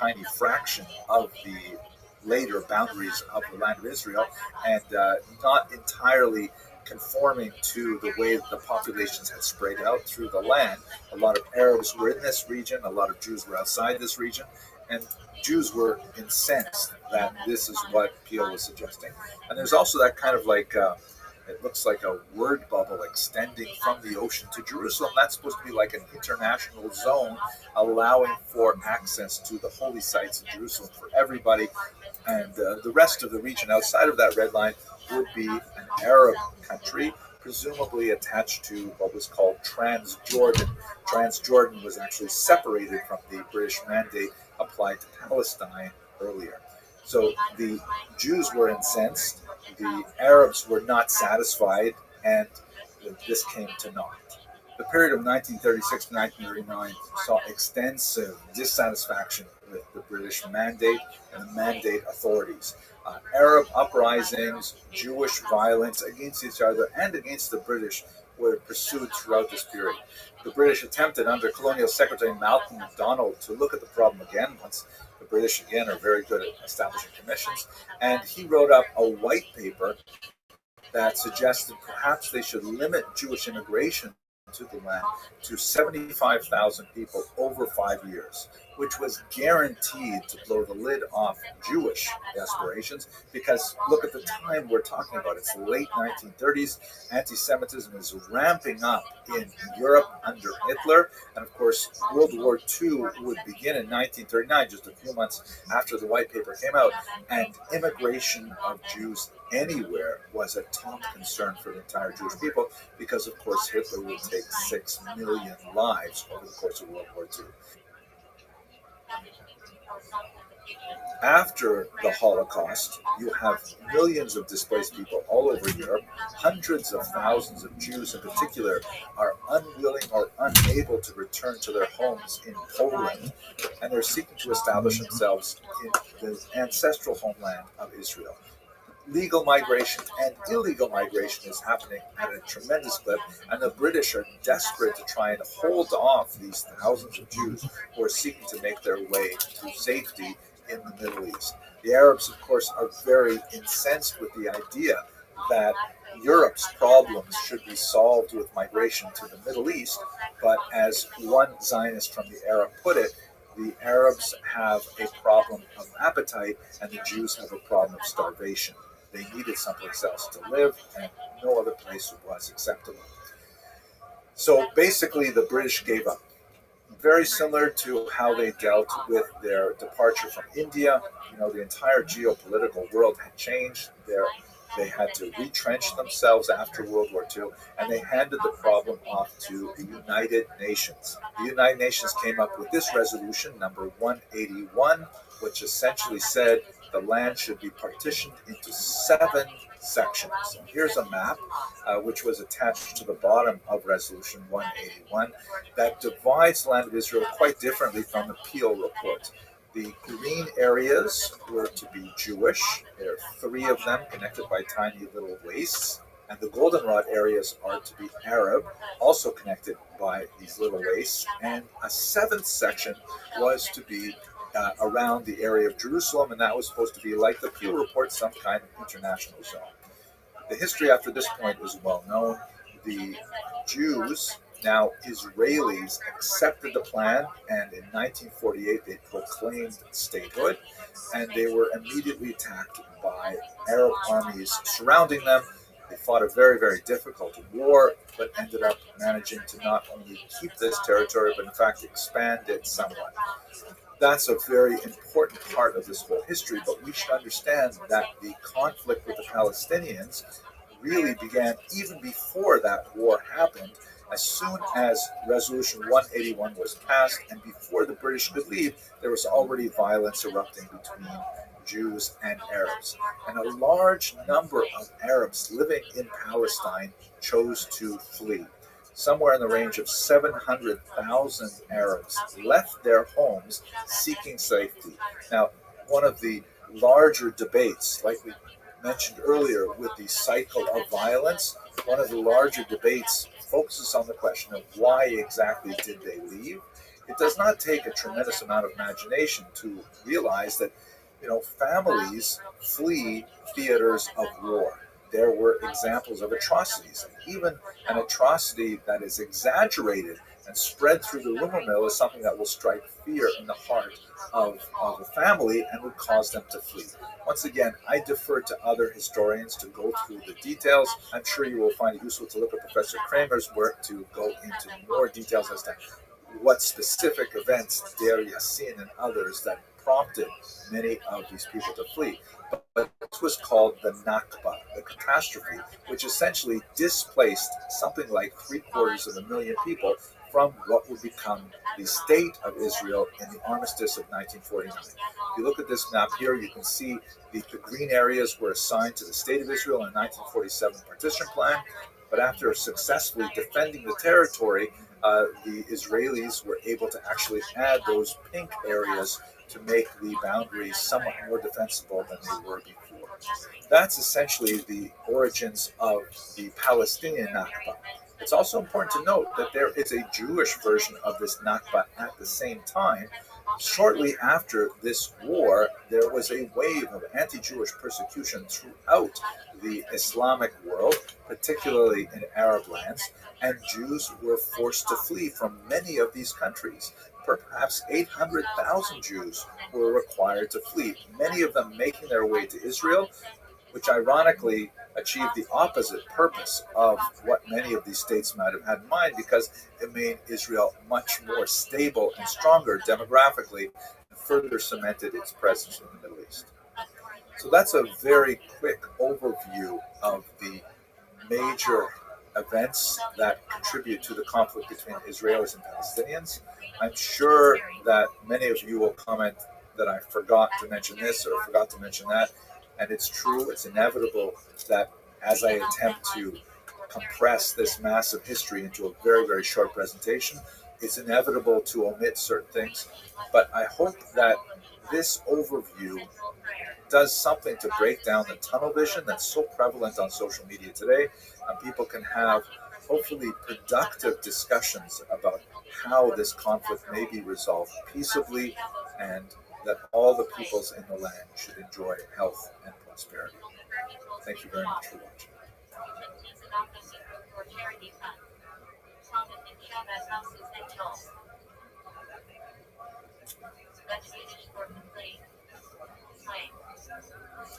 tiny fraction of the later boundaries of the land of Israel, and not entirely conforming to the way the populations had spread out through the land. A lot of Arabs were in this region, a lot of Jews were outside this region, and Jews were incensed that this is what Peel was suggesting. And there's also that kind of like, it looks like a word bubble extending from the ocean to Jerusalem. That's supposed to be like an international zone, allowing for access to the holy sites in Jerusalem for everybody. And the rest of the region outside of that red line would be an Arab country, presumably attached to what was called Transjordan. Transjordan was actually separated from the British mandate applied to Palestine earlier. So the Jews were incensed, the Arabs were not satisfied, and this came to naught. The period of 1936 to 1939 saw extensive dissatisfaction with the British mandate and the mandate authorities. Arab uprisings, Jewish violence against each other and against the British were pursued throughout this period. The British attempted under Colonial Secretary Malcolm MacDonald to look at the problem again, once the British again are very good at establishing commissions, and he wrote up a white paper that suggested perhaps they should limit Jewish immigration to the land to 75,000 people over 5 years, which was guaranteed to blow the lid off Jewish aspirations. Because look at the time we're talking about. It's the late 1930s. Anti-Semitism is ramping up in Europe under Hitler. And of course, World War II would begin in 1939, just a few months after the White Paper came out. And immigration of Jews anywhere was a top concern for the entire Jewish people, because of course Hitler would take 6 million lives over the course of World War II. After the Holocaust, you have millions of displaced people all over Europe. Hundreds of thousands of Jews in particular are unwilling or unable to return to their homes in Poland, and they're seeking to establish themselves in the ancestral homeland of Israel. Legal migration and illegal migration is happening at a tremendous clip, and the British are desperate to try and hold off these thousands of Jews who are seeking to make their way to safety in the Middle East. The Arabs, of course, are very incensed with the idea that Europe's problems should be solved with migration to the Middle East, but as one Zionist from the Arab put it, the Arabs have a problem of appetite and the Jews have a problem of starvation. They needed someplace else to live, and no other place was acceptable. So basically, the British gave up. Very similar to how they dealt with their departure from India. You know, the entire geopolitical world had changed. They had to retrench themselves after World War II, and they handed the problem off to the United Nations. The United Nations came up with this resolution, number 181, which essentially said the land should be partitioned into 7 sections. And here's a map, which was attached to the bottom of Resolution 181, that divides the land of Israel quite differently from the Peel report. The green areas were to be Jewish. There are 3 of them connected by tiny little wastes. And the goldenrod areas are to be Arab, also connected by these little wastes. And a 7th section was to be around the area of Jerusalem, and that was supposed to be, like the Peel report, some kind of international zone. The history after this point is well known. The Jews, now Israelis, accepted the plan, and in 1948 they proclaimed statehood, and they were immediately attacked by Arab armies surrounding them. They fought a very, very difficult war, but ended up managing to not only keep this territory, but in fact expand it somewhat. That's a very important part of this whole history, but we should understand that the conflict with the Palestinians really began even before that war happened. As soon as Resolution 181 was passed and before the British could leave, there was already violence erupting between Jews and Arabs. And a large number of Arabs living in Palestine chose to flee. Somewhere in the range of 700,000 Arabs left their homes seeking safety. Now, one of the larger debates, like we mentioned earlier with the cycle of violence, one of the larger debates focuses on the question of why exactly did they leave? It does not take a tremendous amount of imagination to realize that, families flee theaters of war. There were examples of atrocities. Even an atrocity that is exaggerated and spread through the rumor mill is something that will strike fear in the heart of a family and would cause them to flee. Once again, I defer to other historians to go through the details. I'm sure you will find it useful to look at Professor Kramer's work to go into more details as to what specific events, Deir Yassin and others, that prompted many of these people to flee. But this was called the Nakba, the catastrophe, which essentially displaced something like 750,000 people from what would become the state of Israel in the armistice of 1949. If you look at this map here, you can see the green areas were assigned to the state of Israel in the 1947 partition plan. But after successfully defending the territory, the Israelis were able to actually add those pink areas to make the boundaries somewhat more defensible than they were before. That's essentially the origins of the Palestinian Nakba. It's also important to note that there is a Jewish version of this Nakba at the same time. Shortly after this war, there was a wave of anti-Jewish persecution throughout the Islamic world, particularly in Arab lands, and Jews were forced to flee from many of these countries. Perhaps 800,000 Jews were required to flee, many of them making their way to Israel, which ironically achieved the opposite purpose of what many of these states might have had in mind, because it made Israel much more stable and stronger demographically and further cemented its presence in the Middle East. So that's a very quick overview of the major events that contribute to the conflict between Israelis and Palestinians. I'm sure that many of you will comment that I forgot to mention this or forgot to mention that. And it's true, it's inevitable that as I attempt to compress this massive history into a very, very short presentation, it's inevitable to omit certain things. But I hope that this overview does something to break down the tunnel vision that's so prevalent on social media today, and people can have hopefully productive discussions about how this conflict may be resolved peaceably, and that all the peoples in the land should enjoy health and prosperity. Thank you very much for watching.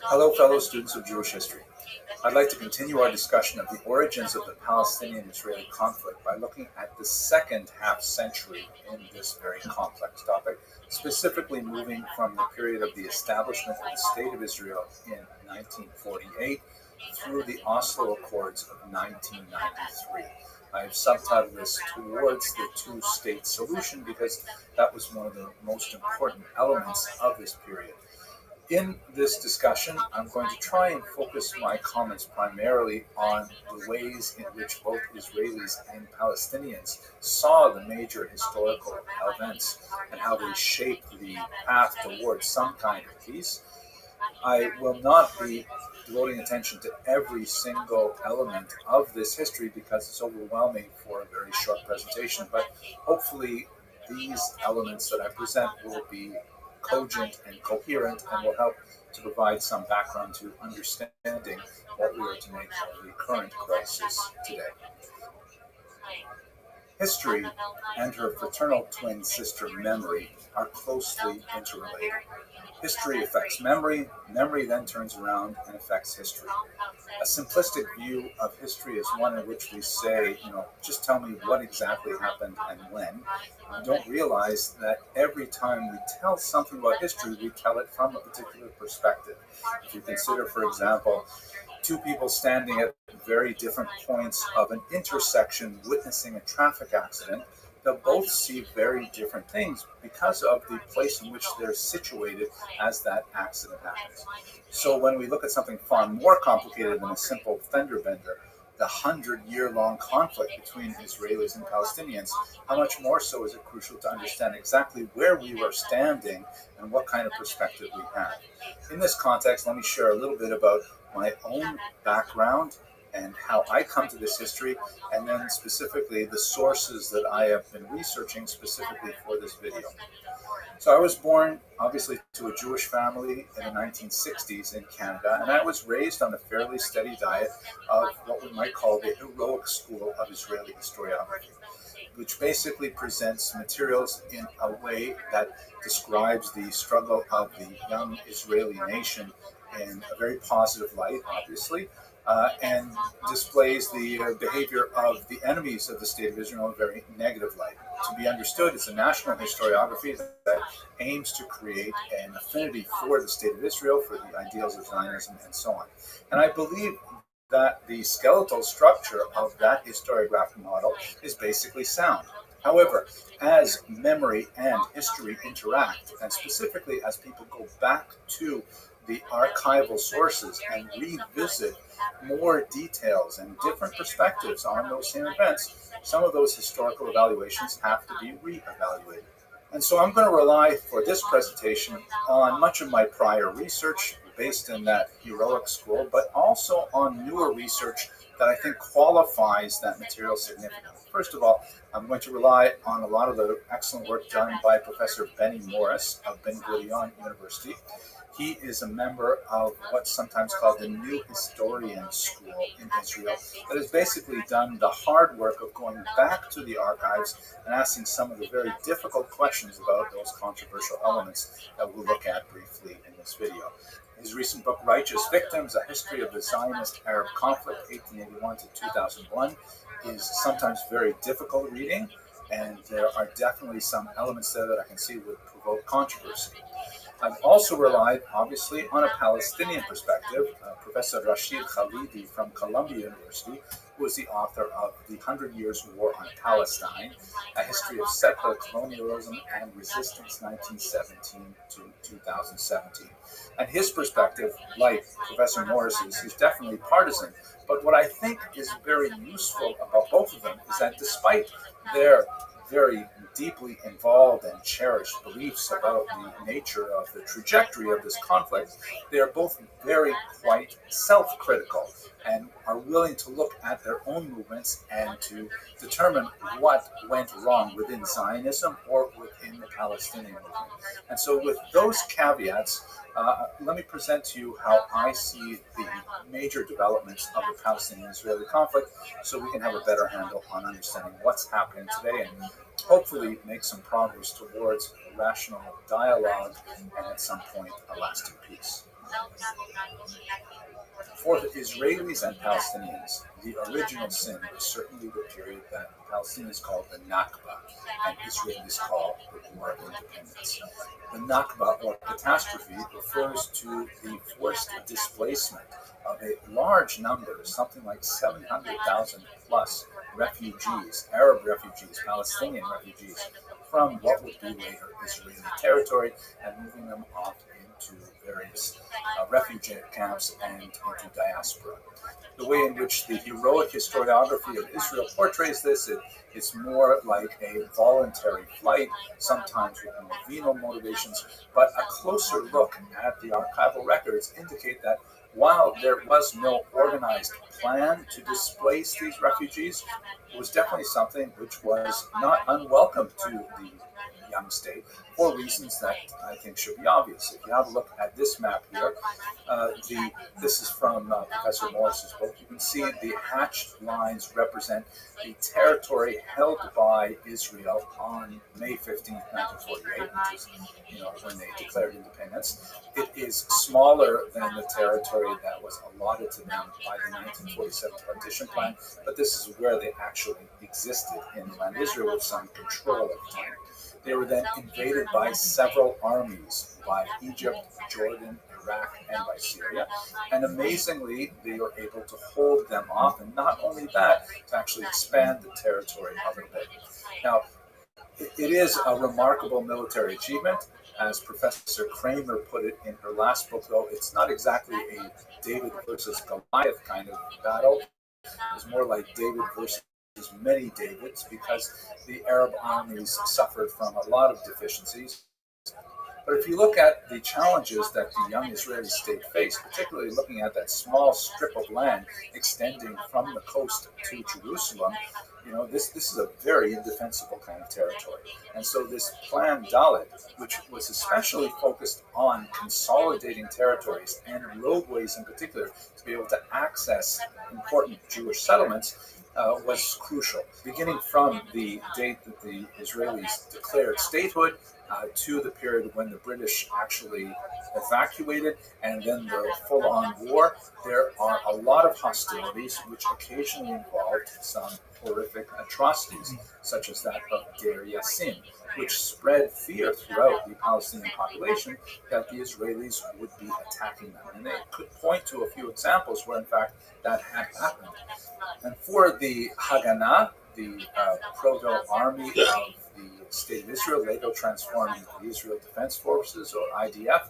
Hello, fellow students of Jewish history. I'd like to continue our discussion of the origins of the Palestinian-Israeli conflict by looking at the second half-century in this very complex topic, specifically moving from the period of the establishment of the State of Israel in 1948 through the Oslo Accords of 1993. I've subtitled this Towards the Two-State Solution because that was one of the most important elements of this period. In this discussion, I'm going to try and focus my comments primarily on the ways in which both Israelis and Palestinians saw the major historical events and how they shaped the path towards some kind of peace. I will not be devoting attention to every single element of this history because it's overwhelming for a very short presentation, but hopefully these elements that I present will be cogent and coherent and will help to provide some background to understanding what we are to make of the current crisis today. History and her fraternal twin sister memory are closely interrelated. History affects memory, memory then turns around and affects history. A simplistic view of history is one in which we say, just tell me what exactly happened and when. We don't realize that every time we tell something about history, we tell it from a particular perspective. If you consider, for example, two people standing at very different points of an intersection witnessing a traffic accident, they'll both see very different things because of the place in which they're situated as that accident happens. So when we look at something far more complicated than a simple fender bender, the 100-year-long conflict between Israelis and Palestinians, how much more so is it crucial to understand exactly where we were standing and what kind of perspective we have. In this context, let me share a little bit about my own background and how I come to this history, and then specifically the sources that I have been researching specifically for this video. So I was born, obviously, to a Jewish family in the 1960s in Canada, and I was raised on a fairly steady diet of what we might call the heroic school of Israeli historiography, which basically presents materials in a way that describes the struggle of the young Israeli nation in a very positive light, obviously, and displays the behavior of the enemies of the State of Israel in a very negative light. To be understood, it's a national historiography that aims to create an affinity for the State of Israel, for the ideals of Zionism, and so on. And I believe that the skeletal structure of that historiographic model is basically sound. However, as memory and history interact, and specifically as people go back to the archival sources and revisit more details and different perspectives on those same events, some of those historical evaluations have to be reevaluated. And so I'm going to rely for this presentation on much of my prior research based in that heroic school, but also on newer research that I think qualifies that material significantly. First of all, I'm going to rely on a lot of the excellent work done by Professor Benny Morris of Ben Gurion University. He is a member of what's sometimes called the New Historian School in Israel that has basically done the hard work of going back to the archives and asking some of the very difficult questions about those controversial elements that we'll look at briefly in this video. His recent book, Righteous Victims, A History of the Zionist-Arab Conflict, 1881 to 2001, is sometimes very difficult reading, and there are definitely some elements there that I can see would provoke controversy. I've also relied, obviously, on a Palestinian perspective. Professor Rashid Khalidi from Columbia University, who is the author of The 100 Years' War on Palestine, A History of Settler Colonialism and Resistance, 1917 to 2017. And his perspective, like Professor Morris's, is definitely partisan. But what I think is very useful about both of them is that despite their very deeply involved and cherished beliefs about the nature of the trajectory of this conflict, they are both very quite self-critical and are willing to look at their own movements and to determine what went wrong within Zionism or within the Palestinian movement. And so with those caveats, let me present to you how I see the major developments of the Palestinian-Israeli conflict so we can have a better handle on understanding what's happening today and hopefully make some progress towards a rational dialogue and at some point a lasting peace. For the Israelis and Palestinians, the original sin was certainly the period that Palestinians call the Nakba and Israelis call the War of Independence. The Nakba, or catastrophe, refers to the forced displacement of a large number, something like 700,000 plus refugees, Arab refugees, Palestinian refugees, from what would be later Israeli territory and moving them off into various refugee camps and into diaspora. The way in which the heroic historiography of Israel portrays this, it's more like a voluntary flight, sometimes with more venal motivations, but a closer look at the archival records indicate that while there was no organized plan to displace these refugees, it was definitely something which was not unwelcome to the young state for reasons that I think should be obvious. If you have a look at this map here, this is from Professor Morris's book. You can see the hatched lines represent the territory held by Israel on May 15, 1948, which is when they declared independence. It is smaller than the territory that was allotted to them by the 1947 partition plan, but this is where they actually existed in the land of Israel with some control at the time. They were then invaded by several armies, by Egypt, Jordan, Iraq, and by Syria. And amazingly, they were able to hold them off, and not only that, to actually expand the territory a little bit. Now, it is a remarkable military achievement. As Professor Kramer put it in her last book, though, it's not exactly a David versus Goliath kind of battle. It's more like David versus many Davids, because the Arab armies suffered from a lot of deficiencies. But if you look at the challenges that the young Israeli state faced, particularly looking at that small strip of land extending from the coast to Jerusalem, this is a very indefensible kind of territory. And so this Plan Dalet, which was especially focused on consolidating territories and roadways in particular to be able to access important Jewish settlements, was crucial. Beginning from the date that the Israelis declared statehood to the period when the British actually evacuated and then the full-on war, there are a lot of hostilities which occasionally involved some horrific atrocities, such as that of Deir Yassin, which spread fear throughout the Palestinian population that the Israelis would be attacking them. And they could point to a few examples where, in fact, that had happened. And for the Haganah, the proto-army of the State of Israel, later transformed into the Israel Defense Forces, or IDF,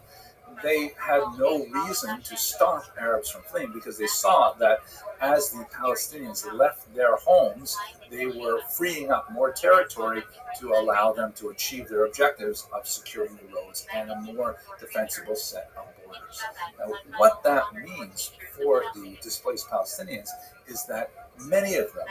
they had no reason to stop Arabs from fleeing because they saw that as the Palestinians left their homes, they were freeing up more territory to allow them to achieve their objectives of securing the roads and a more defensible set of borders. Now, what that means for the displaced Palestinians is that many of them,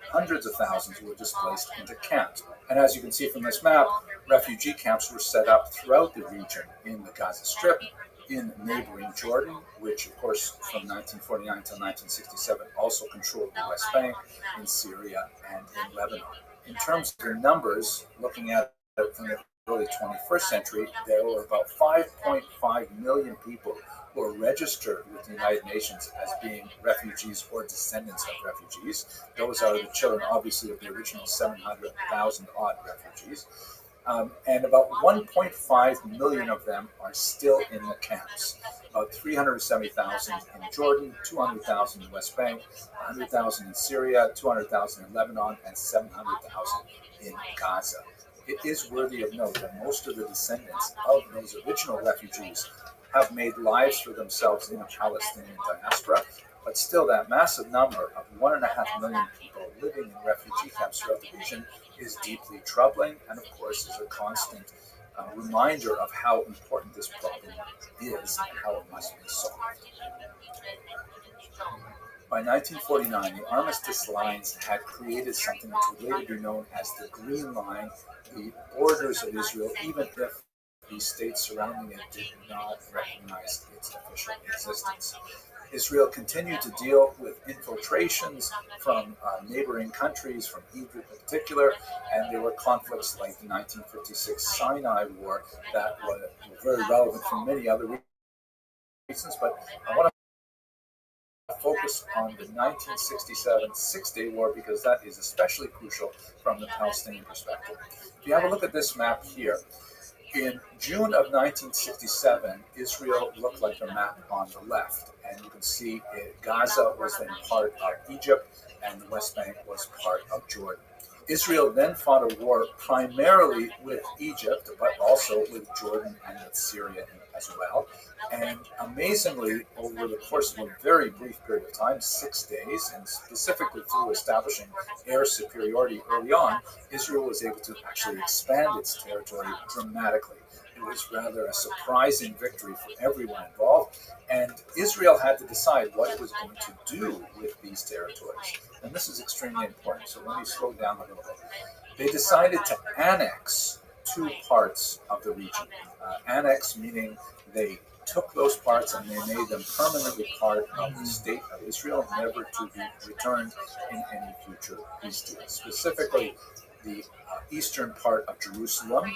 hundreds of thousands, were displaced into camps. And as you can see from this map, refugee camps were set up throughout the region in the Gaza Strip, in neighboring Jordan, which, of course, from 1949 to 1967 also controlled the West Bank, in Syria, and in Lebanon. In terms of their numbers, looking at it from the early 21st century, there were about 5.5 million people who are registered with the United Nations as being refugees or descendants of refugees. Those are the children, obviously, of the original 700,000 odd refugees. And about 1.5 million of them are still in the camps. About 370,000 in Jordan, 200,000 in the West Bank, 100,000 in Syria, 200,000 in Lebanon, and 700,000 in Gaza. It is worthy of note that most of the descendants of those original refugees have made lives for themselves in a Palestinian diaspora, but still that massive number of 1.5 million people living in refugee camps throughout the region is deeply troubling, and of course is a constant reminder of how important this problem is and how it must be solved. By 1949, the armistice lines had created something which would later be known as the Green Line, the borders of Israel, even if the states surrounding it did not recognize its official existence. Israel continued to deal with infiltrations from neighboring countries, from Egypt in particular, and there were conflicts like the 1956 Sinai War that were very relevant for many other reasons, but I want to focus on the 1967 Six-Day War because that is especially crucial from the Palestinian perspective. If you have a look at this map here, in June of 1967, Israel looked like the map on the left, and you can see Gaza was then part of Egypt, and the West Bank was part of Jordan. Israel then fought a war primarily with Egypt, but also with Jordan and with Syria as well. And amazingly, over the course of a very brief period of time, 6 days, and specifically through establishing air superiority early on, Israel was able to actually expand its territory dramatically. It was rather a surprising victory for everyone involved, and Israel had to decide what it was going to do with these territories. And this is extremely important, so let me slow down a little bit. They decided to annex two parts of the region. Annex meaning they took those parts and they made them permanently part of the state of Israel, never to be returned in any future peace deal. Specifically, the eastern part of Jerusalem.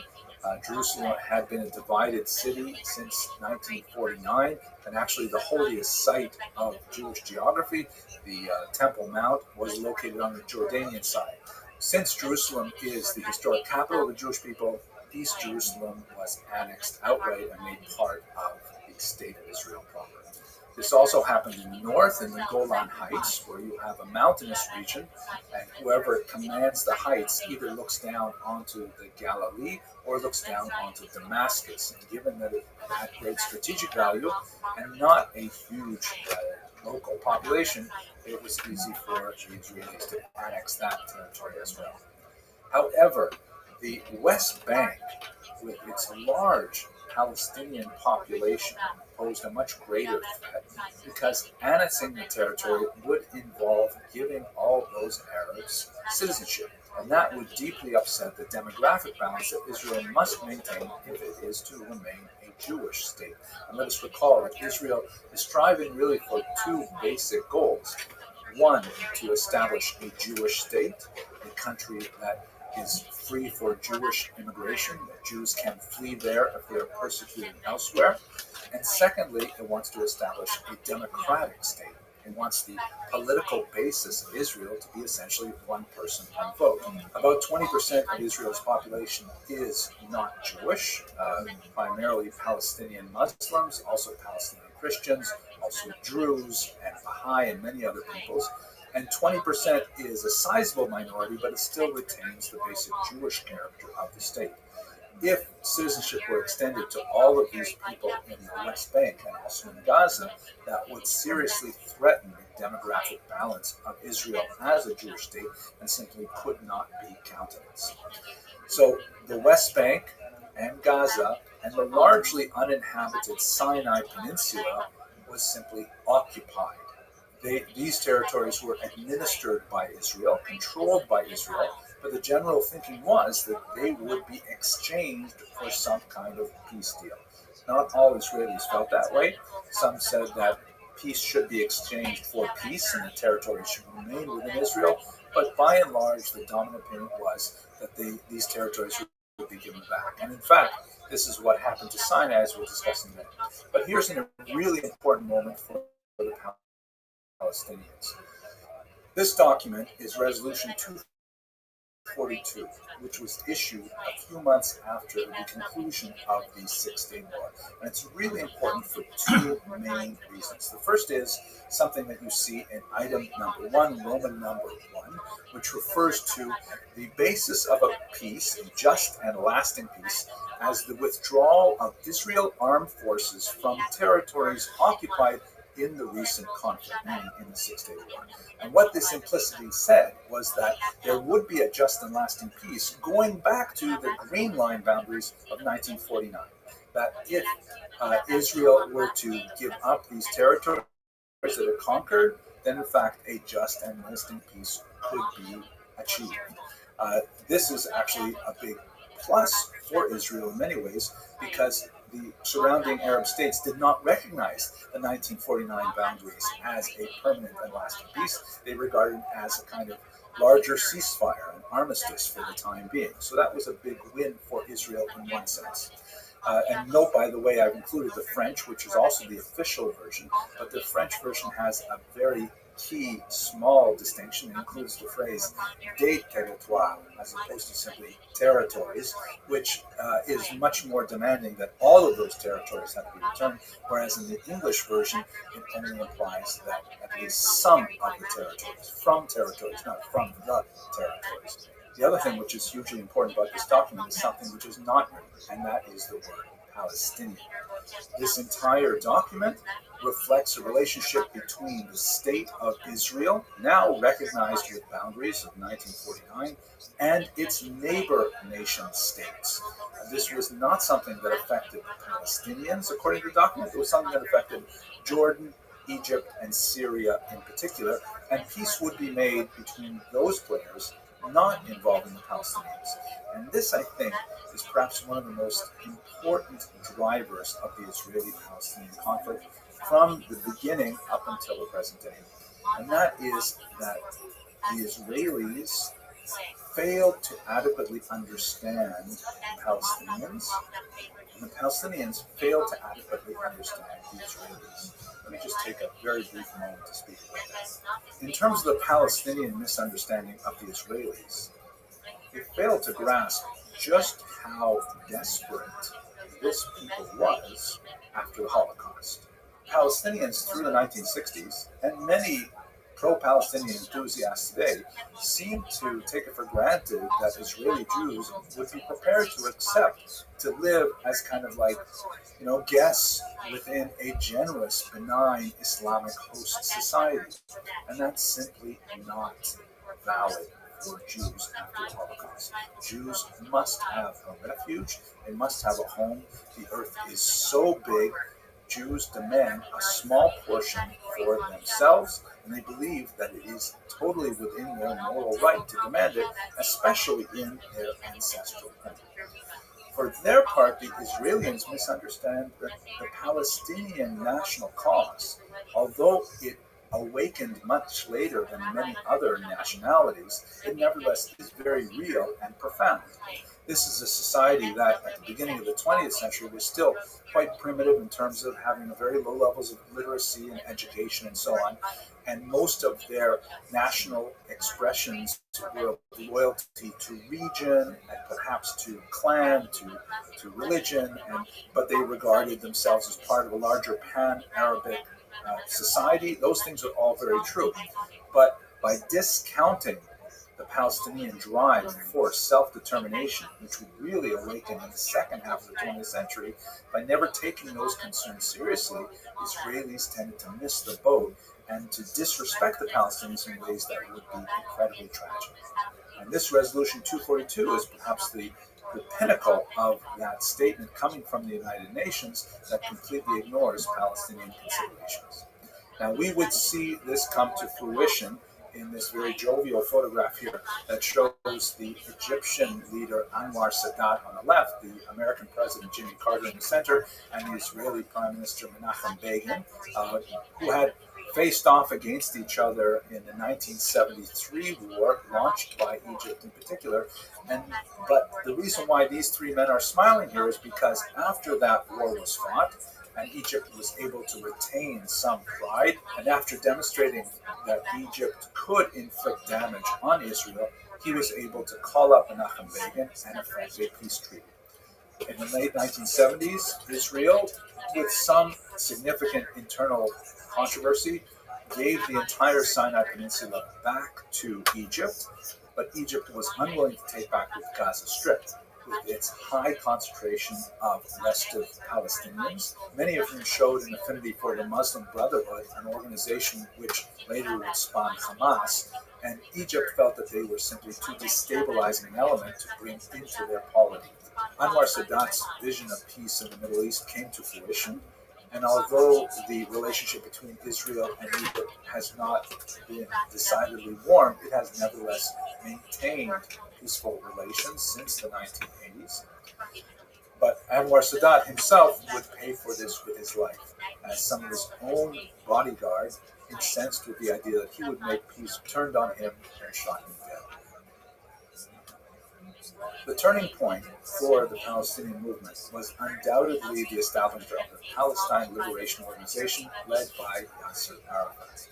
Jerusalem had been a divided city since 1949, and actually the holiest site of Jewish geography, the Temple Mount, was located on the Jordanian side. Since Jerusalem is the historic capital of the Jewish people, East Jerusalem was annexed outright and made part of the state of Israel proper. This also happened in the north, in the Golan Heights, where you have a mountainous region, and whoever commands the heights either looks down onto the Galilee or looks down onto Damascus. And given that it had great strategic value and not a huge local population, it was easy for the Israelis to annex that territory as well. However, the West Bank, with its large Palestinian population posed a much greater threat because annexing the territory would involve giving all those Arabs citizenship. And that would deeply upset the demographic balance that Israel must maintain if it is to remain a Jewish state. And let us recall that Israel is striving really for two basic goals. One, to establish a Jewish state, a country that is free for Jewish immigration, that Jews can flee there if they are persecuted elsewhere. And secondly, it wants to establish a democratic state. It wants the political basis of Israel to be essentially one person, one vote. About 20% of Israel's population is not Jewish, primarily Palestinian Muslims, also Palestinian Christians, also Druze and Baha'i and many other peoples. And 20% is a sizable minority, but it still retains the basic Jewish character of the state. If citizenship were extended to all of these people in the West Bank and also in Gaza, that would seriously threaten the demographic balance of Israel as a Jewish state and simply could not be countenanced. So the West Bank and Gaza and the largely uninhabited Sinai Peninsula was simply occupied. These territories were administered by Israel, controlled by Israel, but the general thinking was that they would be exchanged for some kind of peace deal. Not all Israelis felt that way. Some said that peace should be exchanged for peace and the territory should remain within Israel, but by and large, the dominant opinion was that these territories would be given back. And in fact, this is what happened to Sinai, as we'll discuss in a minute. But here's a really important moment for the Palestinians. This document is Resolution 242, which was issued a few months after the conclusion of the Six-Day War. And it's really important for two main reasons. The first is something that you see in item number 1, Roman number 1, which refers to the basis of a peace, a just and lasting peace, as the withdrawal of Israel armed forces from territories occupied in the recent conflict, meaning in the Six-Day War. And what this implicitly said was that there would be a just and lasting peace going back to the Green Line boundaries of 1949. That if Israel were to give up these territories that it conquered, then in fact a just and lasting peace could be achieved. This is actually a big plus for Israel in many ways because the surrounding Arab states did not recognize the 1949 boundaries as a permanent and lasting peace. They regarded it as a kind of larger ceasefire, an armistice for the time being. So that was a big win for Israel in one sense. And note, by the way, I've included the French, which is also the official version, but the French version has a very key small distinction. It includes the phrase des territoires as opposed to simply territories, which is much more demanding that all of those territories have to be returned, whereas in the English version it only implies that at least some of the territories, from territories, not from the territories. The other thing which is hugely important about this document is something which is not written, and that is the word Palestinian. This entire document reflects a relationship between the state of Israel, now recognized with boundaries of 1949, and its neighbor nation states. This was not something that affected Palestinians, according to the document. It was something that affected Jordan, Egypt, and Syria in particular, and peace would be made between those players, not involving the Palestinians. And this, I think, is perhaps one of the most important drivers of the Israeli-Palestinian conflict from the beginning up until the present day. And that is that the Israelis failed to adequately understand the Palestinians, and the Palestinians failed to adequately understand the Israelis. Let me just take a very brief moment to speak about that. In terms of the Palestinian misunderstanding of the Israelis, they failed to grasp just how desperate this people was after the Holocaust. Palestinians through the 1960s, and many pro-Palestinian enthusiasts today, seem to take it for granted that Israeli Jews would be prepared to accept to live as kind of like, guests within a generous, benign Islamic host society. And that's simply not valid for Jews after the Holocaust. Jews must have a refuge, they must have a home. The earth is so big, Jews demand a small portion for themselves, and they believe that it is totally within their moral right to demand it, especially in their ancestral home. For their part, the Israelis misunderstand that the Palestinian national cause, although it awakened much later than many other nationalities, it nevertheless is very real and profound. This is a society that, at the beginning of the 20th century, was still quite primitive in terms of having very low levels of literacy and education and so on. And most of their national expressions were of loyalty to region and perhaps to clan, to religion, but they regarded themselves as part of a larger pan-Arabic society. Those things are all very true. But by discounting the Palestinian drive for self-determination, which would really awaken in the second half of the 20th century, by never taking those concerns seriously, Israelis tended to miss the boat and to disrespect the Palestinians in ways that would be incredibly tragic. And this Resolution 242 is perhaps the pinnacle of that statement coming from the United Nations that completely ignores Palestinian considerations. Now, we would see this come to fruition in this very jovial photograph here that shows the Egyptian leader Anwar Sadat on the left, the American President Jimmy Carter in the center, and the Israeli Prime Minister Menachem Begin, who had faced off against each other in the 1973 war, launched by Egypt in particular. But the reason why these three men are smiling here is because after that war was fought, and Egypt was able to retain some pride, and after demonstrating that Egypt could inflict damage on Israel, he was able to call up Menachem Begin and effect a peace treaty. In the late 1970s, Israel, with some significant internal controversy, gave the entire Sinai Peninsula back to Egypt, but Egypt was unwilling to take back the Gaza Strip, with its high concentration of restive Palestinians, many of whom showed an affinity for the Muslim Brotherhood, an organization which later would spawn Hamas, and Egypt felt that they were simply too destabilizing an element to bring into their polity. Anwar Sadat's vision of peace in the Middle East came to fruition, and although the relationship between Israel and Egypt has not been decidedly warm, it has nevertheless maintained peaceful relations since the 1980s. But Anwar Sadat himself would pay for this with his life, as some of his own bodyguard, incensed with the idea that he would make peace, turned on him and shot him dead. The turning point for the Palestinian movement was undoubtedly the establishment of the Palestine Liberation Organization led by Yasser Arafat.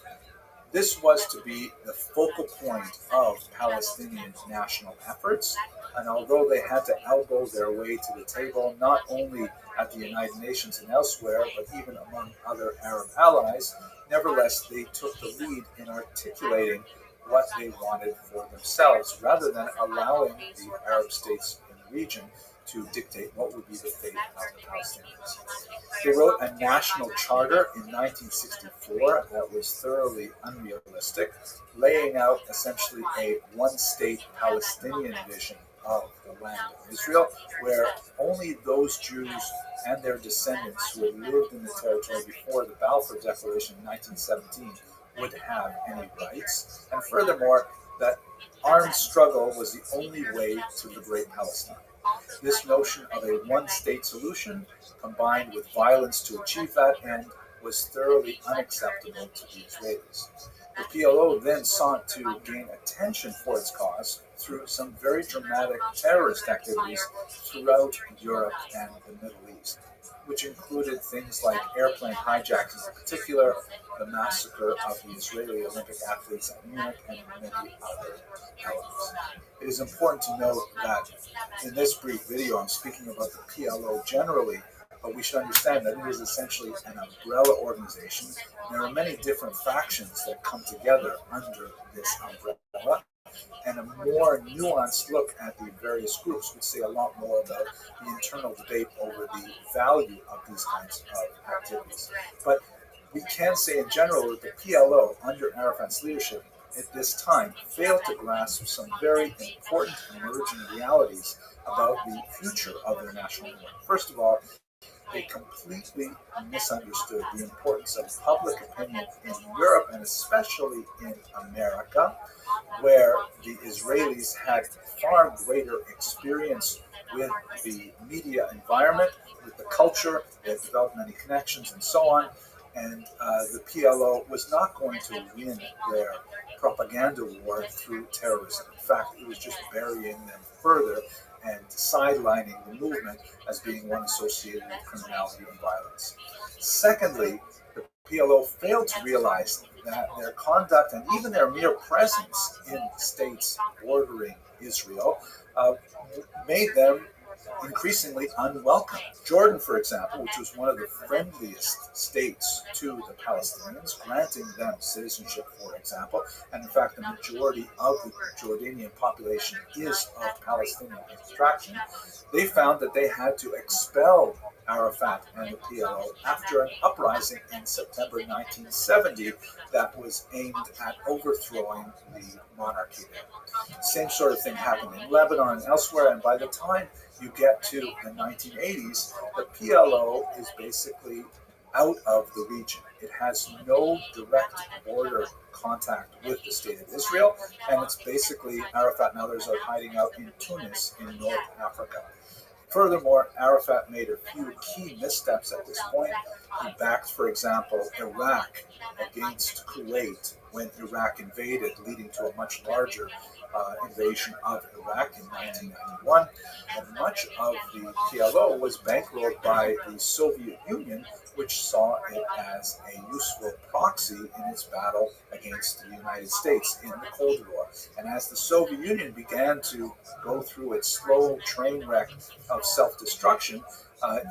This was to be the focal point of Palestinian national efforts, and although they had to elbow their way to the table not only at the United Nations and elsewhere, but even among other Arab allies, nevertheless they took the lead in articulating what they wanted for themselves, rather than allowing the Arab states in the region to dictate what would be the fate of the Palestinians. They wrote a national charter in 1964 that was thoroughly unrealistic, laying out essentially a one-state Palestinian vision of the land of Israel, where only those Jews and their descendants who had lived in the territory before the Balfour Declaration in 1917 would have any rights, and furthermore, that armed struggle was the only way to liberate Palestine. This notion of a one-state solution, combined with violence to achieve that end, was thoroughly unacceptable to the Israelis. The PLO then sought to gain attention for its cause through some very dramatic terrorist activities throughout Europe and the Middle East, which included things like airplane hijackings, in particular the massacre of the Israeli Olympic athletes at Munich and many other elements. It is important to note that in this brief video I'm speaking about the PLO generally, but we should understand that it is essentially an umbrella organization. There are many different factions that come together under this umbrella, and a more nuanced look at the various groups would say a lot more about the internal debate over the value of these kinds of activities. But we can say in general that the PLO, under Arafat's leadership, at this time failed to grasp some very important emerging realities about the future of their national movement. First of all, they completely misunderstood the importance of public opinion in Europe and especially in America, where the Israelis had far greater experience with the media environment, with the culture. They had developed many connections and so on. And the PLO was not going to win their propaganda war through terrorism. In fact, it was just burying them further and sidelining the movement as being one associated with criminality and violence. Secondly, the PLO failed to realize that their conduct and even their mere presence in states bordering Israel made them increasingly unwelcome. Jordan, for example, which was one of the friendliest states to the Palestinians, granting them citizenship, for example, and in fact the majority of the Jordanian population is of Palestinian extraction, they found that they had to expel Arafat and the PLO after an uprising in September 1970 that was aimed at overthrowing the monarchy there. Same sort of thing happened in Lebanon and elsewhere, and by the time you get to the 1980s, the PLO is basically out of the region. It has no direct border contact with the state of Israel, and it's basically Arafat and others are hiding out in Tunis in North Africa. Furthermore, Arafat made a few key missteps at this point. He backed, for example, Iraq against Kuwait when Iraq invaded, leading to a much larger invasion of Iraq in 1991. And much of the PLO was bankrolled by the Soviet Union, which saw it as a useful proxy in its battle against the United States in the Cold War. And as the Soviet Union began to go through its slow train wreck of self-destruction,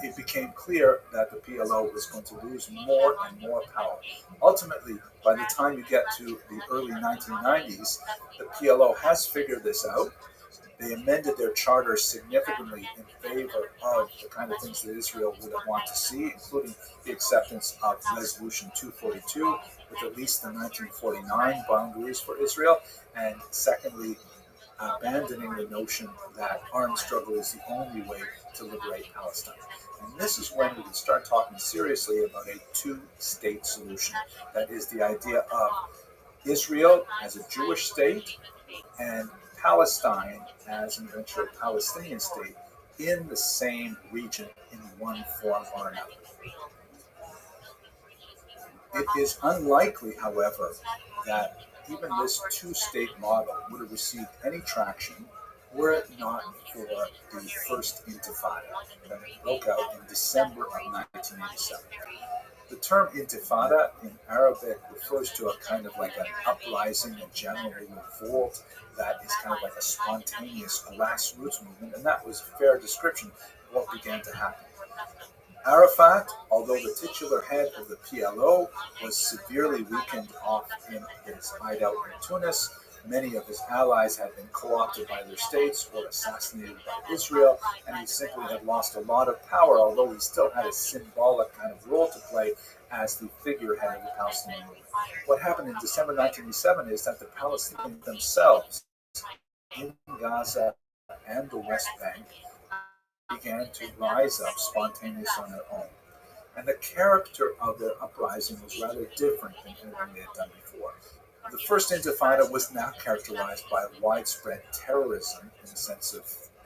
it became clear that the PLO was going to lose more and more power. Ultimately, by the time you get to the early 1990s, the PLO has figured this out. They amended their charter significantly in favor of the kind of things that Israel would want to see, including the acceptance of Resolution 242 with at least the 1949 boundaries for Israel, and secondly, abandoning the notion that armed struggle is the only way to liberate Palestine. And this is when we would start talking seriously about a two-state solution. That is the idea of Israel as a Jewish state and Palestine as an eventual Palestinian state in the same region in one form or another. It is unlikely, however, that even this two-state model would have received any traction were it not for the First Intifada that broke out in December of 1987. The term Intifada in Arabic refers to a kind of like an uprising, a general revolt that is kind of like a spontaneous grassroots movement, and that was a fair description of what began to happen. Arafat, although the titular head of the PLO, was severely weakened off in his hideout in Tunis. Many of his allies had been co-opted by their states or assassinated by Israel, and he simply had lost a lot of power, although he still had a symbolic kind of role to play as the figurehead of the Palestinian movement. What happened in December 1987 is that the Palestinians themselves in Gaza and the West Bank began to rise up spontaneously on their own. And the character of their uprising was rather different than anything they had done before. The First Intifada was not characterized by widespread terrorism in the sense of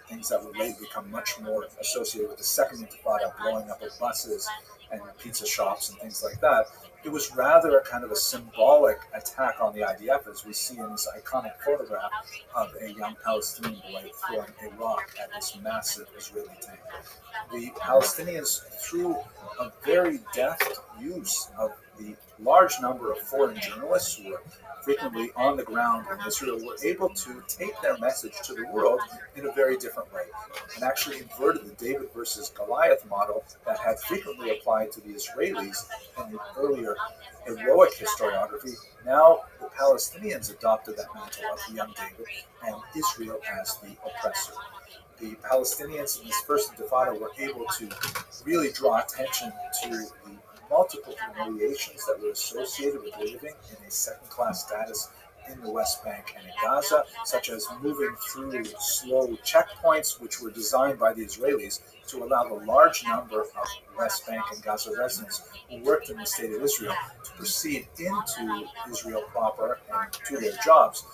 things that would later become much more associated with the Second Intifada, blowing up of buses and pizza shops and things like that. It was rather a kind of a symbolic attack on the IDF, as we see in this iconic photograph of a young Palestinian boy throwing a rock at this massive Israeli tank. The Palestinians, through a very deft use of the large number of foreign journalists who were frequently on the ground in Israel, were able to take their message to the world in a very different way, and actually inverted the David versus Goliath model that had frequently applied to the Israelis in the earlier heroic historiography. Now the Palestinians adopted that mantle of the young David and Israel as the oppressor. The Palestinians in this First Intifada were able to really draw attention to the multiple humiliations that were associated with living in a second-class status in the West Bank and in Gaza, such as moving through slow checkpoints, which were designed by the Israelis to allow the large number of West Bank and Gaza residents who worked in the state of Israel to proceed into Israel proper and to their jobs,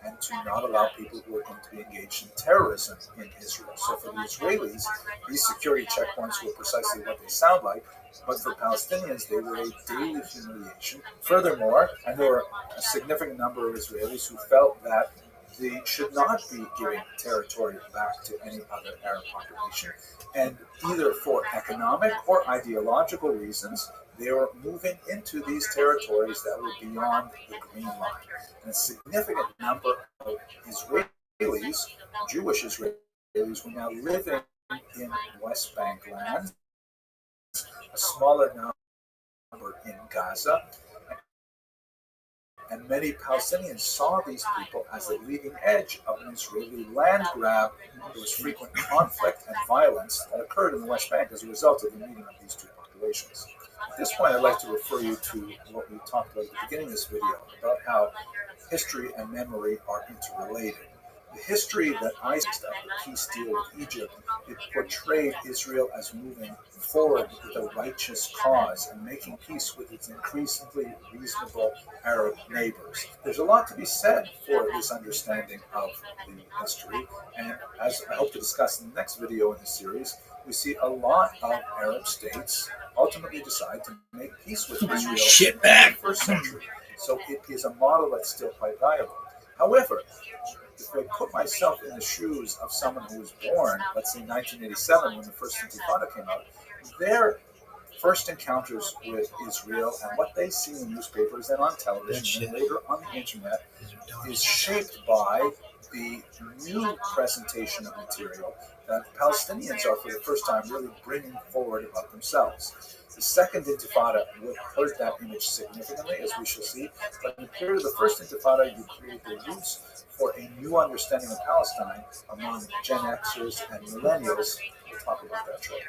and to not allow people who are going to be engaged in terrorism in Israel. So for the Israelis, these security checkpoints were precisely what they sound like, but for Palestinians, they were a daily humiliation. Furthermore, and there were a significant number of Israelis who felt that they should not be giving territory back to any other Arab population. And either for economic or ideological reasons, they were moving into these territories that were beyond the Green Line. And a significant number of Israelis, Jewish Israelis, were now living in West Bank lands, a smaller number in Gaza, and many Palestinians saw these people as the leading edge of an Israeli land grab. There was frequent conflict and violence that occurred in the West Bank as a result of the meeting of these two populations. At this point, I'd like to refer you to what we talked about at the beginning of this video, about how history and memory are interrelated. The history that I studied, the peace deal with Egypt, it portrayed Israel as moving forward with a righteous cause and making peace with its increasingly reasonable Arab neighbors. There's a lot to be said for this understanding of the history, and as I hope to discuss in the next video in this series, we see a lot of Arab states ultimately decide to make peace with Israel in the first century. So it is a model that's still quite valuable. However, if I put myself in the shoes of someone who was born, let's say 1987, when the first Intifada came out, their first encounters with Israel and what they see in newspapers and on television and later on the internet is shaped by the new presentation of material that Palestinians are for the first time really bringing forward about themselves. The second Intifada would hurt that image significantly, as we shall see, but in the period of the first Intifada, you create the roots for a new understanding of Palestine among Gen Xers and millennials. We'll talk about that shortly.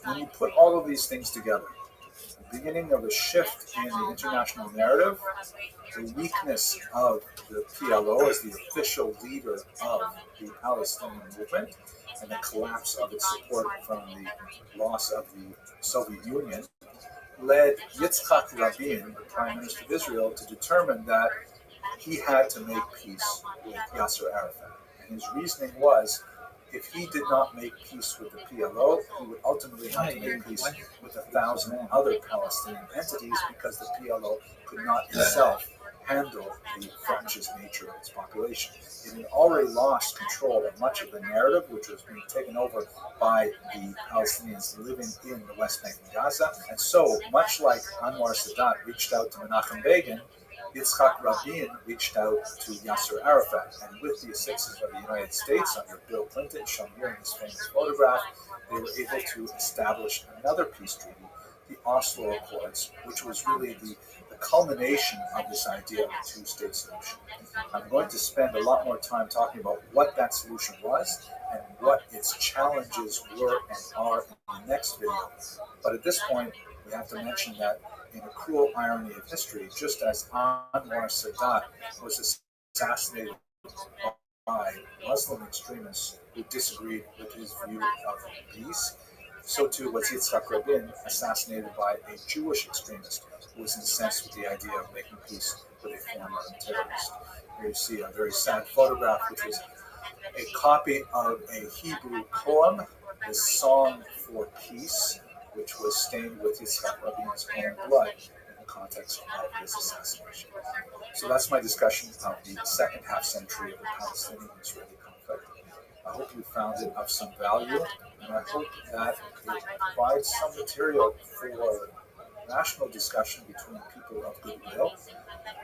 When you put all of these things together, the beginning of a shift in the international narrative, the weakness of the PLO as the official leader of the Palestinian movement, and the collapse of its support from the loss of the Soviet Union, led Yitzhak Rabin, the Prime Minister of Israel, to determine that he had to make peace with Yasser Arafat. And his reasoning was, if he did not make peace with the PLO, he would ultimately have to make peace with 1,000 other Palestinian entities because the PLO could not itself handle the fractious nature of its population. It had already lost control of much of the narrative, which was being taken over by the Palestinians living in the West Bank and Gaza. And so, much like Anwar Sadat reached out to Menachem Begin, Yitzhak Rabin reached out to Yasser Arafat, and with the assistance of the United States under Bill Clinton, shown here in this famous photograph, they were able to establish another peace treaty, the Oslo Accords, which was really the culmination of this idea of a two-state solution. I'm going to spend a lot more time talking about what that solution was and what its challenges were and are in the next video. But at this point, we have to mention that in a cruel irony of history, just as Anwar Sadat was assassinated by Muslim extremists who disagreed with his view of peace, so too was Yitzhak Rabin assassinated by a Jewish extremist who was incensed with the idea of making peace with a former terrorist. Here you see a very sad photograph, which was a copy of a Hebrew poem, the Song for Peace, which was stained with Yitzhak Rabin's own blood in the context of his assassination. So that's my discussion of the second half century of the Palestinian-Israeli conflict. I hope you found it of some value, and I hope that it provides some material for national discussion between people of goodwill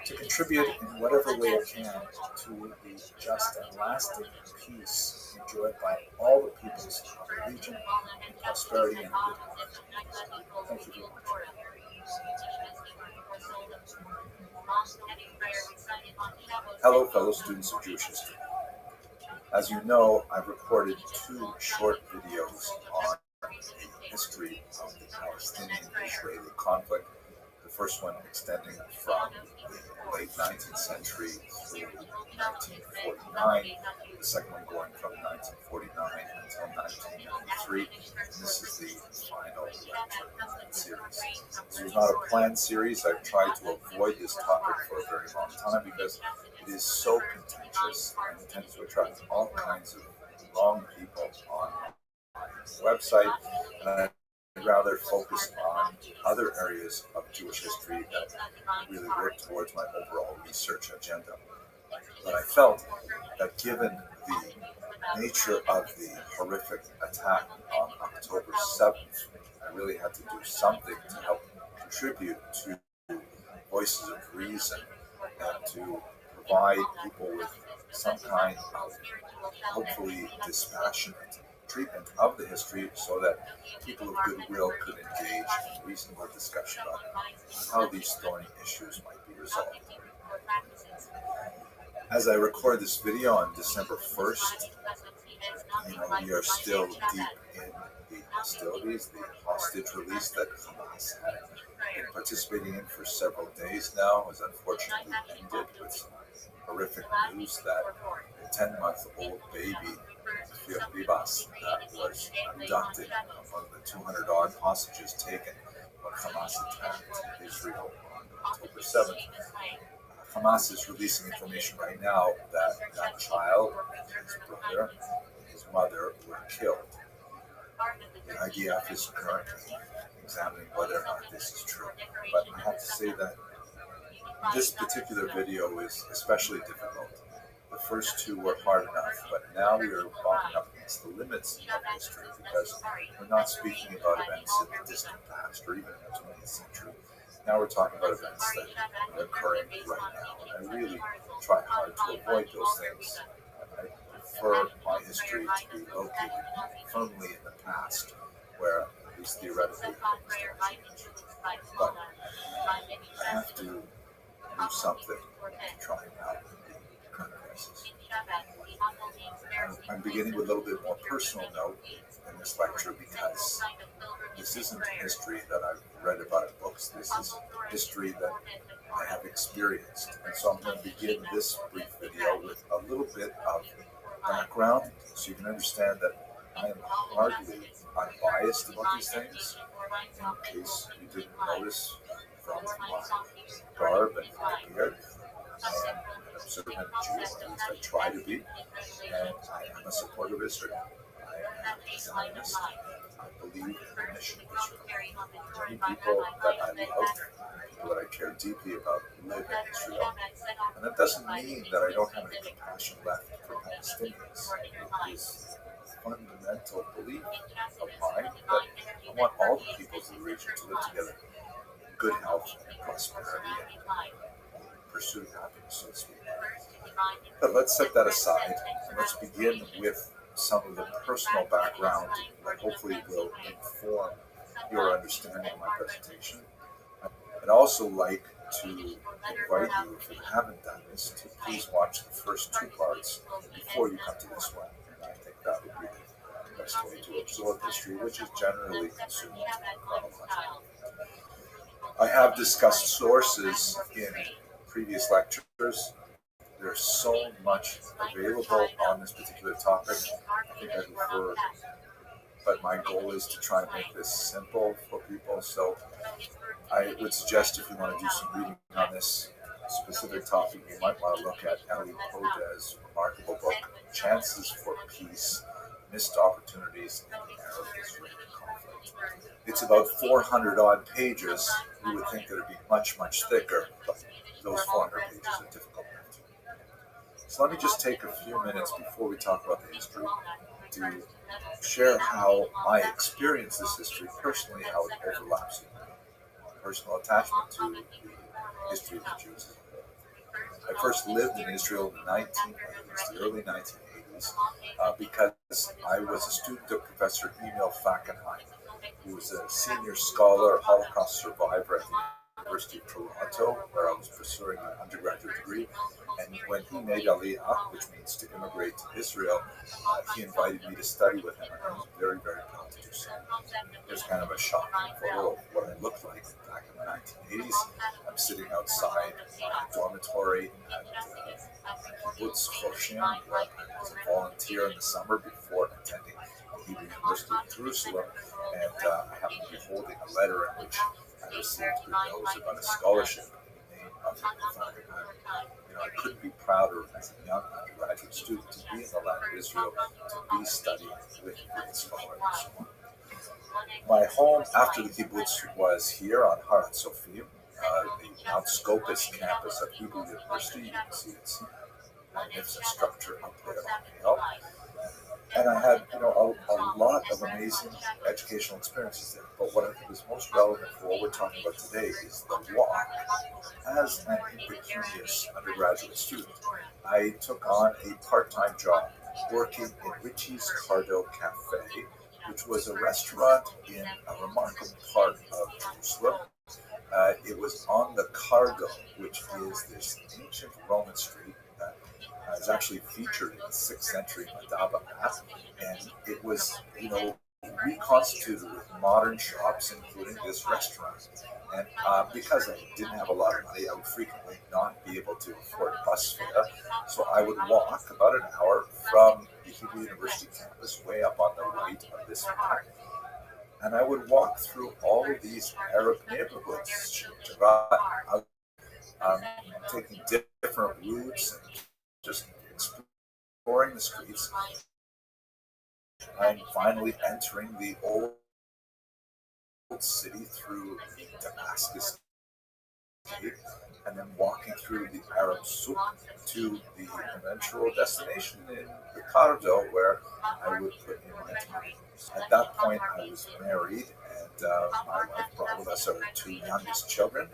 to contribute in whatever way it can to the just and lasting peace enjoyed by all the peoples of the region in prosperity and goodwill. Thank you very much. Hello, fellow students of Jewish history. As you know, I've recorded 2 short videos on the history of the Palestinian-Israeli conflict. The first one extending from the late 19th century through 1949, the second one going from 1949 until 1993, and this is the final lecture in that series. This was not a planned series. I've tried to avoid this topic for a very long time because it is so contentious and it tends to attract all kinds of wrong people on the website, and I'd rather focus on other areas of Jewish history that really work towards my overall research agenda. But I felt that given the nature of the horrific attack on October 7th, I really had to do something to help contribute to voices of reason and to provide people with some kind of hopefully dispassionate treatment of the history so that people of goodwill could engage in reasonable discussion about how these thorny issues might be resolved. As I record this video on December 1st, we are still deep in the hostilities, the hostage release that Hamas had been participating in for several days now has unfortunately ended with some horrific news that a 10-month-old baby, Rabbi, that was abducted among the 200-odd hostages taken when Hamas attacked Israel on October 7th. Hamas is releasing information right now that that child, his brother, and his mother were killed. The IDF is currently examining whether or not this is true. But I have to say that this particular video is especially difficult. The first two were hard enough, but now we are bumping up against the limits of history because we're not speaking about events in the distant past or even in the 20th century. Now we're talking about events that are occurring right now, and I really try hard to avoid those things. I prefer my history to be located firmly in the past, where at least theoretically things don't change. But I have to do something to try and help the current crisis. I'm beginning with a little bit more personal note in this lecture because this isn't history that I've read about in books. This is history that I have experienced. And so I'm going to begin this brief video with a little bit of background so you can understand that I am hardly unbiased about these things. In case you didn't notice from my garb and my beard, I am an observant Jew, or at least I try to be, and I am a supporter of Israel. I am a Zionist. I believe in the mission of Israel. Many people that I love, people that I care deeply about, live in Israel. And that doesn't mean that I don't have any compassion left for Palestinians. It is a fundamental belief of mine that I want all the peoples of the region to live together in good health and prosperity and pursue happiness, so to speak. But let's set that aside and let's begin with some of the personal background that hopefully will inform your understanding of my presentation. I'd also like to invite you, if you haven't done this, to please watch the first two parts before you come to this one. And I think that would be the best way to absorb history, which is generally consumed chronologically. I have discussed sources in previous lectures. There's so much available on this particular topic. I think I'd refer, but my goal is to try and make this simple for people. So I would suggest if you want to do some reading on this specific topic, you might want to look at Ali Podez's remarkable book, Chances for Peace, Missed Opportunities in the Arab-Israeli Conflict. It's about 400 odd pages. You would think that it would be much, much thicker, but those 400 pages are difficult enough to read. So let me just take a few minutes before we talk about the history to share how I experience this history personally, how it overlaps with my personal attachment to the history of the Jews as a whole. I first lived in Israel in the 1980s, the early 1980s, because I was a student of Professor Emil Fackenheim, who was a senior scholar, Holocaust survivor at the University of Toronto, where I was pursuing an undergraduate degree. And when he made Aliyah, which means to immigrate to Israel, he invited me to study with him, and I was very, very proud to do so. There's kind of a shocking photo of what I looked like back in the 1980s. I'm sitting outside my dormitory at ROTHSCHILD, where I was a volunteer in the summer before attending the Hebrew University of Jerusalem, and I happen to be holding a letter in which I received good news about a scholarship in the name of the Father. I couldn't be prouder as a young undergraduate student to be in the land of Israel, to be studying with great scholars and so on. My home after the kibbutz was here on Har Hatzofim, the Mount Scopus campus of Hebrew University. You can see its magnificent structure up there on the hill. And I had, a lot of amazing educational experiences there. But what I think is most relevant for what we're talking about today is the walk. As an impecunious undergraduate student, I took on a part-time job working in Richie's Cardo Cafe, which was a restaurant in a remarkable part of Jerusalem. It was on the Cardo, which is this ancient Roman street that is actually featured in the 6th century Madaba map, and it was, reconstituted with modern shops, including this restaurant. And because I didn't have a lot of money, I would frequently not be able to afford bus fare, so I would walk about an hour from the Hebrew University campus, way up on the right of this map, and I would walk through all of these Arab neighborhoods, taking different routes and just exploring the streets, and finally entering the old city through the Damascus Gate, and then walking through the Arab Souk to the eventual destination in Ricardo, where I would put in my time. At that point, I was married, and my wife brought with us our 2 youngest children,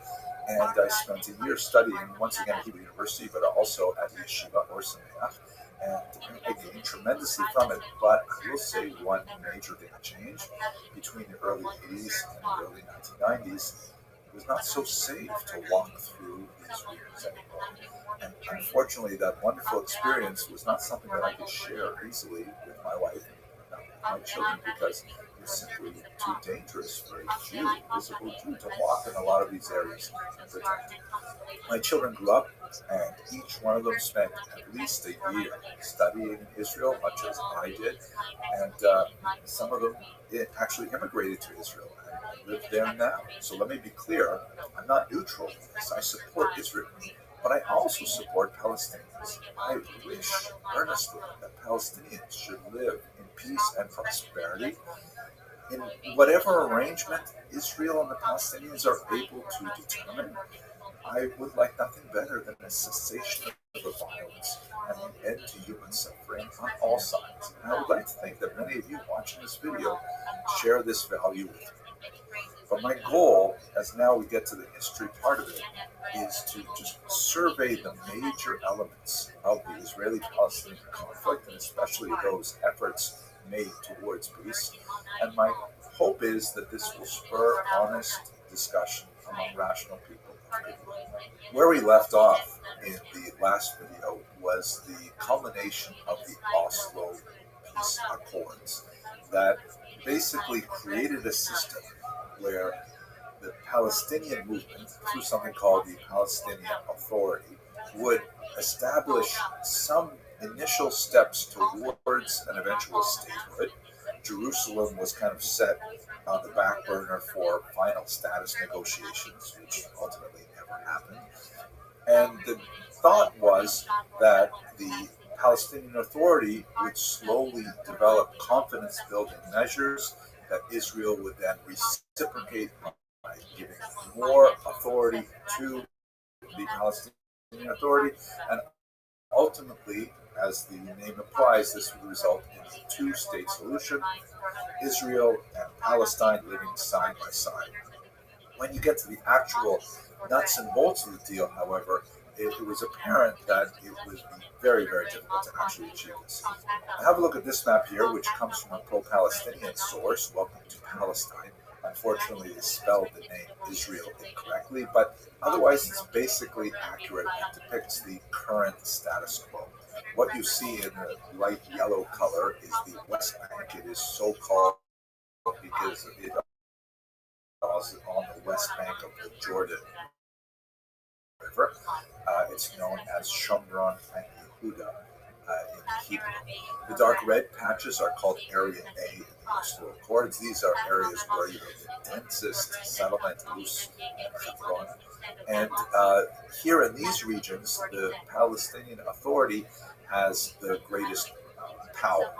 and I spent a year studying, once again at Hebrew University, but also at Yeshiva or Sameach, and I gained tremendously from it. But I will say one major thing that changed between the early 80s and the early 1990s. It was not so safe to walk through these regions anymore. And unfortunately, that wonderful experience was not something that I could share easily with my wife and my children, because it was simply too dangerous for a Jew, visible Jew, to walk in a lot of these areas at the time. My children grew up, and each one of them spent at least a year studying in Israel, much as I did, and some of them actually immigrated to Israel and live there now. So let me be clear, I'm not neutral. I support Israel, but I also support Palestinians. I wish earnestly that Palestinians should live in peace and prosperity in whatever arrangement Israel and the Palestinians are able to determine. I would like nothing better than a cessation of the violence and an end to human suffering on all sides. And I would like to think that many of you watching this video share this value with me. But my goal, as now we get to the history part of it, is to just survey the major elements of the Israeli-Palestinian conflict, and especially those efforts made towards peace. And my hope is that this will spur honest discussion among rational people. Where we left off in the last video was the culmination of the Oslo Peace Accords that basically created a system where the Palestinian movement, through something called the Palestinian Authority, would establish some initial steps towards an eventual statehood. Jerusalem was kind of set on the back burner for final status negotiations, which ultimately never happened. And the thought was that the Palestinian Authority would slowly develop confidence-building measures that Israel would then reciprocate by giving more authority to the Palestinian Authority, and ultimately, as the name implies, this would result in a 2-state solution, Israel and Palestine living side by side. When you get to the actual nuts and bolts of the deal, however, it was apparent that it would be very, very difficult to actually achieve this. Have a look at this map here, which comes from a pro-Palestinian source, Welcome to Palestine, and unfortunately they spelled the name Israel incorrectly, but otherwise it's basically accurate and depicts the current status quo. What you see in the light yellow color is the West Bank. It is so called because it is on the west bank of the Jordan River. It's known as Shomron and Yehuda in Hebrew. The dark red patches are called Area A in the Coastal Accords. These are areas where you have the densest settlement, Luz and Hebron. And here in these regions, the Palestinian Authority has the greatest power.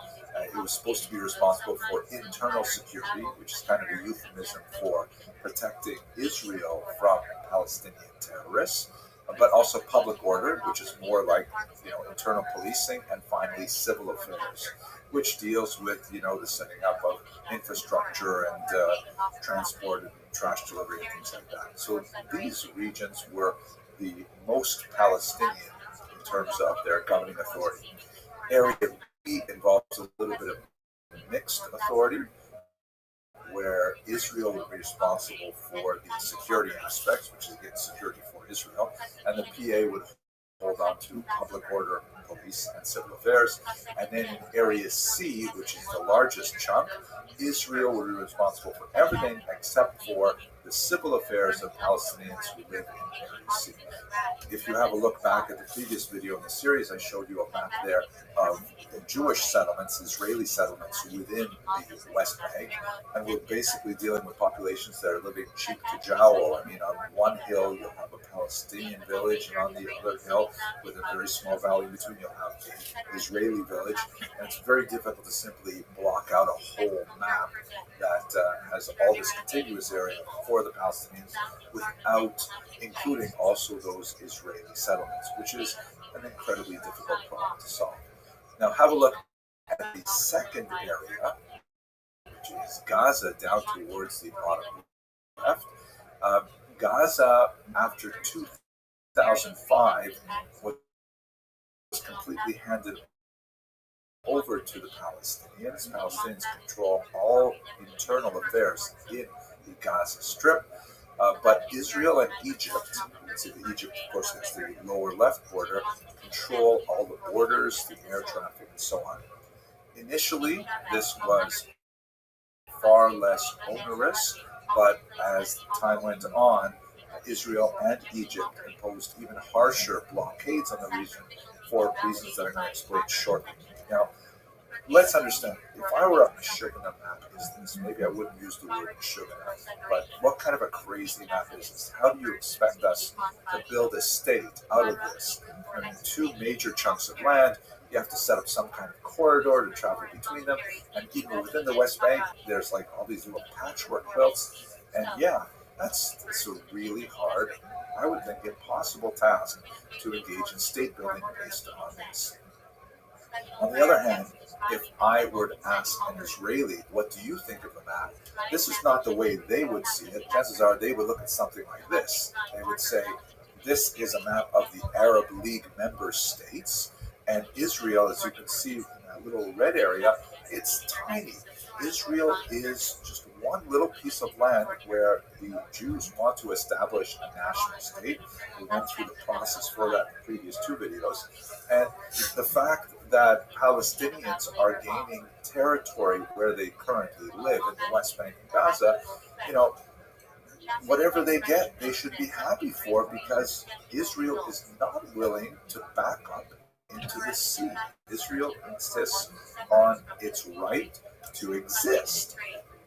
It was supposed to be responsible for internal security, which is kind of a euphemism for protecting Israel from Palestinian terrorists, but also public order, which is more like internal policing, and finally civil affairs, which deals with the setting up of infrastructure and transport and trash delivery and things like that. So these regions were the most Palestinian in terms of their governing authority. Area B involves a little bit of mixed authority, where Israel would be responsible for the security aspects, which is again security for Israel, and the PA would hold on to public order, police, and civil affairs. And then in Area C, which is the largest chunk, Israel would be responsible for everything except for the civil affairs of Palestinians who live in Area C. If you have a look back at the previous video in the series, I showed you a map there of the Jewish settlements, Israeli settlements within the West Bank, and we're basically dealing with populations that are living cheek to jowl. I mean, on one hill you'll have a Palestinian village, and on the other hill, with a very small valley in between, you'll have the Israeli village, and it's very difficult to simply block out a whole map that has all this contiguous area for the Palestinians without including also those Israeli settlements, which is an incredibly difficult problem to solve. Now have a look at the second area, which is Gaza down towards the bottom left. Gaza, after 2005, was completely handed over to the Palestinians. Palestinians control all internal affairs in the Gaza Strip. But Israel and Egypt, you can see that Egypt, of course, is the lower left border, control all the borders, the air traffic, and so on. Initially, this was far less onerous, but as time went on, Israel and Egypt imposed even harsher blockades on the region for reasons that I'm going to explain shortly. Now, let's understand, if I were a Meshuggah map is this, maybe I wouldn't use the word Meshuggah, but what kind of a crazy map is this? How do you expect us to build a state out of this? I mean, two major chunks of land, you have to set up some kind of corridor to travel between them, and even within the West Bank, there's like all these little patchwork quilts, and yeah, that's a really hard, I would think impossible task to engage in state building based on this. On the other hand, if I were to ask an Israeli, what do you think of the map? This is not the way they would see it. Chances are they would look at something like this. They would say, this is a map of the Arab League member states, and Israel, as you can see in that little red area, it's tiny. Israel is just one little piece of land where the Jews want to establish a national state. We went through the process for that in the previous two videos. And the fact that Palestinians are gaining territory where they currently live in the West Bank and Gaza, whatever they get, they should be happy for, because Israel is not willing to back up into the sea. Israel insists on its right to exist.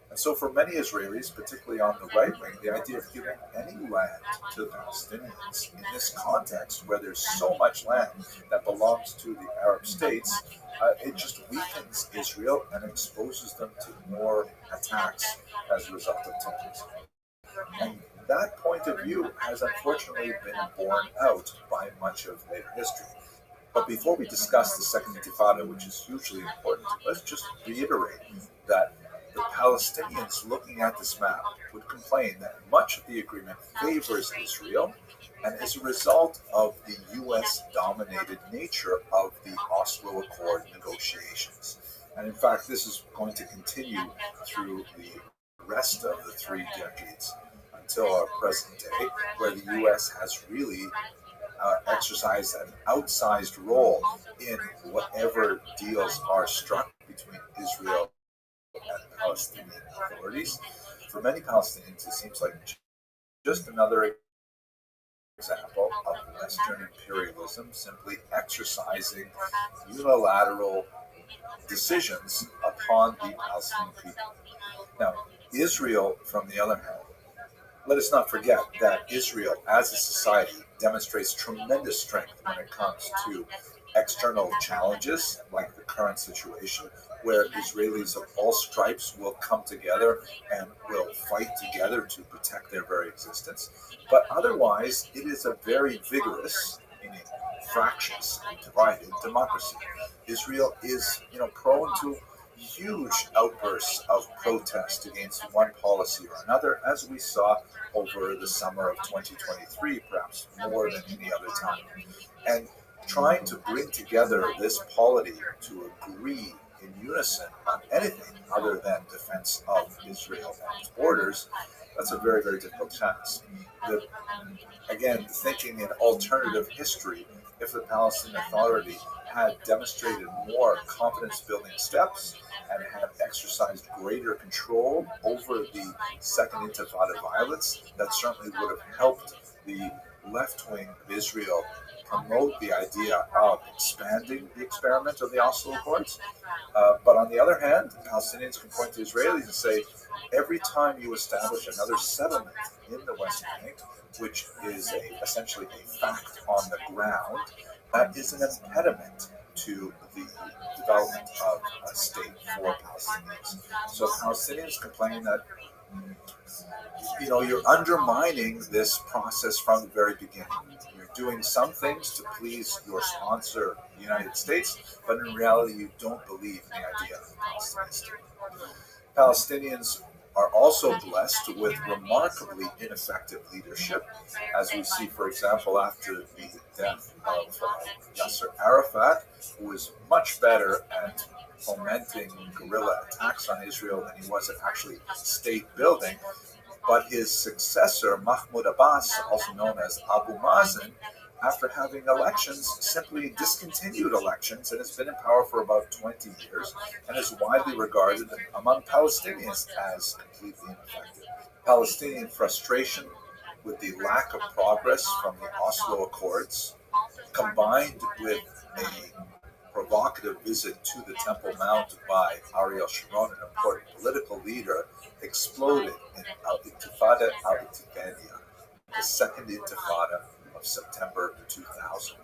And so for many Israelis, particularly on the right wing, the idea of giving any land to the Palestinians in this context where there's so much land that belongs to the Arab states, it just weakens Israel and exposes them to more attacks as a result of terrorism. And that point of view has unfortunately been borne out by much of later history. But before we discuss the Second Intifada, which is hugely important, let's just reiterate that the Palestinians looking at this map would complain that much of the agreement favors Israel, and as a result of the U.S.-dominated nature of the Oslo Accord negotiations. And in fact, this is going to continue through the rest of the 3 decades until our present day, where the U.S. has really exercised an outsized role in whatever deals are struck between Israel and Palestinian authorities. For many Palestinians, it seems like just another example of Western imperialism simply exercising unilateral decisions upon the Palestinian people. Now, Israel, from the other hand, let us not forget that Israel as a society demonstrates tremendous strength when it comes to external challenges like the current situation, where Israelis of all stripes will come together and will fight together to protect their very existence. But otherwise, it is a very vigorous, meaning fractious and divided democracy. Israel is, prone to huge outbursts of protest against one policy or another, as we saw over the summer of 2023, perhaps more than any other time. And trying to bring together this polity to agree in unison on anything other than defense of Israel and its borders, that's a very, very difficult task. Again, thinking in alternative history, if the Palestinian Authority had demonstrated more confidence building steps and had exercised greater control over the Second Intifada violence, that certainly would have helped the left wing of Israel promote the idea of expanding the experiment of the Oslo Accords. But on the other hand, Palestinians can point to Israelis and say, every time you establish another settlement in the West Bank, which is essentially a fact on the ground, that is an impediment to the development of a state for Palestinians. So Palestinians complain that you're undermining this process from the very beginning. You're doing some things to please your sponsor, the United States, but in reality, you don't believe in the idea of Palestinian state. Palestinians are also blessed with remarkably ineffective leadership, as we see, for example, after the death of Yasser Arafat, who was much better at fomenting guerrilla attacks on Israel than he was at actually state building. But his successor, Mahmoud Abbas, also known as Abu Mazen, after having elections, simply discontinued elections and has been in power for about 20 years and is widely regarded among Palestinians as completely ineffective. Palestinian frustration with the lack of progress from the Oslo Accords, combined with a provocative visit to the Temple Mount by Ariel Sharon, an important political leader, exploded in Al-Intifada al-Itibaniya, the second Intifada of September 2000.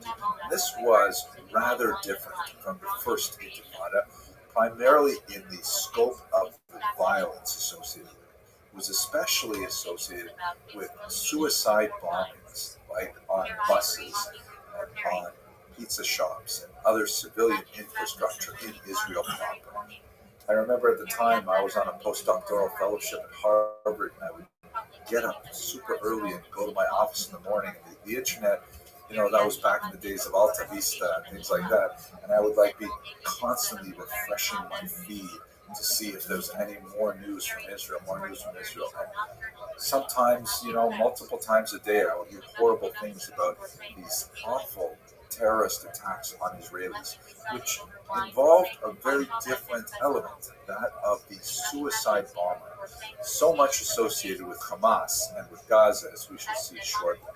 This was rather different from the first Intifada, primarily in the scope of the violence associated with it. It was especially associated with suicide bombings, like on buses and on pizza shops and other civilian infrastructure in Israel proper. I remember at the time I was on a postdoctoral fellowship at Harvard, and I would get up super early and go to my office in the morning. The internet, that was back in the days of Alta Vista and things like that, and I would be constantly refreshing my feed to see if there's any more news from Israel. And sometimes, multiple times a day, I would hear horrible things about these awful terrorist attacks on Israelis, which involved a very different element, that of the suicide bomber, so much associated with Hamas and with Gaza, as we shall see shortly.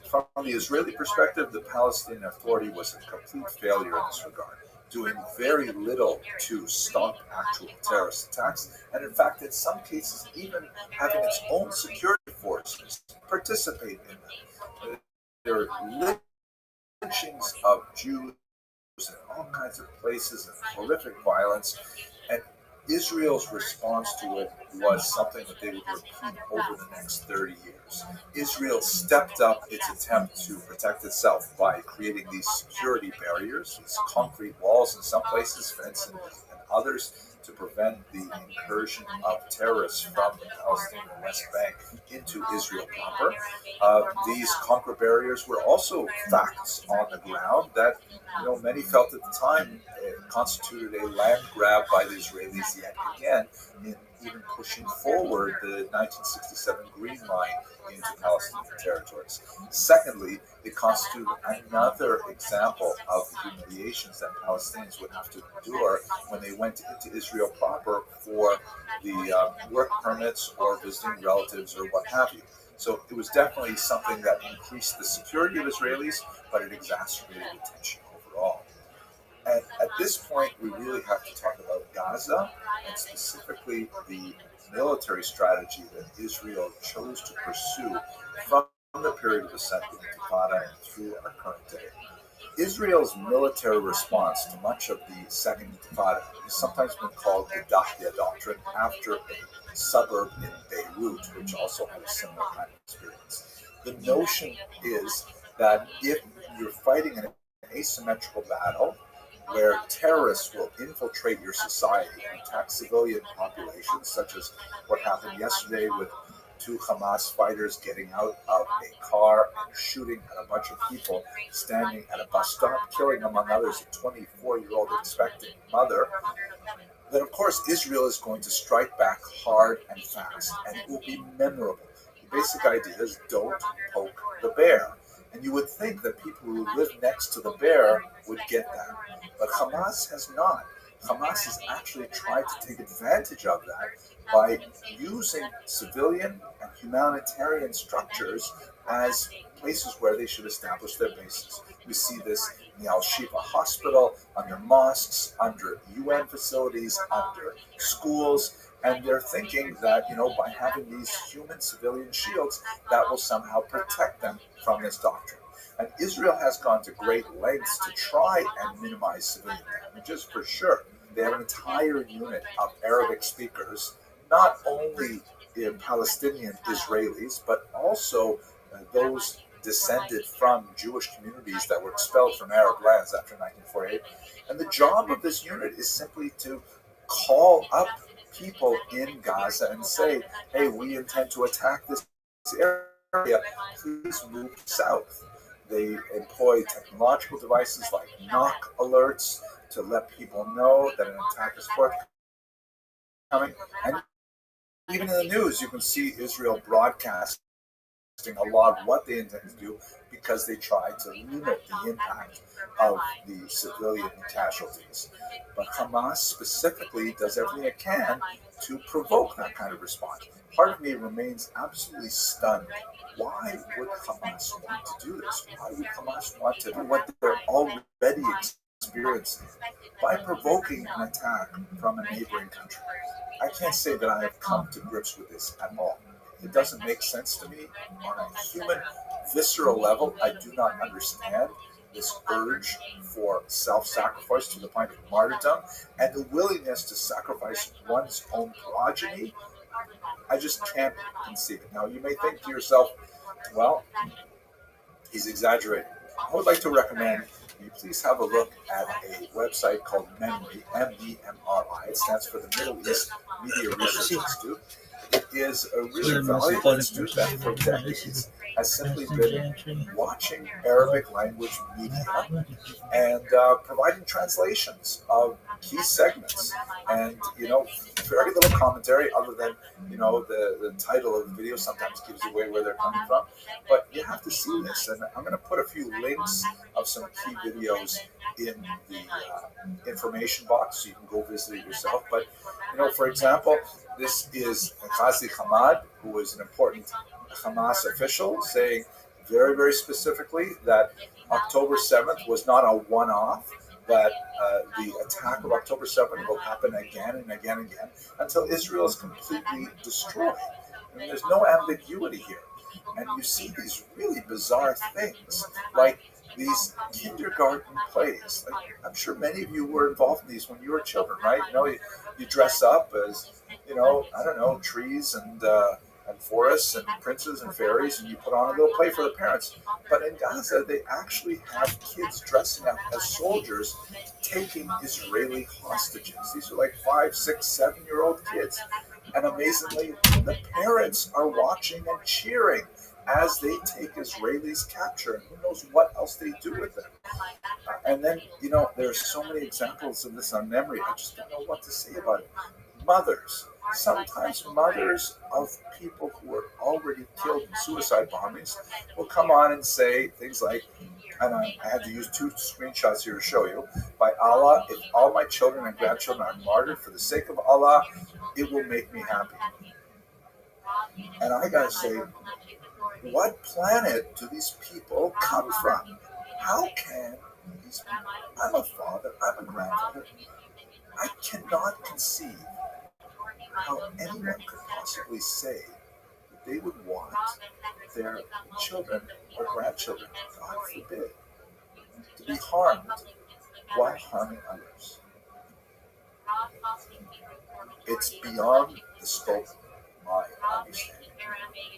From the Israeli perspective, the Palestinian Authority was a complete failure in this regard, doing very little to stop actual terrorist attacks, and in fact, in some cases, even having its own security forces participate in them. There are lynchings of Jews in all kinds of places and horrific violence, and Israel's response to it was something that they would repeat over the next 30 years. Israel stepped up its attempt to protect itself by creating these security barriers, these concrete walls in some places, fencing, and others, to prevent the incursion of terrorists from the Palestinian West Bank into Israel proper. These concrete barriers were also facts on the ground that many felt at the time constituted a land grab by the Israelis yet again in even pushing forward the 1967 Green Line into Palestinian territories. Secondly, they constitute another example of the humiliations that Palestinians would have to endure when they went into Israel proper for the work permits or visiting relatives or what have you. So it was definitely something that increased the security of Israelis, but it exacerbated the tension overall. And at this point, we really have to talk about Gaza and specifically the military strategy that Israel chose to pursue from the period of the Second Intifada and through our current day. Israel's military response to much of the Second Intifada has sometimes been called the Dahya Doctrine, after a suburb in Beirut, which also had a similar kind of experience. The notion is that if you're fighting an asymmetrical battle, where terrorists will infiltrate your society and attack civilian populations, such as what happened yesterday with two Hamas fighters getting out of a car and shooting at a bunch of people standing at a bus stop, killing, among others, a 24-year-old expectant mother, then of course Israel is going to strike back hard and fast, and it will be memorable. The basic idea is don't poke the bear. And you would think that people who live next to the bear would get that. But Hamas has not. Hamas has actually tried to take advantage of that by using civilian and humanitarian structures as places where they should establish their bases. We see this in the Al-Shifa hospital, under mosques, under UN facilities, under schools, and they're thinking that, by having these human civilian shields, that will somehow protect them from this doctrine. And Israel has gone to great lengths to try and minimize civilian damages, for sure. They have an entire unit of Arabic speakers, not only in Palestinian Israelis, but also those descended from Jewish communities that were expelled from Arab lands after 1948. And the job of this unit is simply to call up people in Gaza and say, hey, we intend to attack this area, please move south. They employ technological devices like knock alerts to let people know that an attack is forthcoming. And even in the news, you can see Israel broadcasting a lot of what they intend to do, because they try to limit the impact of the civilian casualties. But Hamas specifically does everything it can to provoke that kind of response. Part of me remains absolutely stunned. Why would Hamas want to do this? Why would Hamas want to do what they're already experiencing by provoking an attack from a neighboring country? I can't say that I have come to grips with this at all. It doesn't make sense to me on a human, visceral level. I do not understand this urge for self-sacrifice to the point of martyrdom and the willingness to sacrifice one's own progeny. I just can't conceive it. Now, you may think to yourself, well, he's exaggerating. I would like to recommend you please have a look at a website called MEMRI, MEMRI. It stands for the Middle East Media Research Institute. It is a really valuable institute that for decades has simply been watching Arabic language media and providing translations of key segments. And, very little commentary other than, the title of the video sometimes gives away where they're coming from. But you have to see this. And I'm going to put a few links of some key videos in the information box so you can go visit it yourself. But, for example, this is Ghazi Hamad, who is an important Hamas official, saying very, very specifically that October 7th was not a one-off, that the attack of October 7th will happen again and again and again until Israel is completely destroyed. I mean, there's no ambiguity here. And you see these really bizarre things, like these kindergarten plays. Like, I'm sure many of you were involved in these when you were children, right? You dress up as, trees and forests and princes and fairies, and you put on a little play for the parents. But in Gaza, they actually have kids dressing up as soldiers taking Israeli hostages. These are like 5, 6, 7-year-old kids. And amazingly, the parents are watching and cheering as they take Israelis captured. And who knows what else they do with them. And then, there are so many examples of this on memory. I just don't know what to say about it. mothers, sometimes mothers of people who were already killed in suicide bombings, will come on and say things like, and I had to use 2 screenshots here to show you, by Allah, if all my children and grandchildren are martyred for the sake of Allah, it will make me happy. And I gotta say, what planet do these people come from? How can these people, I'm a father, I'm a grandfather, I cannot conceive how anyone could possibly say that they would want their children or grandchildren, God forbid, to be harmed while harming others. It's beyond the scope of my understanding.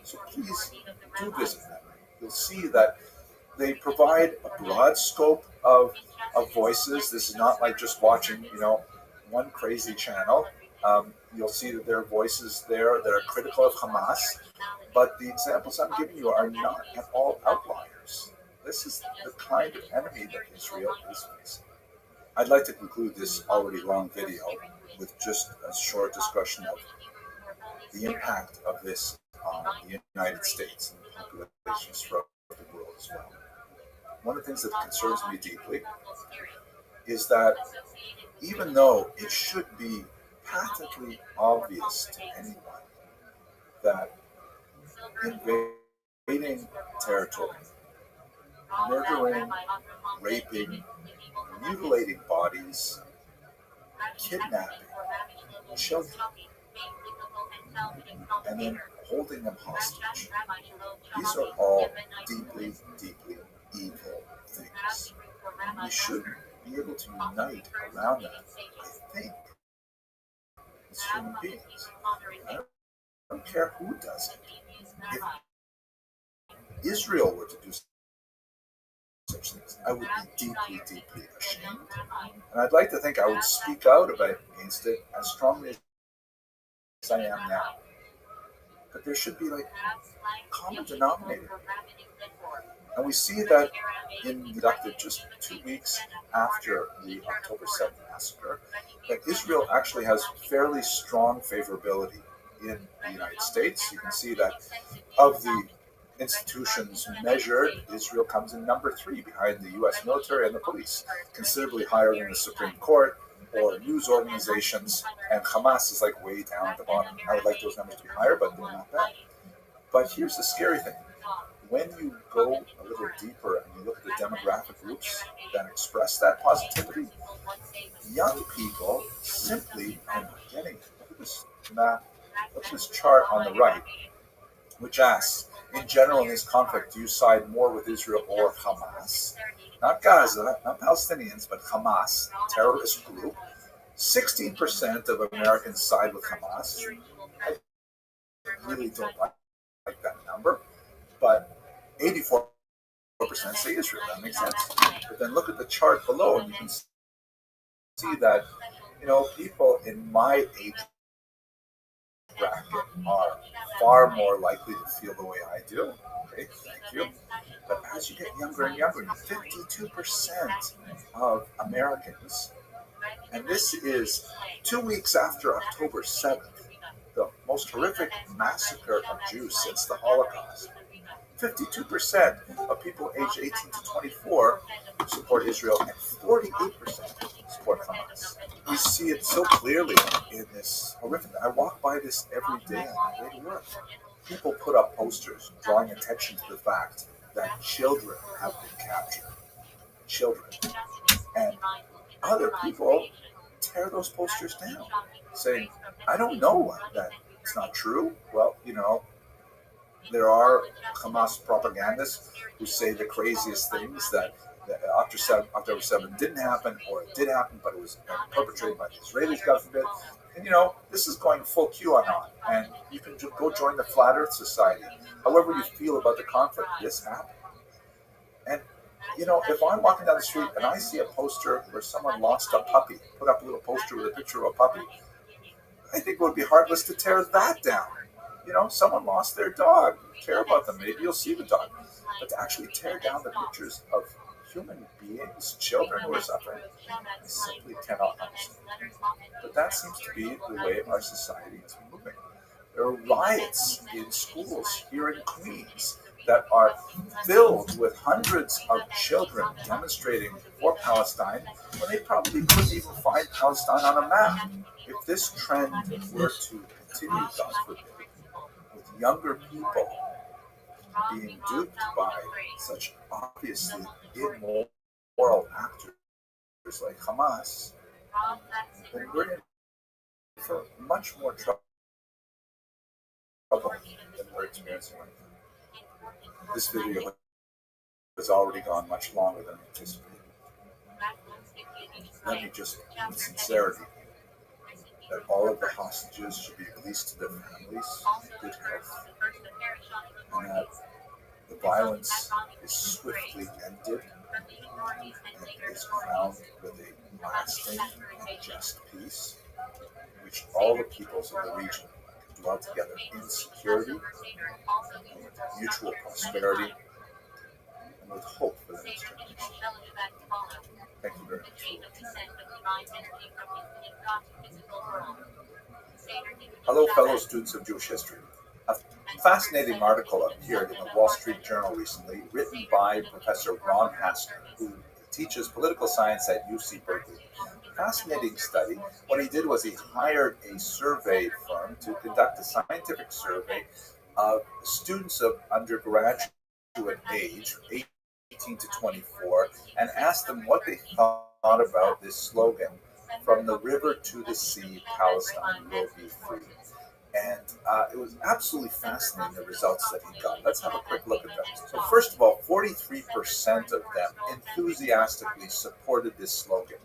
So please do visit them. You'll see that they provide a broad scope of voices. This is not like just watching, one crazy channel. You'll see that there are voices there that are critical of Hamas, but the examples I'm giving you are not at all outliers. This is the kind of enemy that Israel is facing. I'd like to conclude this already long video with just a short discussion of the impact of this on the United States and populations throughout the world as well. One of the things that concerns me deeply is that even though it should be patently obvious to anyone that invading territory, murdering, raping, mutilating bodies, kidnapping children, and then holding them hostage, these are all deeply, deeply evil things. We should be able to unite around that, I think, as human beings. I don't care who does it. If Israel were to do such things, I would be deeply, deeply ashamed. And I'd like to think I would speak out against it as strongly as I am now. But there should be a common denominator. And we see that conducted just 2 weeks after the October 7th massacre, that Israel actually has fairly strong favorability in the United States. You can see that of the institutions measured, Israel comes in number 3 behind the U.S. military and the police, considerably higher than the Supreme Court or news organizations, and Hamas is way down at the bottom. I would like those numbers to be higher, but they're not that. But here's the scary thing. When you go a little deeper and you look at the demographic groups that express that positivity, young people simply are not getting it. Look at this map, look at this chart on the right, which asks, in general in this conflict, do you side more with Israel or Hamas? Not Gaza, not Palestinians, but Hamas, terrorist group. 16% of Americans side with Hamas. I really don't like that number, but 84% say Israel. That makes sense. But then look at the chart below, and you can see that people in my age bracket are far more likely to feel the way I do. Okay, thank you. But as you get younger and younger, 52% of Americans, and this is 2 weeks after October 7th, the most horrific massacre of Jews since the Holocaust. 52% of people aged 18 to 24 support Israel, and 48% support Hamas. We see it so clearly in this horrific. I walk by this every day on my way to work. People put up posters drawing attention to the fact that children have been captured. Children. And other people tear those posters down, saying, I don't know that it's not true. Well, there are Hamas propagandists who say the craziest things, that October 7th didn't happen, or it did happen, but it was perpetrated by the Israelis, God forbid. And this is going full QAnon, and you can go join the Flat Earth Society. However you feel about the conflict, this happened. And if I'm walking down the street and I see a poster where someone lost a puppy, put up a little poster with a picture of a puppy, I think it would be heartless to tear that down. Someone lost their dog. You care about them. Maybe you'll see the dog. But to actually tear down the pictures of human beings, children who are suffering? I simply cannot understand. But that seems to be the way our society is moving. There are riots in schools here in Queens that are filled with hundreds of children demonstrating for Palestine when they probably couldn't even find Palestine on a map. If this trend were to continue, God forbid, with younger people being duped by such obviously immoral actors like Hamas, then we're in for much more trouble than we're experiencing right now. This video has already gone much longer than anticipated. Let me just, in sincerity, that all of the hostages should be released to their families in good health, and that the violence is swiftly ended and is crowned with a lasting and just peace, in which all the peoples of the region can dwell together in security and with mutual prosperity and with hope for the next generation. Thank you very much. Hello, fellow students of Jewish history. A fascinating article appeared in the Wall Street Journal recently, written by Professor Ron Hassner, who teaches political science at UC Berkeley. Fascinating study. What he did was he hired a survey firm to conduct a scientific survey of students of undergraduate age, 18 to 24, and asked them what they thought about this slogan, "From the river to the sea, Palestine will be free." And it was absolutely fascinating, the results that he got. Let's have a quick look at them. So first of all, 43% of them enthusiastically supported this slogan,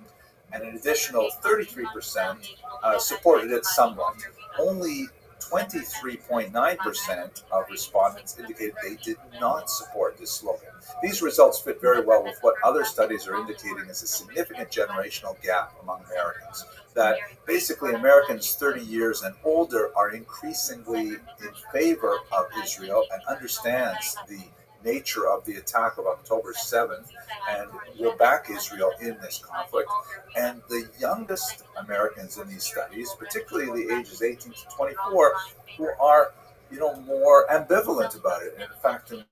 and an additional 33% supported it somewhat. Only 23.9% of respondents indicated they did not support this slogan. These results fit very well with what other studies are indicating as a significant generational gap among Americans. That basically Americans 30 years and older are increasingly in favor of Israel and understands the nature of the attack of October 7th and will back Israel in this conflict. And the youngest Americans in these studies, particularly the ages 18 to 24, who are more ambivalent about it. In fact, in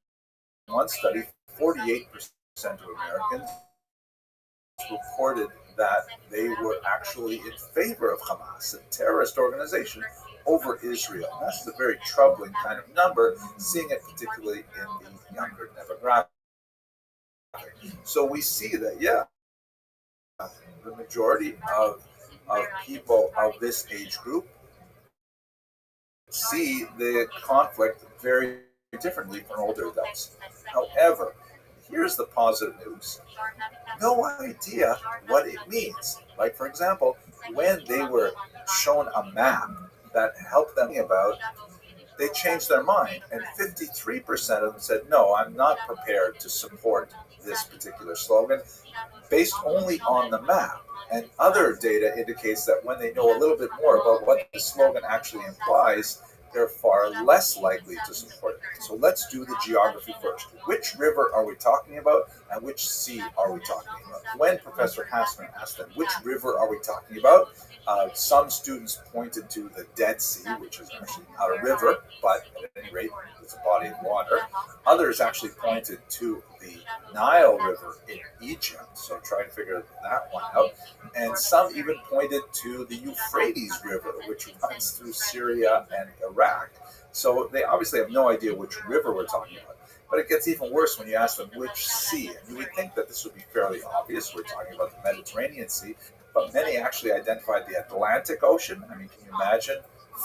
one study, 48% of Americans reported that they were actually in favor of Hamas, a terrorist organization, over Israel. And that's a very troubling kind of number, seeing it particularly in the younger demographic. So we see that, the majority of people of this age group see the conflict very differently from older adults. However, here's the positive news. No idea what it means. Like, for example, when they were shown a map that helped them about, they changed their mind, and 53% of them said, no, I'm not prepared to support this particular slogan, based only on the map. And other data indicates that when they know a little bit more about what the slogan actually implies, they're far less likely to support it. So let's do the geography first. Which river are we talking about, and which sea are we talking about? When Professor Hassner asked them, which river are we talking about, some students pointed to the Dead Sea, which is actually not a river, but at any rate, it's a body of water. Others actually pointed to the Nile River in Egypt, so try to figure that one out. And some even pointed to the Euphrates River, which runs through Syria and Iraq. So they obviously have no idea which river we're talking about. But it gets even worse when you ask them which sea. And you would think that this would be fairly obvious. We're talking about the Mediterranean Sea. But many actually identified the Atlantic Ocean. I mean, can you imagine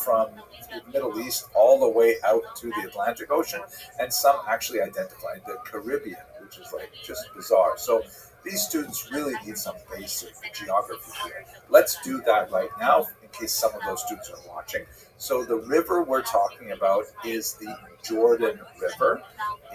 from the Middle East all the way out to the Atlantic Ocean? And some actually identified the Caribbean, which is like just bizarre. So these students really need some basic geography here. Let's do that right now in case some of those students are watching. So the river we're talking about is the Jordan River.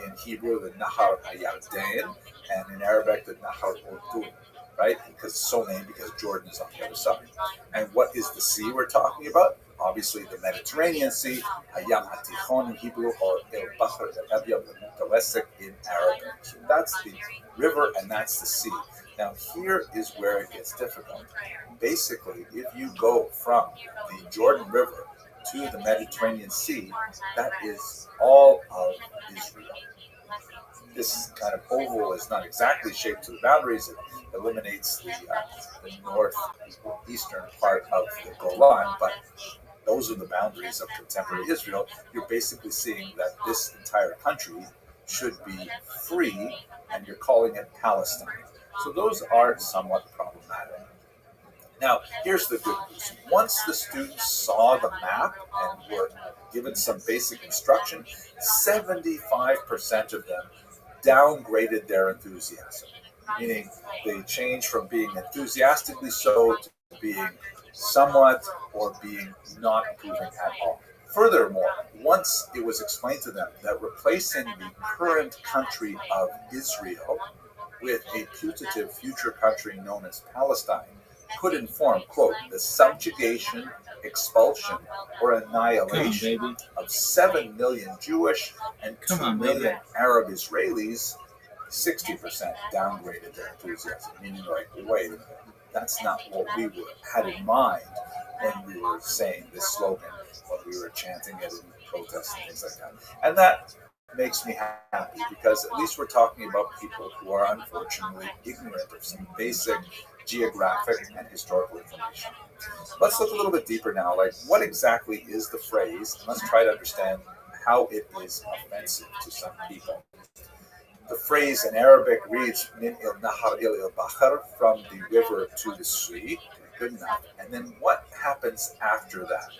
In Hebrew, the Nahar HaYarden, and in Arabic, the Nahar Urdun. Right? Because it's so named because Jordan is on the other side. And what is the sea we're talking about? obviously the Mediterranean Sea, Hayam HaTichon in Hebrew, or El Bahr al-Abyad al-Mutawassit in Arabic. So that's the river and that's the sea. Now here is where it gets difficult. Basically, if you go from the Jordan River to the Mediterranean Sea, that is all of Israel. This kind of oval is not exactly shaped to the boundaries. It eliminates the northeastern part of the Golan, but those are the boundaries of contemporary Israel. You're basically seeing that this entire country should be free, and you're calling it Palestine. So those are somewhat problematic. Now, here's the good news. Once the students saw the map and were given some basic instruction, 75% of them downgraded their enthusiasm, meaning they changed from being enthusiastically so to being somewhat or being not approving at all. Furthermore, once it was explained to them that replacing the current country of Israel with a putative future country known as Palestine could inform, quote, the subjugation, expulsion, or annihilation of 7 million Jewish and 2 million Arab Israelis, 60% downgraded their enthusiasm, meaning like, wait a minute, that's not what we had in mind when we were saying this slogan, when we were chanting it in protests and things like that. And that makes me happy because at least we're talking about people who are unfortunately ignorant of some basic geographic and historical information. Let's look a little bit deeper now, like what exactly is the phrase, and let's try to understand how it is offensive to some people. The phrase in Arabic reads min il nahar il bahr, from the river to the sea. Good enough. And then what happens after that?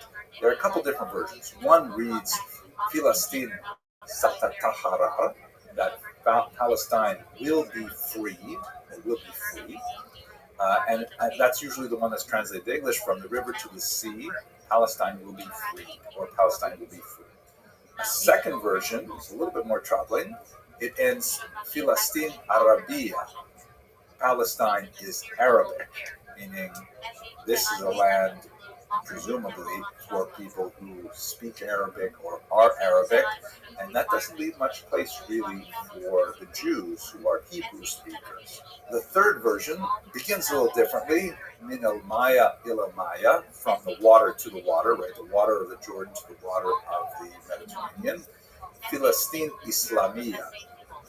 There are a couple different versions. One reads Filastin satatahara, that Palestine will be freed. It will be free. And that's usually the one that's translated to English, from the river to the sea, Palestine will be free, or Palestine will be free. A second version is a little bit more troubling. It ends Filastin Arabia. Palestine is Arabic, meaning this is a land presumably for people who speak Arabic or are Arabic, and that doesn't leave much place really for the Jews who are Hebrew speakers. The third version begins a little differently, min al maya ila maya, from the water to the water, right? The water of the Jordan to the water of the Mediterranean. Filastin Islamia,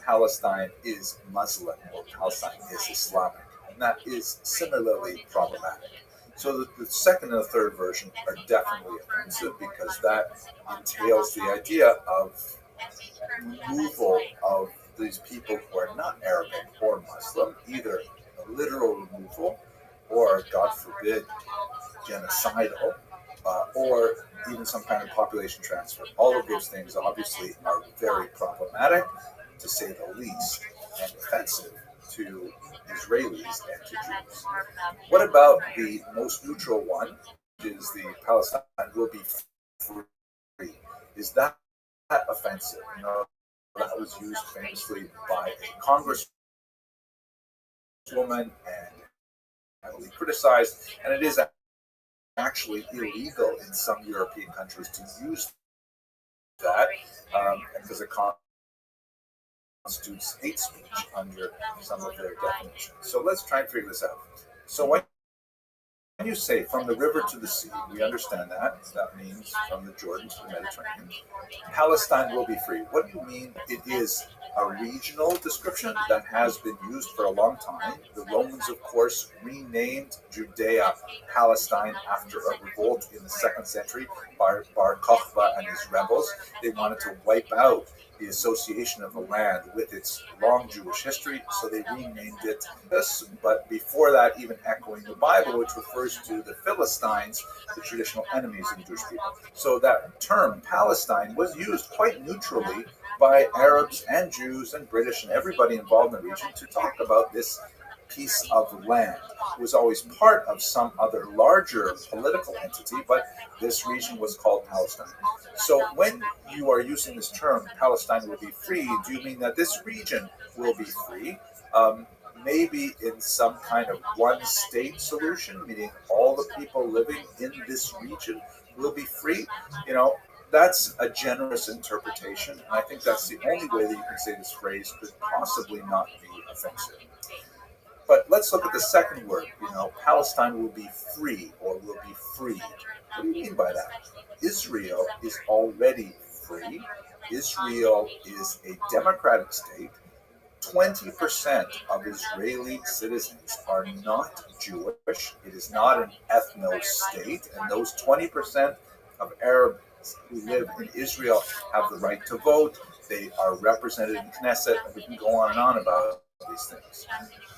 Palestine is Muslim, or Palestine is Islamic, and that is similarly problematic. So the second and the third version are definitely offensive because that entails the idea of removal of these people who are not Arabic or Muslim, either a literal removal or, God forbid, genocidal, or even some kind of population transfer. All of those things obviously are very problematic, to say the least, and offensive to Israelis and to Jews. What about the most neutral one, which is the Palestine will be free? Is that offensive? You know, that was used famously by a congresswoman and heavily criticized, and it is actually illegal in some European countries to use that because it constitutes hate speech under some of their definitions. So let's try and figure this out. So when you say from the river to the sea, we understand that. That means from the Jordan to the Mediterranean. Palestine will be free. What do you mean? It is a regional description that has been used for a long time. The Romans, of course, renamed Judea Palestine after a revolt in the 2nd century by Bar Kokhba and his rebels. They wanted to wipe out the association of the land with its long Jewish history, so they renamed it this, but before that, even echoing the Bible, which refers to the Philistines, the traditional enemies of the Jewish people. So that term, Palestine, was used quite neutrally by Arabs and Jews and British and everybody involved in the region to talk about this piece of land. It was always part of some other larger political entity, but this region was called Palestine. So when you are using this term, Palestine will be free, do you mean that this region will be free? Maybe in some kind of one-state solution, meaning all the people living in this region will be free. That's a generous interpretation, and I think that's the only way that you can say this phrase could possibly not be offensive. But let's look at the second word. Palestine will be free or will be freed. What do you mean by that? Israel is already free. Israel is a democratic state. 20% of Israeli citizens are not Jewish. It is not an ethno state. And those 20% of Arabs who live in Israel have the right to vote. They are represented in Knesset. And we can go on and on about these things.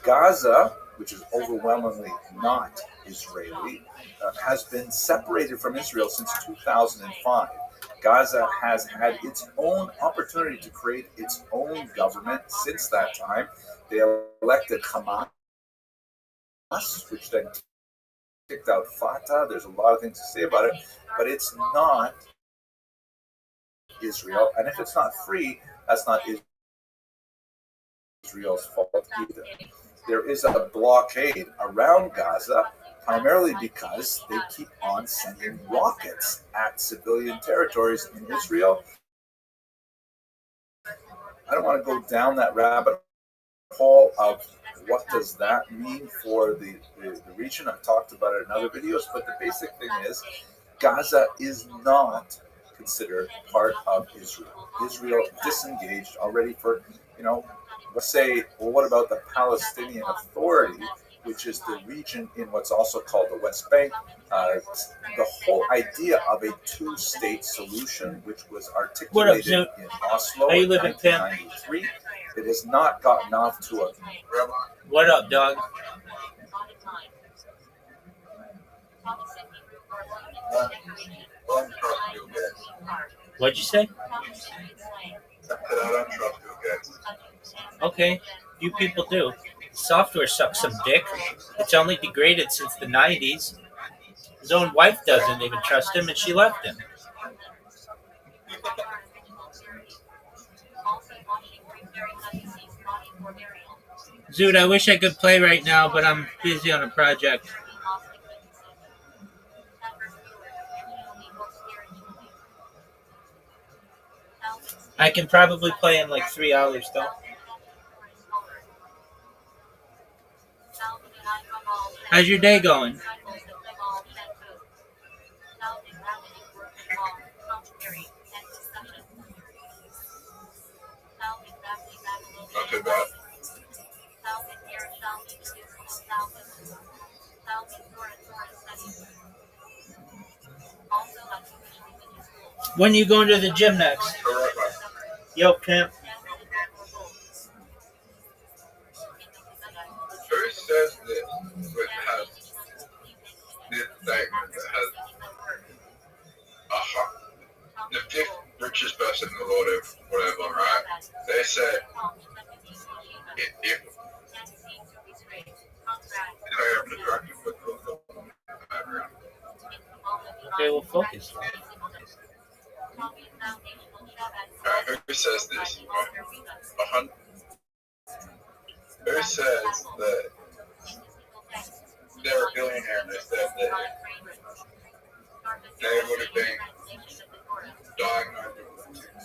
Gaza, which is overwhelmingly not Israeli, has been separated from Israel since 2005. Gaza has had its own opportunity to create its own government since that time. They elected Hamas, which then kicked out Fatah. There's a lot of things to say about it, but it's not Israel. And if it's not free, that's not Israel's fault either. There is a blockade around Gaza, primarily because they keep on sending rockets at civilian territories in Israel. I don't want to go down that rabbit hole of what does that mean for the region. I've talked about it in other videos, but the basic thing is Gaza is not considered part of Israel. Israel disengaged already for, let's say, well, what about the Palestinian Authority, which is the region in what's also called the West Bank? The whole idea of a two-state solution, which was articulated in Oslo in 1993, it has not gotten off to a... What up, dog? What'd you say? Okay, you people do. Software sucks some dick. It's only degraded since the 90s. His own wife doesn't even trust him, and she left him. Dude, I wish I could play right now, but I'm busy on a project. I can probably play in like 3 hours, though. How's your day going? Not too bad. When are you going to the gym next? Yo, pimp. Who says this has this statement that has the fifth richest person in the world, whatever, right? They said if I am attractive with Okay, well, focus. who says this? Who says that they're a billionaire and they said that they would have been diagnosed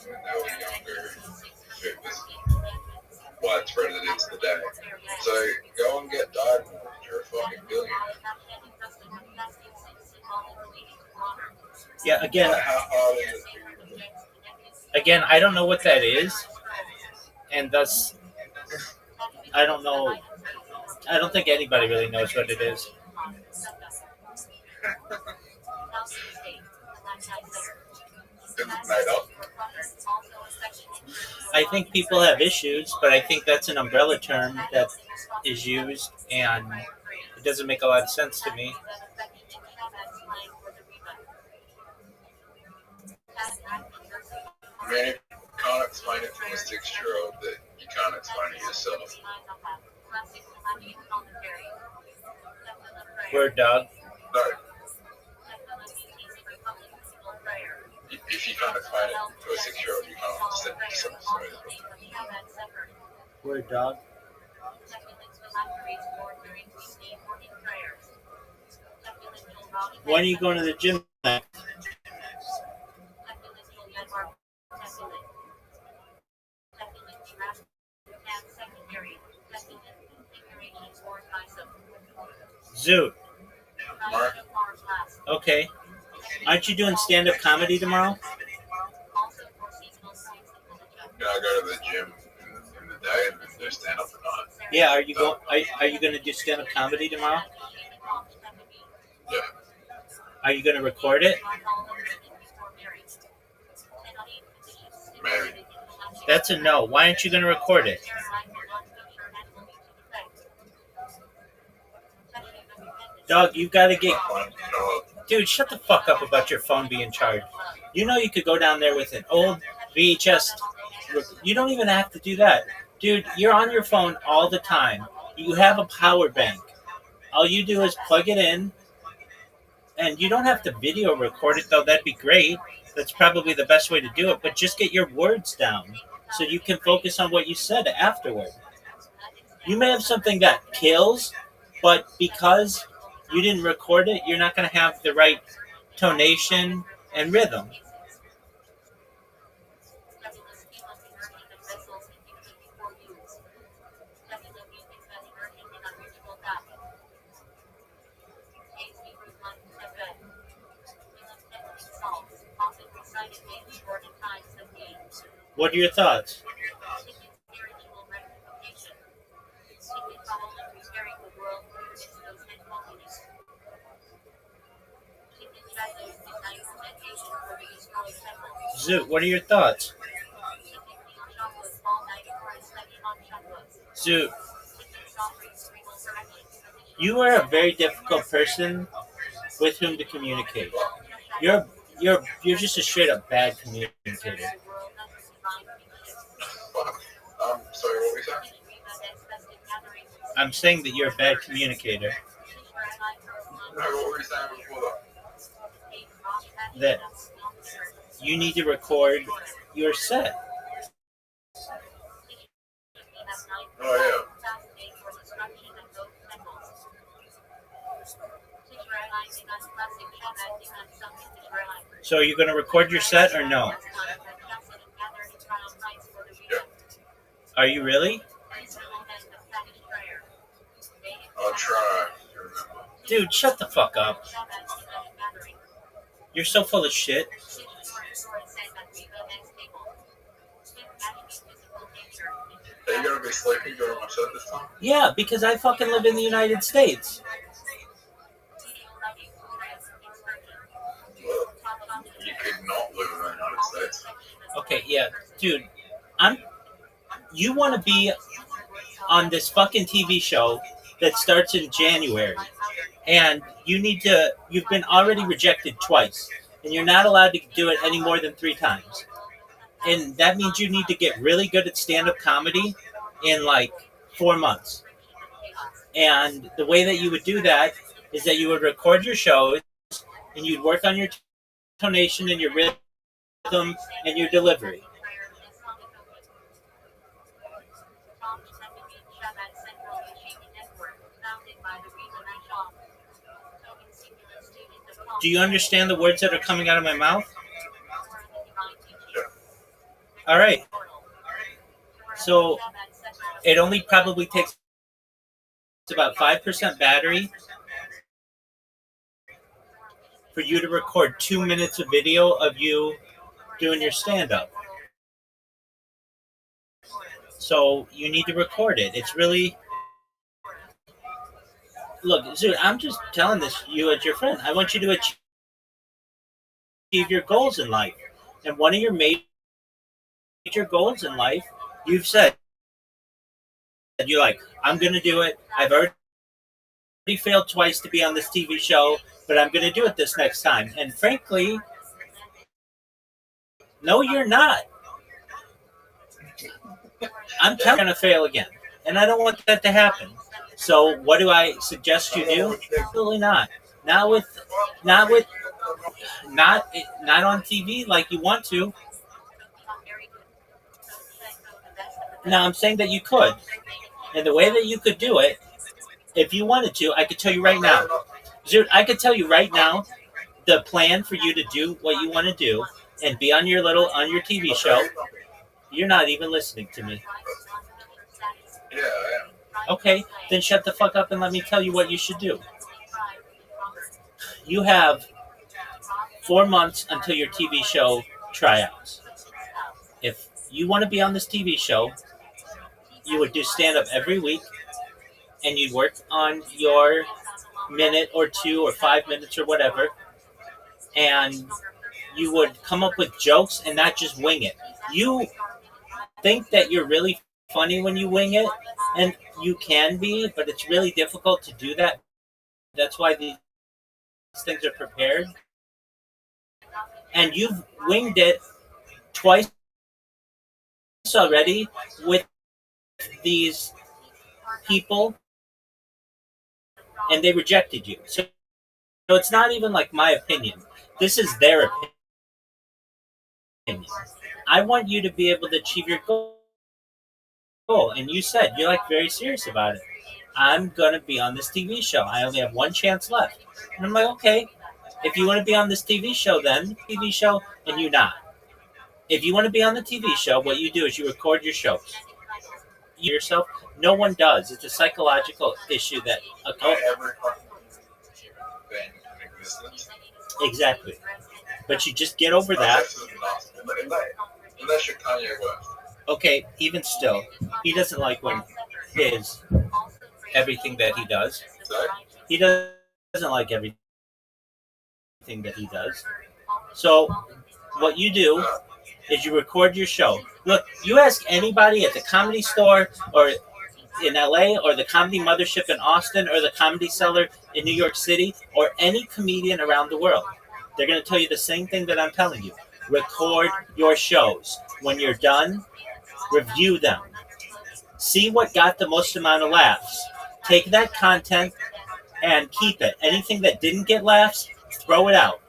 when they were younger if it was widespread as it is today? So go and get diagnosed. You're a fucking billionaire. Yeah, again, How hard is it? Again, I don't know what that is, and thus, I don't know. I don't think anybody really knows what it is. I think people have issues, but I think that's an umbrella term that is used, and it doesn't make a lot of sense to me. I mean, if you can't explain it to a 6-year-old, that you can't explain it yourself. Word, dog. No. If you can't explain it to a 6-year-old, you can't understand it yourself. Word, dog. When are you going to the gym next? Zoot. Tomorrow? Okay. Aren't you doing stand-up comedy tomorrow? Yeah, I go to the gym in the day and then do stand up at night. Yeah. Are you going to do stand-up comedy tomorrow? Yeah. Are you going to record it? Maybe. That's a no. Why aren't you going to record it? Dog, you got to get. Dude, shut the fuck up about your phone being charged. You know you could go down there with an old VHS. You don't even have to do that. Dude, you're on your phone all the time. You have a power bank. All you do is plug it in, and you don't have to video record it, though that'd be great. That's probably the best way to do it, but just get your words down so you can focus on what you said afterward. You may have something that kills, but because you didn't record it, you're not going to have the right tonation and rhythm. What are your thoughts? Zoot, what are your thoughts? Zoot, you are a very difficult person with whom to communicate. You're just a straight up bad communicator. Sorry, what were you saying? I'm saying that you're a bad communicator. No, what were you saying before that? That you need to record your set. Oh, So are you going to record your set or no? yeah. Are you really? I'll try. Dude, shut the fuck up. You're so full of shit. Are you gonna be sleeping during my set this time? Yeah, because I fucking live in the United States. Well, you could not live in the United States. Okay, yeah, dude. You want to be on this fucking TV show that starts in January, and you've been already rejected twice, and you're not allowed to do it any more than 3 times. And that means you need to get really good at stand-up comedy in like 4 months. And the way that you would do that is that you would record your shows, and you'd work on your tonation and your rhythm and your delivery. Do you understand the words that are coming out of my mouth? All right. So it only probably takes about 5% battery for you to record 2 minutes of video of you doing your stand-up. So you need to record it. It's really... Look, Zoot, I'm just telling this you as your friend. I want you to achieve your goals in life. And one of your major goals in life, you've said, you're like, I'm going to do it. I've already failed twice to be on this TV show, but I'm going to do it this next time. And frankly, no, you're not. I'm telling you, you're going to fail again. And I don't want that to happen. So what do I suggest you do? Absolutely not. Not on TV like you want to. Now I'm saying that you could. And the way that you could do it, if you wanted to, I could tell you right now. Dude, I could tell you right now the plan for you to do what you want to do and be on your TV show. You're not even listening to me. Yeah, I am. Okay, then shut the fuck up and let me tell you what you should do. You have 4 months until your TV show tryouts. If you want to be on this TV show, you would do stand up every week and you'd work on your minute or two or 5 minutes or whatever, and you would come up with jokes and not just wing it. You think that you're really funny when you wing it, and you can be, but it's really difficult to do that. That's why these things are prepared. And you've winged it twice already with these people, and they rejected you. So it's not even like my opinion. This is their opinion. I want you to be able to achieve your goal. And you said you're like very serious about it. I'm gonna be on this TV show. I only have one chance left. And I'm like, okay, if you want to be on this TV show, then TV show, and you not. If you want to be on the TV show, what you do is you record your shows. Yourself, no one does. It's a psychological issue that Every fucking thing in existence. Exactly. But you just get over that. Unless you're Kanye West. Okay, even still, he doesn't like when everything that he does. Sorry? He doesn't like everything that he does. So what you do is you record your show. Look, you ask anybody at the Comedy Store or in LA or the Comedy Mothership in Austin or the Comedy Cellar in New York City or any comedian around the world. They're going to tell you the same thing that I'm telling you. Record your shows. When you're done, review them. See what got the most amount of laughs. Take that content and keep it. Anything that didn't get laughs, throw it out.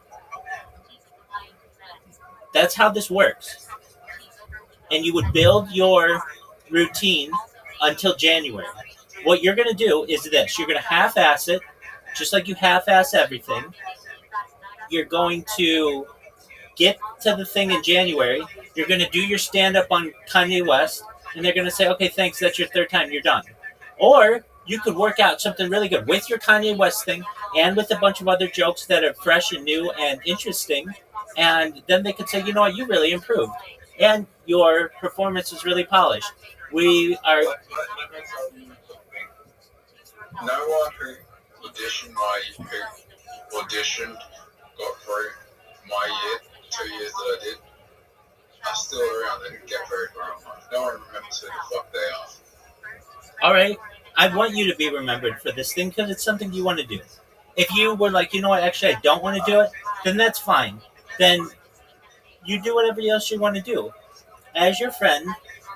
That's how this works. And you would build your routine until January. What you're going to do is this. You're going to half-ass it, just like you half-ass everything. You're going to get to the thing in January. You're going to do your stand-up on Kanye West, and they're going to say, okay, thanks, that's your third time, you're done. Or you could work out something really good with your Kanye West thing and with a bunch of other jokes that are fresh and new and interesting, and then they could say, you know what, you really improved. And your performance is really polished. We are... Let me tell you something. No one who auditioned, got through my year, 2 years that I did, are still around. They didn't get very far in life. No one remembers who the fuck they are. All right. I want you to be remembered for this thing because it's something you want to do. If you were like, you know what, actually I don't want to do it, then that's fine. Then you do whatever else you want to do. As your friend,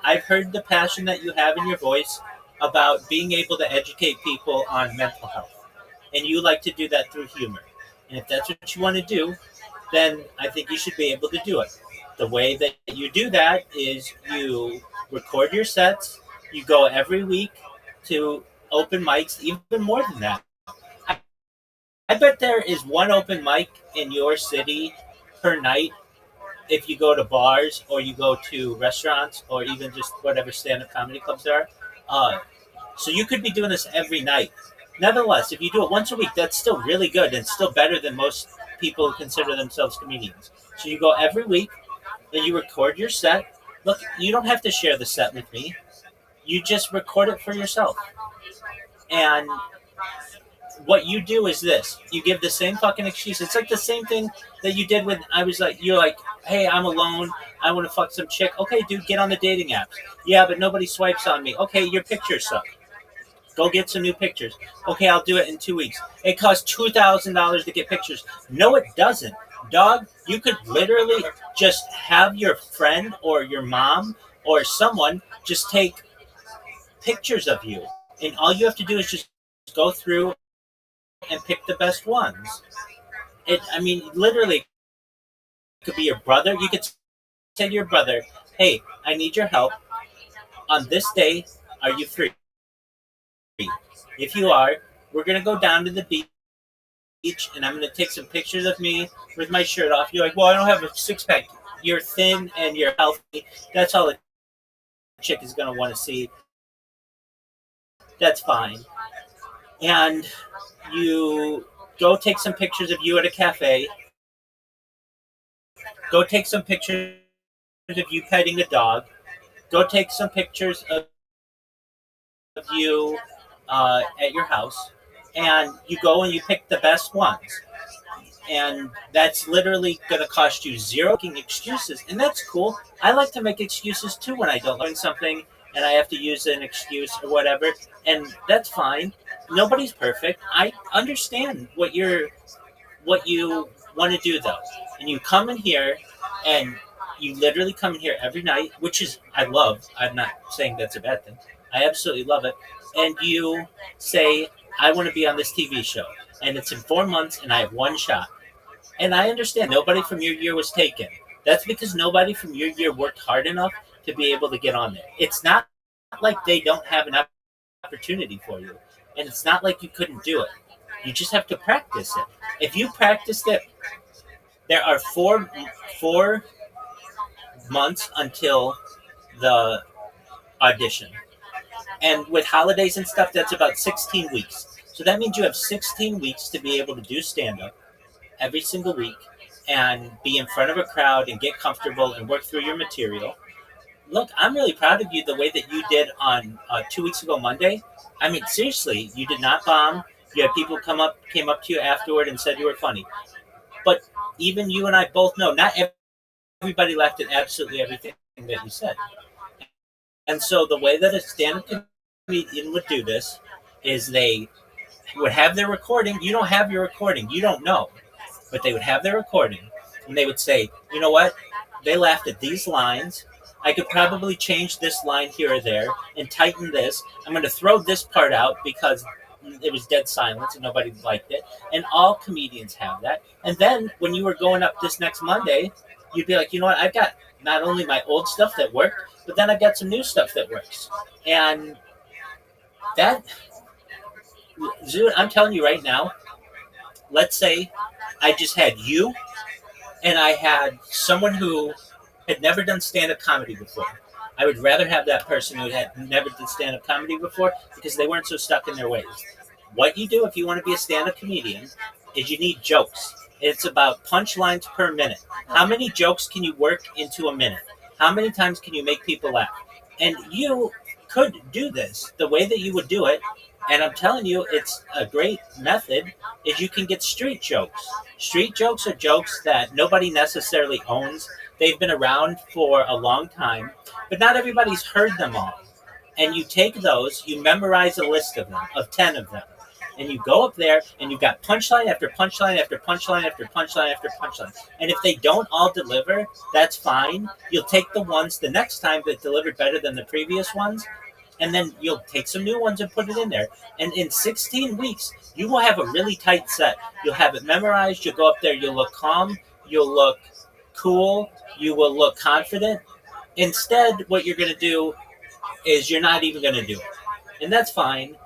I've heard the passion that you have in your voice about being able to educate people on mental health. And you like to do that through humor. And if that's what you want to do, then I think you should be able to do it. The way that you do that is you record your sets, you go every week to open mics, even more than that. I bet there is one open mic in your city per night if you go to bars or you go to restaurants or even just whatever stand-up comedy clubs there are. So you could be doing this every night. Nevertheless, if you do it once a week, that's still really good and still better than most people who consider themselves comedians. So you go every week, then you record your set. Look, you don't have to share the set with me. You just record it for yourself. And what you do is this. You give the same fucking excuse. It's like the same thing that you did when I was like, you're like, hey, I'm alone. I want to fuck some chick. Okay, dude, get on the dating apps. Yeah, but nobody swipes on me. Okay, your pictures suck. Go get some new pictures. Okay, I'll do it in 2 weeks. It costs $2,000 to get pictures. No, it doesn't. Dog, you could literally just have your friend or your mom or someone just take pictures of you. And all you have to do is just go through and pick the best ones. Literally, it could be your brother. You could say to your brother, hey, I need your help. On this day, are you free? If you are, we're going to go down to the beach and I'm going to take some pictures of me with my shirt off. You're like, well, I don't have a six-pack. You're thin and you're healthy. That's all a chick is going to want to see. That's fine. And you go take some pictures of you at a cafe. Go take some pictures of you petting a dog. Go take some pictures of you at your house, and you go and you pick the best ones. And that's literally going to cost you zero making excuses, and that's cool. I like to make excuses too when I don't learn something and I have to use an excuse or whatever, and that's fine. Nobody's perfect. I understand what you want to do though, and you come in here and you literally come in here every night, which is I love. I'm not saying that's a bad thing. I absolutely love it. And you say, I want to be on this TV show, and it's in 4 months, and I have one shot. And I understand nobody from your year was taken. That's because nobody from your year worked hard enough to be able to get on there. It's not like they don't have an opportunity for you, and it's not like you couldn't do it. You just have to practice it. If you practiced it, there are four months until the audition, and with holidays and stuff, that's about 16 weeks. So that means you have 16 weeks to be able to do stand up every single week and be in front of a crowd and get comfortable and work through your material. Look, I'm really proud of you the way that you did on 2 weeks ago Monday. I mean, seriously, you did not bomb. You had people came up to you afterward and said you were funny. But even you and I both know not everybody laughed at absolutely everything that you said. And so the way that a stand-up comedian would do this is they would have their recording. You don't have your recording. You don't know. But they would have their recording, and they would say, you know what? They laughed at these lines. I could probably change this line here or there and tighten this. I'm going to throw this part out because it was dead silence and nobody liked it. And all comedians have that. And then when you were going up this next Monday, you'd be like, you know what? I've got not only my old stuff that worked, but then I've got some new stuff that works. And that, Zoo, I'm telling you right now, let's say I just had you and I had someone who had never done stand-up comedy before. I would rather have that person who had never done stand-up comedy before because they weren't so stuck in their ways. What you do if you want to be a stand-up comedian is you need jokes. It's about punchlines per minute. How many jokes can you work into a minute? How many times can you make people laugh? And you could do this the way that you would do it. And I'm telling you, it's a great method, is you can get street jokes. Street jokes are jokes that nobody necessarily owns. They've been around for a long time, but not everybody's heard them all. And you take those, you memorize a list of them, of 10 of them. And you go up there and you've got punchline after punchline after punchline after punchline after punchline. And if they don't all deliver, that's fine. You'll take the ones the next time that delivered better than the previous ones, and then you'll take some new ones and put it in there. And in 16 weeks, you will have a really tight set. You'll have it memorized. You'll go up there. You'll look calm. You'll look cool. You will look confident. Instead, what you're going to do is you're not even going to do it. And that's fine.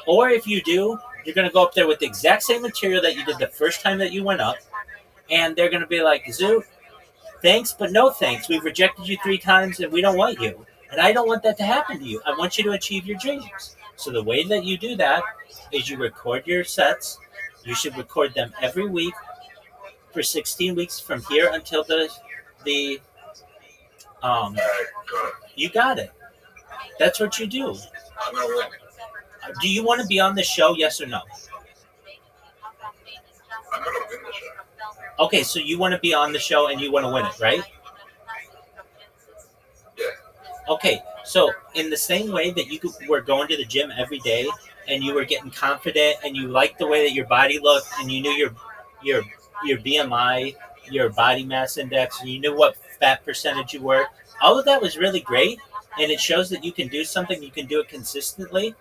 Or if you do, you're going to go up there with the exact same material that you did the first time that you went up. And they're going to be like, Zoo, thanks, but no thanks. We've rejected you 3 times and we don't want you. And I don't want that to happen to you. I want you to achieve your dreams. So the way that you do that is you record your sets. You should record them every week for 16 weeks from here until the you got it. That's what you do. I'm gonna win. Do you want to be on the show, yes or no? I'm gonna win the show. Okay, so you want to be on the show and you want to win it, right? Yeah. Okay, so in the same way that you were going to the gym every day and you were getting confident and you liked the way that your body looked and you knew your BMI, your body mass index, and you knew what fat percentage you were, all of that was really great, and it shows that you can do something, you can do it consistently.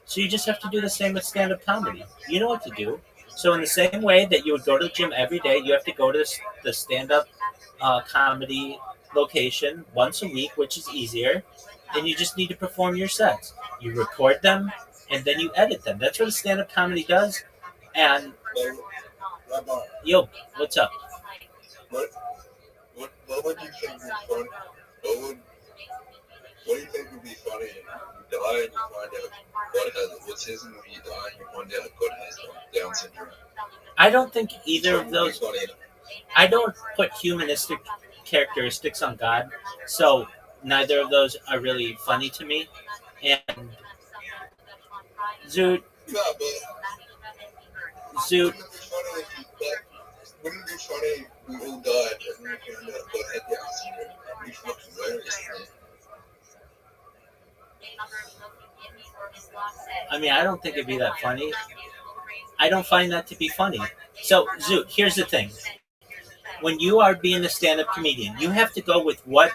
So you just have to do the same with stand-up comedy. You know what to do. So in the same way that you would go to the gym every day, you have to go to the stand-up comedy location once a week, which is easier. And you just need to perform your sets. You record them, and then you edit them. That's what a stand-up comedy does. And Rabbi, yo, what's up? what would you think is funny? What do you think would be funny? You die and you find out God has autism, or you die and you find out God has Down syndrome. I don't think either of Would be those. funny. I don't put humanistic characteristics on God, so neither of those are really funny to me. And Zoot, Yeah, but Zoot, wouldn't it be funny if wouldn't it be funny if we all died and we found out God had Down syndrome? That'd be fucking hilarious, man. I mean, I don't think it'd be that funny. I don't find that to be funny. So, Zoot, here's the thing. When you are being a stand up comedian, you have to go with what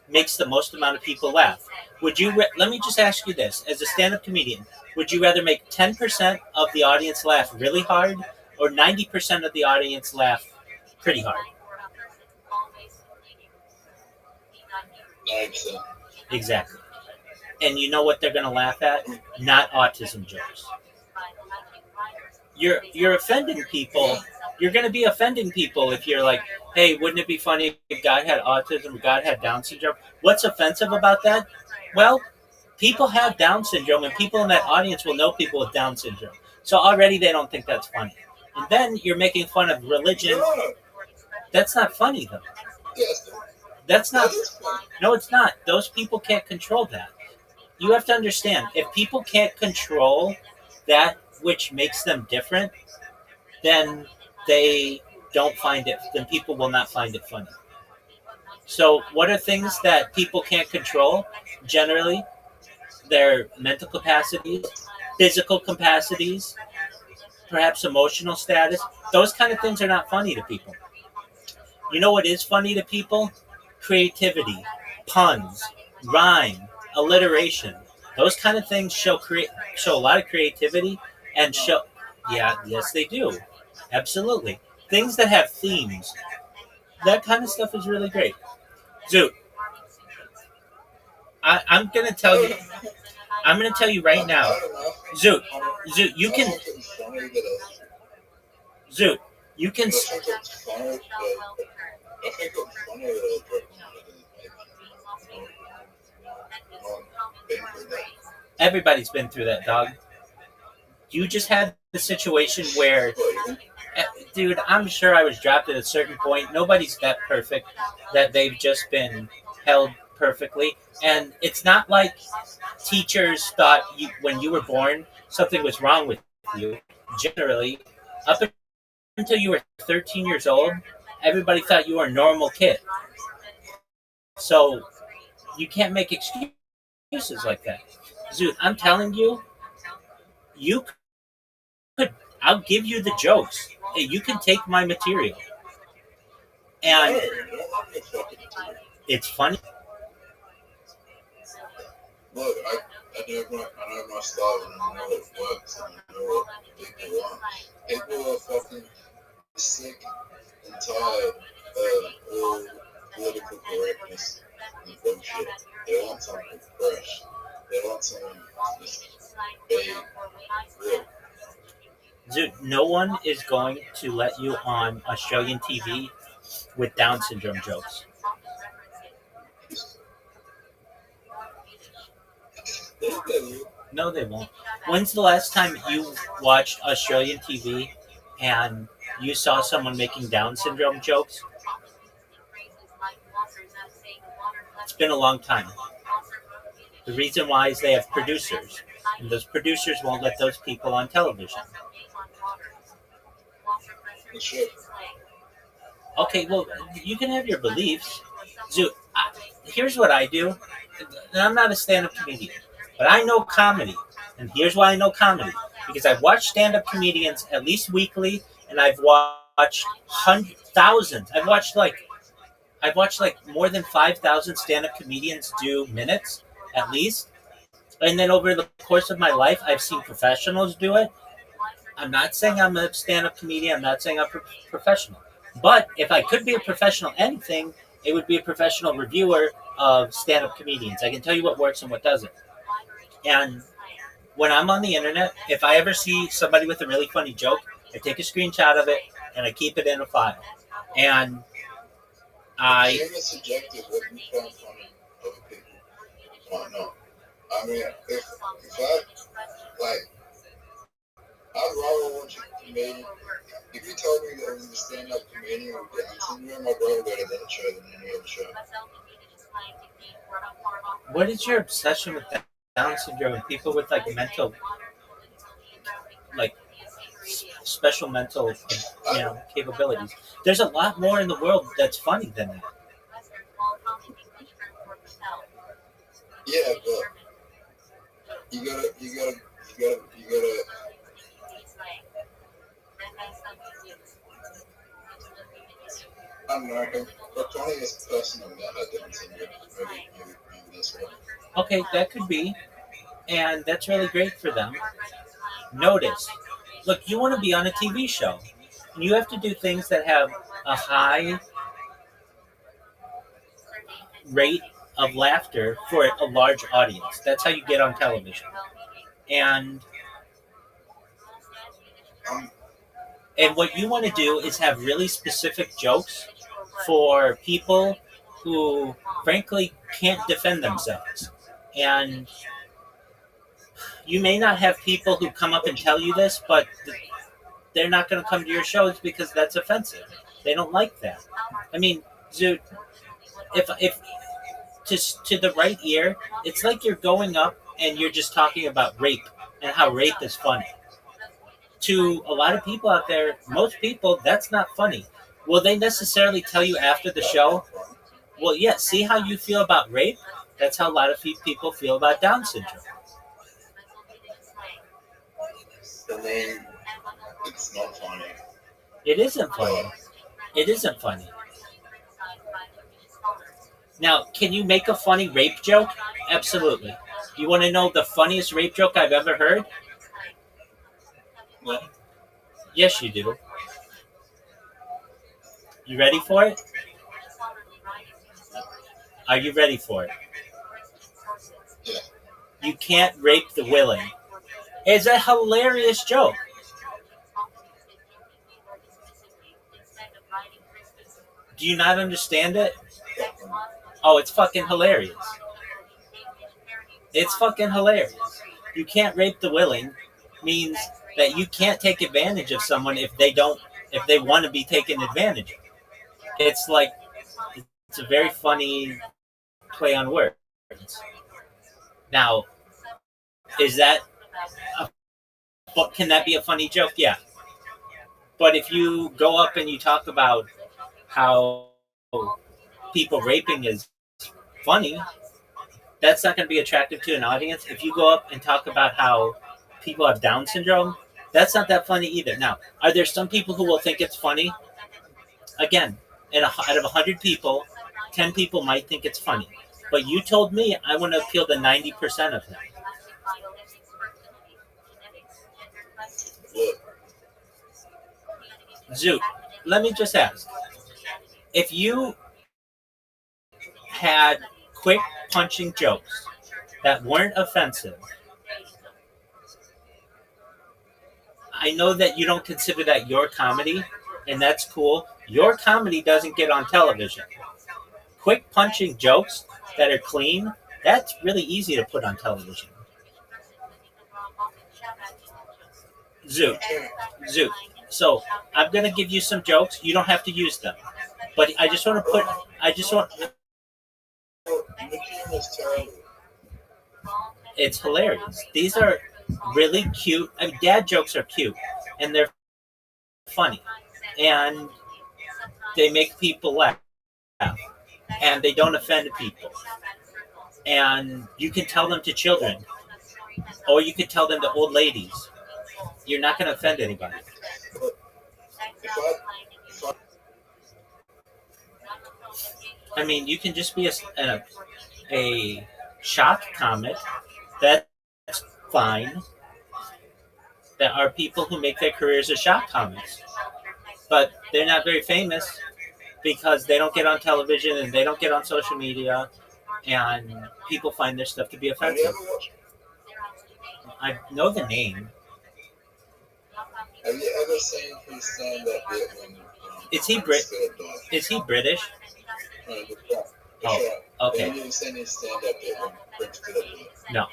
makes the most amount of people laugh. Let me just ask you this. As a stand up comedian, would you rather make 10% of the audience laugh really hard or 90% of the audience laugh pretty hard? 90%. Exactly. And you know what they're going to laugh at? Not autism jokes. You're offending people. You're going to be offending people if you're like, hey, wouldn't it be funny if God had autism or God had Down syndrome? What's offensive about that? Well, people have Down syndrome, and people in that audience will know people with Down syndrome. So already they don't think that's funny. And then you're making fun of religion. No, That's not funny, though. yes, That's not. that is funny. No, it's not. Those people can't control that. You have to understand, if people can't control that which makes them different, then they don't find it, then people will not find it funny. So, what are things that people can't control? Generally, their mental capacities, physical capacities, perhaps emotional status. Those kind of things are not funny to people. You know what is funny to people? Creativity, puns, rhyme, alliteration. Those kind of things show a lot of creativity and show. Yeah, yes, they do. Absolutely. Things that have themes. That kind of stuff is really great. Zoot, I'm gonna tell you. I'm gonna tell you right now. I don't know. Zoot, Zoot, you I can. think it's funny that Zoot, you can. I think it's funny that I think it's funny that I dropped been through that. Everybody's been through that, dog. You just had the situation where, dude, I'm sure I was dropped at a certain point. Nobody's that perfect that they've just been held perfectly. And it's not like teachers thought when you were born something was wrong with you. Generally, up until you were 13 years old, everybody thought you were a normal kid. So you can't make excuses like that. Dude, I'm telling you, you could. I'll give you the jokes. Hey, you can take my material, and it's funny. Look, I know my style and I know it works and I know what people want. People are fucking sick and tired of all political correctness and bullshit. They want something fresh. They want something just be real. Dude, no one is going to let you on Australian TV with Down syndrome jokes. No, they won't. When's the last time you watched Australian TV and you saw someone making Down syndrome jokes? It's been a long time. The reason why is they have producers, and those producers won't let those people on television. Okay, well, you can have your beliefs. Here's what I do. And I'm not a stand-up comedian, but I know comedy. And here's why I know comedy. Because I've watched stand-up comedians at least weekly, and I've watched hundreds, thousands. I've watched like more than 5,000 stand-up comedians do minutes, at least. And then over the course of my life, I've seen professionals do it. I'm not saying I'm a stand-up comedian. I'm not saying I'm a professional. But if I could be a professional anything, it would be a professional reviewer of stand-up comedians. I can tell you what works and what doesn't. And when I'm on the internet, if I ever see somebody with a really funny joke, I take a screenshot of it and I keep it in a file. And It's subjective what you find funny other people might not. I mean, if I like, I'd rather watch a comedian if told me that it was a stand-up comedian with Down syndrome, I'd rather go to that show than any other show. What is your obsession with Down syndrome and people with like mental, like special mental, capabilities? There's a lot more in the world that's funny than that. Yeah, but you gotta. I don't know. The funniest person I've met had Down syndrome. Maybe that's one. Okay, that could be, and that's really great for them. Notice, look, you want to be on a TV show, and you have to do things that have a high rate of laughter for a large audience. That's how you get on television. And what you want to do is have really specific jokes for people who frankly can't defend themselves. And you may not have people who come up and tell you this, but they're not going to come to your shows because that's offensive. They don't like that. I mean, dude, if to the right ear, it's like you're going up and you're just talking about rape and how rape is funny. To a lot of people out there, most people, that's not funny. Will they necessarily tell you after the show? Well, yeah, see how you feel about rape? That's how a lot of people feel about Down syndrome. I mean, it's not funny. It isn't funny. It isn't funny. Now, can you make a funny rape joke? Absolutely. You want to know the funniest rape joke I've ever heard? Yeah. Yes, you do. You ready for it? Are you ready for it? Yeah. You can't rape the willing. It's a hilarious joke. Do you not understand it? Oh, it's fucking hilarious. It's fucking hilarious. You can't rape the willing means that you can't take advantage of someone if they want to be taken advantage of. It's like, it's a very funny play on words. Now, can that be a funny joke? Yeah. But if you go up and you talk about how people raping is funny, that's not going to be attractive to an audience. If you go up and talk about how people have Down syndrome, that's not that funny either. Now, are there some people who will think it's funny? Again, out of 100 people, 10 people might think it's funny. But you told me I want to appeal to 90% of them. Zoot, let me just ask. If you had quick punching jokes that weren't offensive, I know that you don't consider that your comedy, and that's cool. Your comedy doesn't get on television. Quick punching jokes that are clean, that's really easy to put on television. Zoot. So I'm gonna give you some jokes. You don't have to use them, but I just want. It's hilarious. These are really cute. I mean, dad jokes are cute, and they're funny, and they make people laugh, and they don't offend people. And you can tell them to children, or you could tell them to old ladies. You're not going to offend anybody. I mean, you can just be a shock comic. That's fine. There are people who make their careers as shock comics, but they're not very famous because they don't get on television and they don't get on social media, and people find their stuff to be offensive. I know the name. Have you ever seen his stand-up bit when Is he British? Oh, okay. Have you ever seen his stand-up bit when Prince did it? No.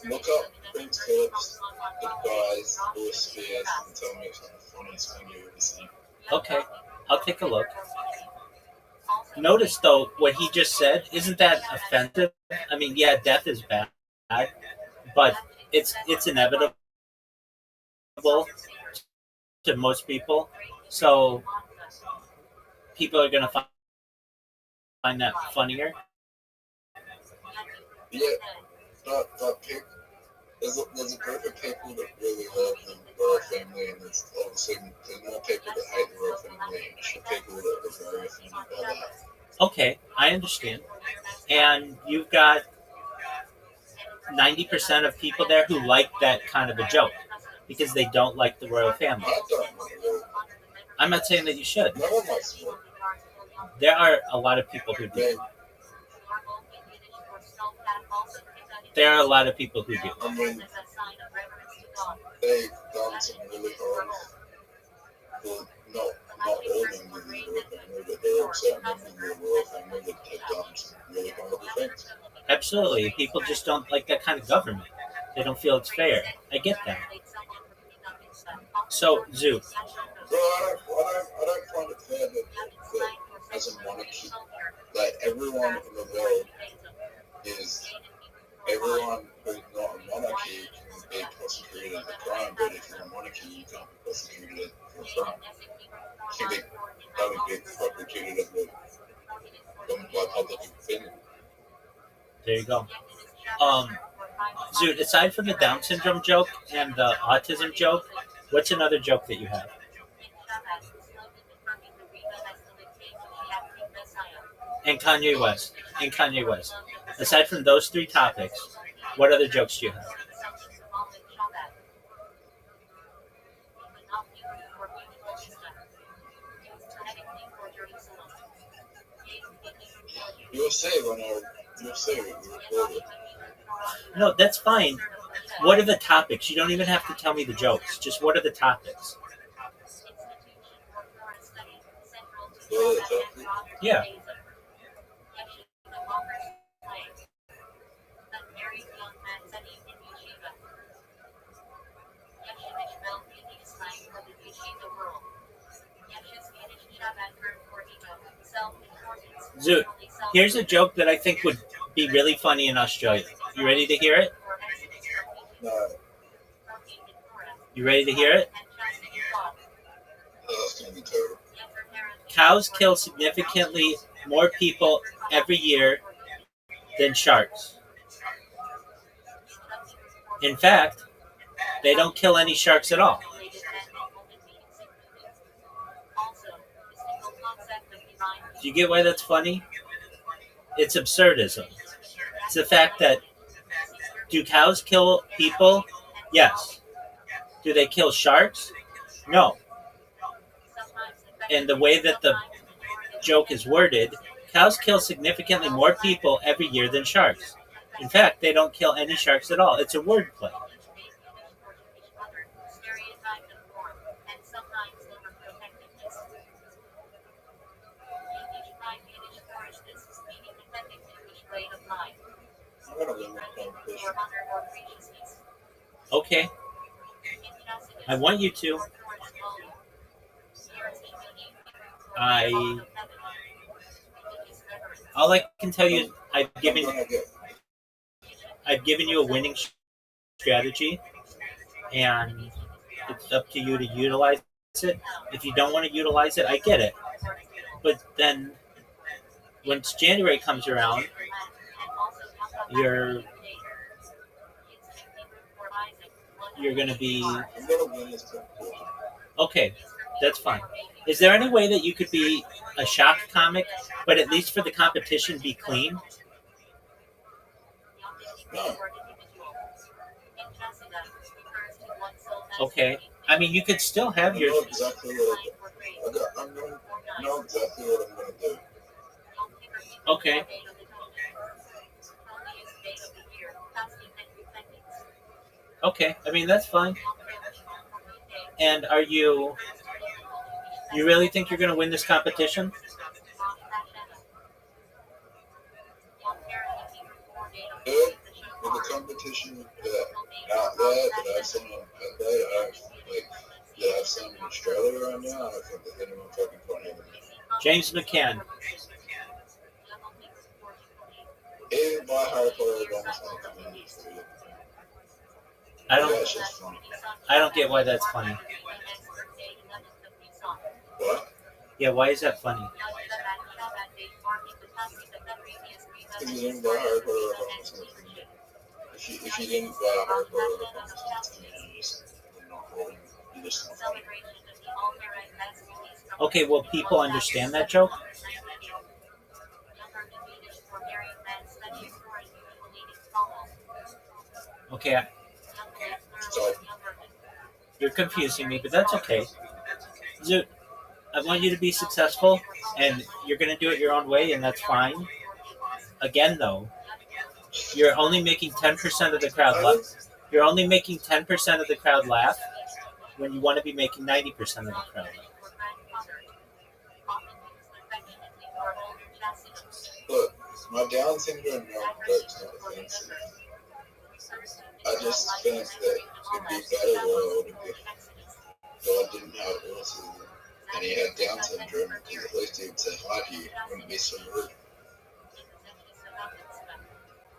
look up Prince Philip's goodbyes or Spears and tell me if something funny is when you've ever seen. Okay, I'll take a look. Notice though what he just said. Isn't that offensive? I mean, yeah, death is bad, but it's inevitable to most people. So people are gonna find that funnier. Yeah, but people, there's a group of people that really love the royal family, and there's obviously there's more people that hate the royal family, and people that are very offended by that. Okay, I understand. And you've got 90% of people there who like that kind of a joke because they don't like the royal family. I don't know. I'm not saying that you should. No one likes it. There are a lot of people who do. There are a lot of people who do. I mean, they've done some really horrible, well, not all members of the royal family, but there are certain members of the royal family that have done some really horrible things. Absolutely. People just don't like that kind of government. They don't feel it's fair. I get that. So, Zoo. Well, I don't find it fair that as a monarchy, that everyone in the world everyone who's not a monarchy can be prosecuted as a crime, but if you're a monarchy, you can't be prosecuted for a crime. You can be prosecuted by public opinion. There you go. Zoot, aside from the Down syndrome joke and the autism joke, what's another joke that you have? And Kanye West. Aside from those three topics, what other jokes do you have? You'll see when we record it. No, that's fine. What are the topics? You don't even have to tell me the jokes. Just what are the topics? Yeah. Zoot, here's a joke that I think would be really funny in Australia. You ready to hear it? No. You ready to hear it? That's going to be terrible. Cows kill significantly more people every year than sharks. In fact, they don't kill any sharks at all. Do you get why that's funny? It's absurdism. It's the fact that do cows kill people? Yes. Do they kill sharks? No. And the way that the joke is worded, cows kill significantly more people every year than sharks. In fact, they don't kill any sharks at all. It's a wordplay. Okay. I want you to. All I can tell you, I've given you a winning strategy, and it's up to you to utilize it. If you don't want to utilize it, I get it. But then, once January comes around, you're going to be okay. That's fine. Is there any way that you could be a shock comic, but at least for the competition be clean? No. Okay. I mean, you could still have your. I know exactly what I'm going to do. Okay. Okay. I mean, that's fine. And are you really think you're going to win this competition? With the competition out there that I've seen on Adelaide, that I've seen in Australia right now, I don't think there's anyone fucking funnier than me. James McCann. Even by Harry Potter, Obama's not coming in for you. I don't. That's just funny. I don't get why that's funny. What? Yeah, why is that funny? If you didn't buy Harry Potter, Obama's not coming in. If you didn't buy Harry Potter, Obama's not coming in. You're not holding. You're just not funny. Okay, will people understand that joke? Okay, So, you're confusing me, but that's okay. Zoot, I want you to be successful, and you're going to do it your own way, and that's fine. Again, though, you're only making 10% of the crowd laugh. You're only making 10% of the crowd laugh when you want to be making 90% of the crowd laugh. look, my Down syndrome joke's not offensive. I just think that it'd be a better world if God didn't have autism and he had Down syndrome, because at least he would say hi to you. Wouldn't be so rude.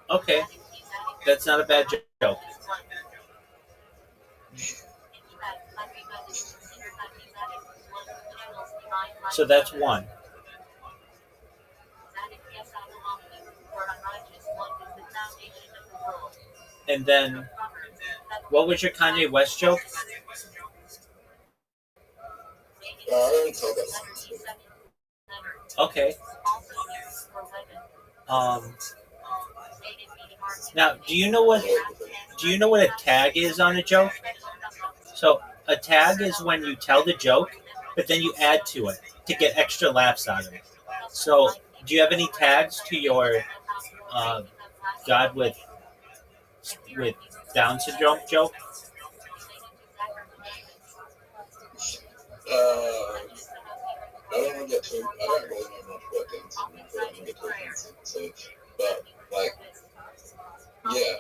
Okay, that's not a bad joke. So that's one. And then, what was your Kanye West joke? I already told that one. Okay. Now, do you know what a tag is on a joke? So a tag is when you tell the joke, but then you add to it to get extra laughs out of it. So, do you have any tags to your God with Down syndrome joke? I don't want to get too. I don't really know much about Down syndrome, but I don't get too offensive. So, but like, yeah.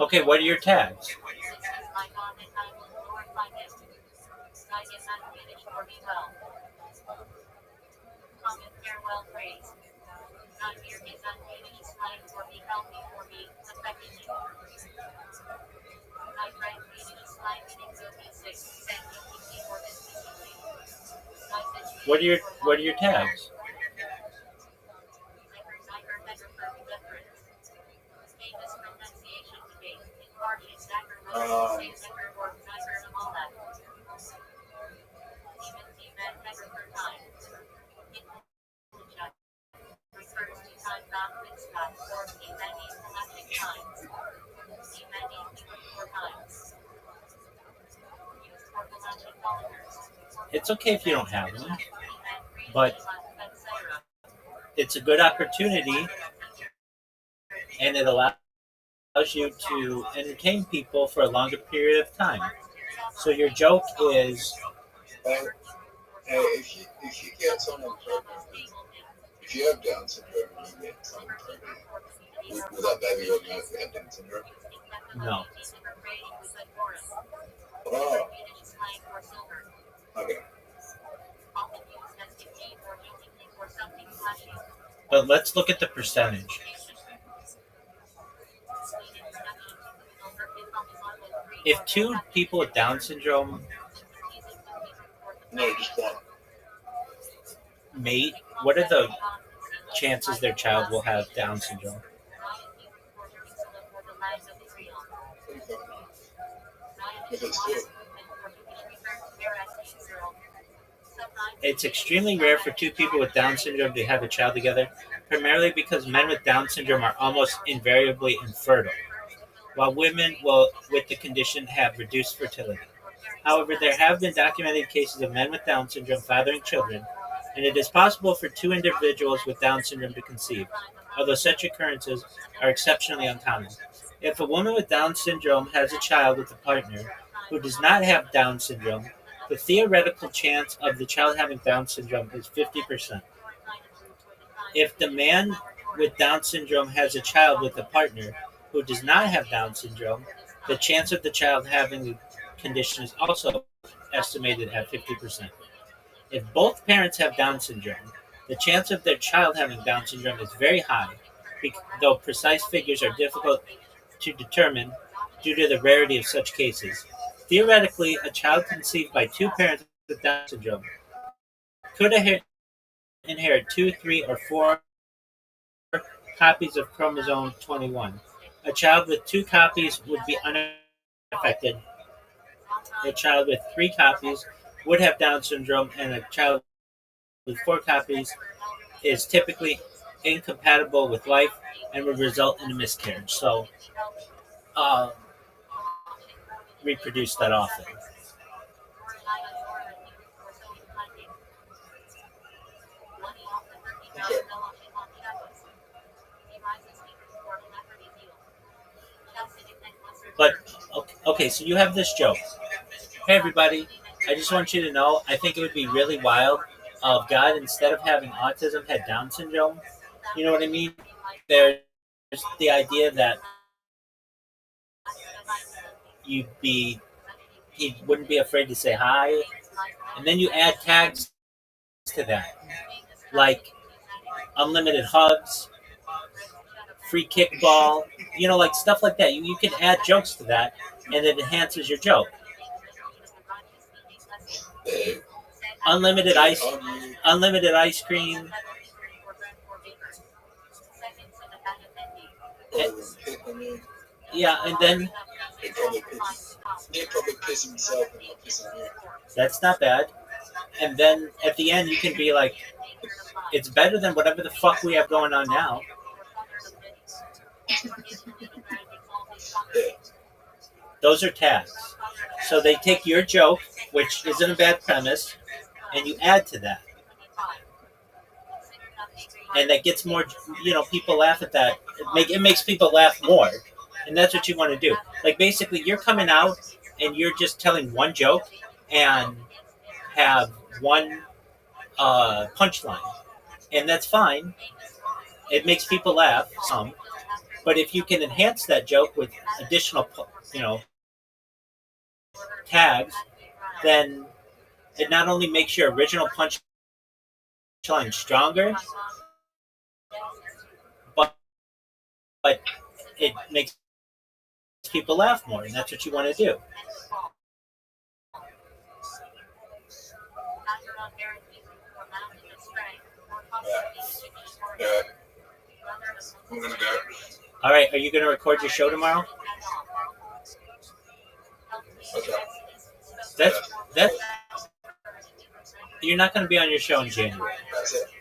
Okay, what are your tags? What are your tags? It's okay if you don't have them, but it's a good opportunity, and it allows you to entertain people for a longer period of time. So your joke is, Hey, if you get someone pregnant, if you have Down syndrome and you get someone pregnant, will that baby automatically have Down syndrome? no. Oh, okay. But let's look at the percentage. If two people with Down syndrome No, just one. mate, what are the chances their child will have Down syndrome? If it's two. It's extremely rare for two people with Down syndrome to have a child together, primarily because men with Down syndrome are almost invariably infertile, while women with the condition have reduced fertility. However, there have been documented cases of men with Down syndrome fathering children, and it is possible for two individuals with Down syndrome to conceive, although such occurrences are exceptionally uncommon. If a woman with Down syndrome has a child with a partner who does not have Down syndrome, the theoretical chance of the child having Down syndrome is 50%. If the man with Down syndrome has a child with a partner who does not have Down syndrome, the chance of the child having the condition is also estimated at 50%. If both parents have Down syndrome, the chance of their child having Down syndrome is very high, though precise figures are difficult to determine due to the rarity of such cases. Theoretically, a child conceived by two parents with Down syndrome could inherit two, three, or four copies of chromosome 21. A child with two copies would be unaffected. A child with three copies would have Down syndrome, and a child with four copies is typically incompatible with life and would result in a miscarriage. So, uh, reproduce that often. Okay. But okay, so you have this joke. Hey, everybody, I just want you to know I think it would be really wild if God, instead of having autism, had Down syndrome. You know what I mean? There's the idea that you'd be, he wouldn't be afraid to say hi. And then you add tags to that, like unlimited hugs, free kickball, like stuff like that. You can add jokes to that, and it enhances your joke. Yeah. Unlimited They ice, hug you, unlimited ice cream. or even pick on you. Yeah, and then He'd probably piss himself and not piss on you. that's not bad. And then at the end, you can be like, it's better than whatever the fuck we have going on now. Yeah. Those are tags. So they take your joke, which isn't a bad premise, and you add to that. And that gets more, people laugh at that. It makes people laugh more. And that's what you want to do. Like, basically, you're coming out and you're just telling one joke and have one punchline. And that's fine. It makes people laugh, some. But if you can enhance that joke with additional, tags, then it not only makes your original punchline stronger, but it makes people laugh more, and that's what you want to do. Yeah. I'm gonna go. All right, are you going to record your show tomorrow? Okay. That's you're not going to be on your show in January. That's it.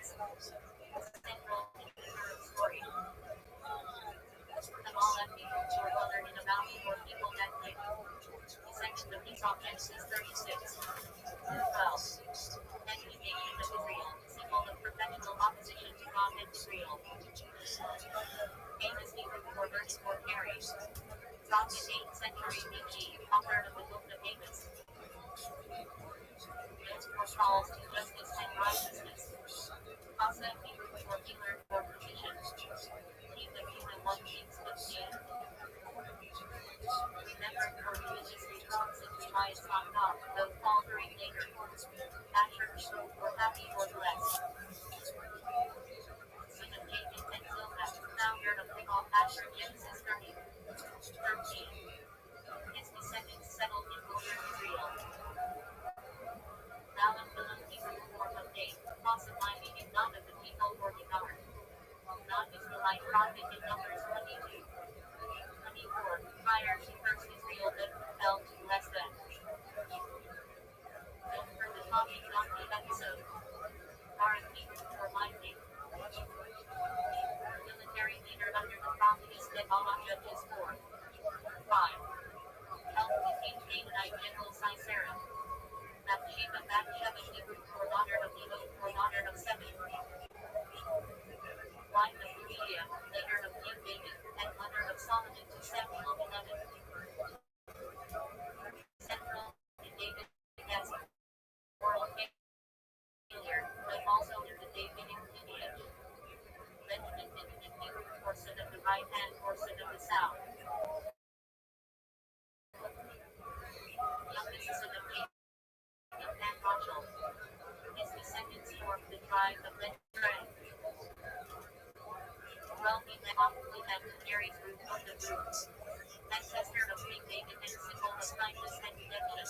Ancestor of King David and symbol of kindness and redemption.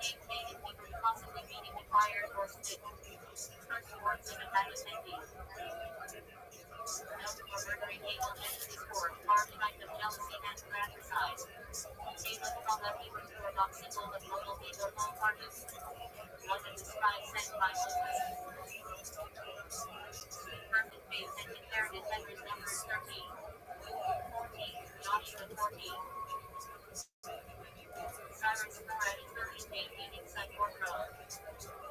King David Hebrew possibly meaning acquired or split. First words in a Palestine. Known for murdering Abel Genesis 4, archetype of jealousy and fratricide. Abel from a Hebrew Orthodox symbol of loyalty or wholeheartedness. One of the spies sent by Moses. Perfect faith and inherited letters Numbers 13. 14, Joshua 14. Cyrus Perez 38 meaning son or crow.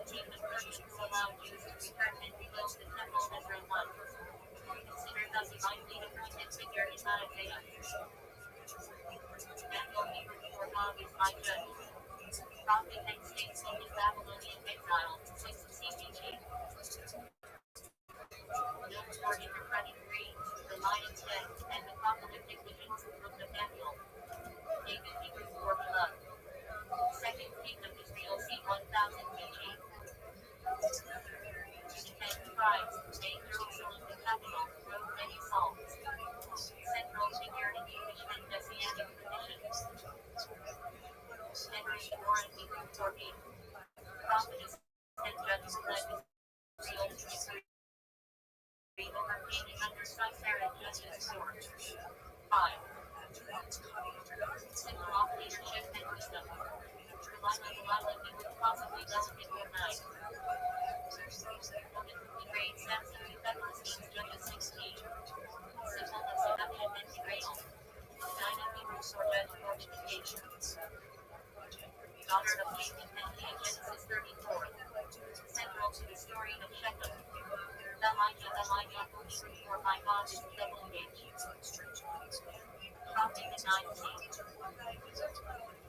King of Persia who allowed Jews to return and rebuild the temple Ezra 1. Considered the divinely appointed figure in Isaiah. Daniel Hebrew for God is my judge. Prophet and statesman in Babylonian exile, 6 CPG. Known for interpreting dreams, the lion's den, and apocalyptic visions, book of Daniel. David Hebrew for blood. Second King of Israel c. 1000 BG. The 10 tribes, made Jerusalem the capital, wrote many psalms. Central figure in Jewish and Messianic traditions. Henry Warren Hebrew for me. Prophetess and judge who led Israel to victory over Canaan under Sisera Judges 4. 5. Symbol of leadership and wisdom. Delilah Hebrew possibly delicate or nice. Woman who betrayed Samson to Philistines Judges 16. Symbol of seduction and betrayal. Dinah Hebrew for judge mortification. Daughter of Jacob and Leah Genesis 34. Central to the story of Shechem. Elijah who Hebrew for my God is double H. Prophet in 19.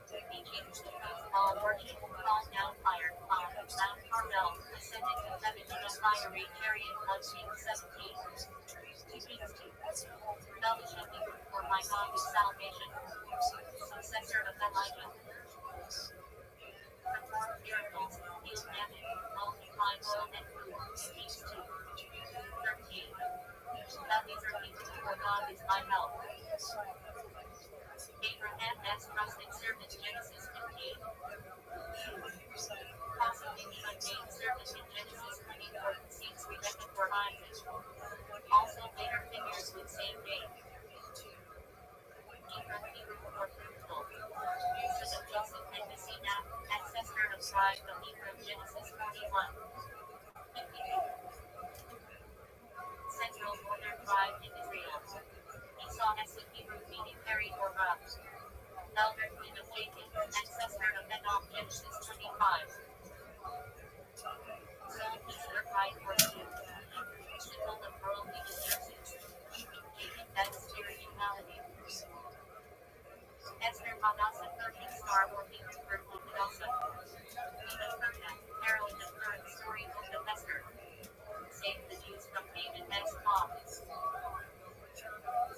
Teaching to all worship, fall down fire, Mount Carmel, ascended to heaven in a fiery chariot 1 King 17. Teachings to fellowship Hebrew for my God is salvation. Successor of Elijah. Perform miracles, heal damage, multiply oil and food. Kings 2. 13. Ebenezer Hebrew for God is my help. Abraham as trusted servant Genesis 15. Possibly unnamed servant in Genesis 24 seeks Rebekah for Isaac. Also later figures with same name. Ephraim Hebrew for fruitful. Son of Joseph and Messina, ancestor of tribe of Ephraim Genesis 41. 52. Central northern tribe in Israel. Esau as a Hebrew meaning carried or rubbed. Elder queen of Jacob, ancestor of Edom Genesis 25. Soul is birthright for two. Symbol of worldly desertions. Jacob as spirituality. Esther Hadassah 13 star or Hebrew birth of Hadassah. Queen of Persia, heroine of current story book of Esther. Saved the Jews from Haman as Paul.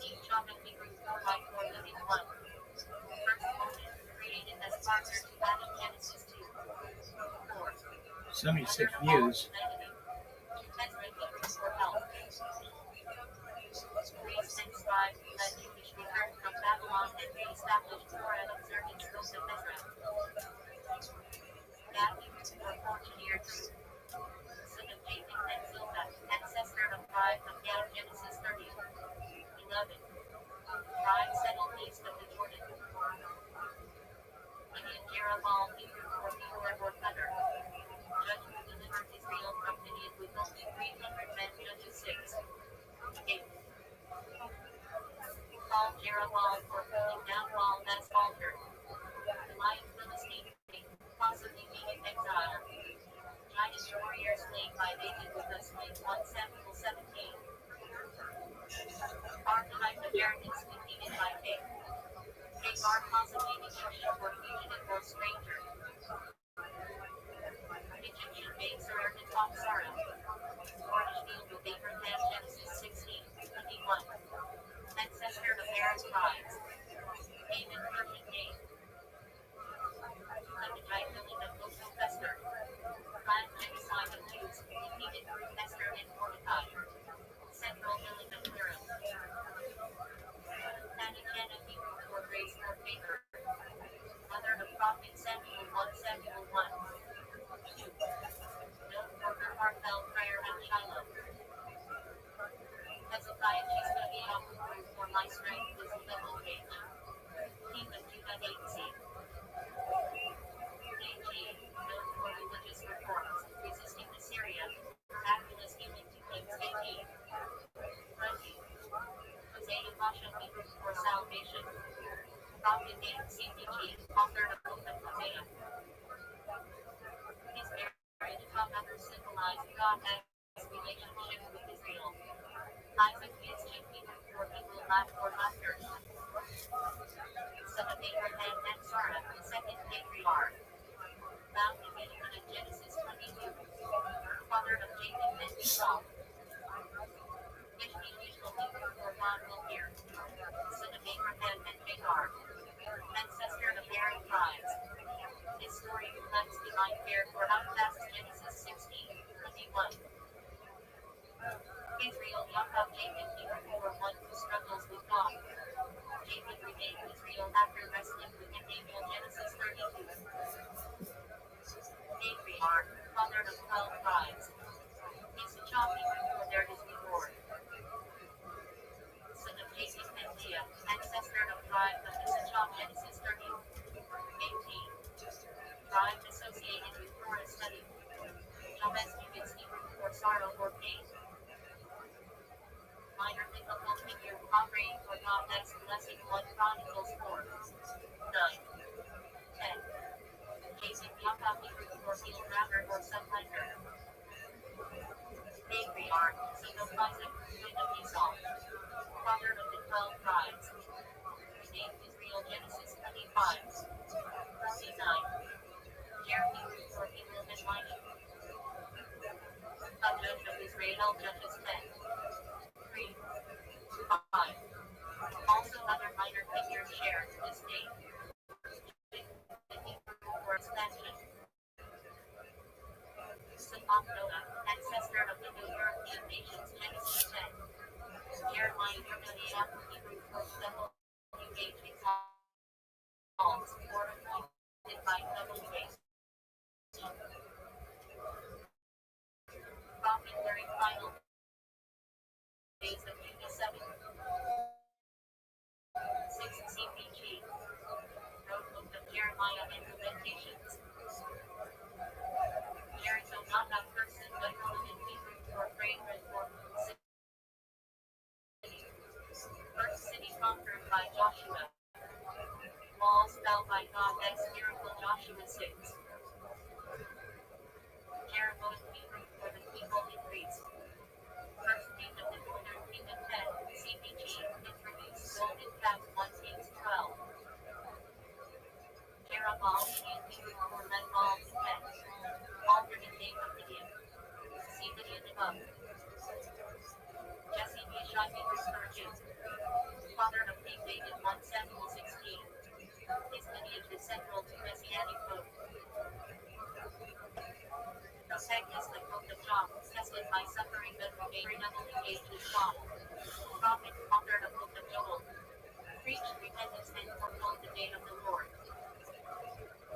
King John of Hebrew birthright for living one. First woman, created as partner to Adam Genesis 2. 4. 76 views. Ezra Hebrew for help. Priests and scribes who led Jewish return from Babylon and re-established Torah observance book of Ezra. Gad Hebrew for fortune truth. Son of Jacob and Zilpah, ancestor of tribe of Gad Genesis 30. 11. Tribe settled east of the Jordan. Gideon Jerubbaal Hebrew for healer or cutter. Judge who delivered Israel from Midian with only 300 men Judges 6. 8. Paul Jerubbaal for pulling down wall as altar. Goliath Philistine king, possibly being exile. Giant warrior slain by David with a sling 1 Samuel 17. Archetype of My strength is double H. King of Judah 8C. AG, known for religious reforms, resisting Assyria, miraculous healing to kings AG. Rabbi, Hosea Pasha Hebrew for salvation. Prophet named CPG, author of Book of Hosea. His marriage, however, symbolized God's relationship with Israel. Isaac is Hebrew for he will laugh for laughter. Son of Abraham and Sarah, second patriarch. Found in Genesis 22. Father of Jacob and Esau. Ishmael Hebrew for God will hear. Son of Abraham and Hagar. Ancestor of Aaron tribes. His story reflects divine care for outcasts Genesis 16:21. Israel Yaakov Jacob Hebrew for one who struggles with God. Jacob regained Israel after wrestling with an angel Genesis 32. Patriarch, father of 12 tribes. Issachar Hebrew for there is reward. Son of Jacob and Leah, ancestor of tribe of Issachar Genesis 30. 18. Tribe associated with Torah study. Jabez Hebrew for sorrow or pain. Minor biblical figure operating for God's blessing 1 Chronicles 4. 9. 10. Jacob Yaakov Hebrew for heel grabber or subhinder. Patriarch, son of Isaac, son of Esau. Father of the 12 tribes. Renamed Israel Genesis 25. 49. Jeremy for he will and mighty. A judge of Israel Judges 10. 3. 5. Also other minor figures share this name. For expansion. Son of Noah, ancestor of the New European nations Genesis 10. Jeremiah Hebrew for WH Psalms, or appointed by WH. Prophet during final days of Judah 7. 6 CPG. Wrote Book of Jeremiah and Lamentations. Jericho not a person but woman in Hebrew for fragrant for city. First city conquered by Joshua. Walls fell by God as miracle Joshua 6. Jericho Hebrew for the people increased. First king of the northern kingdom 10, CPG, introduced golden calf 1 Kings 12. Jeroboam Hebrew for let all to 10. Alternate name of Gideon. See Gideon above. Jesse Yeshai Hebrew virgin. Father of King David 1 Samuel 16. His lineage is central to Messianic hope. Protagonist of Book of Job, tested by suffering but remained engaged with God. Prophet, author of Book of Joel. Preached repentance and foretold the day of the Lord.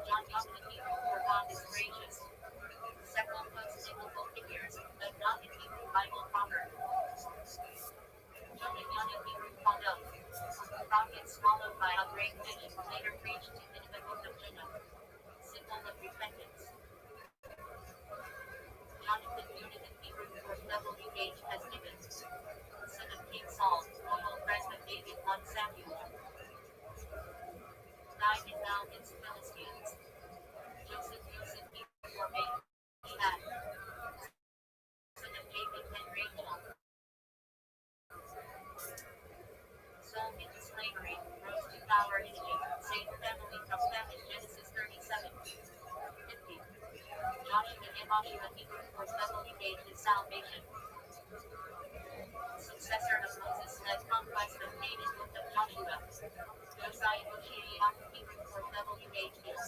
John Youngman Hebrew for God is gracious. Several post-biblical figures, but not in Hebrew Bible proper. Jonah Hebrew called up. Prophet swallowed by a great fish, later preached to Nineveh Book of Jonah. Symbol of repentance. Jonathan Hebrew for WH has given. Son of King Saul, royal crest of David 1 Samuel. Died in mountains Philistines. Joseph Hebrew for made. Son of Jacob and Rachel. Sold into slavery, rose to power in Egypt, saved family from famine Genesis 37. 50. Joshua Hebrew for WH is salvation. Successor of Moses led conquest of Canaan Book of Joshua. Josiah Hebrew for WH is.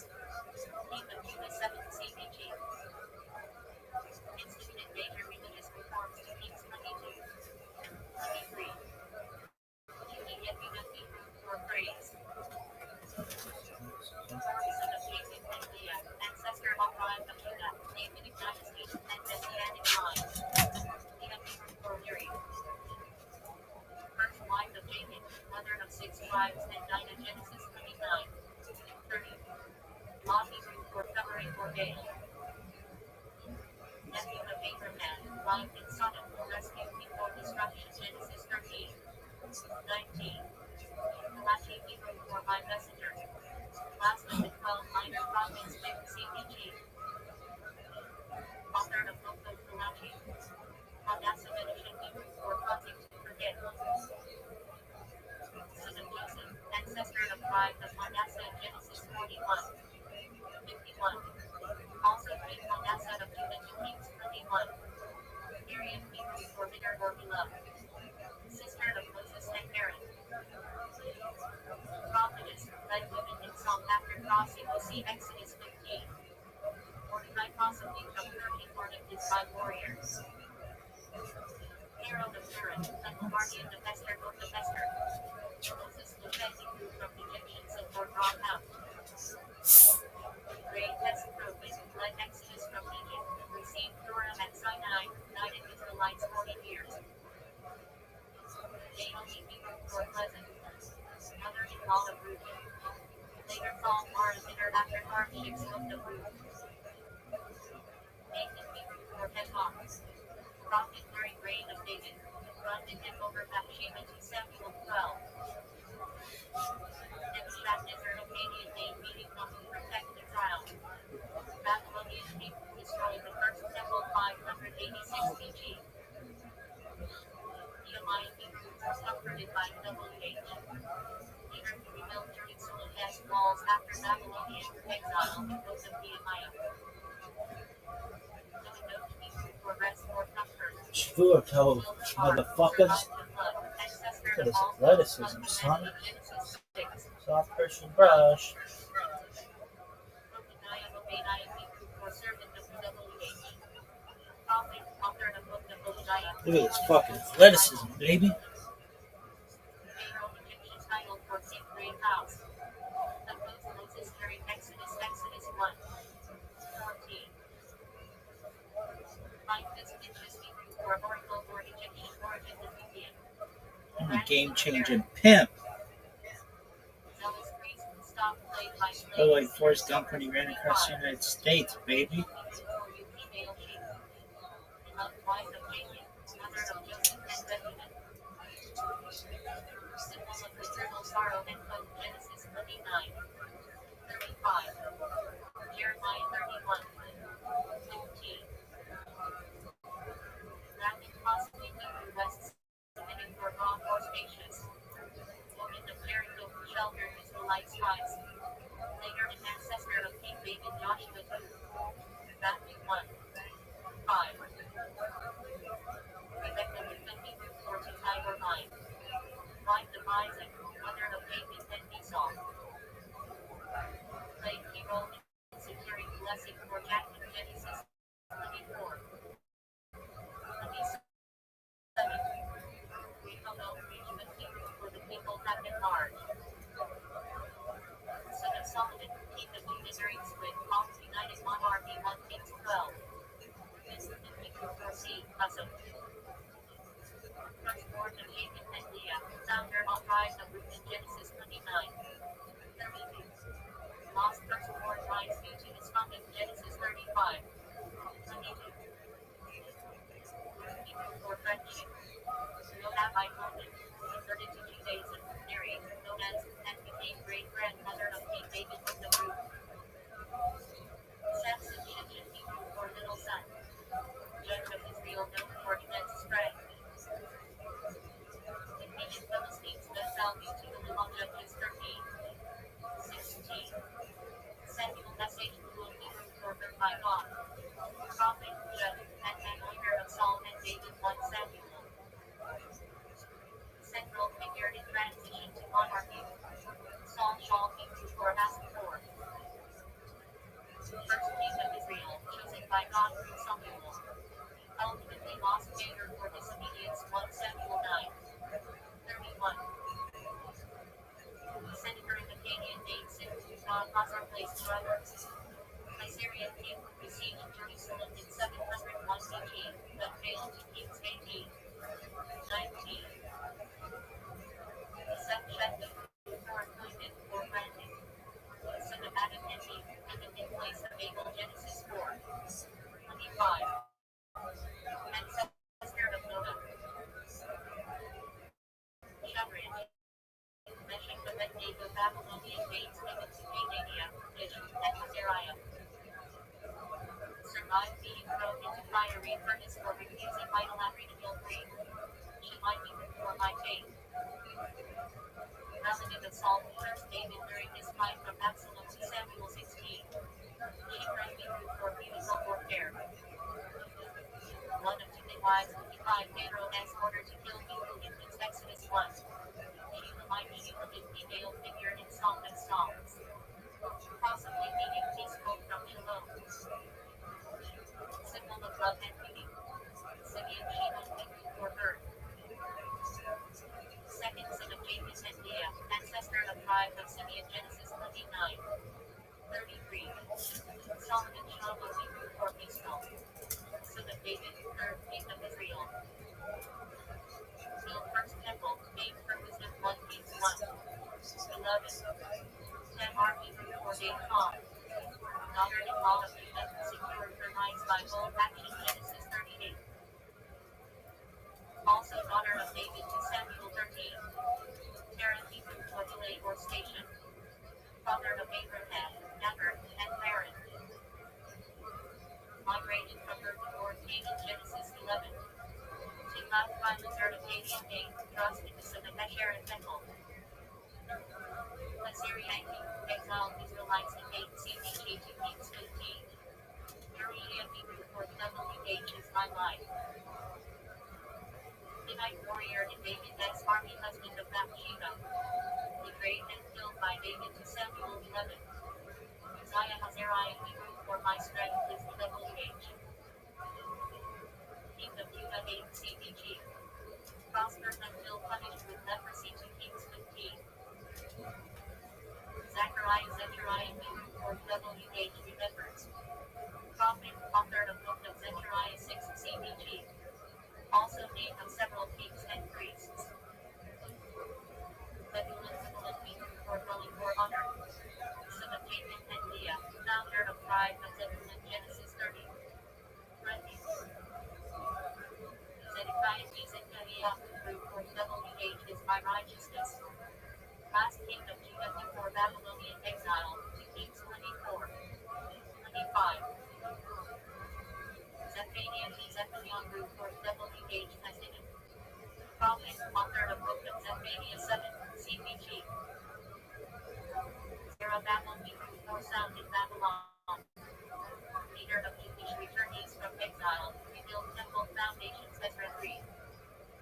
King of Judah 7 CPG. Instituted major religious reforms to Kings 22. 23. Hebrew for praise. Son of Jacob and Leah, ancestor of tribe of Judah, Davidic dynasty, and Messianic line. tribes and Dinah Genesis 29. 30. Law Hebrew for covering or veil. Nephew of Abraham, wife in Sodom, rescued before destruction Genesis 13. 19. Malachi Hebrew for my messenger. Last of the 12 minor prophets with CPG. Author of book of Malachi. Manasseh Menachem Hebrew for causing to forget. Son of Joseph, ancestor of tribe of Manasseh Genesis 41. 51. Also king Manasseh of Judah to Kings 21. Miriam Hebrew for bitter or beloved. Sister of Moses and Aaron. Prophetess, led women in song after crossing the sea Exodus 15. Mordecai possibly from 30 morning his five warriors. Herald of Turin, and the guardian of Esther book of Esther. Moses defending grew from Egyptians and were brought out. Great test proven, led Exodus from Egypt, received Torah at Sinai, guided Israelites 40 years. Naomi Hebrew for pleasant. Mother-in-law of Ruth. Later called Mara bitter after hardships book of Ruth. Nathan Hebrew for Petah. Prophet during reign of David. Granted him over Bathsheba to Samuel 12. Nebuchadnezzar Akkadian name meaning not to protect the trial. Babylonian Hebrew destroyed the first temple 586 BC. Nehemiah Hebrew was comforted by WH. Peter to rebuild Jerusalem's walls after Babylonian exile in book of Nehemiah. Note Hebrew for rest or comfort. Sure, toe, motherfuckers. Look at his athleticism, son. Soft brush and brush. Look at his fucking athleticism, baby. I'm a game-changing pimp. Oh, like Forrest Gump when he ran across the United States, baby. Jeremiah 31. 15. Rapid possibly Hebrew West submitting for God or spacious. Woman of Jericho sheltered Israelite spies. Later an ancestor of King David Joshua 2. Matthew 1. 5. Rebecca defending for to tie or mine. Wife of Isaac, mother of David and Esau. Played key role in securing blessing for Jacob Genesis 24. For the people have been large. Son of Solomon, king of Judah during split Paul's united monarchy 1 Kings 12. Wisdom and Hebrew for seed, Puzzle. Firstborn of Jacob and Leah, founder of tribe of Ruth in Genesis 29. 30. Lost firstborn rights due to despondent Genesis 35. 22. Hebrew for friendship. No Rabbi Conan, converted to Judaism, married, known as, and became great-grandmother of King David book of Ruth. Samson Shechem Hebrew for little son. Judge of Israel known for immense strength. The ancient Philistines met value to the little Judges 13. 16. Samuel message rule Hebrew for heard by God. Prophet, judge, and anointer of Saul and David 1 Samuel. Central figure in transition to monarchy. Saul Shaul Hebrew for ask for. First king of Israel, chosen by God through Samuel. Ultimately lost favor for disobedience 1 Samuel 9. 31. Senator of Akkadian named God Hazar placed brothers. Assyrian king besieged Jerusalem in 701 BC, but failed to Kings 18. 19. Seth Shechem, my faith. Relative of Saul, 1 David during his flight from Absalom to Samuel 16. She friendly root for beautiful warfare. One of two midwives who defied Pharaoh's order to kill people in Exodus 1. She the female figure in Song of Songs. Possibly meaning he spoke from Shalom. Symbol of love and beauty. Simeon Sheba for birth. Second son of Japheth and Leah, ancestor of tribe of Simeon, Genesis 29. 33. Solomon Shlomo Hebrew for peaceful. Son of David, third king of Israel. Built first temple, made purpose of 1 Kings 1. 11. Tamar Hebrew for David. Daughter-in-law of Judah, secured her rights by bold action, Genesis 38. Also daughter of David to Samuel 13. Terah Hebrew for delay or station. Father of Abraham, Nefer, and Haran. Migrated from her before Canaan, Genesis 11. Timnath by Missouri Acadian name, thrust into son of Asher and Bethel. Assyrian exiled Israelites in 8 CBG to Kings 15. Uriah Hebrew for WH is my life. Hittite warrior in David's army, husband of Bathsheba. Betrayed and killed by David to Samuel 11. Uzziah Azariah Hebrew for my strength is WH. King of Judah 8 CBG. Prospered until punished with leprosy to Kings 15. Zechariah Hebrew for WH remembers. Prophet, author of book of Zechariah 6 CBG. Also name of several kings and priests. Zebulun Hebrew for dwelling for honor. Son of Japheth and Leah, founder of tribe of Zebulun, Genesis 30. Rabbi. Zedekiah Hezekiah Hebrew for WH is my righteousness. Last king of Judah before Babylonian exile, to Kings 24. 25. Zephaniah Hebrew for WH Hasidim. Prophet, author of book of Zephaniah 7, CBG. Zerubbabel Hebrew for sound in Babylon. Leader of Jewish returnees from exile, rebuilt temple foundations, Ezra 3.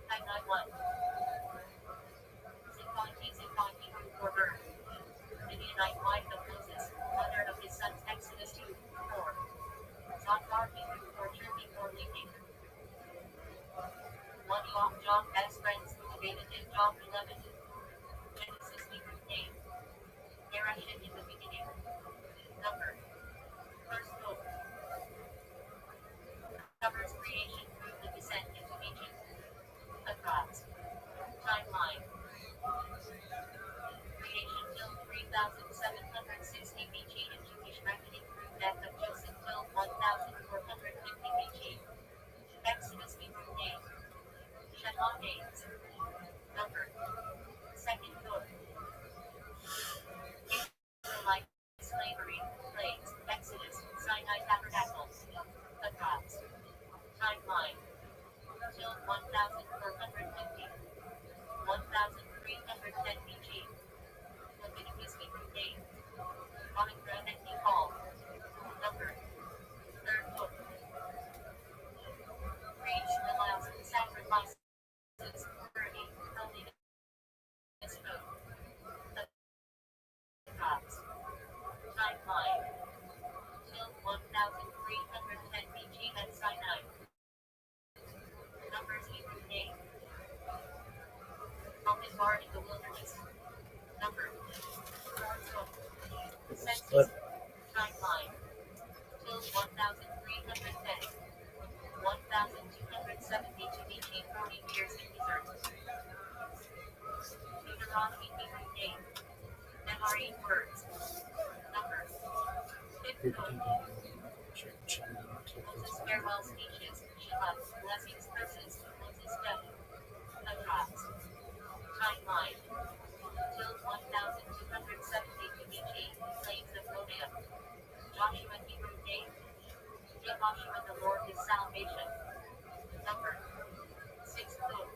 Haggai 1. Ziphon Hebrew for birth. Midianite wife of Moses, mother of his sons, Exodus 2, 4. Zophar Hebrew for journey for leaping. One Job as friends, David in Job 11. Genesis Hebrew name. Bereshit in the beginning. Number. First book. Covers creation through the descent into Egypt. Across. Timeline. Creation till 3760 BC in Jewish reckoning through death of Joseph till 1450 BC. Exodus Hebrew name. Shema names. Number. Second book. Israelite slavery, plagues, Exodus, Sinai tabernacle. Across. Timeline. Till 1450. 1310 BC. Leviticus Hebrew name. Monogram and Nepal. Number. Third book. Preach the last sacrifices. Purity, holiness, food. Across. Timeline. Till 1310 BC at Sinai. Numbers Hebrew name. Mountain Bar in the wilderness. Number. Fourth book. Census. Timeline. Till 1310. 1272 BC, 40 years in desert. Deuteronomy Hebrew name. Memory words. Number. Fifth book. Moses farewell speeches, Shabbat, blessings, curses, Moses death. Across. Timeline. Till 1272 BC, plains of Moab. Joshua Hebrew name. Joshua the Lord is salvation. Number. Sixth book.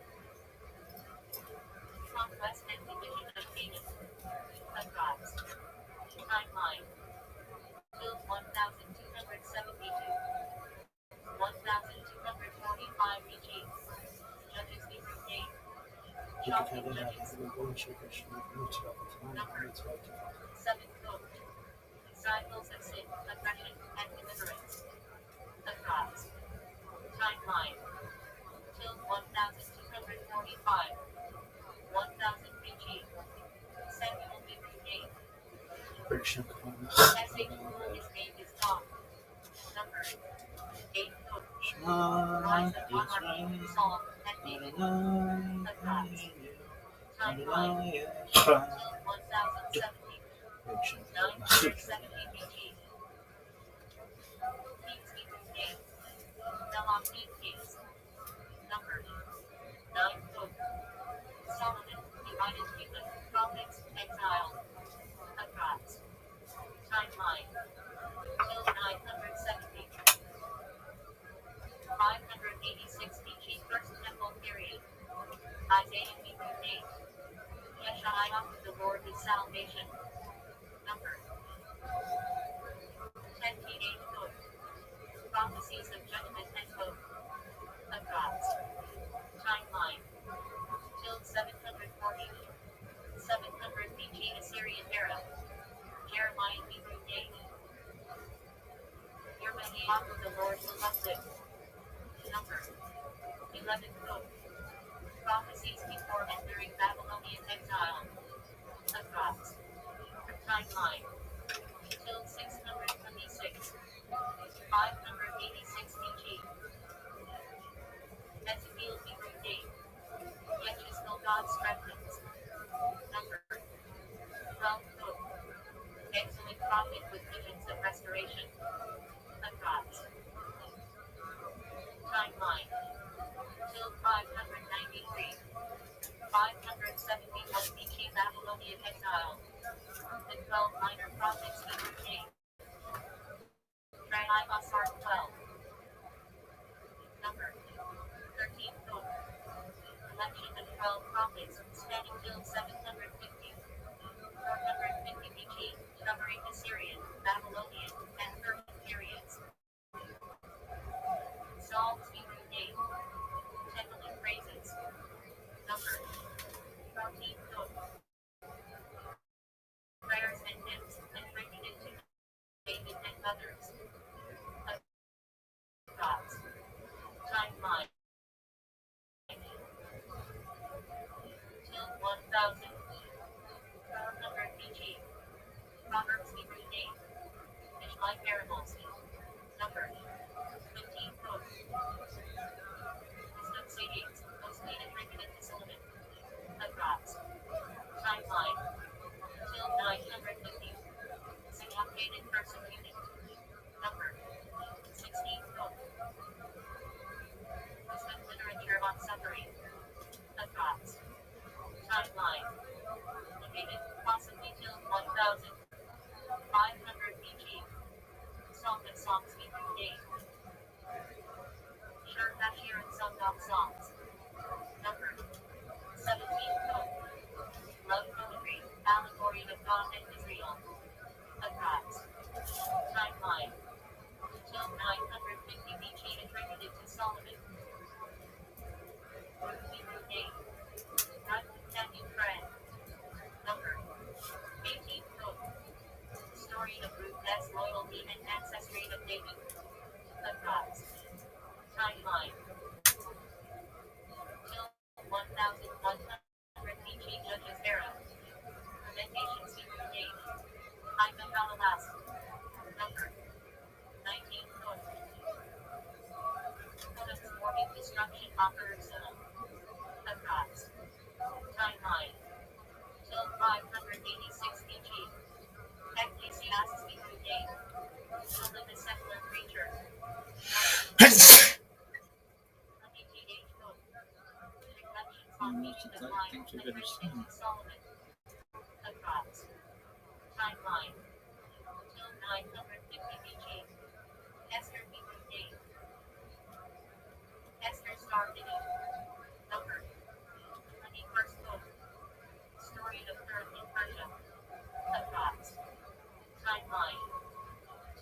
Seventh book. Cycles of sin, aggression, and deliverance. Across. Timeline. Till 1245. 1000 BG. Samuel Hebrew name. S.H. His name is Tom. Number. 8 book. Rise of Monarchy, Psalm, and David. Across. Timeline. Till 1070. 970 BG. King's Hebrew name. Elohim Kings. Number. 9 book. Solomon, divided kingdom, prophets, exile. Across. Timeline. Till 970. 586 BG. First Temple period. Isaiah Hebrew name. Yeshaiah, the Lord is salvation. Number. 10 teenage book. Prophecies of judgment and hope. Across. Timeline. Till 740. 700 BG Assyrian era. Jeremiah Hebrew name. Yermaniah, the Lord will uplift. Number. 11 book. Prophecies before and during Babylonian exile. Across. Timeline. Till 626. 586 BG. Ezekiel Hebrew name. Yechezkel God strengthens. Number. 12 book. Excellent prophet with visions of restoration. Across. Timeline. Till 593. 571 BG Babylonian exile. The 12 minor prophets Hebrew name. Asar 12. Number. 13 book. Collection of 12 prophets, spanning till 750. 450 BG, covering Assyrian, Babylonian, and Persian periods. Psalms Hebrew name. Temple praises. Number. 14 book. Prayers and hymns, attributed to David and others. Across. Timeline. Till 1400 BG. Proverbs Hebrew name. Ishmael parables. Number. 15 book. Wisdom sayings, mostly attributed to Solomon. Across. Timeline. Till 950. Syndicated persecuted. Number. 16 book. Wisdom literature on suffering. Across. Timeline. Located possibly till 1500 BG. Song of Songs Hebrew name. Shur Bashir and Song of Songs. Number. 17 book. Love poetry, allegory of God and Israel. Across. Timeline. Till 950 BG attributed to Solomon. Hebrew name. Run Companion Friend. Number. 18 book. Story of Ruth's loyalty and ancestry of David. Across. Timeline. Till 1100 BG Judges era. Lamentations Hebrew name. Ivan Balalas. Number. 19 book. Codex warning destruction offered Son. Across. Timeline. Till 586 BG. Ecclesiastes Hebrew name. Solid the secular creature. 28 book. Reflections on meaning of life and revelation of Solomon. Across. Timeline. Till 950 BG. Esther Hebrew name. Esther starred in it. Number. 21st book. Story of Earth in Persia. Across. Timeline.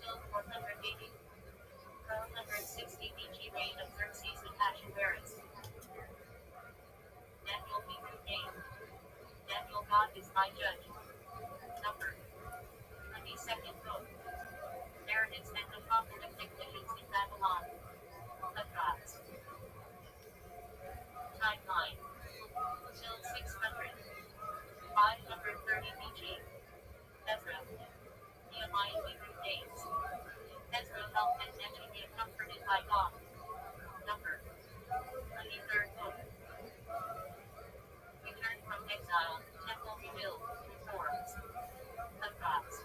Till 480. 460 BG reign of Xerxes and Ahasuerus. Daniel Hebrew name. High Judge. Number 22nd book. Narratives and apocalyptic visions in Babylon. Across. Timeline. Till 600. 530 BG. Ezra. Nehemiah Hebrew dates. Ezra helped and Nehemiah comforted by God. Number 23rd book. Return from exile. Temple rebuild. Reforms. Across.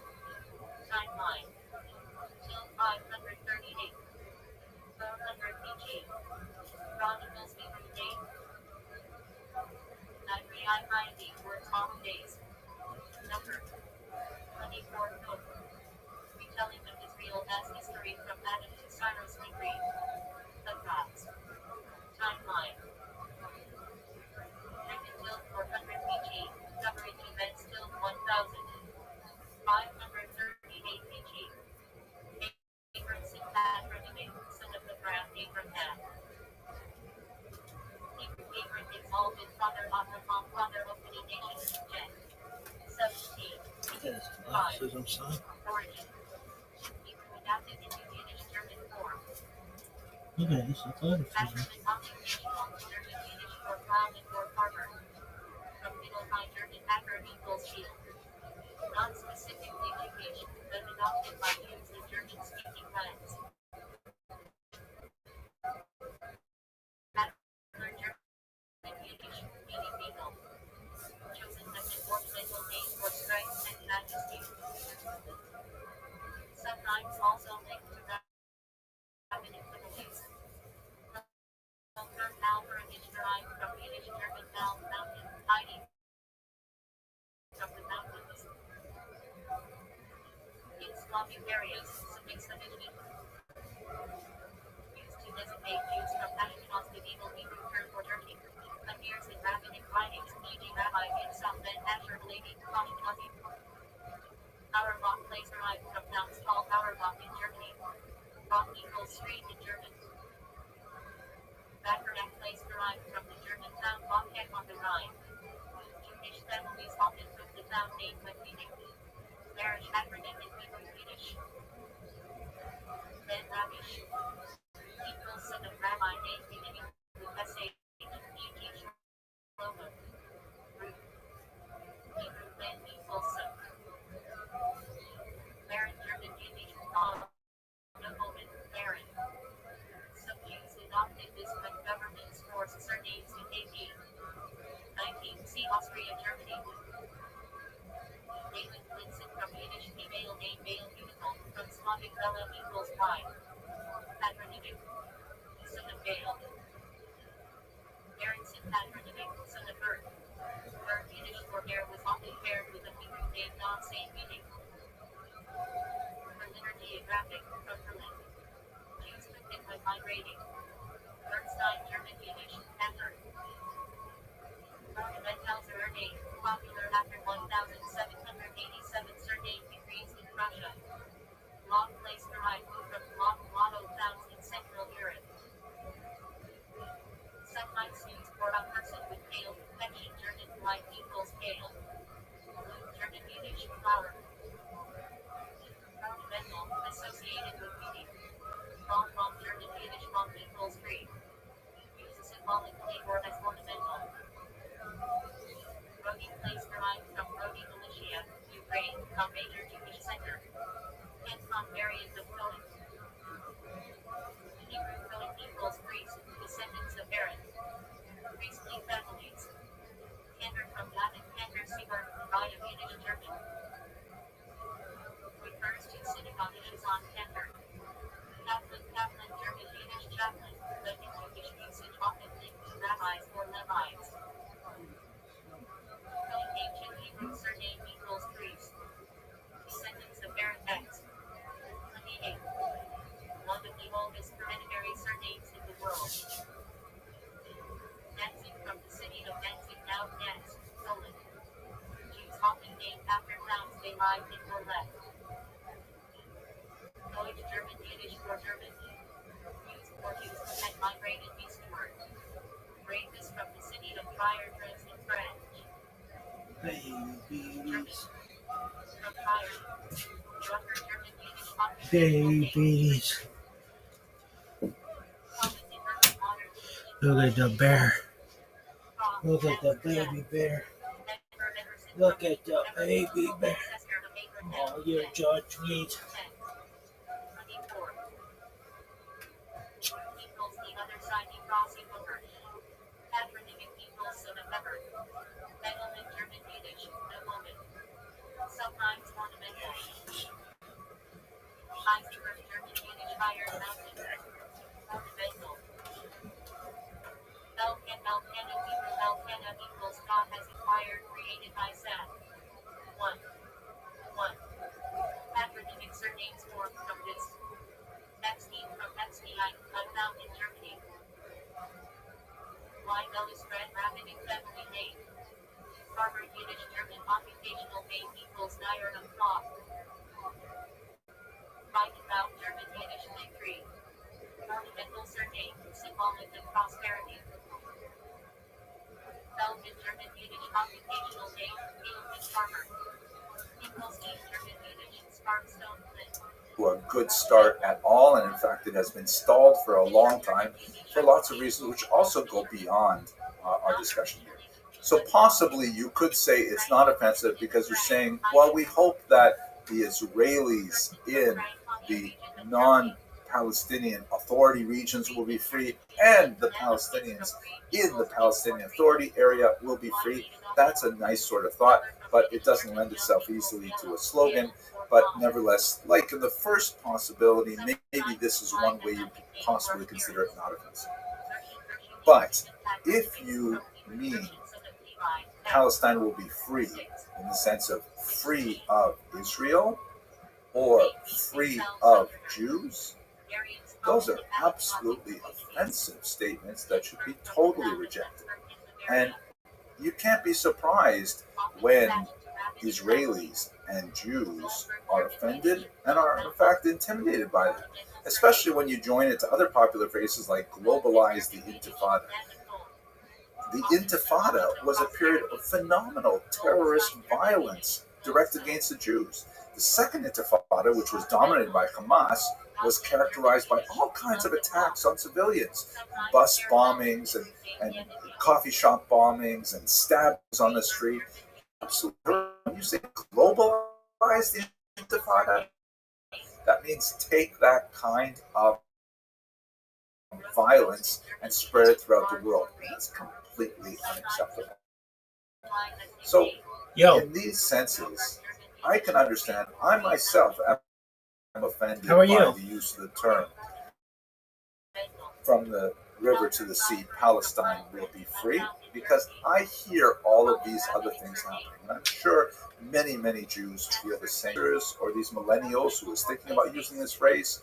Timeline. Till 538. 400 BG. Chronicles Hebrew date. Nigerian words on days. Number 24th book. Retelling of Israel as history from Adam to Cyrus degree. Across. Timeline. Written till 400 BG. Covering events till 1000. 538 BG. Abram Sinbad, son of Abraham, Abraham. Abram exalted father Abraham, father of many nations. Gen. 17. Yes, glasses, I'm sorry. Origin. Hebrew adapted into Yiddish German form. Look at this, I thought it was Acronym occupational German Yiddish for plow and for farmer. From Middle High German Acker equals shield. Not specifically Jewish, but adopted by Jews in German-speaking lands. Adler German Yiddish, meaning eagle. Chosen as an ornamental name for strength and majesty. Sometimes also linked to rabbinic families. The term Alberg is derived from Yiddish German Al, mountain, hiding from the mountains. In Slavic areas, suffix Savitchi used to designate Jews from Ashkenaz medieval Hebrew term for Turkey. Appears in rabbinic writings, e.g. Rabbi in South Ben Asher relating to Ashkenazi. Auerbach place derived from nouns called Auerbach in Germany. Bach equals street in German. Backernach place derived from the German town Bachheck on the Rhine. Jewish families often took the town name when meaning. Marriage acronym in Hebrew Yiddish. Ben Rabish. Equals son of Rabbi name beginning with S-H, E.G. Shlomo. Root. Hebrew Ben equals son. Baron German Yiddish nobleman, baron. Some Jews adopted this when governments forced surnames in AD 19. See Austria, Germany. David Linson from Yiddish female name Baal Unical, from Slavic Bella equals Y. Patronymic. Son of Baal. Aronson patronymic, son of Earth. Word Yiddish for air was often paired with a Hebrew name non-same meaning. Berliner Geographic, from Berlin. Jews took it when migrating. Bernstein German Yiddish, Panther. Ornamentals are name, popular after 1787 surname decrees in Russia. Long place derived from long lotto towns in Central Europe. Sometimes used for a person with pale complexion. German white equals pale. Blue German Yiddish, flower. Ornamental, associated with beauty. Long German Yiddish long equals free. Used symbolically or as ornamental. Rodi place derived from Rodi Militia, Ukraine, a major Jewish center. Canton variant of Cohen. Hebrew Cohen equals priest, descendants of Aaron. Priestly families. Cantor from Latin Cantor Seaburn, Rye of Yiddish German. Refers to synagogue on Cantor. Kaplan German Yiddish chaplain, but in Jewish usage often linked to rabbis or Levites. Ancient Hebrew surname equals priest. Descendants of Aaron X. 28. One of the oldest hereditary surnames in the world. Danzig from the city of Danzig, now Danzig, Poland. Jews often named after towns they lived in or left. Deutsch German Yiddish for German. Used for Jews who had migrated eastward. Ravis from the city of Trier, in French. Babies. From fire. The upper German Yiddish occupational Babies. common in early modern English. Look at the bear. From Look at the and baby bear. Edinburgh, Emerson, Look Germany, at the baby bear. ancestor of Abraham. Oh, you judge me. 24. Equals the other side crossing over. Patronymic equals so November. Edelman German Yiddish, no moment. Sometimes ornamental. Eisenberg German Yiddish iron mountain. Ornamental. Elkanah Hebrew Elkanah equals God has acquired created by Seth. 1. 1. Patronymic surnames formed from this. Epstein from Epstein, found in Germany. Weibel is Red Rabbinic family name. Farmer Yiddish German occupational name equals dyer of cloth. Weidenbaum German Yiddish fig tree. Ornamental surname, symbolic of prosperity. Belgian German Yiddish occupational name, Edelman farmer. Equals German Yiddish, sparkstone flint. A good start at all, and in fact it has been stalled for a long time for lots of reasons which also go beyond our discussion here. So possibly you could say it's not offensive because you're saying, well, we hope that the Israelis in the non-Palestinian authority regions will be free and the Palestinians in the Palestinian Authority area will be free. That's a nice sort of thought, but it doesn't lend itself easily to a slogan. But nevertheless, like in the first possibility, maybe this is one way you could possibly consider it not offensive. But if you mean Palestine will be free in the sense of free of Israel or free of Jews, those are absolutely offensive statements that should be totally rejected. And you can't be surprised when Israelis and Jews are offended and are in fact intimidated by them, especially when you join it to other popular phrases like globalize the Intifada. The Intifada was a period of phenomenal terrorist violence directed against the Jews. The second Intifada, which was dominated by Hamas, was characterized by all kinds of attacks on civilians, bus bombings and coffee shop bombings and stabbings on the street. Absolutely. When you say globalize the Intifada, that means take that kind of violence and spread it throughout the world. That's completely unacceptable. So, in these senses, I can understand. I myself am offended by the use of the term from the river to the sea, Palestine will be free, because I hear all of these other things happening. And I'm sure many, many Jews feel the same. Or these millennials who is thinking about using this phrase,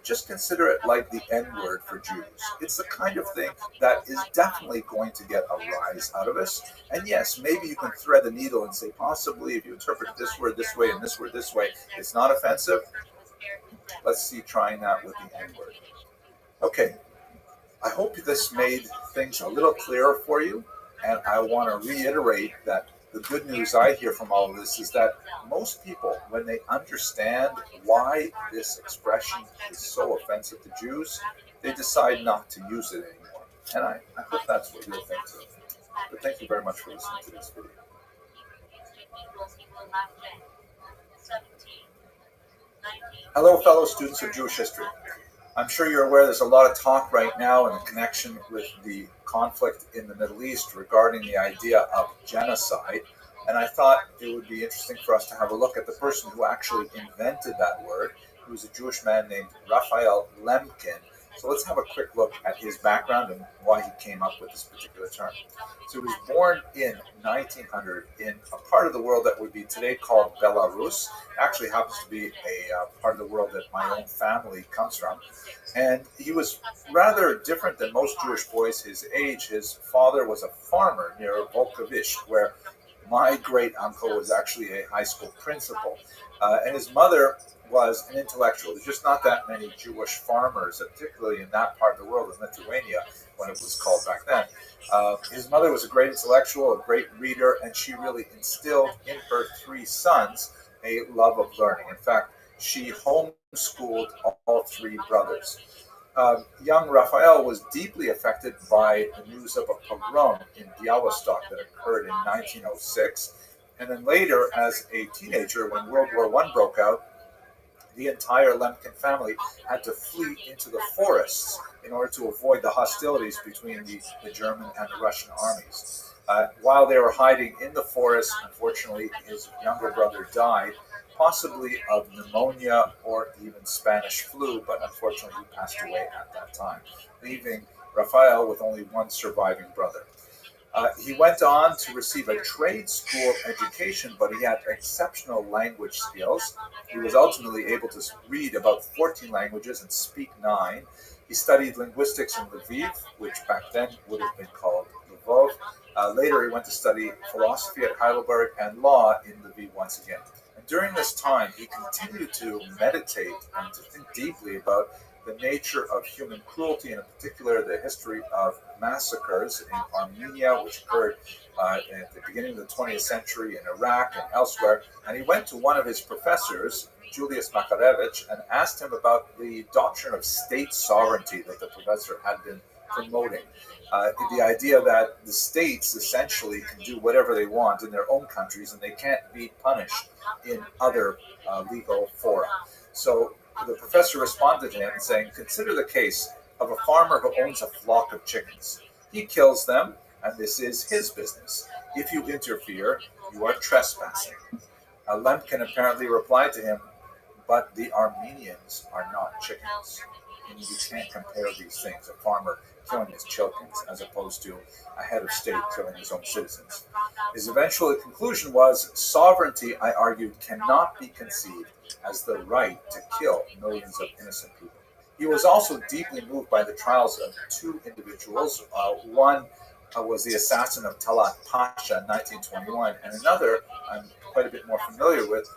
just consider it like the N-word for Jews. It's the kind of thing that is definitely going to get a rise out of us. And yes, maybe you can thread the needle and say, possibly, if you interpret this word this way and this word this way, it's not offensive. Let's see trying that with the N-word. Okay. I hope this made things a little clearer for you, and I want to reiterate that the good news I hear from all of this is that most people, when they understand why this expression is so offensive to Jews, they decide not to use it anymore. And I hope that's what you'll think too. But thank you very much for listening to this video. Hello, fellow students of Jewish history. I'm sure you're aware there's a lot of talk right now in the connection with the conflict in the Middle East regarding the idea of genocide. And I thought it would be interesting for us to have a look at the person who actually invented that word. He was a Jewish man named Raphael Lemkin. So let's have a quick look at his background and why he came up with this particular term. So he was born in 1900 in a part of the world that would be today called Belarus. It actually happens to be a part of the world that my own family comes from. And he was rather different than most Jewish boys his age. His father was a farmer near Volkovich, where My great uncle was actually a high school principal, and his mother was an intellectual. There's just not that many Jewish farmers, particularly in that part of the world, in Lithuania, when it was called back then. His mother was a great intellectual, a great reader, and she really instilled in her three sons a love of learning. In fact, she homeschooled all three brothers. Young Raphael was deeply affected by the news of a pogrom in Białystok that occurred in 1906. And then later, as a teenager, when World War I broke out, the entire Lemkin family had to flee into the forests in order to avoid the hostilities between the German and the Russian armies. While they were hiding in the forest, unfortunately, his younger brother died, possibly of pneumonia or even Spanish flu, but unfortunately he passed away at that time, leaving Raphael with only one surviving brother. He went on to receive a trade school education, but he had exceptional language skills. He was ultimately able to read about 14 languages and speak 9. He studied linguistics in Lviv, which back then would have been called Lvov. Later, he went to study philosophy at Heidelberg and law in Lviv once again. And during this time, he continued to meditate and to think deeply about the nature of human cruelty, and in particular the history of massacres in Armenia, which occurred at the beginning of the 20th century in Iraq and elsewhere. And he went to one of his professors, Julius Makarevich, and asked him about the doctrine of state sovereignty that the professor had been promoting. The idea that the states essentially can do whatever they want in their own countries and they can't be punished in other legal fora. So the professor responded to him saying, consider the case of a farmer who owns a flock of chickens. He kills them, and this is his business. If you interfere, you are trespassing. Lemkin apparently replied to him, but the Armenians are not chickens. And you can't compare these things, a farmer killing his chickens as opposed to a head of state killing his own citizens. His eventual conclusion was, sovereignty, I argued, cannot be conceived as the right to kill millions of innocent people. He was also deeply moved by the trials of two individuals. One was the assassin of Talat Pasha in 1921, and another I'm quite a bit more familiar with,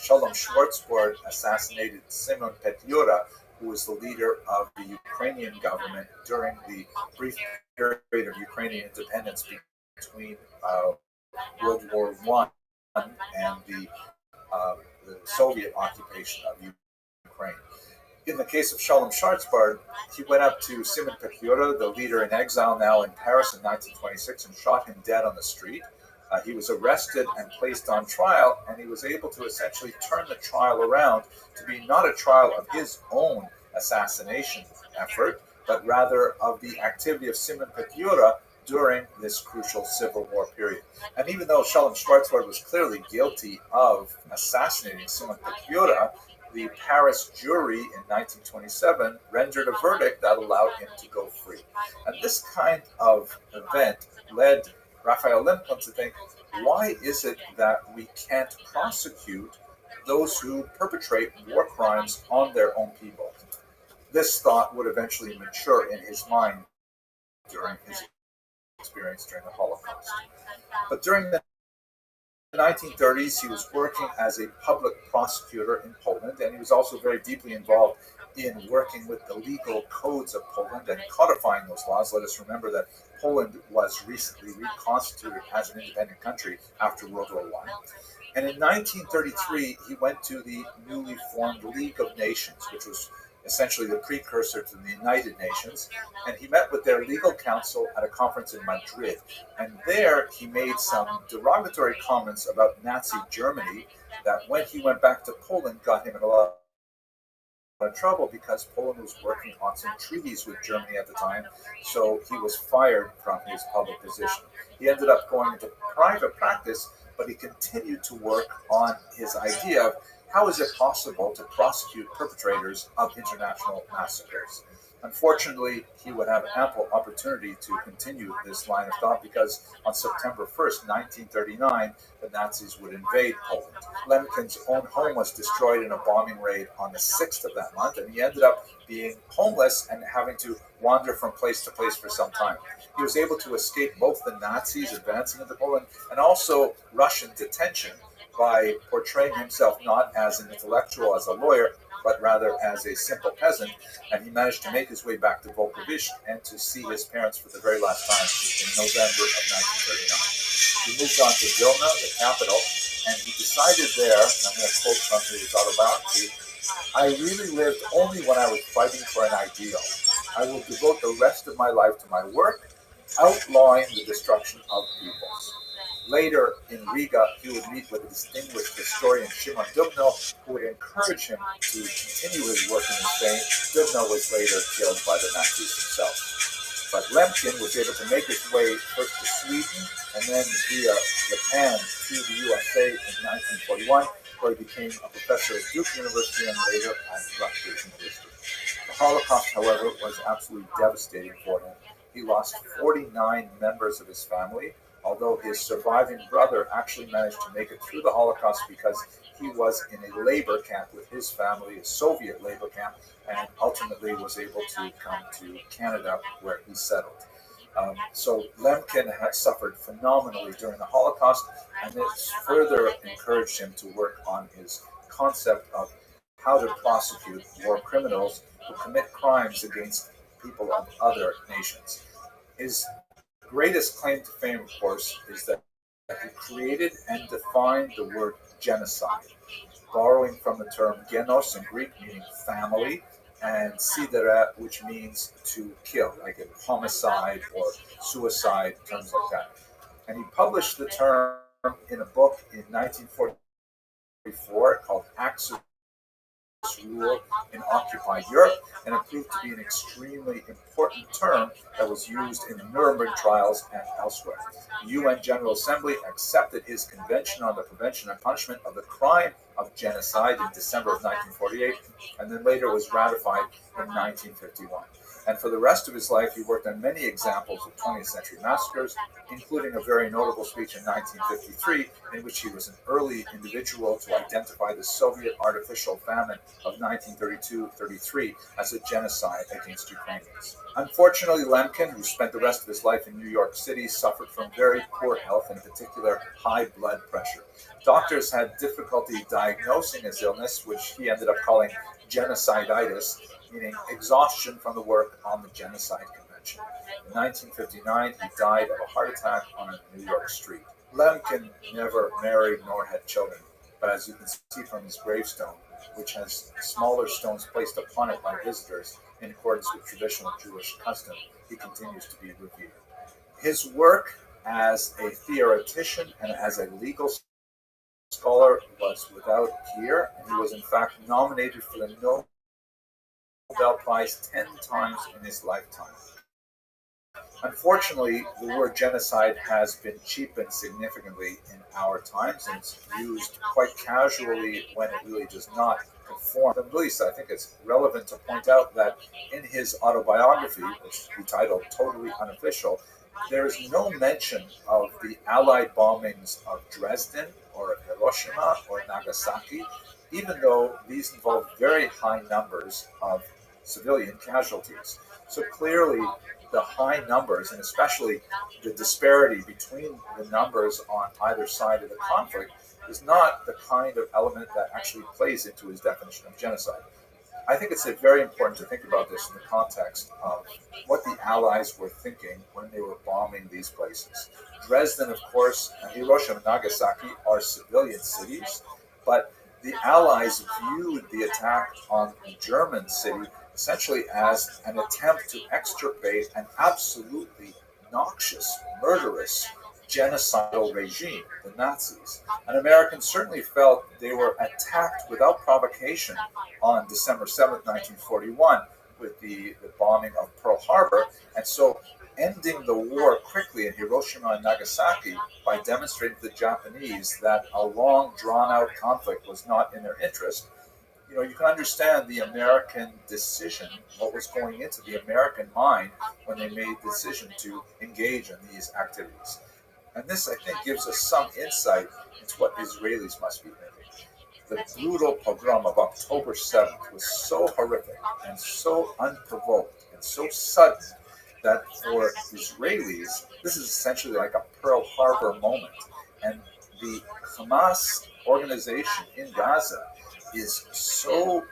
Shalom Schwarzbard assassinated Simon Petlura, who was the leader of the Ukrainian government during the brief period of Ukrainian independence between World War I and the Soviet occupation of Ukraine. In the case of Shalom Schwarzbard, he went up to Simon Petlura, the leader in exile now in Paris in 1926, and shot him dead on the street. He was arrested and placed on trial, and he was able to essentially turn the trial around to be not a trial of his own assassination effort, but rather of the activity of Simon Petlura during this crucial Civil War period. And even though Shalom Schwarzbard was clearly guilty of assassinating Simon Petlura, the Paris jury in 1927 rendered a verdict that allowed him to go free. And this kind of event led Raphael Lemkin to think, why is it that we can't prosecute those who perpetrate war crimes on their own people? This thought would eventually mature in his mind during his experience during the Holocaust. But during the 1930s, he was working as a public prosecutor in Poland, and he was also very deeply involved in working with the legal codes of Poland and codifying those laws. Let us remember that Poland was recently reconstituted as an independent country after World War I. And in 1933, he went to the newly formed League of Nations, which was essentially the precursor to the United Nations, and he met with their legal counsel at a conference in Madrid. And there he made some derogatory comments about Nazi Germany that, when he went back to Poland, got him in a lot of trouble because Poland was working on some treaties with Germany at the time, so he was fired from his public position. He ended up going into private practice, but he continued to work on his idea of how is it possible to prosecute perpetrators of international massacres. Unfortunately, he would have ample opportunity to continue this line of thought because on September 1st, 1939, the Nazis would invade Poland. Lemkin's own home was destroyed in a bombing raid on the 6th of that month, and he ended up being homeless and having to wander from place to place for some time. He was able to escape both the Nazis advancing into Poland and also Russian detention by portraying himself not as an intellectual, as a lawyer, but rather as a simple peasant, and he managed to make his way back to Volkovich and to see his parents for the very last time in November of 1939. He moved on to Vilna, the capital, and he decided there, and I'm going to quote from his autobiography, "I really lived only when I was fighting for an ideal. I will devote the rest of my life to my work, outlawing the destruction of peoples." Later in Riga, he would meet with a distinguished historian, Shimon Dubno, who would encourage him to continue his work in this vein. Dubno was later killed by the Nazis himself. But Lemkin was able to make his way first to Sweden and then via Japan to the USA in 1941, where he became a professor at Duke University and later at Rutgers University. The Holocaust, however, was absolutely devastating for him. He lost 49 members of his family, although his surviving brother actually managed to make it through the Holocaust because he was in a labor camp with his family, a Soviet labor camp, and ultimately was able to come to Canada where he settled. So Lemkin had suffered phenomenally during the Holocaust, and this further encouraged him to work on his concept of how to prosecute war criminals who commit crimes against people of other nations. His greatest claim to fame, of course, is that he created and defined the word genocide, borrowing from the term genos in Greek, meaning family, and sidera, which means to kill, like a homicide or suicide, terms like that. And he published the term in a book in 1944 called Axis Rule in Occupied Europe, and it proved to be an extremely important term that was used in the Nuremberg trials and elsewhere. The UN General Assembly accepted his Convention on the Prevention and Punishment of the Crime of Genocide in December of 1948, and then later was ratified in 1951. And for the rest of his life, he worked on many examples of 20th century massacres, including a very notable speech in 1953, in which he was an early individual to identify the Soviet artificial famine of 1932-33 as a genocide against Ukrainians. Unfortunately, Lemkin, who spent the rest of his life in New York City, suffered from very poor health, in particular high blood pressure. Doctors had difficulty diagnosing his illness, which he ended up calling genociditis, meaning exhaustion from the work on the Genocide Convention. In 1959, he died of a heart attack on a New York street. Lemkin never married nor had children, but as you can see from his gravestone, which has smaller stones placed upon it by visitors in accordance with traditional Jewish custom, he continues to be revered. His work as a theoretician and as a legal scholar was without peer, and he was in fact nominated for the Nobel Prize 10 times in his lifetime. Unfortunately, the word genocide has been cheapened significantly in our times, and it's used quite casually when it really does not conform. At least I think it's relevant to point out that in his autobiography, which he titled Totally Unofficial, there is no mention of the Allied bombings of Dresden or Hiroshima or Nagasaki, even though these involved very high numbers of civilian casualties. So clearly, the high numbers, and especially the disparity between the numbers on either side of the conflict, is not the kind of element that actually plays into his definition of genocide. I think it's very important to think about this in the context of what the Allies were thinking when they were bombing these places. Dresden, of course, and Hiroshima and Nagasaki are civilian cities, but the Allies viewed the attack on the German city essentially as an attempt to extirpate an absolutely noxious, murderous, genocidal regime, the Nazis. And Americans certainly felt they were attacked without provocation on December 7th, 1941, with the bombing of Pearl Harbor. And so ending the war quickly in Hiroshima and Nagasaki by demonstrating to the Japanese that a long, drawn-out conflict was not in their interest You can understand the American decision, what was going into the American mind when they made the decision to engage in these activities. And this, I think, gives us some insight into what Israelis must be thinking. The brutal pogrom of October 7th was so horrific and so unprovoked and so sudden that for Israelis, this is essentially like a Pearl Harbor moment. And the Hamas organization in Gaza is so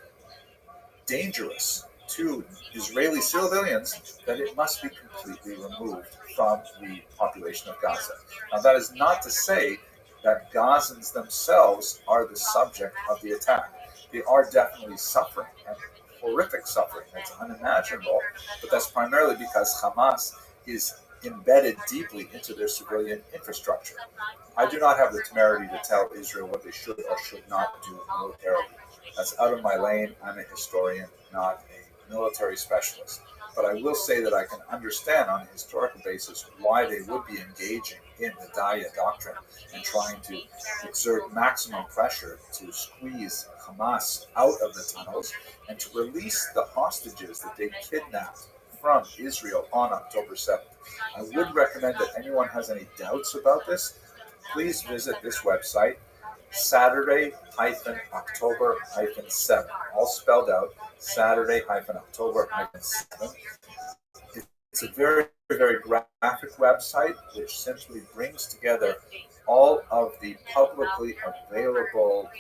dangerous to Israeli civilians that it must be completely removed from the population of Gaza. Now, that is not to say that Gazans themselves are the subject of the attack. They are definitely suffering, and horrific suffering that's unimaginable, but that's primarily because Hamas is embedded deeply into their civilian infrastructure. I do not have the temerity to tell Israel what they should or should not do militarily. That's out of my lane. I'm a historian, not a military specialist. But I will say that I can understand on a historical basis why they would be engaging in the Daya doctrine and trying to exert maximum pressure to squeeze Hamas out of the tunnels and to release the hostages that they kidnapped from Israel on October 7th. I would recommend that anyone has any doubts about this, please visit this website, Saturday-October-7, all spelled out, Saturday-October-7. It's a very, very graphic website which simply brings together all of the publicly available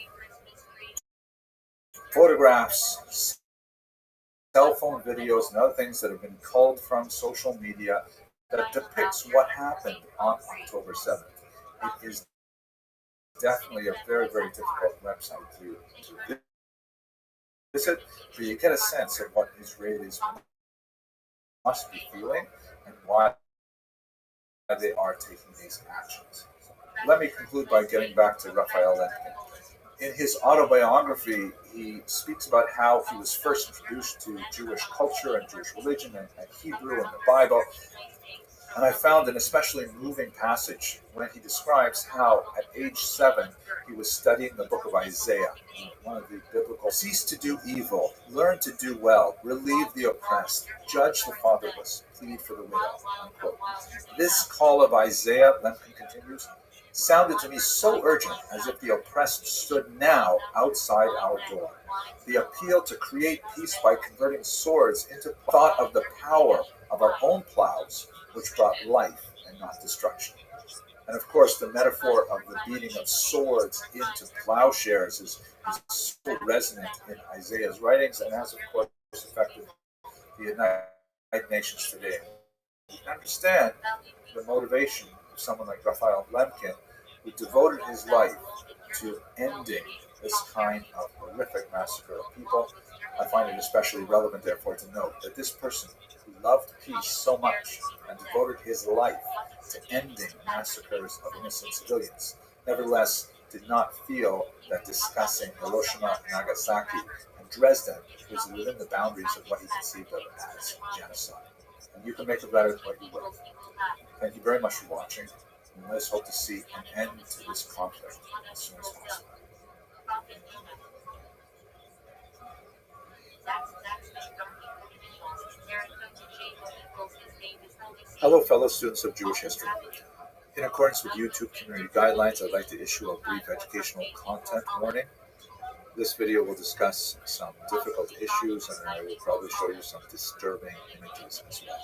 photographs, cell phone videos, and other things that have been culled from social media that depicts what happened on October 7th. It is definitely a very, very difficult website to visit, but you get a sense of what Israelis must be feeling and why they are taking these actions. Let me conclude by getting back to Raphael Lemkin. In his autobiography, he speaks about how he was first introduced to Jewish culture and Jewish religion and Hebrew and the Bible. And I found an especially moving passage when he describes how at age 7 he was studying the book of Isaiah, one of the biblical. Cease to do evil, learn to do well, relieve the oppressed, judge the fatherless, plead for the widow. Unquote. This call of Isaiah, Lemkin continues, sounded to me so urgent as if the oppressed stood now outside our door. The appeal to create peace by converting swords into thought of the power of our own plows, which brought life and not destruction. And of course, the metaphor of the beating of swords into plowshares is so resonant in Isaiah's writings and has, of course, affected the United Nations today. You can understand the motivation of someone like Raphael Lemkin, who devoted his life to ending this kind of horrific massacre of people. I find it especially relevant, therefore, to note that this person who loved peace so much and devoted his life to ending massacres of innocent civilians, nevertheless did not feel that discussing Hiroshima, Nagasaki, and Dresden was within the boundaries of what he conceived of as genocide. And you can make of that what you will. Thank you very much for watching, and let us hope to see an end to this conflict as soon as possible. Hello, fellow students of Jewish history. In accordance with YouTube community guidelines, I'd like to issue a brief educational content warning. This video will discuss some difficult issues, and I will probably show you some disturbing images as well.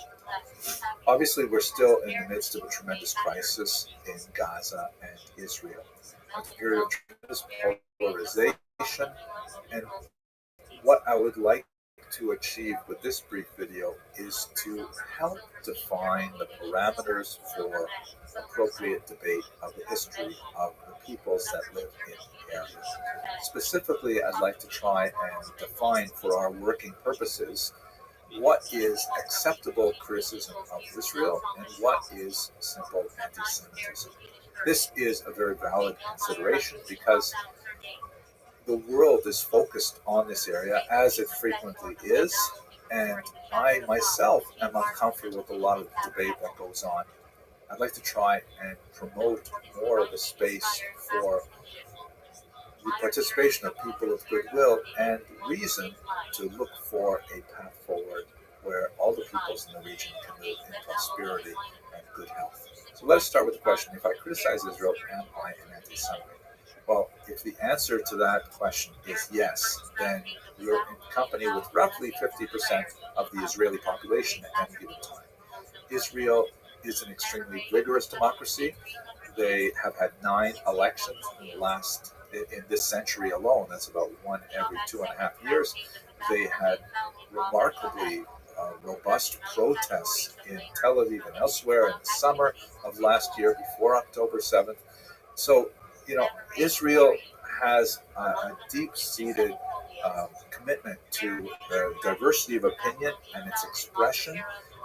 Obviously, we're still in the midst of a tremendous crisis in Gaza and Israel. It's a period of tremendous polarization, and what I would like to achieve with this brief video is to help define the parameters for appropriate debate of the history of the peoples that live in the area. Specifically, I'd like to try and define for our working purposes what is acceptable criticism of Israel and what is simple anti-Semitism. This is a very valid consideration because the world is focused on this area, as it frequently is, and I myself am uncomfortable with a lot of the debate that goes on. I'd like to try and promote more of a space for the participation of people of goodwill and reason to look for a path forward where all the peoples in the region can live in prosperity and good health. So let us start with the question, if I criticize Israel, am I an anti-Semite? Well, if the answer to that question is yes, then you're in company with roughly 50% of the Israeli population at any given time. Israel is an extremely rigorous democracy. They have had 9 elections in this century alone. That's about one every 2.5 years. They had remarkably robust protests in Tel Aviv and elsewhere in the summer of last year before October 7th. So, Israel has a deep-seated commitment to the diversity of opinion and its expression,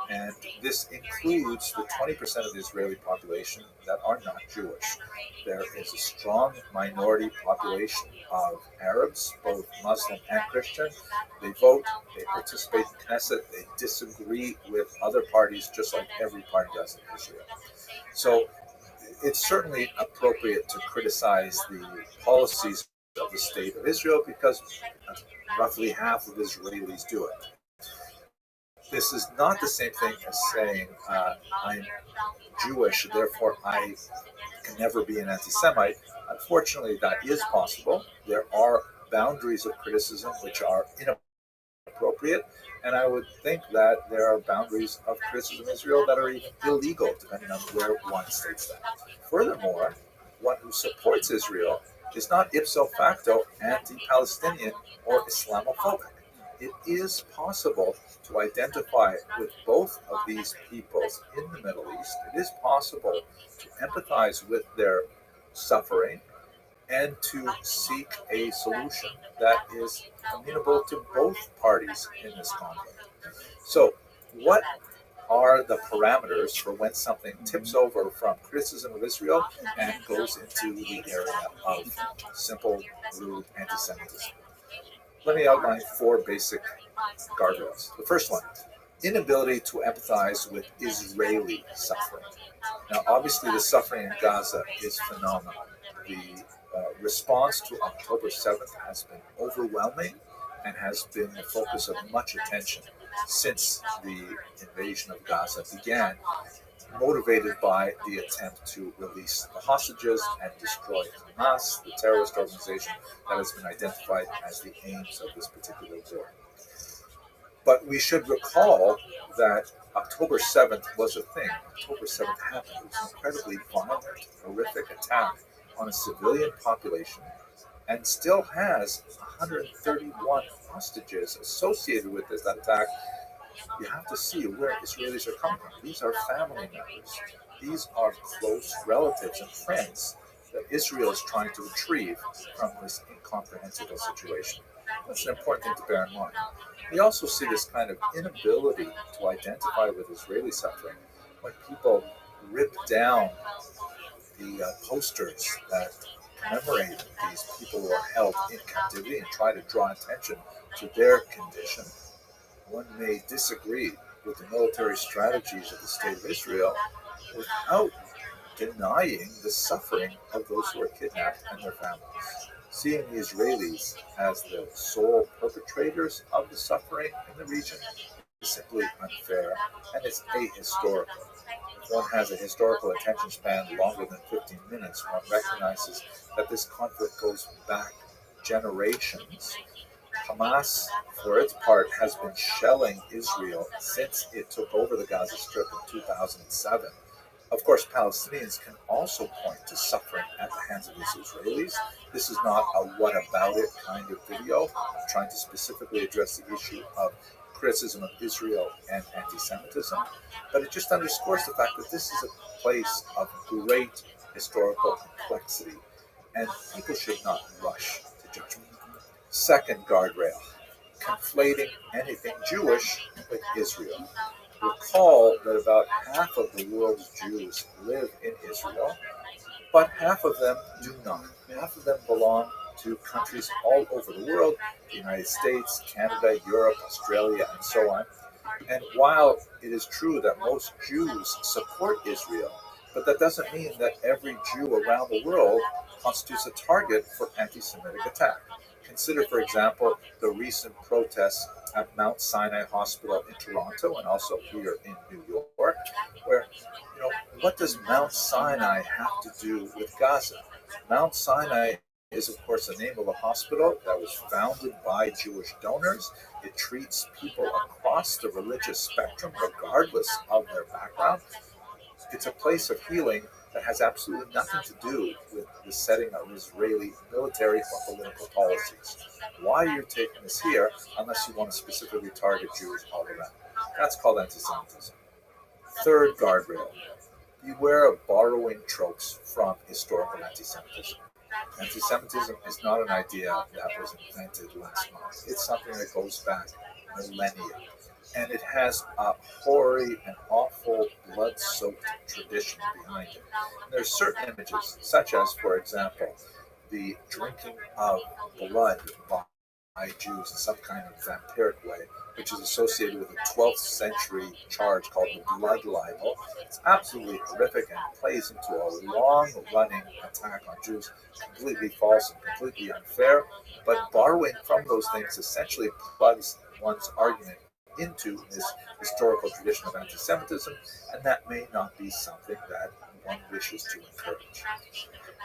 and this includes the 20% of the Israeli population that are not Jewish. There is a strong minority population of Arabs, both Muslim and Christian. They vote, they participate in Knesset, they disagree with other parties just like every party does in Israel. So it's certainly appropriate to criticize the policies of the state of Israel because roughly half of Israelis do it. This is not the same thing as saying I'm Jewish, therefore I can never be an anti-Semite. Unfortunately, that is possible. There are boundaries of criticism which are inappropriate, and I would think that there are boundaries of criticism of Israel that are even illegal, depending on where one states that. Furthermore, one who supports Israel is not ipso facto anti-Palestinian or Islamophobic. It is possible to identify with both of these peoples in the Middle East. It is possible to empathize with their suffering and to seek a solution that is amenable to both parties in this conflict. So, what are the parameters for when something tips over from criticism of Israel and goes into the area of simple, rude anti-Semitism? Let me outline 4 basic guardrails. The first one, inability to empathize with Israeli suffering. Now, obviously, the suffering in Gaza is phenomenal. The response to October 7th has been overwhelming and has been the focus of much attention since the invasion of Gaza began, motivated by the attempt to release the hostages and destroy Hamas, the terrorist organization that has been identified as the aims of this particular war. But we should recall that October 7th was a thing. October 7th happened. It was an incredibly violent, horrific attack on a civilian population and still has 131 hostages associated with this attack. You have to see where Israelis are coming from. These are family members. These are close relatives and friends that Israel is trying to retrieve from this incomprehensible situation. That's an important thing to bear in mind. We also see this kind of inability to identify with Israeli suffering when people rip down the posters that commemorate these people who are held in captivity and try to draw attention to their condition. One may disagree with the military strategies of the State of Israel without denying the suffering of those who are kidnapped and their families. Seeing the Israelis as the sole perpetrators of the suffering in the region is simply unfair, and it's ahistorical. If one has a historical attention span longer than 15 minutes, one recognizes that this conflict goes back generations. Hamas, for its part, has been shelling Israel since it took over the Gaza Strip in 2007. Of course, Palestinians can also point to suffering at the hands of these Israelis. This is not a what about it kind of video. I'm trying to specifically address the issue of criticism of Israel and anti-Semitism, but it just underscores the fact that this is a place of great historical complexity, and people should not rush to judgment. Second guardrail, conflating anything Jewish with Israel. Recall that about half of the world's Jews live in Israel, but half of them do not. Half of them belong to countries all over the world, the United States, Canada, Europe, Australia, and so on. And while it is true that most Jews support Israel, But that doesn't mean that every Jew around the world constitutes a target for anti-Semitic attack. Consider, for example, the recent protests at Mount Sinai Hospital in Toronto and also here in New York, where, what does Mount Sinai have to do with Gaza? Mount Sinai is, of course, the name of a hospital that was founded by Jewish donors. It treats people across the religious spectrum, regardless of their background. It's a place of healing that has absolutely nothing to do with the setting of Israeli military or political policies. Why you're taking this here, unless you want to specifically target Jews all around? That's called anti-Semitism. Third guardrail: beware of borrowing tropes from historical anti-Semitism. Anti-Semitism is not an idea that was invented last month. It's something that goes back millennia. And it has a hoary and awful blood-soaked tradition behind it. And there's certain images, such as, for example, the drinking of blood by Jews in some kind of vampiric way, which is associated with a 12th century charge called the blood libel. It's absolutely horrific and plays into a long-running attack on Jews. Completely false and completely unfair, but borrowing from those things essentially plugs one's argument into this historical tradition of anti-Semitism, and that may not be something that one wishes to encourage.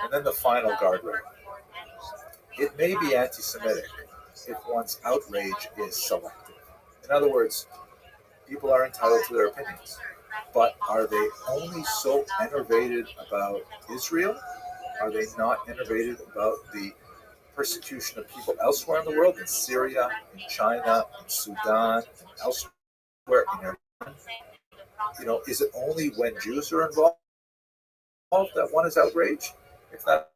And then the final guardrail: it may be anti-Semitic if one's outrage is selective. In other words, people are entitled to their opinions, but are they only so enervated about Israel? Are they not enervated about the persecution of people elsewhere in the world, in Syria, in China, in Sudan, and elsewhere in Iran? Is it only when Jews are involved that one is outraged? If that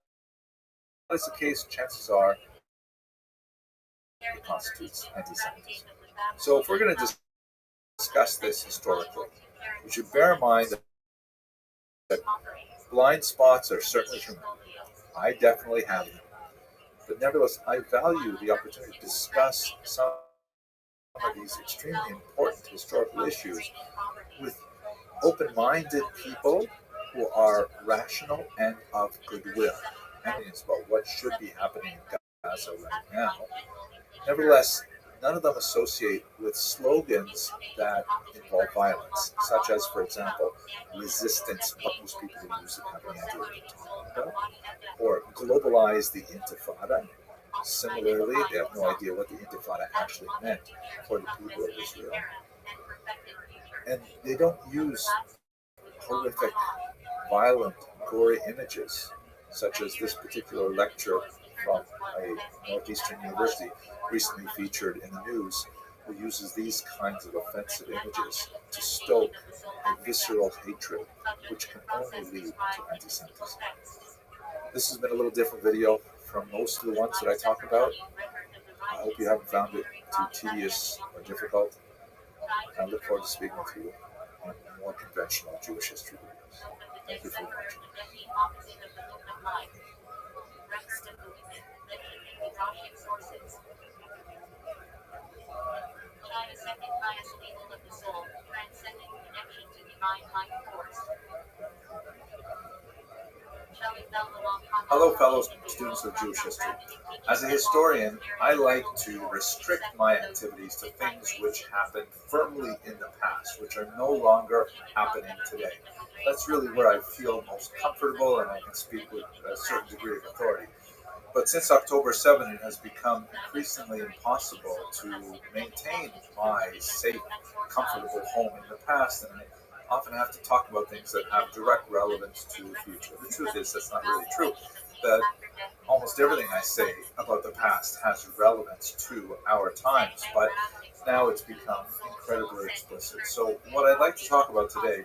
is the case, chances are it constitutes anti-Semitism. So if we're going to discuss this historically, we should bear in mind that blind spots are certainly human. I definitely have them. But nevertheless, I value the opportunity to discuss some of these extremely important historical issues with open-minded people who are rational and of goodwill. Opinions about what should be happening in Gaza right now. Nevertheless, none of them associate with slogans that involve violence, such as, for example, resistance, what most people who use it have any idea what they're talking about, or globalize the Intifada. Similarly, they have no idea what the Intifada actually meant for the people of Israel. And they don't use horrific, violent, gory images, such as this particular lecture from a Northeastern university recently featured in the news, who uses these kinds of offensive images to stoke a visceral hatred, which can only lead to anti-Semitism. This has been a little different video from most of the ones that I talk about. I hope you haven't found it too tedious or difficult. I look forward to speaking with you on more conventional Jewish history videos. Thank you for watching. China's second highest level of the soul, transcending connection to divine life force. Hello, fellow students of Jewish history. As a historian, I like to restrict my activities to things which happened firmly in the past, which are no longer happening today. That's really where I feel most comfortable and I can speak with a certain degree of authority. But since October 7, it has become increasingly impossible to maintain my safe, comfortable home in the past, and I often have to talk about things that have direct relevance to the future. The truth is, that's not really true. That almost everything I say about the past has relevance to our times, but now it's become incredibly explicit. So what I'd like to talk about today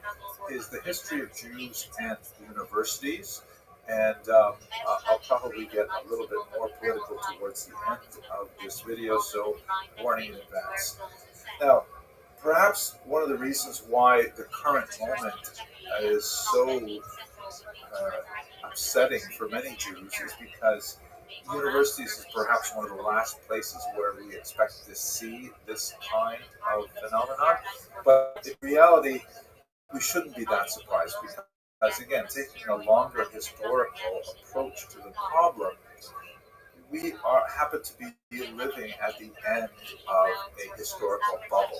is the history of Jews and universities, and I'll probably get a little bit more political towards the end of this video, so warning in advance. Now, perhaps one of the reasons why the current moment is so upsetting for many Jews is because universities is perhaps one of the last places where we expect to see this kind of phenomenon. But in reality, we shouldn't be that surprised again, taking a longer historical approach to the problem, we happen to be living at the end of a historical bubble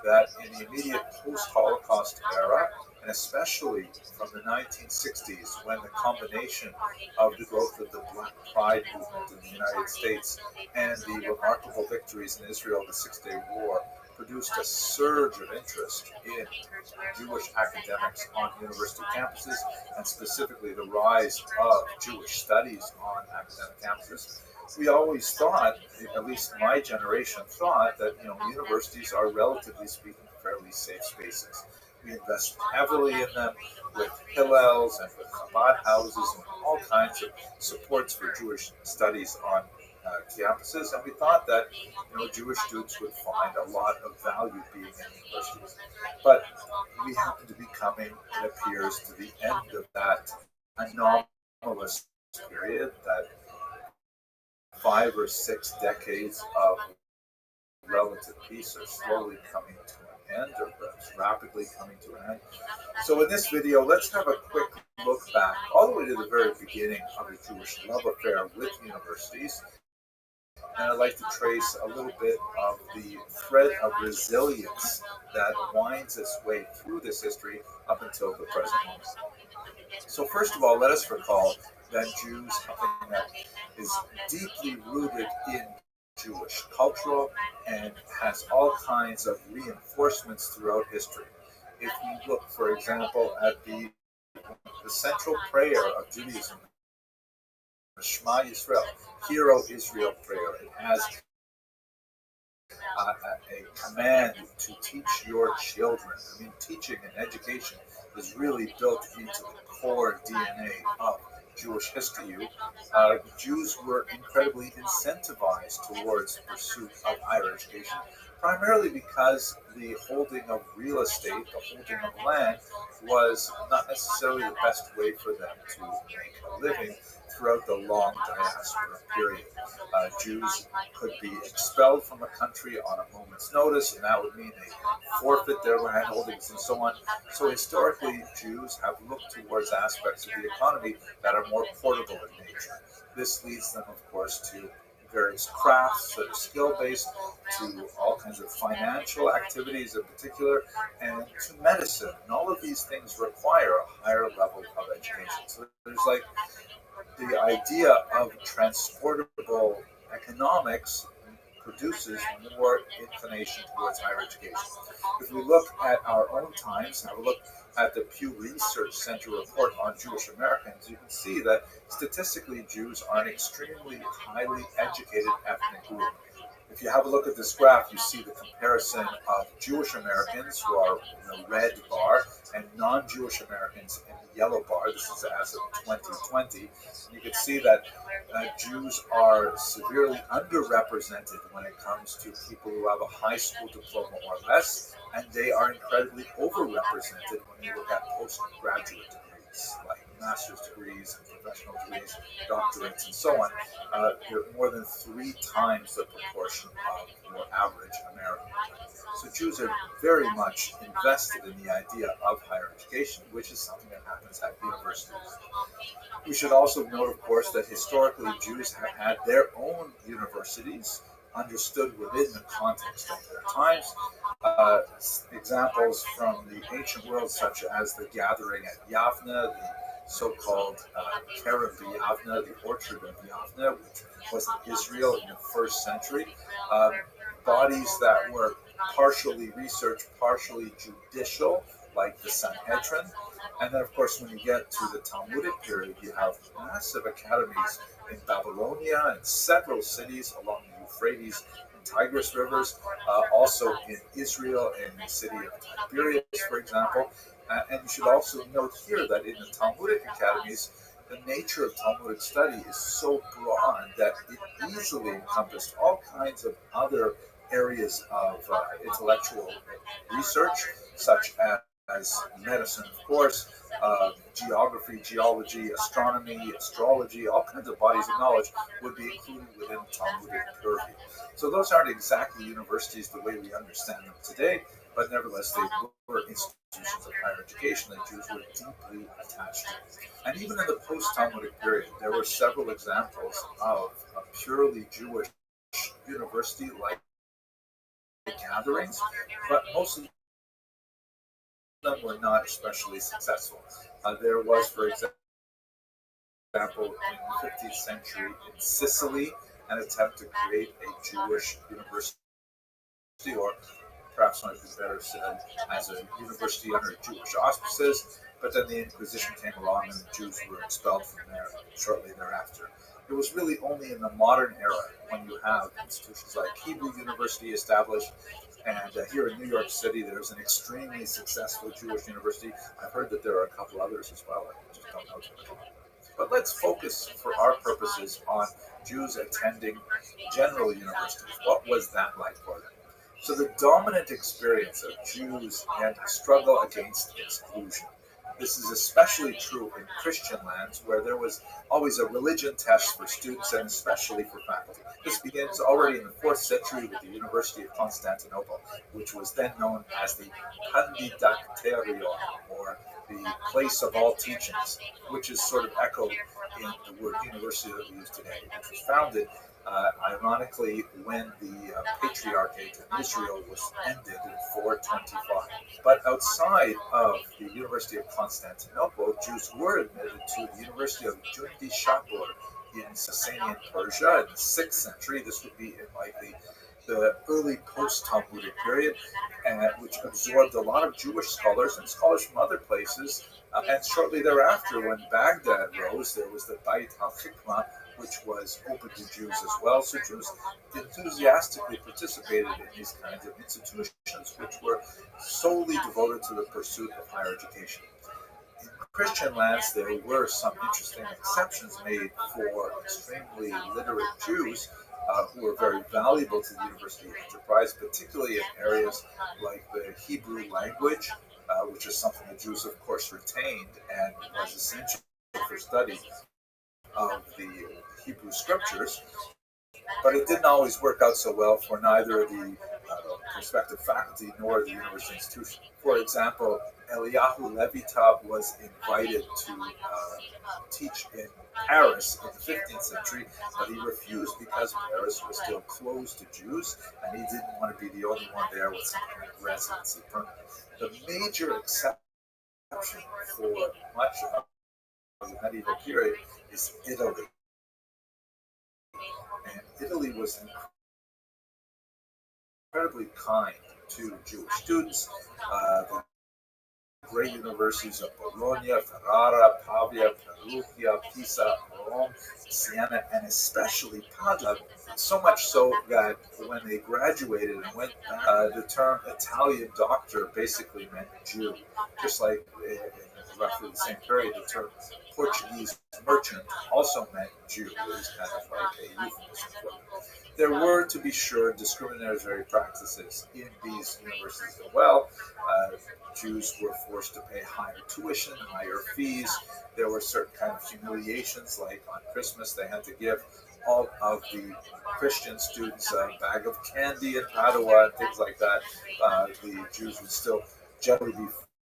that in the immediate post-Holocaust era, and especially from the 1960s, when the combination of the growth of the Black Pride movement in the United States and the remarkable victories in Israel, the Six-Day War, produced a surge of interest in Jewish academics on university campuses, and specifically the rise of Jewish studies on academic campuses. We always thought, at least my generation thought, that universities are relatively speaking fairly safe spaces. We invest heavily in them with Hillels and with Chabad houses and all kinds of supports for Jewish studies on campuses, and we thought that Jewish students would find a lot of value being in universities. But we happen to be coming, it appears, to the end of that anomalous period, that 5 or 6 decades of relative peace are slowly coming to an end, or perhaps rapidly coming to an end. So in this video, let's have a quick look back all the way to the very beginning of the Jewish love affair with universities. And I'd like to trace a little bit of the thread of resilience that winds its way through this history up until the present moment. So first of all, let us recall that Jews are something that is deeply rooted in Jewish cultural and has all kinds of reinforcements throughout history. If you look, for example, at the central prayer of Judaism, the Shema Yisrael, Hear O Israel prayer, it has a command to teach your children. I mean, teaching and education is really built into the core DNA of Jewish history. Jews were incredibly incentivized towards pursuit of higher education, primarily because the holding of real estate, the holding of land, was not necessarily the best way for them to make a living throughout the long diaspora period. Jews could be expelled from a country on a moment's notice, and that would mean they forfeit their land holdings and so on. So historically, Jews have looked towards aspects of the economy that are more portable in nature. This leads them, of course, to various crafts that are skill-based, to all kinds of financial activities in particular, and to medicine. And all of these things require a higher level of education. So there's like the idea of transportable economics produces more inclination towards higher education. If we look at our own times, have a look at the Pew Research Center report on Jewish Americans, you can see that statistically Jews are an extremely highly educated ethnic group. If you have a look at this graph, you see the comparison of Jewish Americans, who are in the red bar, and non-Jewish Americans in the yellow bar. This is as of 2020. You can see that Jews are severely underrepresented when it comes to people who have a high school diploma or less, and they are incredibly overrepresented when you look at postgraduate degrees, like master's degrees and professional degrees, doctorates, and so on. They're more than 3 times the proportion of your average American. So Jews are very much invested in the idea of higher education, which is something that happens at universities. We should also note, of course, that historically Jews have had their own universities understood within the context of their times. Examples from the ancient world, such as the gathering at Yavna, the so-called Kerem Yavna, the orchard of Yavna, which was in Israel in the 1st century. Bodies that were partially research, partially judicial, like the Sanhedrin. And then, of course, when you get to the Talmudic period, you have massive academies in Babylonia and several cities along the Euphrates and Tigris rivers, also in Israel, in the city of Tiberias, for example. And you should also note here that in the Talmudic academies, the nature of Talmudic study is so broad that it easily encompassed all kinds of other areas of intellectual research, such as medicine, of course, geography, geology, astronomy, astrology, all kinds of bodies of knowledge would be included within Talmudic purview. So those aren't exactly universities the way we understand them today, but nevertheless they were institutions of higher education that Jews were deeply attached to. And even in the post-Talmudic period, there were several examples of purely Jewish university-like gatherings, but most of them were not especially successful. There was, for example, in the 15th century in Sicily, an attempt to create a Jewish university, or perhaps might be better said, as a university under Jewish auspices, but then the Inquisition came along and the Jews were expelled from there shortly thereafter. It was really only in the modern era when you have institutions like Hebrew University established, and here in New York City there's an extremely successful Jewish university. I've heard that there are a couple others as well, I just don't know too much about them. But let's focus for our purposes on Jews attending general universities. What was that like for them? So the dominant experience of Jews and the struggle against exclusion. This is especially true in Christian lands where there was always a religion test for students and especially for faculty. This begins already in the 4th century with the University of Constantinople, which was then known as the Pandidakterion, or the place of all teachings, which is sort of echoed in the word university that we use today, which was founded ironically when the Patriarchate in Israel was ended in 425. But outside of the University of Constantinople, Jews were admitted to the University of Jundi Shapur in Sasanian Persia in the 6th century. This would be in like the early post-Talmudic period, which absorbed a lot of Jewish scholars and scholars from other places. And shortly thereafter, when Baghdad rose, there was the Beit al-Hikmah, which was open to Jews as well. So Jews enthusiastically participated in these kinds of institutions, which were solely devoted to the pursuit of higher education. In Christian lands, there were some interesting exceptions made for extremely literate Jews who were very valuable to the university enterprise, particularly in areas like the Hebrew language, which is something the Jews, of course, retained and was essential for study of the Hebrew scriptures. But it didn't always work out so well for neither the prospective faculty nor the university institution. For example, Eliyahu Levita was invited to teach in Paris in the 15th century, but he refused because Paris was still closed to Jews, and he didn't want to be the only one there with some kind of residency permit. The major exception for much of the medieval period is Italy. And Italy was incredibly kind to Jewish students. The great universities of Bologna, Ferrara, Pavia, Perugia, Pisa, Rome, Siena, and especially Padua. So much so that when they graduated and went back, the term Italian doctor basically meant Jew. Just like in roughly the same period, the term Portuguese merchant also meant Jew. It was kind of like a euphemism for them. There were, to be sure, discriminatory practices in these universities as well. Jews were forced to pay higher tuition, higher fees. There were certain kind of humiliations, like on Christmas they had to give all of the Christian students a bag of candy in Padua and things like that. The Jews would still generally be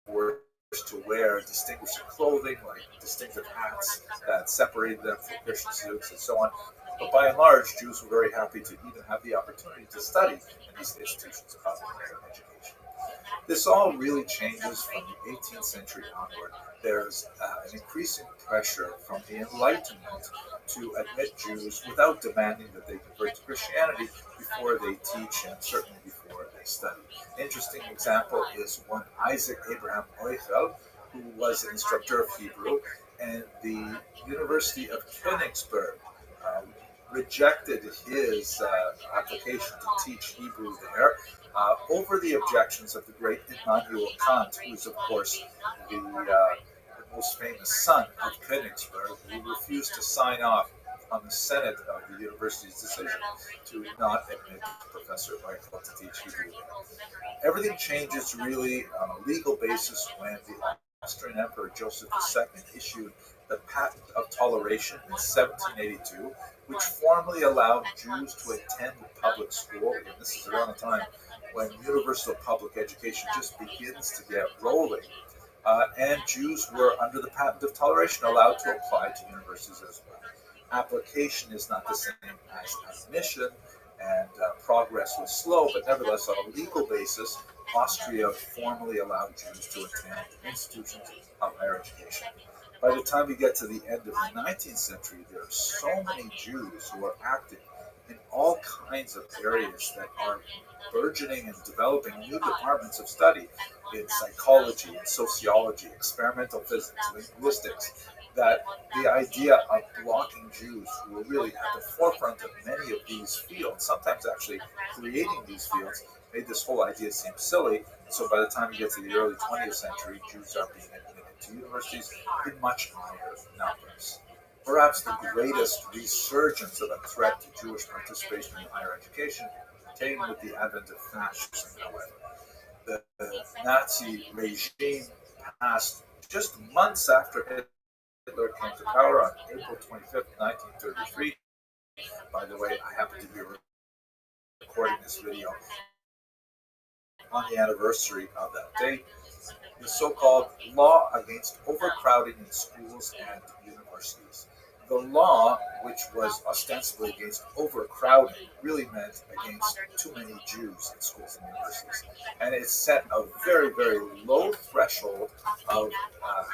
forced to wear distinguishing clothing, like distinctive hats that separated them from Christian students and so on. But by and large, Jews were very happy to even have the opportunity to study in these institutions of higher education. This all really changes from the 18th century onward. There's an increasing pressure from the Enlightenment to admit Jews without demanding that they convert to Christianity before they teach and certainly before they study. An interesting example is one Isaac Abraham Euchel, who was an instructor of Hebrew, and the University of Königsberg rejected his application to teach Hebrew there over the objections of the great Immanuel Kant, who is, of course, the most famous son of Königsberg, who refused to sign off on the Senate of the university's decision to not admit Professor Michael to teach Hebrew. Everything changes really on a legal basis when the Austrian Emperor Joseph II issued the Patent of Toleration in 1782, which formally allowed Jews to attend public school, and this is around the time when universal public education just begins to get rolling. And Jews were, under the patent of toleration, allowed to apply to universities as well. Application is not the same as admission, and progress was slow, but nevertheless, on a legal basis, Austria formally allowed Jews to attend institutions of higher education. By the time we get to the end of the 19th century, there are so many Jews who are active in all kinds of areas that are burgeoning and developing new departments of study in psychology, in sociology, experimental physics, linguistics, that the idea of blocking Jews who were really at the forefront of many of these fields, sometimes actually creating these fields, made this whole idea seem silly. So by the time you get to the early 20th century, Jews are being admitted to universities in much higher numbers. Perhaps the greatest resurgence of a threat to Jewish participation in higher education came with the advent of fascism, however. The Nazi regime passed just months after Hitler came to power on April 25th, 1933. By the way, I happen to be recording this video on the anniversary of that date. The so-called law against overcrowding in schools and universities. The law, which was ostensibly against overcrowding, really meant against too many Jews in schools and universities. And it set a very, very low threshold of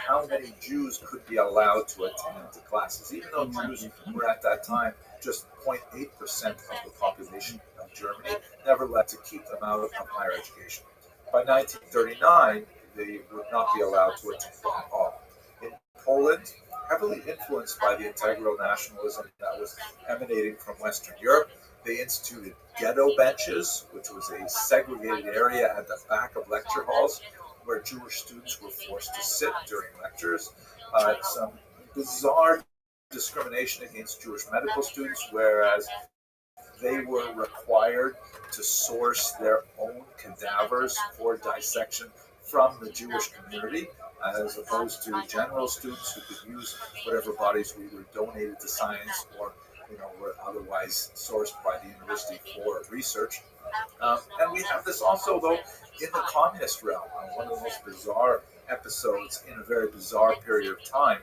how many Jews could be allowed to attend the classes, even though Jews were at that time just 0.8% of the population of Germany, nevertheless to keep them out of higher education. By 1939, they would not be allowed to attend at all. In Poland, heavily influenced by the integral nationalism that was emanating from Western Europe, they instituted ghetto benches, which was a segregated area at the back of lecture halls where Jewish students were forced to sit during lectures. Some bizarre discrimination against Jewish medical students, whereas they were required to source their own cadavers for dissection from the Jewish community, as opposed to general students who could use whatever bodies we were donated to science or were otherwise sourced by the university for research. And we have this also, though, in the communist realm. One of the most bizarre episodes in a very bizarre period of time.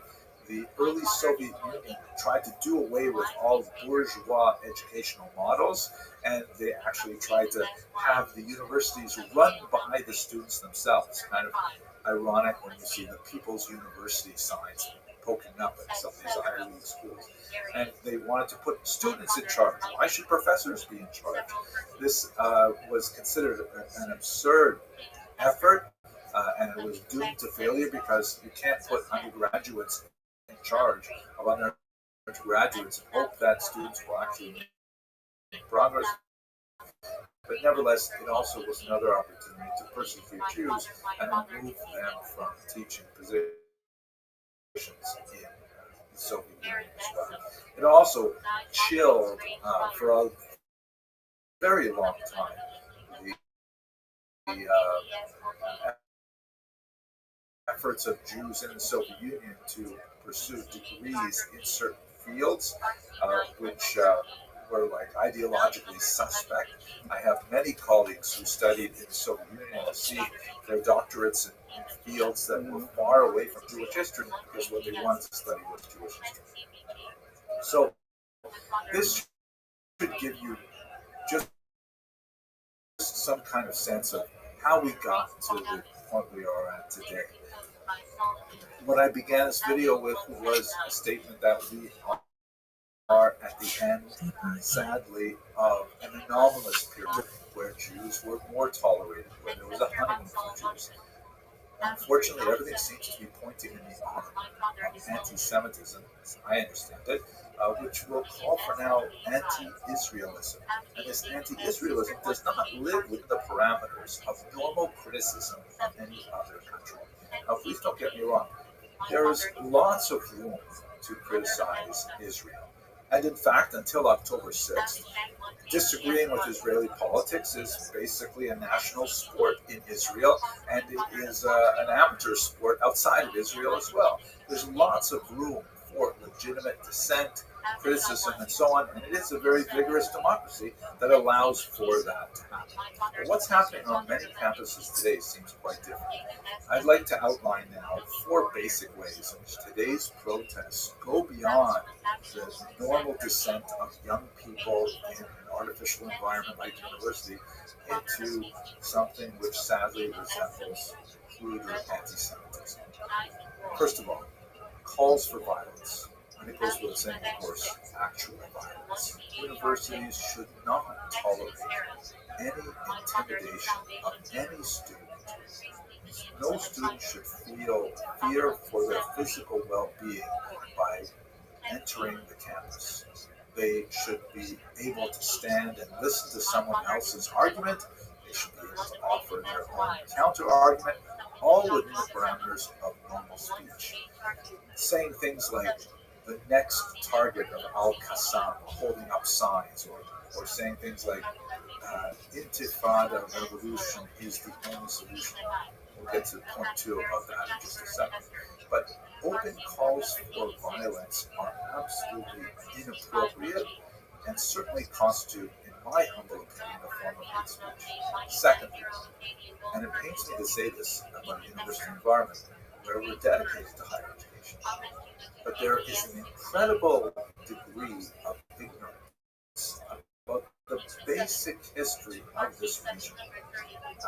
The early Soviet Union tried to do away with all bourgeois educational models, and they actually tried to have the universities run by the students themselves. Kind of ironic when you see the People's University signs poking up at some of these Ivy League schools. And they wanted to put students in charge. Why should professors be in charge? This was considered an absurd effort, and it was doomed to failure because you can't put undergraduates in charge of undergraduates and hope that students will actually make progress. But nevertheless, it also was another opportunity to persecute Jews and remove them from teaching positions in the Soviet Union as well. It also chilled for a very long time the efforts of Jews in the Soviet Union to pursue degrees in certain fields, which were like ideologically suspect. I have many colleagues who studied in the Soviet Union to see their doctorates in fields that were far away from Jewish history because what they wanted to study was Jewish history. So this should give you just some kind of sense of how we got to the point we are at today. What I began this video with was a statement that we are at the end, sadly, of an anomalous period where Jews were more tolerated, where there was a honeymoon for Jews. Unfortunately, everything seems to be pointing in the arc of anti-Semitism, as I understand it, which will call for now anti-Israelism. And this anti-Israelism does not live within the parameters of normal criticism of any other country. Now, please don't get me wrong. There is lots of room to criticize Israel. And in fact, until October 6th, disagreeing with Israeli politics is basically a national sport in Israel, and it is an amateur sport outside of Israel as well. There's lots of room for legitimate dissent criticism, and so on. And it is a very vigorous democracy that allows for that to happen. But what's happening on many campuses today seems quite different. I'd like to outline now 4 basic ways in which today's protests go beyond the normal descent of young people in an artificial environment like university into something which sadly resembles crude or anti-Semitism. First of all, calls for violence. And it goes without saying, of course, actual violence. Universities should not tolerate any intimidation of any student. No student should feel fear for their physical well-being by entering the campus. They should be able to stand and listen to someone else's argument. They should be able to offer their own counter-argument, all within the parameters of normal speech. Saying things like the next target of Al-Qassam, holding up signs, or saying things like Intifada revolution is the only solution. We'll get to point 2 about that in just a second. But open calls for violence are absolutely inappropriate and certainly constitute, in my humble opinion, a form of hate speech. Secondly, and it pains me to say this about a university environment where we're dedicated to higher education, but there is an incredible degree of ignorance about the basic history of this region.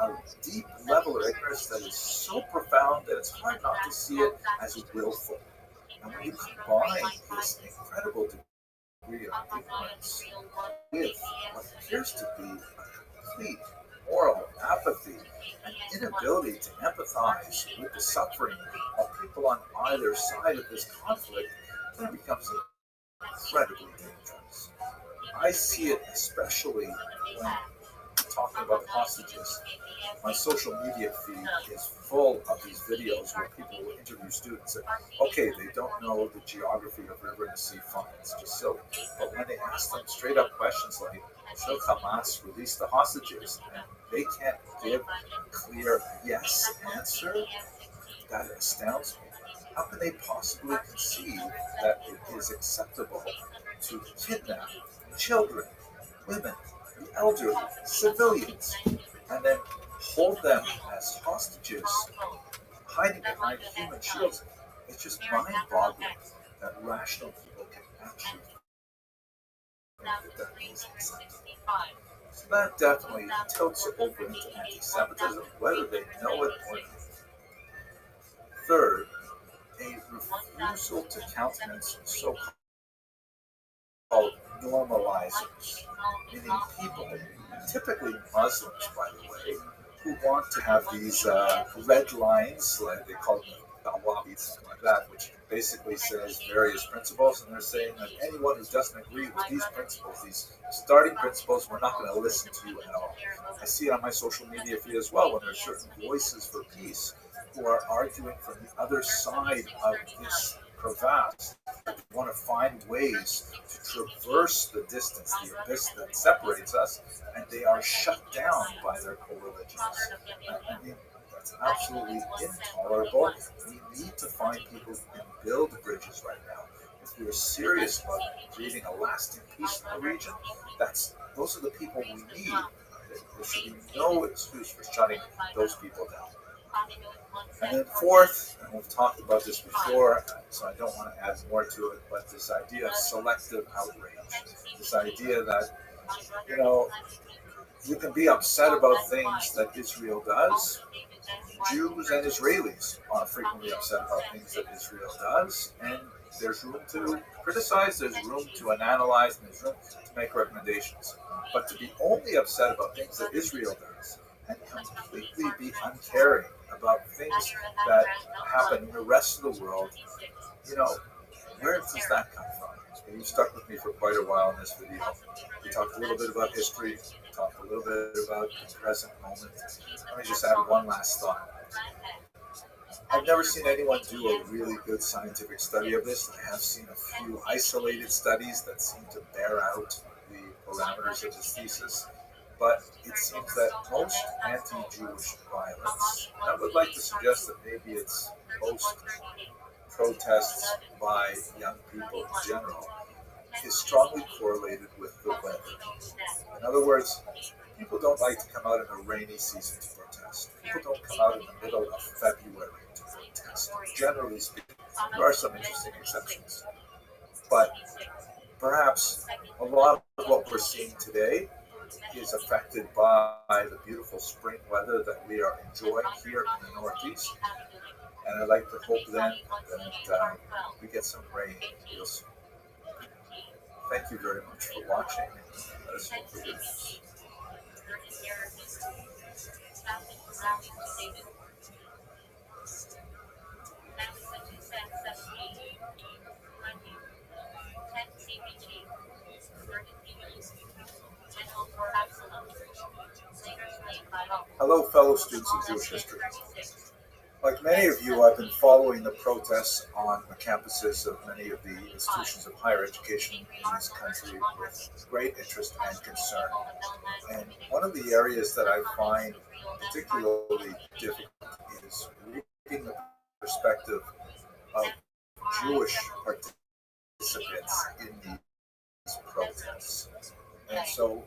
A deep level of ignorance that is so profound that it's hard not to see it as willful. And when you combine this incredible degree of ignorance with what appears to be a complete moral apathy and inability to empathize with the suffering of people on either side of this conflict, then it becomes incredibly dangerous. I see it especially when talking about the hostages. My social media feed is full of these videos where people will interview students and, okay, they don't know the geography of river and sea, fine, it's just silly. But when they ask them straight up questions like, should Hamas release the hostages? And they can't give a clear yes answer, that astounds me. How can they possibly conceive that it is acceptable to kidnap children, women, the elderly, civilians, and then hold them as hostages, hiding behind human shields? It's just mind-boggling that rational people can actually think that is acceptable. So that definitely tilts over into anti-Semitism, whether they know it or not. Third, a refusal to countenance so-called normalizers, meaning people, typically Muslims, by the way, who want to have these red lines, like they call them Dawabi, something like that, which basically says various principles, and they're saying that anyone who doesn't agree with these principles, these starting principles, we're not going to listen to you at all. I see it on my social media feed as well, when there are certain voices for peace who are arguing from the other side of this crevasse. They want to find ways to traverse the distance, the abyss that separates us, and they are shut down by their co-religions. I mean, that's absolutely intolerable. We need to find people who can build bridges right now. If we are serious about creating a lasting peace in the region, those are the people we need. There should be no excuse for shutting those people down. And then fourth, and we've talked about this before, so I don't want to add more to it, but this idea of selective outrage, this idea that, you can be upset about things that Israel does. Jews and Israelis are frequently upset about things that Israel does, and there's room to criticize, there's room to analyze, and there's room to make recommendations. But to be only upset about things that Israel does and completely be uncaring about things that happen in the rest of the world, where does that come from? And you stuck with me for quite a while in this video. We talked a little bit about history, we talked a little bit about the present moment. Let me just add one last thought. I've never seen anyone do a really good scientific study of this. I have seen a few isolated studies that seem to bear out the parameters of this thesis. But it seems that most anti-Jewish violence, and I would like to suggest that maybe it's most protests by young people in general, is strongly correlated with the weather. In other words, people don't like to come out in a rainy season to protest. People don't come out in the middle of February to protest. Generally speaking, there are some interesting exceptions. But perhaps a lot of what we're seeing today is affected by the beautiful spring weather that we are enjoying here in the Northeast. And I'd like to hope then that we get some rain real soon. Thank you very much for watching. Let us hope for goodness. Hello, fellow students of Jewish history. Like many of you, I've been following the protests on the campuses of many of the institutions of higher education in this country with great interest and concern. And one of the areas that I find particularly difficult is reading the perspective of Jewish participants in these protests. And so,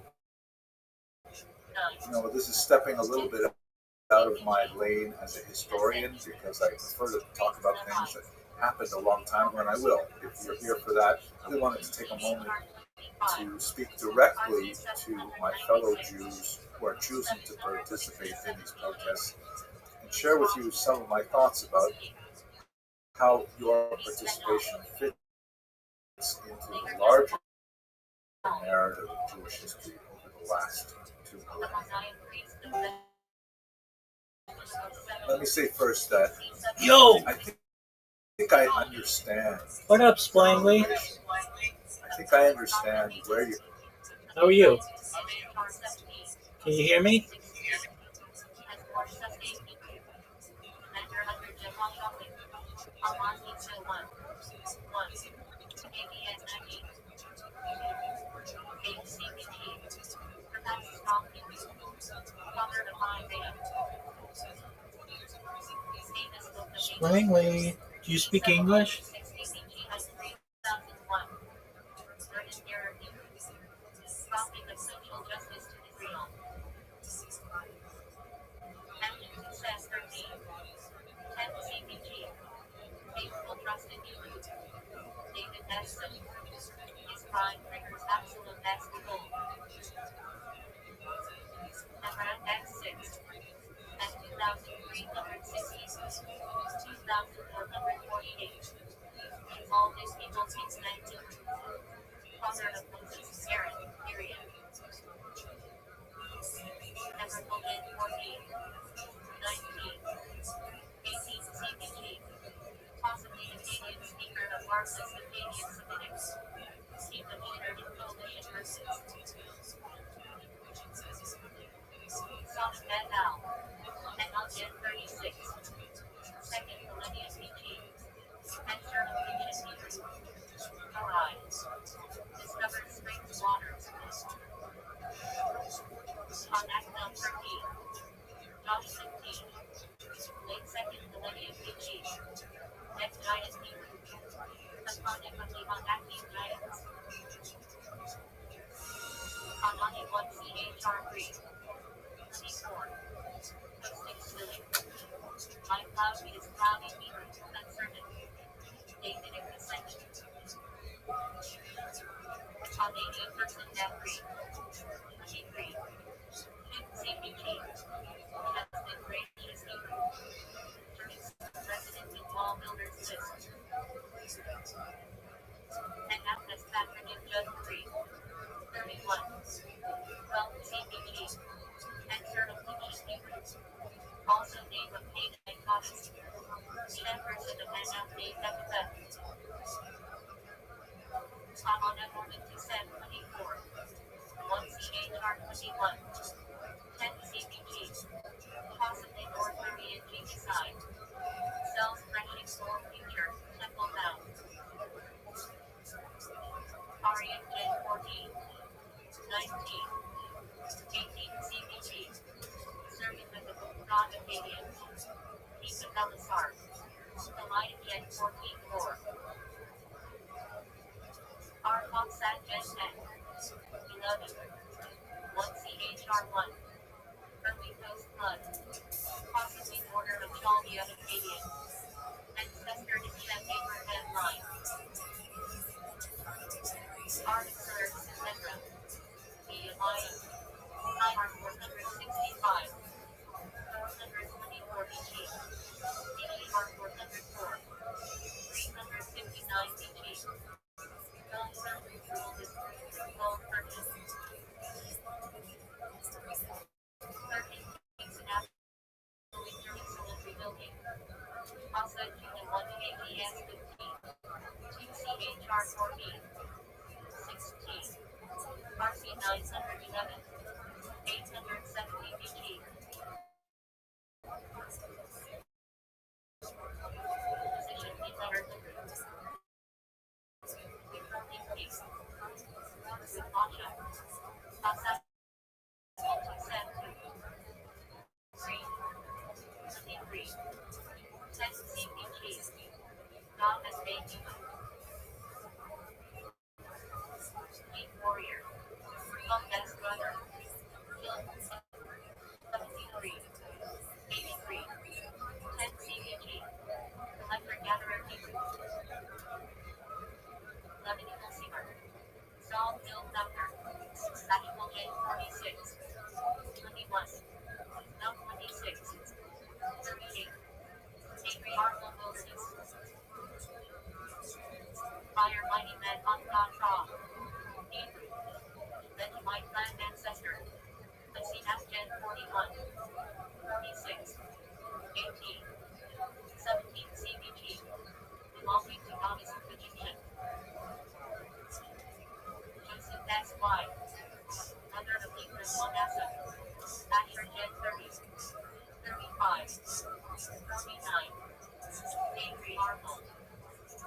this is stepping a little bit out of my lane as a historian because I prefer to talk about things that happened a long time ago, and I will. If you're here for that, I really wanted to take a moment to speak directly to my fellow Jews who are choosing to participate in these protests and share with you some of my thoughts about how your participation fits into the larger narrative of Jewish history over the last 2 millennia. Let me say first that I think I understand. What up, Splangly? I think I understand where you. How are you? Can you hear me? Splangly, do you speak English? ROTHSCHILD 11. 1CHR1. Early Coast Flood. Possibly border of Chaldia Acadian. Ancestor descent Abraham line. Article Sindendra. BMI. IR 465. 424 BG. DER 404. 359 BG. Gold purchase. 13 Kings and Military building. Outside Unit 1 KBS 15. 2CHR 14. 16. RC 911. 870 BG. Position declared. Controlling case. With Masha. Outside 3. 23. 10 CPG. Dog has made you. Lead warrior. Longest brother. Killed. 73. 83. 10 CPG. Electric gatherer Hebrew. 11 Eagle Seamer. Saul Hill Doctor. Actual J 46. 21. No 26. 38. Avery Arnold Wilderness. Fire Mighty Man on Tra. Hebrew. Benjamite Clan Ancestor. Messiah Gen 41. 46. 18. 17 CBG. Belonging to Goddess of Egyptian. Joseph XY. Mother of Libras Manasseh. Asher Gen 30. 35. 49. Avery Arnold.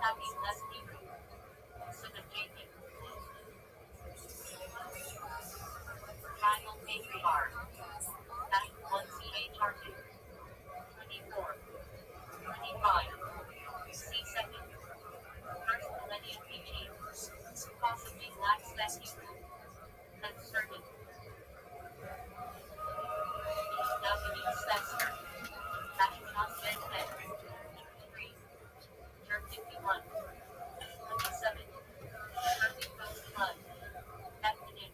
Happy blessed Hebrew. Son of Jacob. Child Patriarch. Act 1CHR2. 24. 25. C2. First Millennium PG. Possibly Black Spec Hebrew. Uncertain. W. Spencer. Astronaut Gen 10. 3. Term 51. 27. Early Coast Flood. Ethnic.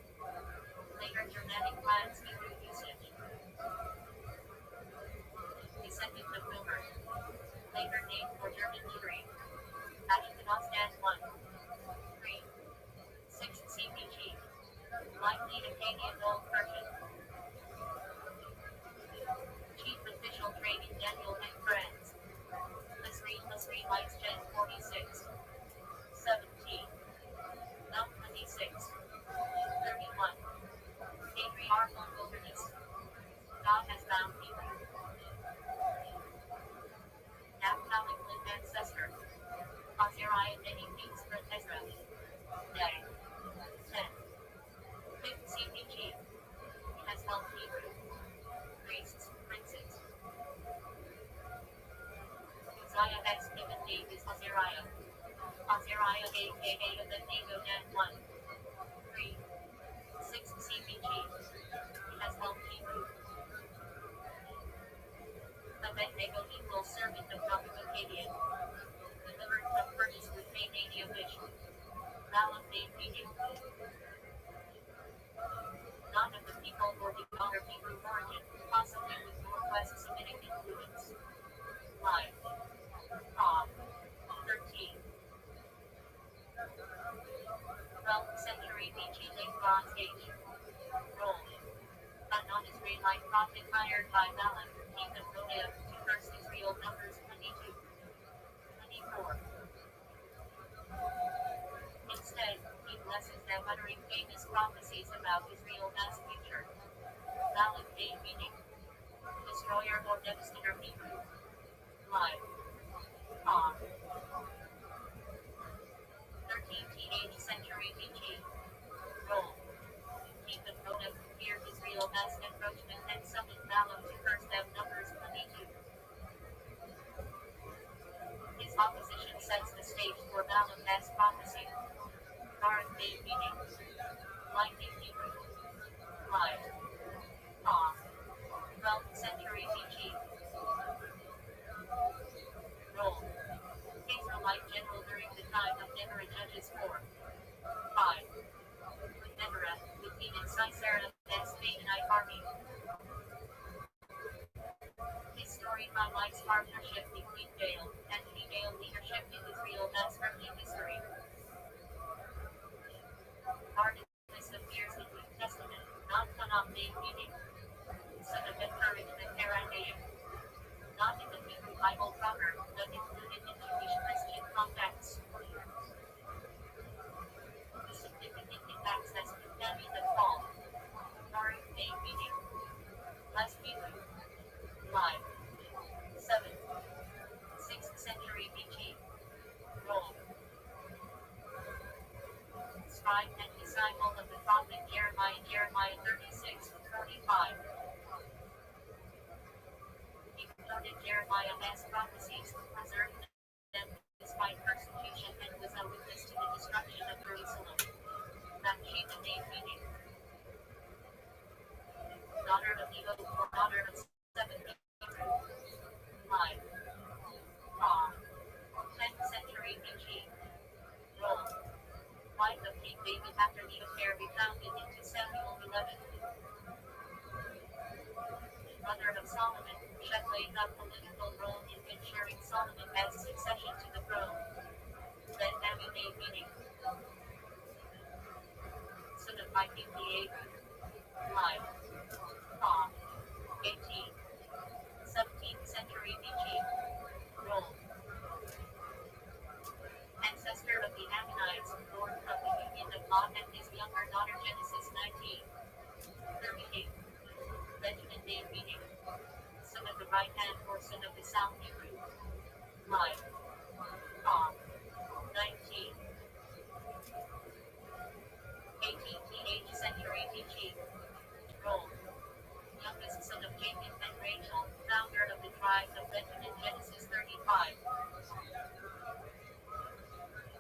Later Germanic clans Hebrew usage. Descendant of Gomer. Later name for German Jewry. Ashkenaz Dan 1. 3. 6 CPG. Likely Akkadian Old Persian. Chief Official Training Daniel and Friends. Masri Lights Gen 46. 17. No 26. 31. Avery Arnold Wilderness. God has found people. Apostolic Lynn Ancestor. Azariah Many Kings for Ezra. Day. 10. 5th CPG. Has helped Hebrew. Priests, princes. Uzziah X given name is Azariah. Azariah aka Abednego Dan 1. 3. 6 CPG. Has helped Hebrew. Abednego equals servant of God Akkadian. Delivered from furnace with Mania wish. Balaam name meaning. None of the people were the honor Hebrew origin, possibly with Northwest Semitic influence. Life. 13. 12th century BG Late Bronze Age. Role. A non-Israelite prophet hired by Balaam, king of Moab, to curse Israel. Numbers 22. 24. Instead, he blesses them uttering famous prophecies about Israel as future. Balaam name meaning. Destroyer or devastator Hebrew. Life. 13th to 8th century BG. Role. King of Moab feared Israel as encroachment and summoned Balaam to curse them. Numbers 22. His opposition sets the stage for Balaam as prophecy. Live. Off. 12th century BC. Role. Israelite general during the time of Deborah Judges 4. 5. Deborah, defeated Sisera and Canaanite army. His story highlights partnership between male and female leadership in Israel as early history. Artemis appears in New Testament, not Tanakh name meaning. Son of encouragement Aramaic. Not in the Hebrew Bible proper, but included in Jewish Christian contexts. The significant impacts as companion of Paul. Baruch name meaning. Less Hebrew. Live. 7. 6th century BC. Role. Scribe and disciple of the prophet Jeremiah 36:45. He quoted Jeremiah's prophecies, preserved them despite persecution, and was a witness to the destruction of Jerusalem. Bathsheba name meaning. Daughter of Evo or daughter of 7 Hebrew. Live. 10th century BC. Role. Wife of King David after the affair recounted in 2 Samuel 11. Mother of Solomon, she played a political role in ensuring Solomon has succession to the throne. Then Abby name meaning. Son of Viking the Live. 18. 17th century BC. Role. Ancestor of the Ammonites, born from the union of Lot and his younger daughter Genesis 19:38. Benjamin name meaning. Son of the right hand or son of the south Hebrew. Live. 19. 18th century BC. Role. Youngest son of Jacob and Rachel, founder of the tribe of Benjamin Genesis 35.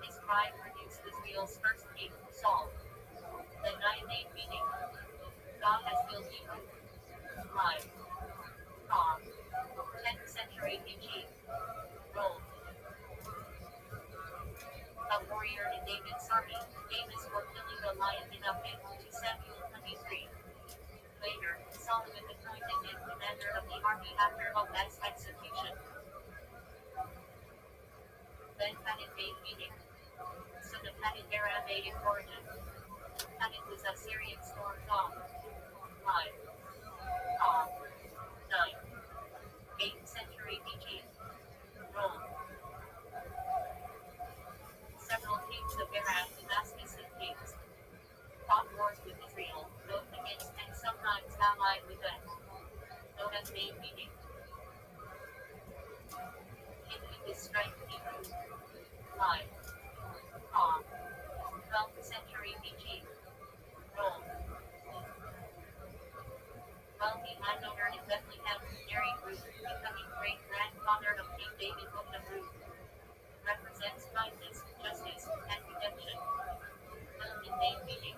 His tribe produced Israel's first king, Saul. The nine name meaning. God has built Hebrew. Live. 10th century BC. Role. A warrior in David's army, famous for killing a lion in a pit, 2 Samuel 23. Later, Solomon appointed him commander of the army after Obed's execution. Then Hadid name meaning. Son of Hadid Aramaic origin. Hadid was a Syrian storm dog. Live. 9. 8th century BC. Role. Several kings of Aram, Damascus and kings fought wars with Israel, both against and sometimes allied with them. Noah's name meaning. Hindu is strength Hebrew. Live. 12th century BC. Role. Wealthy landowner in Bethlehem, married Ruth, becoming great-grandfather of King David. Book of Ruth. Represents kindness, justice, and redemption. Wilson name meaning.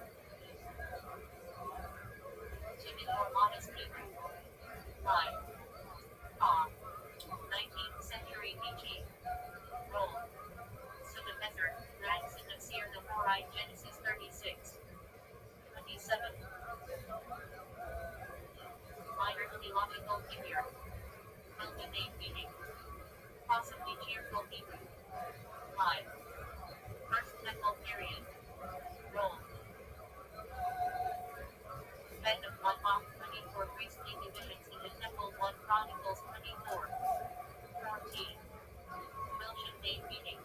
Timid or modest Hebrew. Live. 19th century BC. Role. Son of Ezer, grandson of Seir the Horite Genesis 36. 27. Minor theological figure. Wilson name meaning. Possibly cheerful Hebrew. Live. First Temple period. Role. Head of 1 off 24 priestly divisions in the Temple 1 Chronicles 24. 14. Wilson name meaning.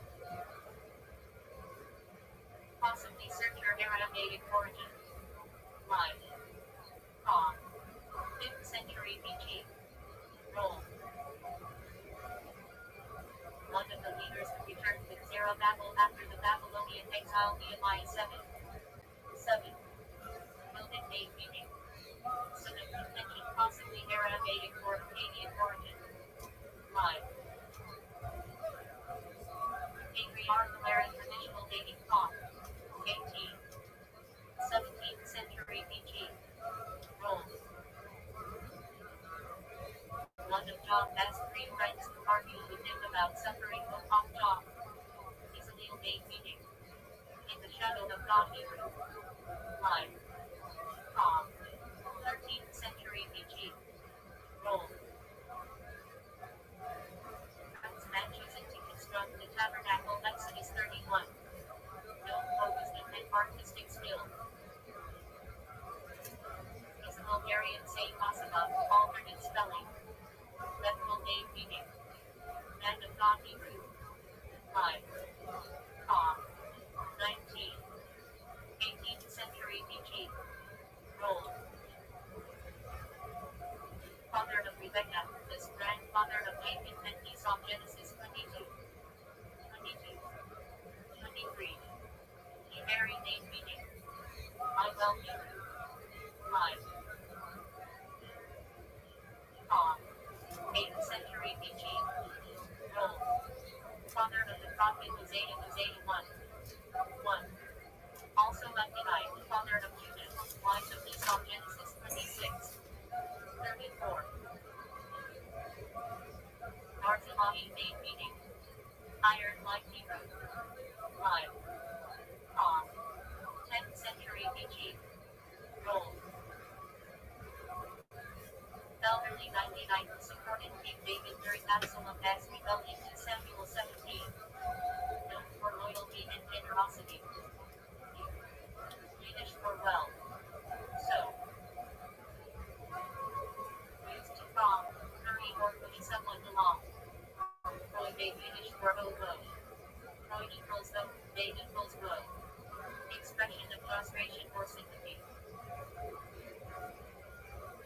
Possibly searcher Aramaic origin. Live. 5th century BC. Role. One of the leaders who returned with Zerubbabel after the Babylonian exile. Nehemiah 7. Wilson name meaning. Son of contention, possibly Aramaic or Akkadian origin. Live. Angry Artillery traditional dating clock. 18. 17th century BC. Absalom X rebellion to Samuel 17. Known for loyalty and generosity. Yiddish for well. So. Used to prompt, hurry or push someone along. Freud Yiddish for oboe. Freud equals though, they equals woe. Expression of frustration or sympathy.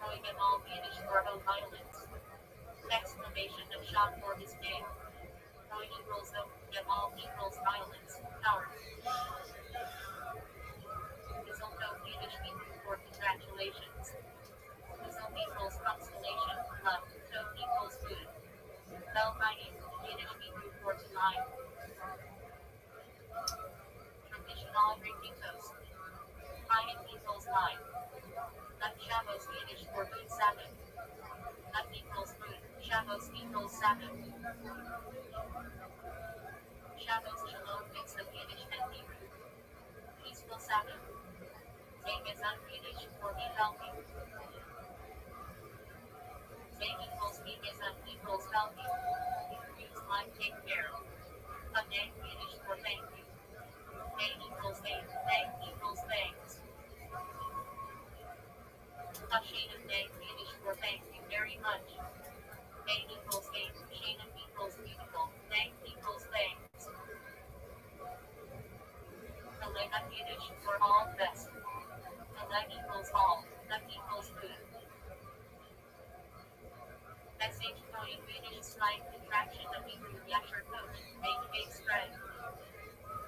Freud and all Yiddish for oh violence. Exclamation of shock or dismay. Freud equals though, get all equals violence, power. Mistletoe Yiddish for congratulations. Mistle equals constellation, love, toe equals food. Bell riding, Yiddish for tonight. Traditional drinking toast. Ryan equals life. Nut Shabbos Yiddish for good Sabbath. Nut equals food, Shabbos equals Sabbath. Shabbos Shalom mix of Yiddish and Hebrew. Peaceful Sabbath. Same as Yiddish for be healthy. Same equals me is equals healthy. Use like take care. A name Yiddish for thank you. Name equals name, name equals thanks. A shade of name Yiddish for thank you very much. Name equals name, shade of equals beautiful, name equals thanks. Alega Yiddish for all best. Aleg equals all, that equals food. Message point Yiddish slight contraction of Hebrew Yasher coach, make big spread.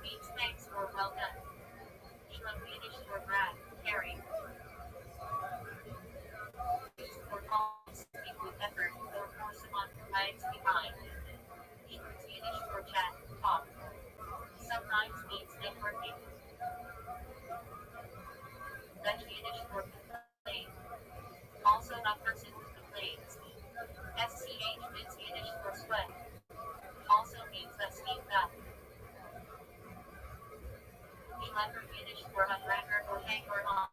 Means thanks or well done. Shlem Yiddish for brag, carry. For call, speak with effort, or force someone lags behind. Shorts Yiddish for chat, talk. Sometimes means networking. Dutch Yiddish for complain. Also a person who complains. SCH means Yiddish for sweat. Also means that speak back. Schlepper Yiddish for a dragger or hanger on.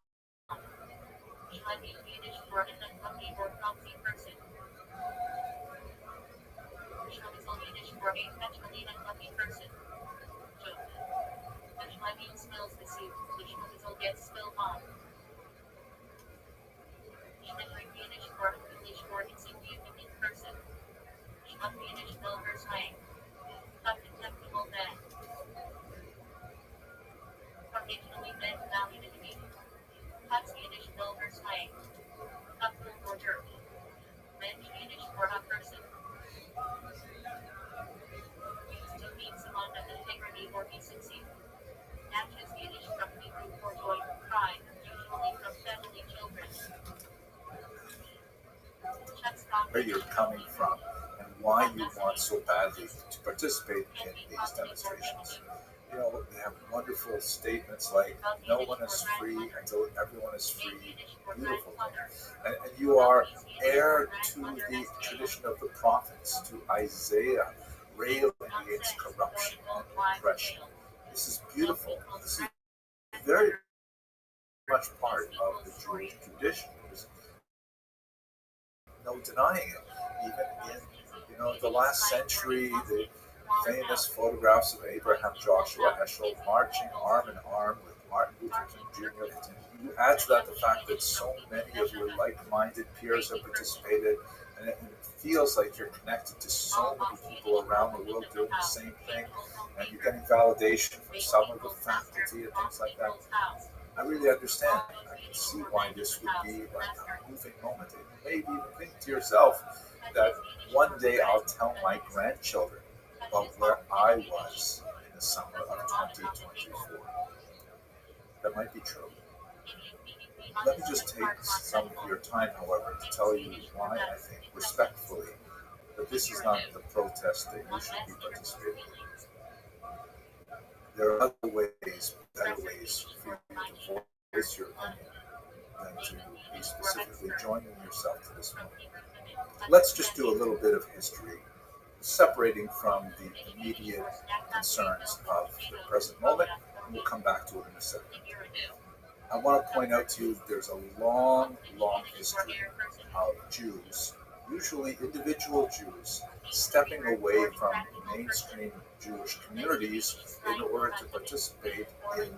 Schleppy Yiddish for an unlucky or clumsy person. Schleppy Yiddish for a potentially unlucky person. Joke. The Schleppy spills the soup, the Schleppy gets spilled on. Schleppy Yiddish for a foolish or insignificant person. Schleppy Yiddish Wilbur slang. A contemptible man. Originally meant validity. Huts Yiddish Wilbur slang. A fool or jerk. Mensch Yiddish for a person. Used to mean someone of integrity or decency. Natchez Yiddish from Hebrew for joy, pride, usually from family children. Where you're coming from and why you want so badly to participate in these demonstrations. You know, they have wonderful statements like, no one is free until everyone is free. Beautiful. And you are heir to the tradition of the prophets, to Isaiah, railing against corruption and oppression. This is beautiful. This is very much part of the Jewish tradition. There's no denying it. Even in the last century, the famous photographs of Abraham Joshua Heschel marching arm in arm with Martin Luther King Jr. You add to that the fact that so many of your like-minded peers have participated, and it feels like you're connected to so many people around the world doing the same thing, and you're getting validation from some of the faculty and things like that. I really understand. I can see why this would be like a moving moment. And maybe even think to yourself that one day I'll tell my grandchildren about where I was in the summer of 2024. That might be true. Let me just take some of your time, however, to tell you why I think respectfully that this is not the protest that you should be participating in. There are other ways, better ways for you to voice your opinion than to be specifically joining yourself to this moment. Let's just do a little bit of history, separating from the immediate concerns of the present moment. We'll come back to it in a second. I want to point out to you there's a long, long history of Jews usually individual Jews stepping away from mainstream Jewish communities in order to participate in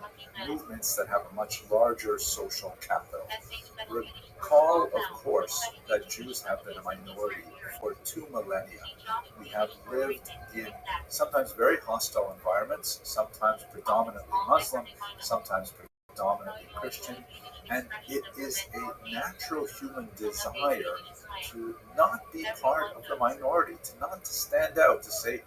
movements that have a much larger social capital. Recall, of course, that Jews have been a minority for 2 millennia. We have lived in sometimes very hostile environments, sometimes predominantly Muslim, sometimes predominantly Christian, and it is a natural human desire to not be part of the minority, to not to stand out, to say,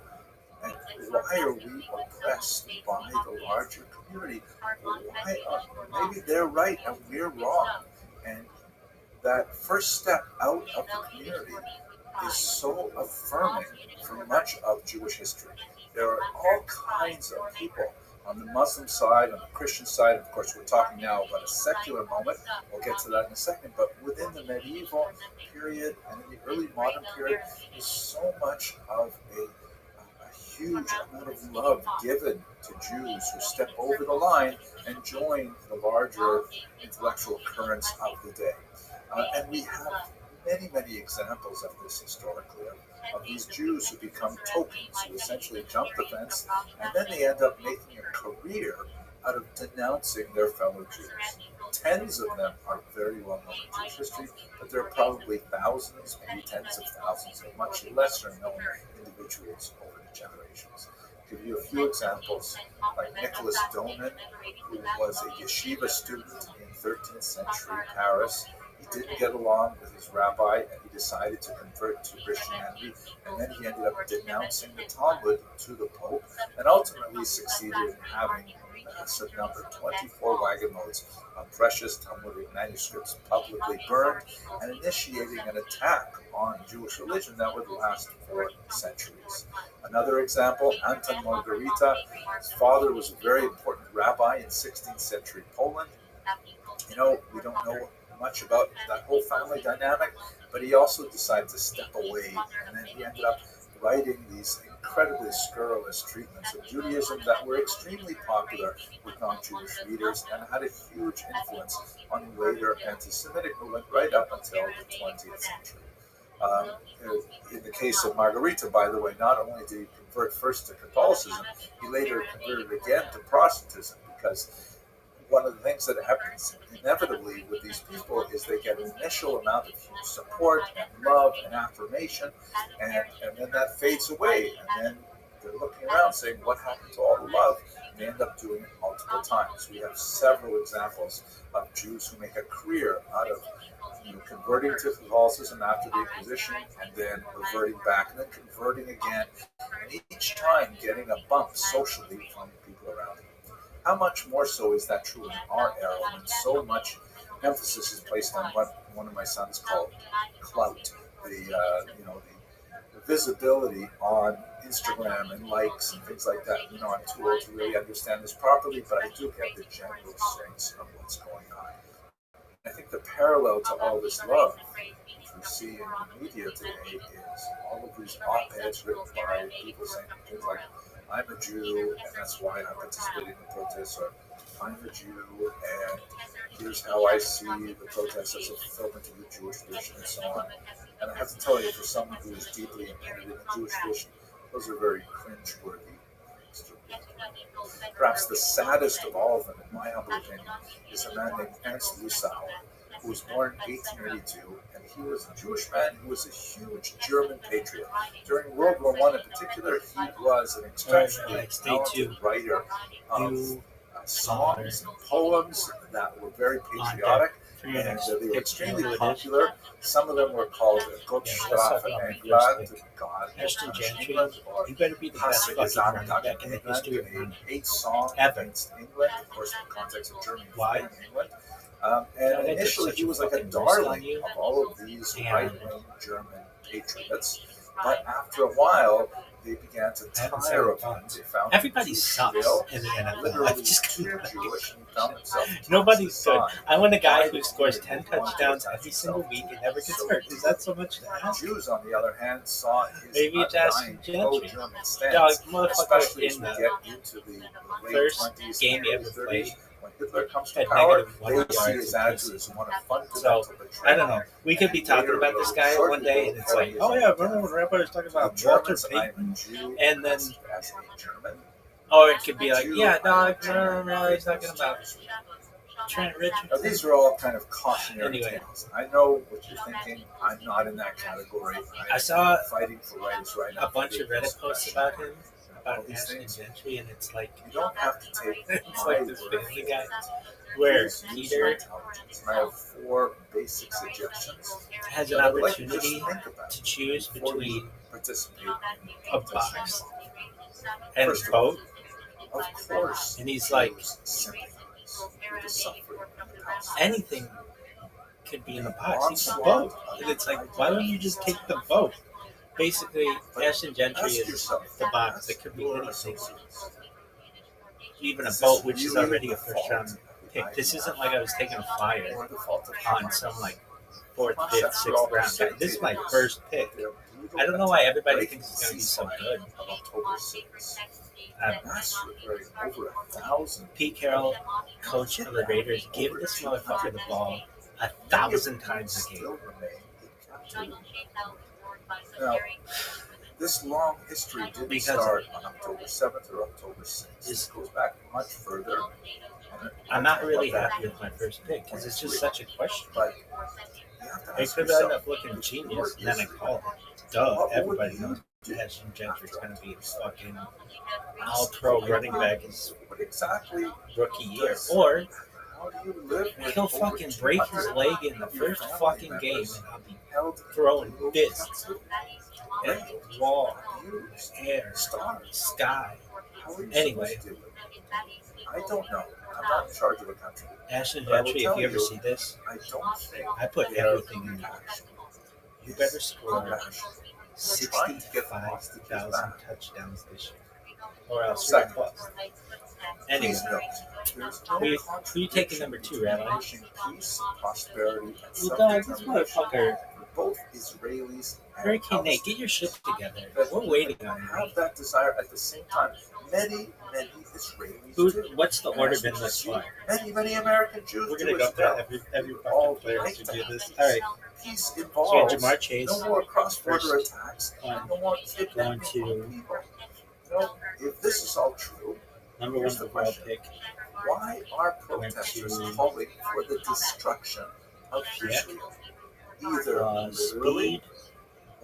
and why are we oppressed by the larger community? Why maybe they're right and we're wrong? And that first step out of the community is so affirming for much of Jewish history. There are all kinds of people on the Muslim side, on the Christian side. Of course, we're talking now about a secular moment. We'll get to that in a second. But within the medieval period and in the early modern period, there's so much of a huge amount of love given to Jews who step over the line and join the larger intellectual currents of the day. And we have many, many examples of this historically, of these Jews who become tokens, who essentially jump the fence, and then they end up making a career out of denouncing their fellow Jews. Tens of them are very well known in Jewish history, but there are probably thousands, maybe tens of thousands of much lesser known individuals over the generations. I'll give you a few examples, like Nicholas Donin, who was a yeshiva student in 13th century Paris. He didn't get along with his rabbi, and he decided to convert to Christianity, and then he ended up denouncing the Talmud to the Pope, and ultimately succeeded in having a massive number, 24 wagon loads of precious Talmudic manuscripts publicly burned, and initiating an attack on Jewish religion that would last for centuries. Another example, Anton Margarita. His father was a very important rabbi in 16th century Poland. You know, we don't know much about that whole family dynamic, but he also decided to step away, and then he ended up writing these incredibly scurrilous treatments of Judaism that were extremely popular with non-Jewish readers and had a huge influence on later anti-Semitic movement right up until the 20th century. In the case of Margarita, by the way, not only did he convert first to Catholicism, he later converted again to Protestantism, because one of the things that happens inevitably with these people is they get an initial amount of support and love and affirmation, and then that fades away, and then they're looking around saying, what happened to all the love? And they end up doing it multiple times. We have several examples of Jews who make a career out of converting to Catholicism after the Inquisition, and then reverting back, and then converting again, and each time getting a bump socially from people around them. How much more so is that true in our era, when so much emphasis is placed on what one of my sons called clout, the visibility on Instagram and likes and things like that. I'm too old to really understand this properly, but I do get the general sense of what's going on. I think the parallel to all this love, which we see in the media today, is all of these op-eds written by people saying things like, I'm a Jew, and that's why I'm participating in the protests, or I'm a Jew, and here's how I see the protests as a fulfillment of the Jewish tradition, and so on. And I have to tell you, for someone who is deeply embedded in the Jewish tradition, those are very cringe-worthy things to read. Perhaps the saddest of all of them, in my humble opinion, is a man named Ernst Lusau, who was born in 1882, and he was a Jewish man who was a huge German patriot. During World War I in particular, he was an exceptionally talented writer of songs and poems that were very patriotic, and they were extremely popular. Some of them were called Gott strafe England, God punish England, or Hasse Gesang gegen England, a hate song against England, of course, in the context of Germany and England. And initially, he was like a darling of all of these right-wing German patriots. But after a while, they began to tire of him. They found everybody sucks in the NFL. Literally, Jewish, and he found himself. Nobody's good. I want a guy who scores 10 touchdowns every single week and never gets hurt. Is that so much to ask? Jews, on the other hand, saw his maybe it's undying pro-German stance, especially as we get into the late first 20s game and you early ever 30s, played. when Hitler comes to At power, negative 1 they would see yards his of attitude peace. as one of fundamental betrayal. I don't know. We could be talking about this guy one day, and it's like, oh yeah, remember when Rabbi was talking about Walter Payton? And then, as a German, or it could be like, yeah, no, he's talking about Trent now, Richardson. these are all kind of cautionary Anyway. tales. I know what you're thinking. I'm not in that category. I saw fighting for right is right. a bunch of Reddit posts about him, about these Ashton things. Gentry, and it's like, You don't have to take it's my like this word family for guy, it. where Please use Peter your intelligence. I have 4 basic suggestions has an that I would like you to just opportunity think about to choose before you between participate. a box and First of all, boat, of course, and he's like, Jews sympathize with the suffering of the Palestinians. anything could be in the box. He's a boat. And it's like, why don't you just take the boat? Basically, Ashton Gentry Ask is yourself, the box ask that could be your anything. associates. Even a Is boat, this which is really already the a first round fault pick. This isn't like I was taking a flyer or the fault of on Hamas? some like 4th, Hamas, 5th, after 6th all, round guy. This is my first pick. Their brutal I don't know why everybody breaking thinks it's going to be so ceasefire good. of October 6th. Uh, Massacring over 1,000 Pete Carroll, coach of the Raiders, give this motherfucker the ball 1,000 times a game. still remain in captivity. Now, this long history didn't Because- start on October 7th or October 6th. This goes back much further. I'm not really happy with my first pick because it's just such a question. But you have to It ask could yourself, end up looking genius, and then I called it. Duh, what would everybody you knows do Ashton Gentry's going to be a after fucking all-pro running back his what exactly rookie year. Or how do you live with he'll over fucking break his 200 leg in the of your first family fucking game, members and I'll be held throwing in fists captivity, at wall, abused, air, starved? sky. How are you Anyway. supposed to live? I don't know. I'm not in charge of a country. Ashton But I will Gentry, if tell you ever you, see this, I don't think I put their everything in there. action You is better score compassion. They're trying to get the hostages 65,000 back. touchdowns this year, or else you're a Second, bust. Anyway, please note, there's no who you contradiction taking number 2, Rabbi? wishing peace, prosperity, and Well, dog, this self-determination motherfucker, for both Israelis and Hurricane Nate, Palestinians. get your shit together. That We're waiting on have you. that desire at the same time. Many Israelis Who, do. what's the order been thus far? Many American Jews We're do gonna go as through well. every All fucking player make to that do this. peace. All right, Peace so involves Jamar Chase, no more cross-border first attacks, one, no more going kidnapping to of people. You know, if this is all true, number 1 Here's the overall question. pick. why are Went protesters to- calling for the destruction of Yeah. Israel? Either literally Speed.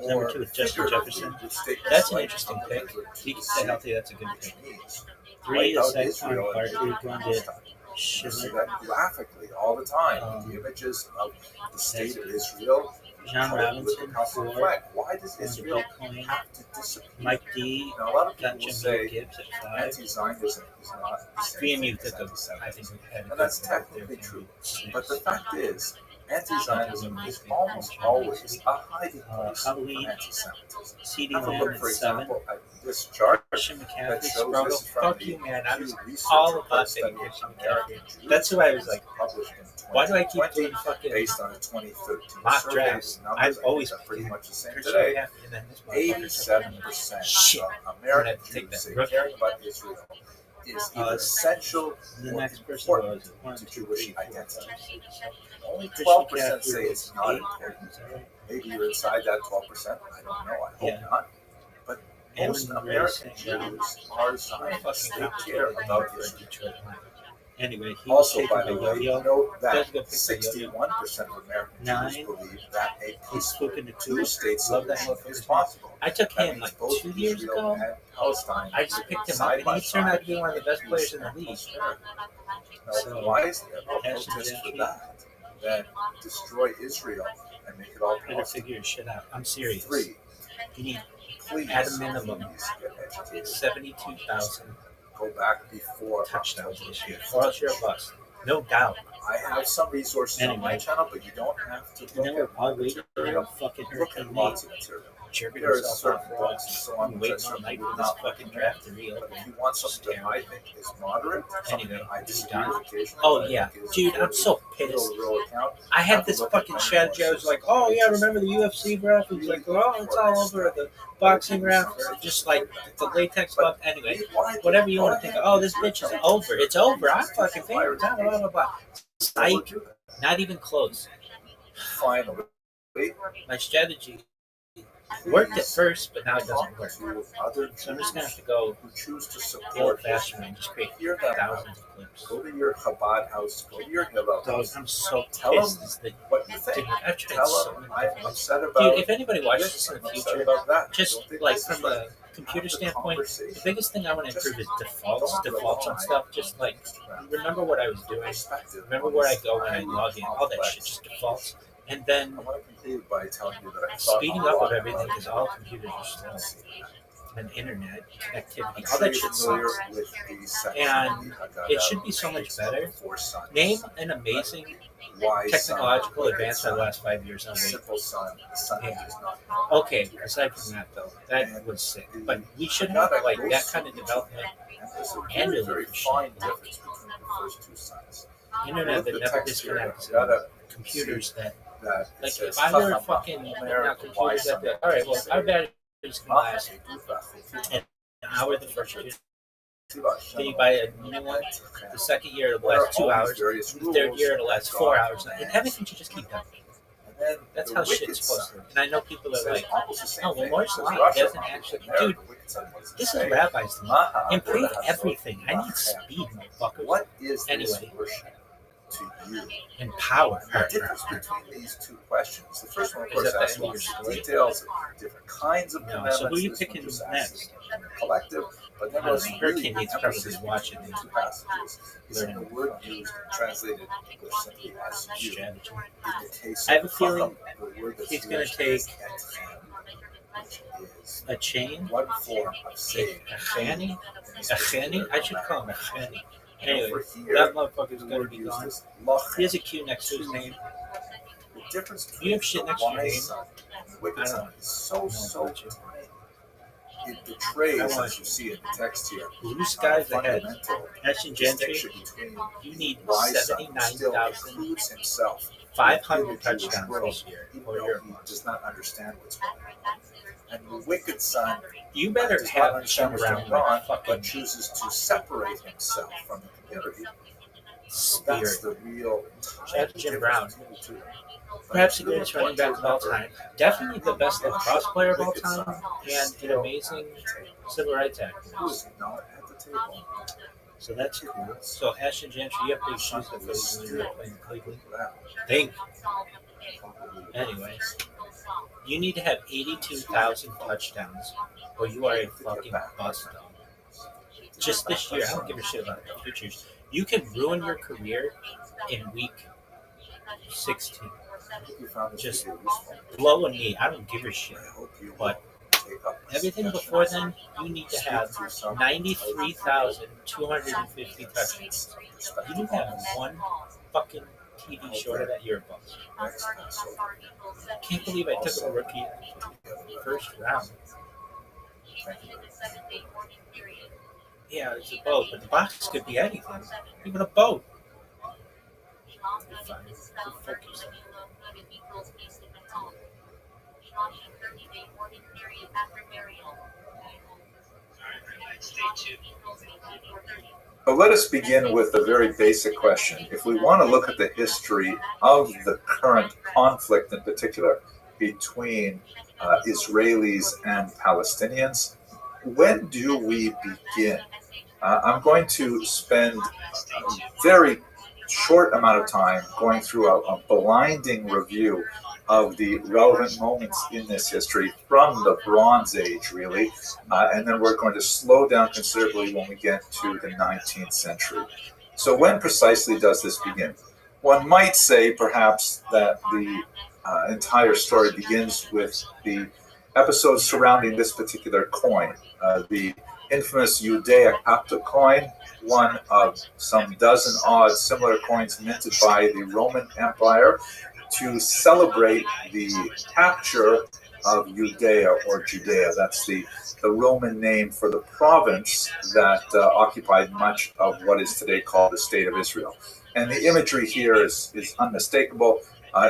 Number or 2 is Justin figuratively, Jefferson. which they That's an dislike interesting on pick. the He can stay healthy. That's a good pick. means 3 is wipe out Saquon Israel and Barkley, make going Palestine. to You see Schiller. that graphically all the time. Um, The images of the state of Israel. John colored with the Robinson, Palestinian 4, flag. Why does going to Israel Bitcoin. have to disappear? Mike D, Now, a lot of got people will Jameer say Gibbs at 5. anti-Zionism is not the same VMU thing as took a, I anti-Semitism. think we had a And that's good one technically there. true. 6. But the fact is, anti-Zionism is almost always a hiding place for Halloween, anti-Semitism. CD Have a Lamb look, at for 7. example, at this chart Christian that McCaffrey, shows Struggle. this from Fuck the you, man. I Pew was Research all report about study taking Christian of American McCaffrey. Jews That's who I was like, published in why do I keep 2020 doing fucking based on a 2013 mock survey. drafts? Numbers, I've I think, always are pretty much the same Christian today. McCaffrey, and then this motherfucker took him. 87% Shit. of I'm gonna American have to take Jews that say rookie. caring about Israel is either essential The or next person important was 1, to 2, Jewish 3, 4, identity. 5, 6, 7. Only Christian 12% say McCaffrey it's was not 8. important. Is that right? Maybe you're inside that 12%. I don't know. I hope Yeah. not. But most Amon American Racing, Jews are Fucking Zionists. They care complicated name about for a Israel. Detroit line. Anyway, he Also, was by taking the a way, yo-yo. note that Let's go pick the 61% of American Jews 9. believe that a He's peaceful spoken to two-state Love that solution is motherfucker. possible. I took That him means like both 2 years Israel ago. and Palestine I just picked him up, side and by he turned out to side be one of the best peace players in the and league. prosperity. Now, So, why is there no Ashton protest for Gentry. that? Then destroy Israel and make it all Better possible. figure your shit out. I'm serious. 3. You need Please, At a minimum. please get educated. 72,000 Go back before touchdowns October this year, 8th. or else you're a bust. No doubt. I have some resources on my Anyway. channel, but you don't have to And then look we're all at waiting material. for fucking Look at Hurricane Nate. lots of material. jerking There are himself certain off books and so on and which I waiting all night certainly for would this not fucking recommend. draft to But reopen. if you want something that I think is moderate, something Anyway, that I you disagree done? with occasionally, Oh but I yeah, think is dude, I'm really so pissed. real account, I have had to this look at fucking many strategy. I more was like, sources. oh It yeah, just remember the UFC ref? He's like, oh, it's all over the boxing ref, or just like the latex glove. Anyway, whatever you want to think of. Oh, this bitch is over. It's over. I'm fucking favorite. Blah blah blah blah. Psych. Not even close. Finally, My strategy worked at first, but now it doesn't work. to other So I'm just gonna have to go who choose to the support old-fashioned way and just create hear them out. thousands of clips. Go to your Chabad house, go to your Hillel Dog, house, I'm so Tell pissed. them Is that, what you dude, think. I've tried Tell so them many I'm times. upset Dude, about if anybody watches this, this in the I'm upset future, about that. I just don't think like this from is right. the computer Have the standpoint, the conversation. biggest thing I want to improve is defaults on Don't stuff. Just like remember what I was doing, perspective remember on where I this go when I highly log in, all that complex shit, just defaults. And then I want to conclude by telling you that I thought speeding a up lot of everything about because all computers are slow. And internet I'm connectivity, all sure that you're shit's familiar slow. with the section And of the Haggadah, it should be so much Speaks of better. the four sons. Name an amazing Wise technological son, advance in the last 5 years. the I'll wait. simple son, the son who Yeah. does not Okay, aside from that though, that was sick. But we should have like that kind of development. And there's a And very, a very little fine shit. difference between the first two sons. Internet Look that at the never text here. disconnects. Haggadah, Computers that that it like says, if I were "Chacham, fucking Omer, now computers wise that be son, like, all right, well our batteries can last Machane, an hour the first year. Tuvah, Then you buy a new one. The second year it'll last 2 hours. The third year it'll last 4 hours. And everything should just keep going. And then That's the how wicked shit's supposed son to. And I know people are says like, almost the same oh, well, thing. Moore's It says law Russia, doesn't actually. America, Dude, the wicked son, what does it this say? is Rabbi's thing. Maha, Improve Buddha, everything. I need Maha. speed, motherfucker. What is this Anyway. worship to you? And power. The difference between these two questions, the first one, of Is course, that the asks end of your lots of story? details of different kinds of No, commandments. so who are you This one picking just next? asks in the collective, but then I don't was know. really Hurricane needs emphasis probably watching between these. two passages is in the Learning. word used and translated in English simply as you. Strategy. In the case I have a of feeling the word that's he's gonna used take is etchem, which is A chain? one form of saying A chani? A chani? I should call him a chani. And Anyway, over here, that motherfucker's the gonna word be used gone. is lachem. He has a Q next to his name. The difference You between have shit the next to your wise name? son and the wicked I don't son know. is so No, but you- tiny. It betrays, I want- as you see in the text here, Blue skies ahead. fundamental Ashton Gentry, distinction between you need wise son who still 79,500 includes himself in the Jewish touchdowns world, this year. even Or though your he does not understand what's going on. And the wicked son You better does not have understand some what's around going on, like but fucking chooses to separate himself from the community. That's spirit. the real Shout out to Jim Brown. difference between the two. Perhaps the greatest running back of all time. Definitely the best lacrosse player of all time. And an amazing civil rights Who activist. is not at the table? So that's cool. So Ashton Gentry, you have big shoes to fill when you're playing Cleveland. Wow. Think. Anyway, you need to have 82,000 touchdowns, or you are a fucking bust. Just this year, I don't give a shit about the futures. You can ruin your career in week 16. I hope you found this Just video useful. blow a knee. I don't give a shit. I hope you But take up the everything suggestions. before then, you need to Speak have to some 93,250 touchdowns. perspective You need to on have this. one fucking TD short of that, you're a bust. Next Passover. Can't believe I took a rookie first round. Thank you. Yeah, it's a boat, but the box could be anything. Even a boat. So let us begin with a very basic question. If we want to look at the history of the current conflict in particular between Israelis and Palestinians, when do we begin? I'm going to spend a very short amount of time going through a blinding review of the relevant moments in this history from the Bronze Age, really, and then we're going to slow down considerably when we get to the 19th century. So when precisely does this begin? One might say, perhaps, that the entire story begins with the episode surrounding this particular coin, the infamous Judaic Apta coin, one of some dozen odd similar coins minted by the Roman Empire to celebrate the capture of Judea. That's the Roman name for the province that occupied much of what is today called the State of Israel. And the imagery here is unmistakable.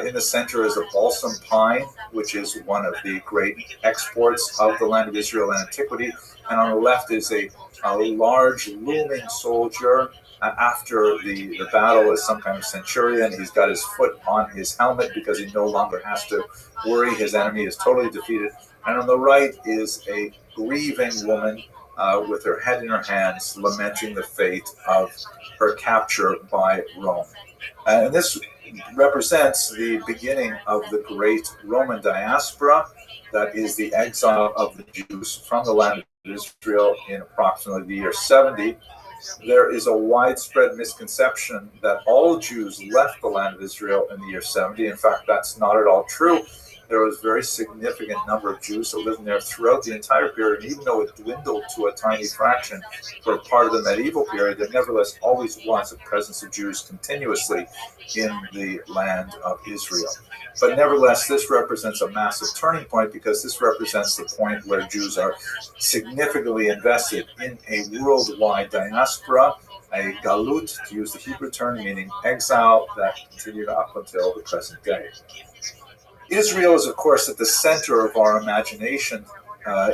In the center is a balsam pine, which is one of the great exports of the land of Israel in antiquity. And on the left is a large looming soldier. After the battle is some kind of centurion. He's got his foot on his helmet because he no longer has to worry. His enemy is totally defeated. And on the right is a grieving woman with her head in her hands, lamenting the fate of her capture by Rome. And this represents the beginning of the great Roman diaspora, that is the exile of the Jews from the land of Israel in approximately the year 70. There is a widespread misconception that all Jews left the land of Israel in the year 70. In fact, that's not at all true. There was a very significant number of Jews that lived there throughout the entire period. And even though it dwindled to a tiny fraction for part of the medieval period, there nevertheless always was a presence of Jews continuously in the land of Israel. But nevertheless, this represents a massive turning point because this represents the point where Jews are significantly invested in a worldwide diaspora, a galut, to use the Hebrew term, meaning exile, that continued up until the present day. Israel is, of course, at the center of our imagination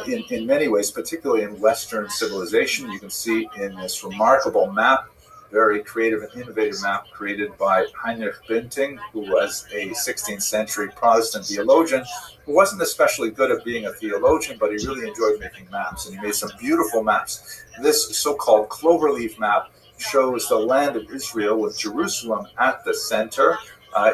in many ways, particularly in Western civilization. You can see in this remarkable map, very creative and innovative map created by Heinrich Binting, who was a 16th century Protestant theologian, who wasn't especially good at being a theologian, but he really enjoyed making maps, and he made some beautiful maps. This so-called cloverleaf map shows the land of Israel with Jerusalem at the center,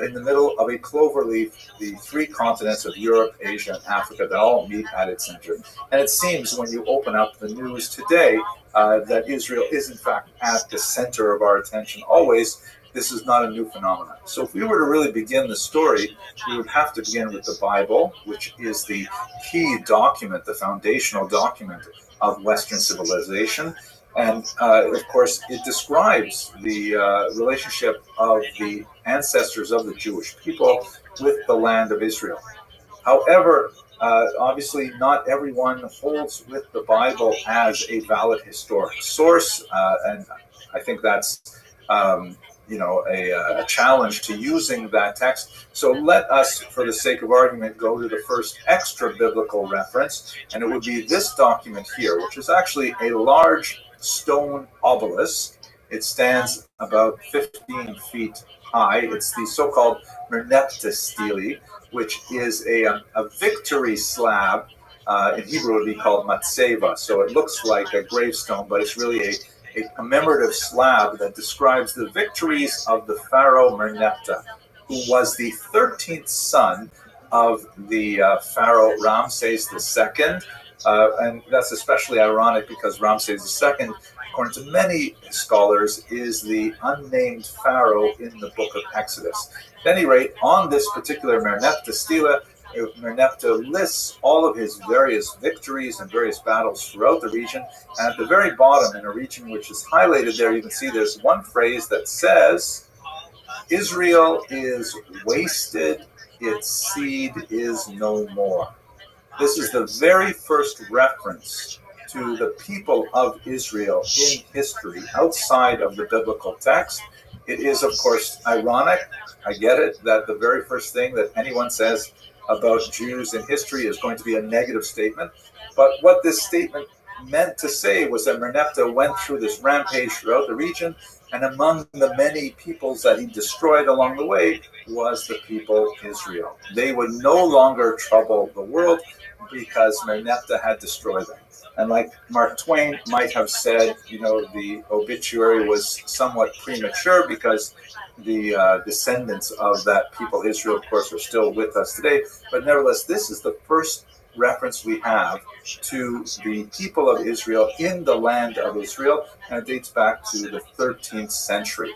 in the middle of a cloverleaf, the three continents of Europe, Asia, and Africa that all meet at its center. And it seems when you open up the news today that Israel is in fact at the center of our attention always. This is not a new phenomenon. So if we were to really begin the story, we would have to begin with the Bible, which is the key document, the foundational document of Western civilization. And, of course, it describes the relationship of the ancestors of the Jewish people with the land of Israel. However, obviously, not everyone holds with the Bible as a valid historic source, and I think that's a challenge to using that text. So let us, for the sake of argument, go to the first extra biblical reference, and it would be this document here, which is actually a large stone obelisk. It stands about 15 feet high. It's the so-called Merneptah stele, which is a victory slab. In Hebrew, it would be called matseva. So it looks like a gravestone, but it's really a commemorative slab that describes the victories of the pharaoh Merneptah, who was the 13th son of the pharaoh Ramses II. And that's especially ironic because Ramses II, according to many scholars, is the unnamed pharaoh in the book of Exodus. At any rate, on this particular Merneptah stele, Merneptah lists all of his various victories and various battles throughout the region. And at the very bottom, in a region which is highlighted there, you can see there's one phrase that says, "Israel is wasted, its seed is no more." This is the very first reference to the people of Israel in history outside of the biblical text. It is, of course, ironic, I get it, that the very first thing that anyone says about Jews in history is going to be a negative statement. But what this statement meant to say was that Merneptah went through this rampage throughout the region, and among the many peoples that he destroyed along the way was the people Israel. They would no longer trouble the world because Merneptah had destroyed them. And like Mark Twain might have said, the obituary was somewhat premature because the descendants of that people Israel, of course, are still with us today. But nevertheless, this is the first reference we have to the people of Israel in the land of Israel, and it dates back to the 13th century.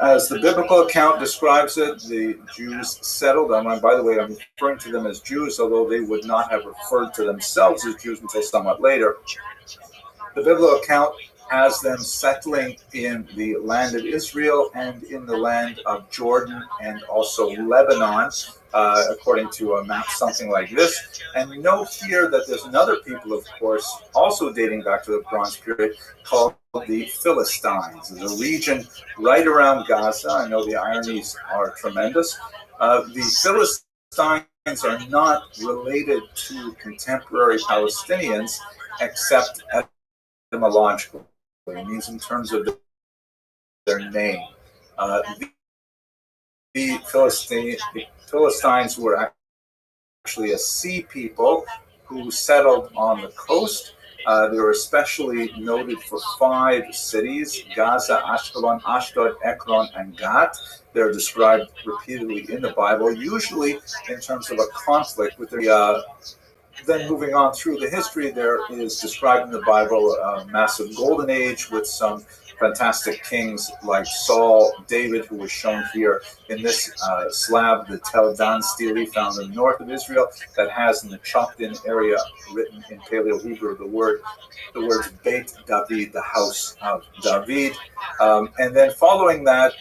As the biblical account describes it, the Jews settled them, and by the way, I'm referring to them as Jews, although they would not have referred to themselves as Jews until somewhat later. The biblical account has them settling in the land of Israel and in the land of Jordan and also Lebanon, according to a map, something like this. And note here that there's another people, of course, also dating back to the Bronze period, called the Philistines. It's a region right around Gaza. I know the ironies are tremendous. The Philistines are not related to contemporary Palestinians except etymologically. It means in terms of their name. The Philistines were actually a sea people who settled on the coast. They were especially noted for 5 cities: Gaza, Ashkelon, Ashdod, Ekron, and Gat. They're described repeatedly in the Bible, usually in terms of a conflict with their then moving on through the history, there is described in the Bible a massive golden age with some fantastic kings like Saul, David, who was shown here in this slab, the Tel Dan stele found in the north of Israel, that has in the chopped-in area written in Paleo-Hebrew the words Beit David, the house of David. And then following that,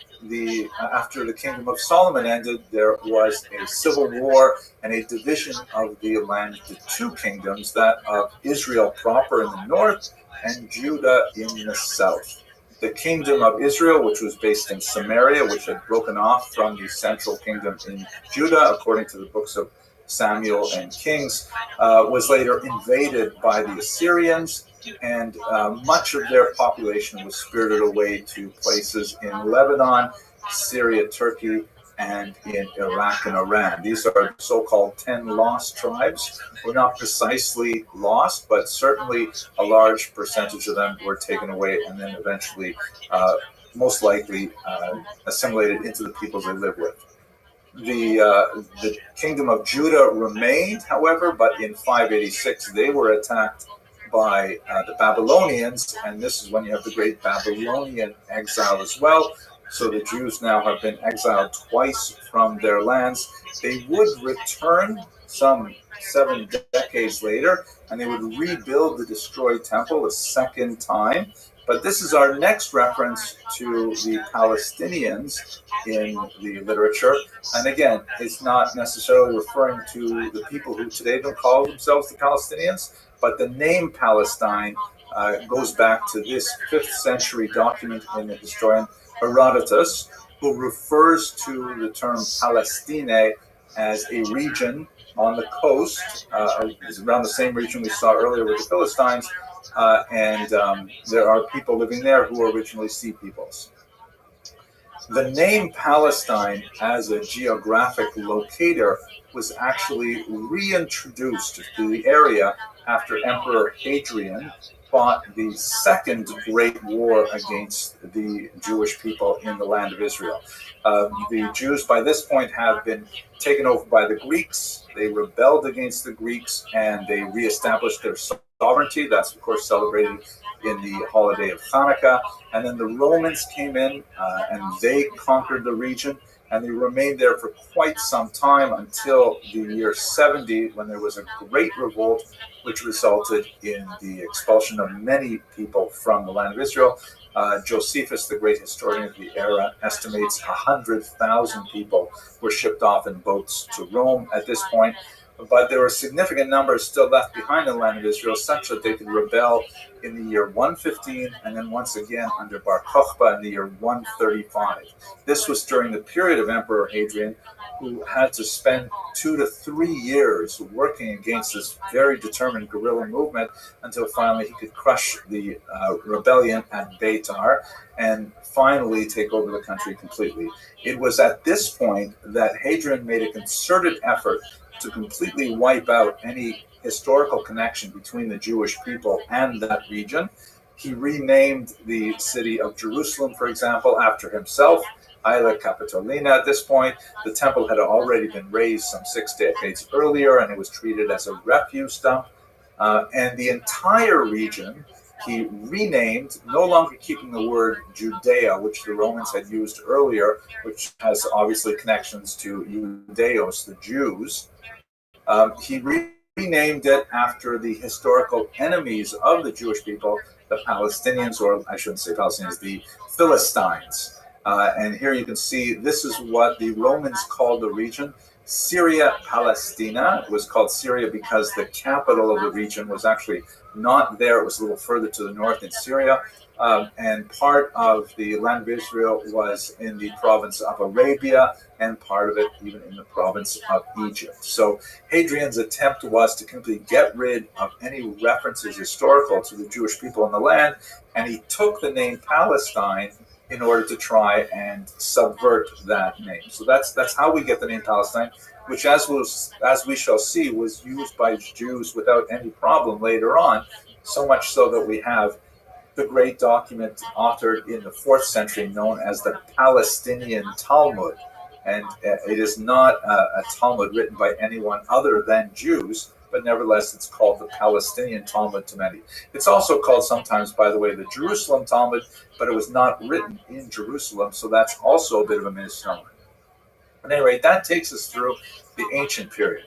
after the kingdom of Solomon ended, there was a civil war and a division of the land into 2 kingdoms, that of Israel proper in the north and Judah in the south. The kingdom of Israel, which was based in Samaria, which had broken off from the central kingdom in Judah, according to the books of Samuel and Kings, was later invaded by the Assyrians, and much of their population was spirited away to places in Lebanon, Syria, Turkey, and in Iraq and Iran. These are so-called 10 lost tribes. Were not precisely lost, but certainly a large percentage of them were taken away and then eventually, most likely, assimilated into the peoples they live with. The kingdom of Judah remained, however, but in 586 they were attacked by the Babylonians, and this is when you have the great Babylonian exile as well. So the Jews now have been exiled twice from their lands. They would return some 7 decades later, and they would rebuild the destroyed temple a second time. But this is our next reference to the Palestinians in the literature. And again, it's not necessarily referring to the people who today don't call themselves the Palestinians, but the name Palestine goes back to this 5th century document in the historian Herodotus, who refers to the term Palestine as a region on the coast, is around the same region we saw earlier with the Philistines, and there are people living there who are originally sea peoples. The name Palestine as a geographic locator was actually reintroduced to the area after Emperor Hadrian fought the second great war against the Jewish people in the land of Israel. The Jews by this point have been taken over by the Greeks. They rebelled against the Greeks and they reestablished their sovereignty. That's, of course, celebrated in the holiday of Hanukkah. And then the Romans came in and they conquered the region. And they remained there for quite some time until the year 70, when there was a great revolt, which resulted in the expulsion of many people from the land of Israel. Josephus, the great historian of the era, estimates 100,000 people were shipped off in boats to Rome at this point. But there were significant numbers still left behind in the land of Israel, such that they could rebel in the year 115 and then once again under Bar Kokhba in the year 135. This was during the period of Emperor Hadrian, who had to spend 2 to 3 years working against this very determined guerrilla movement until finally he could crush the rebellion at Beitar and finally take over the country completely. It was at this point that Hadrian made a concerted effort to completely wipe out any historical connection between the Jewish people and that region. He renamed the city of Jerusalem, for example, after himself, Aila Capitolina. At this point, the temple had already been razed some 6 decades earlier, and it was treated as a refuse dump. And the entire region he renamed, no longer keeping the word Judea, which the Romans had used earlier, which has obviously connections to Judeos, the Jews. He renamed it after the historical enemies of the Jewish people, the Palestinians, or I shouldn't say Palestinians, the Philistines. And here you can see this is what the Romans called the region. Syria Palestina. It was called Syria because the capital of the region was actually not there. It was a little further to the north in Syria. And part of the land of Israel was in the province of Arabia, and part of it even in the province of Egypt. So Hadrian's attempt was to completely get rid of any references historical to the Jewish people in the land, and he took the name Palestine in order to try and subvert that name. So that's how we get the name Palestine, which, as we shall see, was used by Jews without any problem later on, so much so that we have the great document authored in the 4th century known as the Palestinian Talmud. And it is not a Talmud written by anyone other than Jews, but nevertheless it's called the Palestinian Talmud to many. It's also called sometimes, by the way, the Jerusalem Talmud, but it was not written in Jerusalem, so that's also a bit of a misnomer. At any rate, that takes us through the ancient period.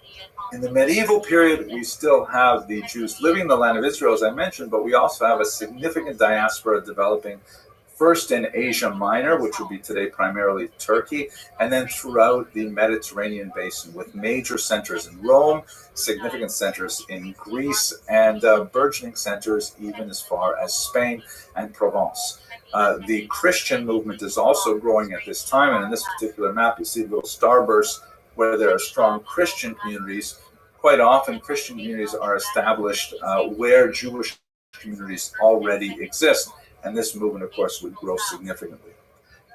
In the medieval period, we still have the Jews living in the land of Israel, as I mentioned, but we also have a significant diaspora developing first in Asia Minor, which would be today primarily Turkey, and then throughout the Mediterranean basin, with major centers in Rome, significant centers in Greece, and burgeoning centers even as far as Spain and Provence. The Christian movement is also growing at this time, and in this particular map, you see the little starbursts where there are strong Christian communities. Quite often, Christian communities are established where Jewish communities already exist, and this movement, of course, would grow significantly.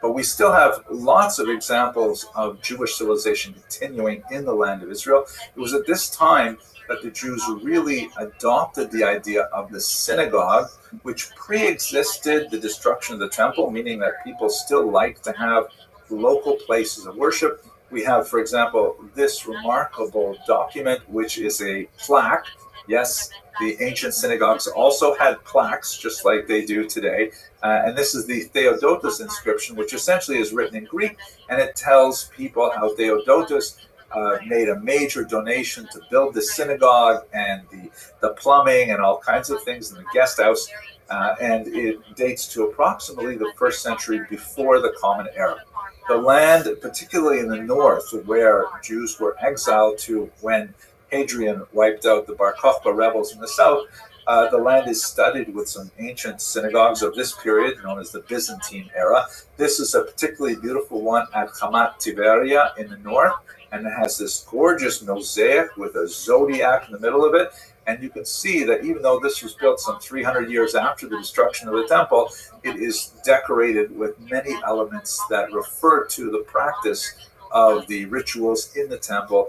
But we still have lots of examples of Jewish civilization continuing in the land of Israel. It was at this time that the Jews really adopted the idea of the synagogue, which pre-existed the destruction of the temple, meaning that people still like to have local places of worship. We have, for example, this remarkable document, which is a plaque. Yes, the ancient synagogues also had plaques, just like they do today. And this is the Theodotus inscription, which essentially is written in Greek, and it tells people how Theodotus made a major donation to build the synagogue and the plumbing and all kinds of things in the guest house. And it dates to approximately the 1st century before the Common Era. The land, particularly in the north, where Jews were exiled to when Hadrian wiped out the Bar Kokhba rebels in the south, the land is studded with some ancient synagogues of this period, known as the Byzantine era. This is a particularly beautiful one at Hamat Tiberia in the north, and it has this gorgeous mosaic with a zodiac in the middle of it. And you can see that even though this was built some 300 years after the destruction of the temple, it is decorated with many elements that refer to the practice of the rituals in the temple,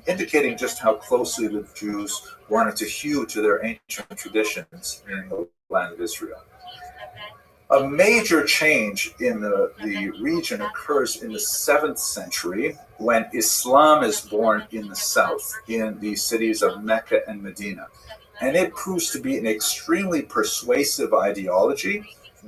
indicating just how closely the Jews wanted to hew to their ancient traditions in the land of Israel. A major change in the region occurs in the 7th century when Islam is born in the south, in the cities of Mecca and Medina. And it proves to be an extremely persuasive ideology,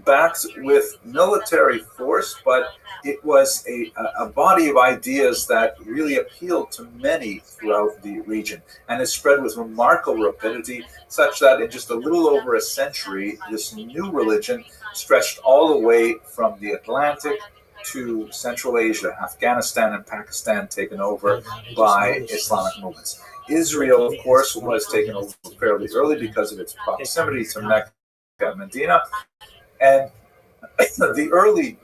backed with military force, but it was a body of ideas that really appealed to many throughout the region, and it spread with remarkable rapidity, such that in just a little over a century, this new religion stretched all the way from the Atlantic to Central Asia, Afghanistan and Pakistan taken over by Islamic movements. Israel, of course, was taken over fairly early because of its proximity to Mecca and Medina. And the early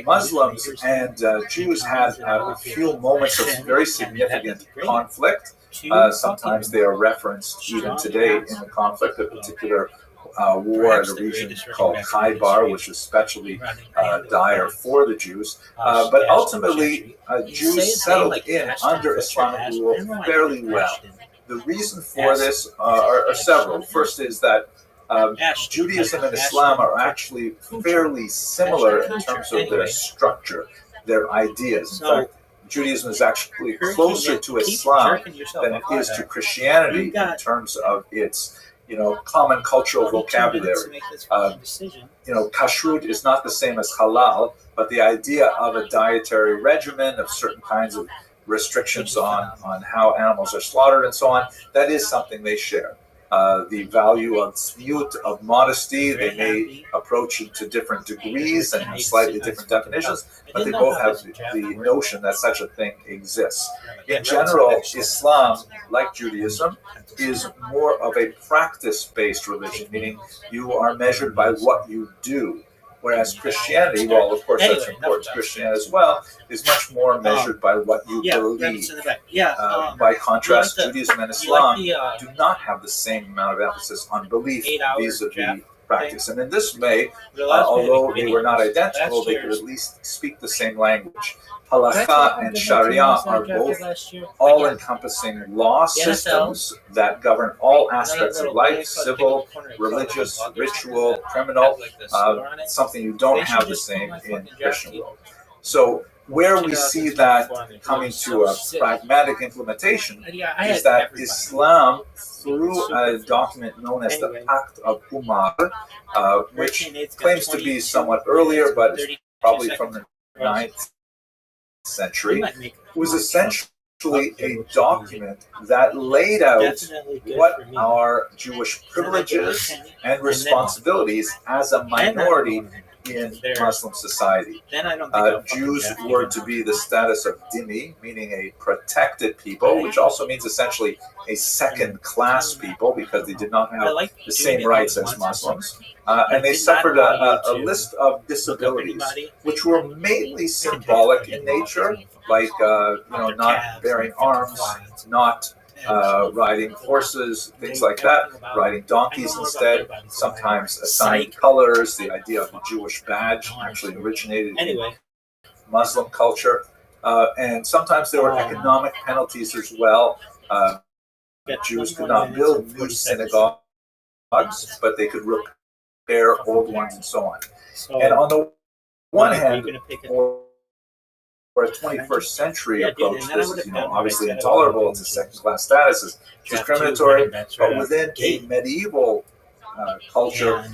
Muslims and Jews had a few moments of very significant conflict. Sometimes they are referenced even today in the conflict, a particular war in a region called Khaybar, which is especially dire for the Jews. But ultimately, Jews settled in under Islamic rule fairly well. The reason for this are several. First is that Judaism and Islam are actually fairly similar in terms of their structure, their ideas. In fact, Judaism is actually closer to Islam than it is to Christianity in terms of its, common cultural vocabulary. Kashrut is not the same as halal, but the idea of a dietary regimen, of certain kinds of restrictions on how animals are slaughtered and so on, that is something they share. the value of tzniut, of modesty. They may approach it to different degrees and have slightly different definitions, but they both have the notion that such a thing exists. In general, Islam, like Judaism, is more of a practice-based religion, meaning you are measured by what you do. Whereas Christianity, well, of course, that's important to Christianity as well, is much more measured by what you believe. By contrast, Judaism and Islam do not have the same amount of emphasis on belief vis-a-vis practice. And in this way, although they were not identical, they could at least speak the same language. Halakha and Sharia are both all-encompassing law systems that govern all aspects of life: civil, religious, ritual, criminal. Something you don't have the same in Christian world. So where we see that coming to a pragmatic implementation is that Islam, through a document known as the Pact of Umar, which claims to be somewhat earlier, but is probably from the 9th century, was essentially a document that laid out what are Jewish privileges and responsibilities as a minority in Muslim society. Jews were to be the status of dhimmi, meaning a protected people, which also means essentially a second-class people because they did not have the same rights as Muslims. And they suffered a list of disabilities, which were mainly symbolic in nature, like not bearing arms, not riding horses, things like that, riding donkeys instead, sometimes assigning colors. The idea of the Jewish badge actually originated in Muslim culture. And sometimes there were economic penalties as well. Jews could not build new synagogues, but they could repair old ones and so on. And on the one hand, for a 21st century approach, this is obviously intolerable. It's a second-class status, it's discriminatory. But within a medieval culture,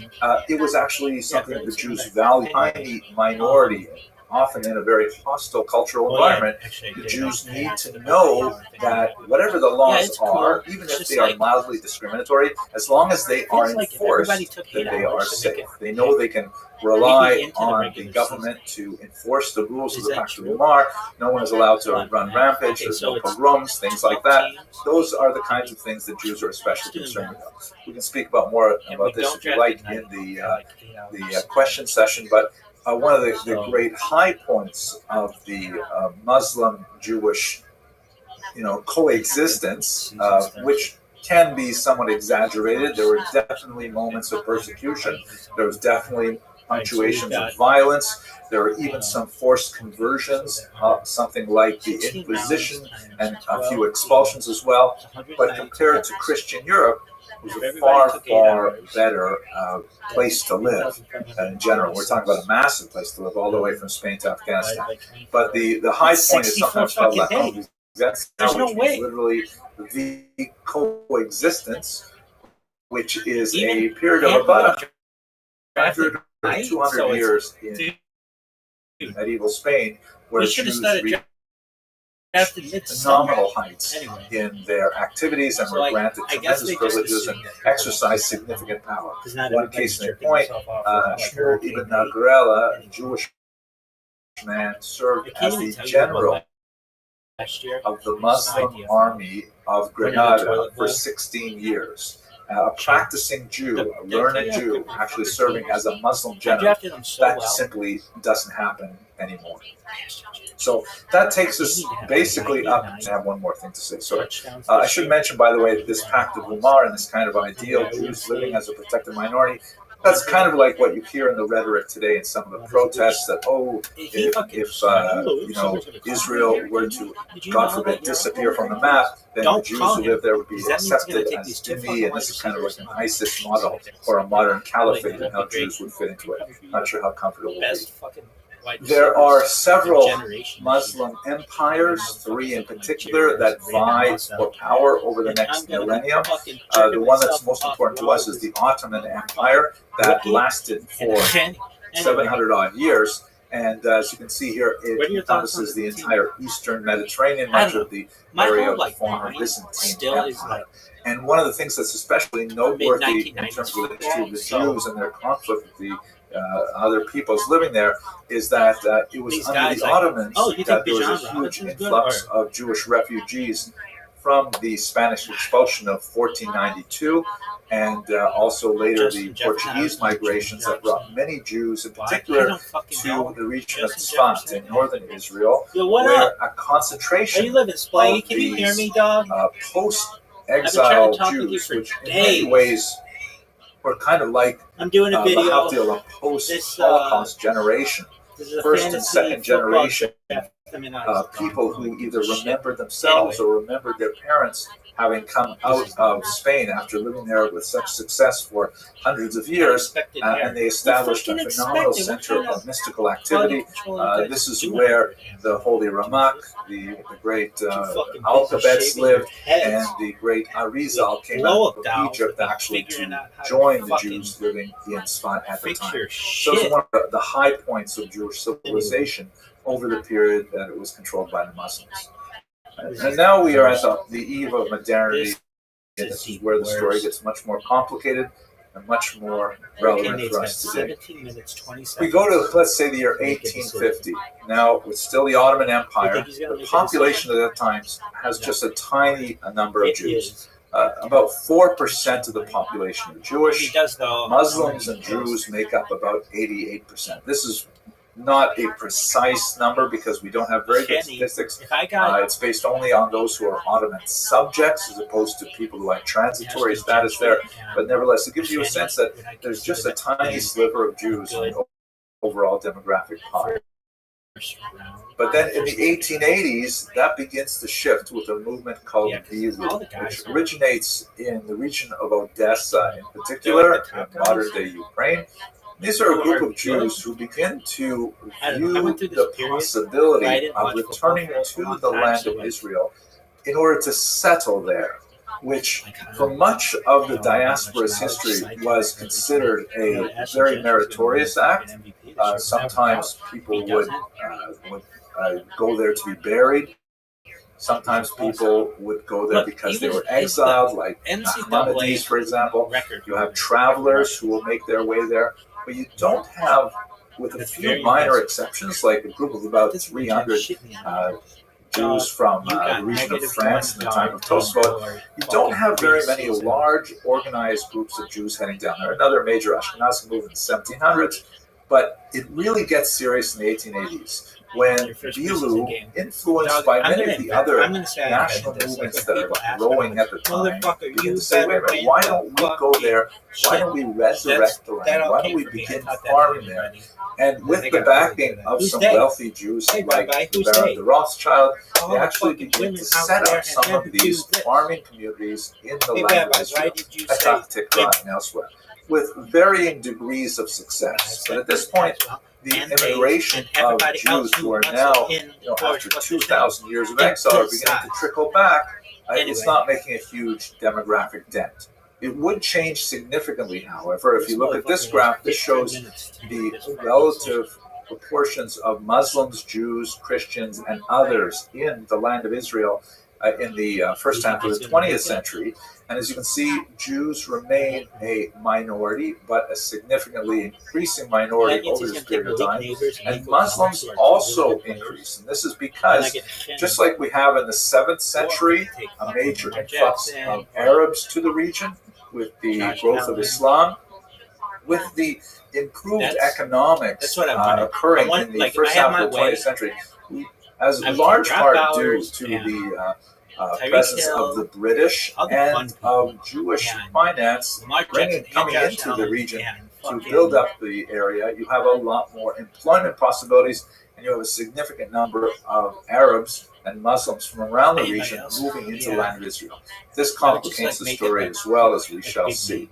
it was actually something that the Jews valued. Tiny minority, often in a very hostile cultural environment, the Jews need to know that whatever the laws are, even if they are mildly discriminatory, as long as they are enforced, then they are safe. They know they can rely on the government to enforce the rules of the Pact of Umar. No one is allowed to run rampage. There's no pogroms, things like that. Those are the kinds of things that Jews are especially concerned about. We can speak more about this if you like in the question session, but one of the great high points of the Muslim-Jewish, coexistence, which can be somewhat exaggerated. There were definitely moments of persecution. There was definitely punctuations of violence. There were even some forced conversions, something like the Inquisition, and a few expulsions as well. But compared to Christian Europe, it was a far, far better place to live in general. We're talking about a massive place to live all the way from Spain to Afghanistan. But the high point is sometimes called la coexistence, which means literally the coexistence, which is a period of about 100 or 200 years in medieval Spain, where Jews reached phenomenal heights in their activities and were granted tremendous privileges and exercised significant power. One case in point, Shmuel ibn Nagrela, a Jewish man, served as the general of the Muslim army of Granada for 16 years. A practicing Jew, a learned Jew, actually serving as a Muslim general, that simply doesn't happen anymore. So that takes us basically up. I have one more thing to say. Sorry. I should mention, by the way, that this Pact of Umar and this kind of ideal Jews living as a protected minority, that's kind of like what you hear in the rhetoric today in some of the protests that, if Israel were to, God forbid, disappear from the map, then the Jews who live there would be accepted as dhimmi, and this is kind of like an ISIS model or a modern caliphate and how Jews would fit into it. Not sure how comfortable it would be. There are several Muslim empires, 3 in particular, that vie for power over the next millennium. The one that's most important to us is the Ottoman Empire that lasted for 700 odd years. And as you can see here, What are it your thoughts encompasses on the the team? entire Eastern Mediterranean, I much don't of the My area whole of the like former mind Byzantine still Empire. is like And one of the things that's especially noteworthy in mid-1990s terms of the history of the football. Jews and their conflict with the other peoples living there is that it was These under guys the like, Ottomans oh, you think that there was a Bijan huge Robinson's good, influx or- of Jewish refugees from the Spanish expulsion of 1492 and also later the Justin Jefferson, Portuguese migrations that brought many Jews, in Why? I particular, don't fucking to know. the region of Justin Tzfat Jefferson? in northern Israel, Yo, what where up? a Are concentration you living Splay? of Can you hear these me, dog? post-exile talk with you Jews, for which in days. many ways were kind of like I'm doing a video. Lahavdil, a post-Holocaust generation. This is a First and fantasy second football generation draft. I mean, people who either remembered themselves or remembered their parents having come out of Spain after living there with such success for hundreds of years, and they established a phenomenal center of mystical activity. This is where the Holy Ramak, the great Alphabets lived, and the great Arizal came out of Egypt actually to join the Jews living in Tzfat at the time. So it's one of the high points of Jewish civilization over the period that it was controlled by the Muslims. And now we are at the eve of modernity, and this is where the story gets much more complicated and much more relevant for us today. 17 minutes, 20 seconds. We go to, let's say, the year 1850. Now, it's still the Ottoman Empire. The population at that time has just a tiny number of Jews. About 4% of the population are Jewish. Muslims and Jews make up about 88%. This is not a precise number because we don't have very good statistics. It's based only on those who are Ottoman subjects as opposed to people who have transitory status there. But nevertheless, it gives you a sense that there's just a tiny sliver of Jews in the overall demographic pie. But then in the 1880s, that begins to shift with a movement called Bilu, which originates in the region of Odessa in particular, in modern-day Ukraine. These are a group of Jews who begin to view the possibility of returning to the land of Israel in order to settle there, which for much of the diaspora's history was considered a very meritorious act. Sometimes people would go there to be buried. Sometimes people would go there because they were exiled, like Nachmanides, for example. You have travelers who will make their way there. But you don't have, with a few minor exceptions, like a group of about 300 Jews from the region of France in the time of Tosfot, you don't have very many large organized groups of Jews heading down there. Another major Ashkenazi movement in the 1700s, but it really gets serious in the 1880s. When Bilu, influenced by many of the other national movements that are growing at the time, begin to say, wait a minute, why don't we go there? Why don't we resurrect the land? Why don't we begin farming there? And with the backing of some wealthy Jews like the Rothschild, they actually begin to set up some of these farming communities in the land of Israel, Petah Tikva and elsewhere, with varying degrees of success. But at this point, the immigration of Jews who are now, after 2,000 years of exile, are beginning to trickle back. It's not making a huge demographic dent. It would change significantly, however. If you look at this graph, this shows the relative proportions of Muslims, Jews, Christians, and others in the land of Israel in the first half of the 20th century. And as you can see, Jews remain a minority, but a significantly increasing minority over this period of time. And Muslims also increase. And this is because, just like we have in the 7th century, a major influx of Arabs to the region with the growth of Islam, with the improved economics occurring in the first half of the 20th century, as a large part due to the presence of the British and of Jewish finance coming into the region to build up the area. You have a lot more employment possibilities, and you have a significant number of Arabs and Muslims from around the region moving into the land of Israel. This complicates the story as well, as we shall see.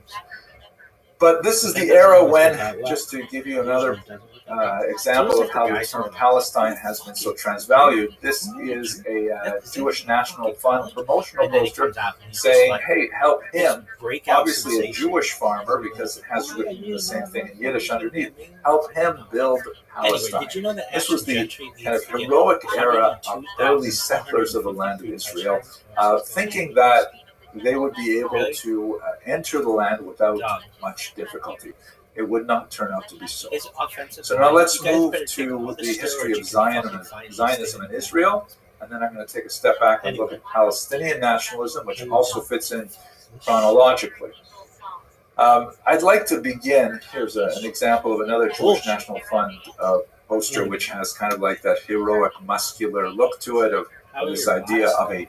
But this is the era when, just to give you another example of how the term Palestine has been so transvalued. This is a Jewish National Fund promotional poster saying, hey, help him, obviously a Jewish farmer, because it has written the same thing in Yiddish underneath, help him build Palestine. This was the kind of heroic era of early settlers of the land of Israel, thinking that they would be able to enter the land without much difficulty. It would not turn out to be so. So now let's move to the history of Zionism in Israel, and then I'm going to take a step back and look at Palestinian nationalism, which also fits in chronologically. I'd like to begin, here's an example of another Jewish National Fund poster, which has kind of like that heroic, muscular look to it, of this idea of a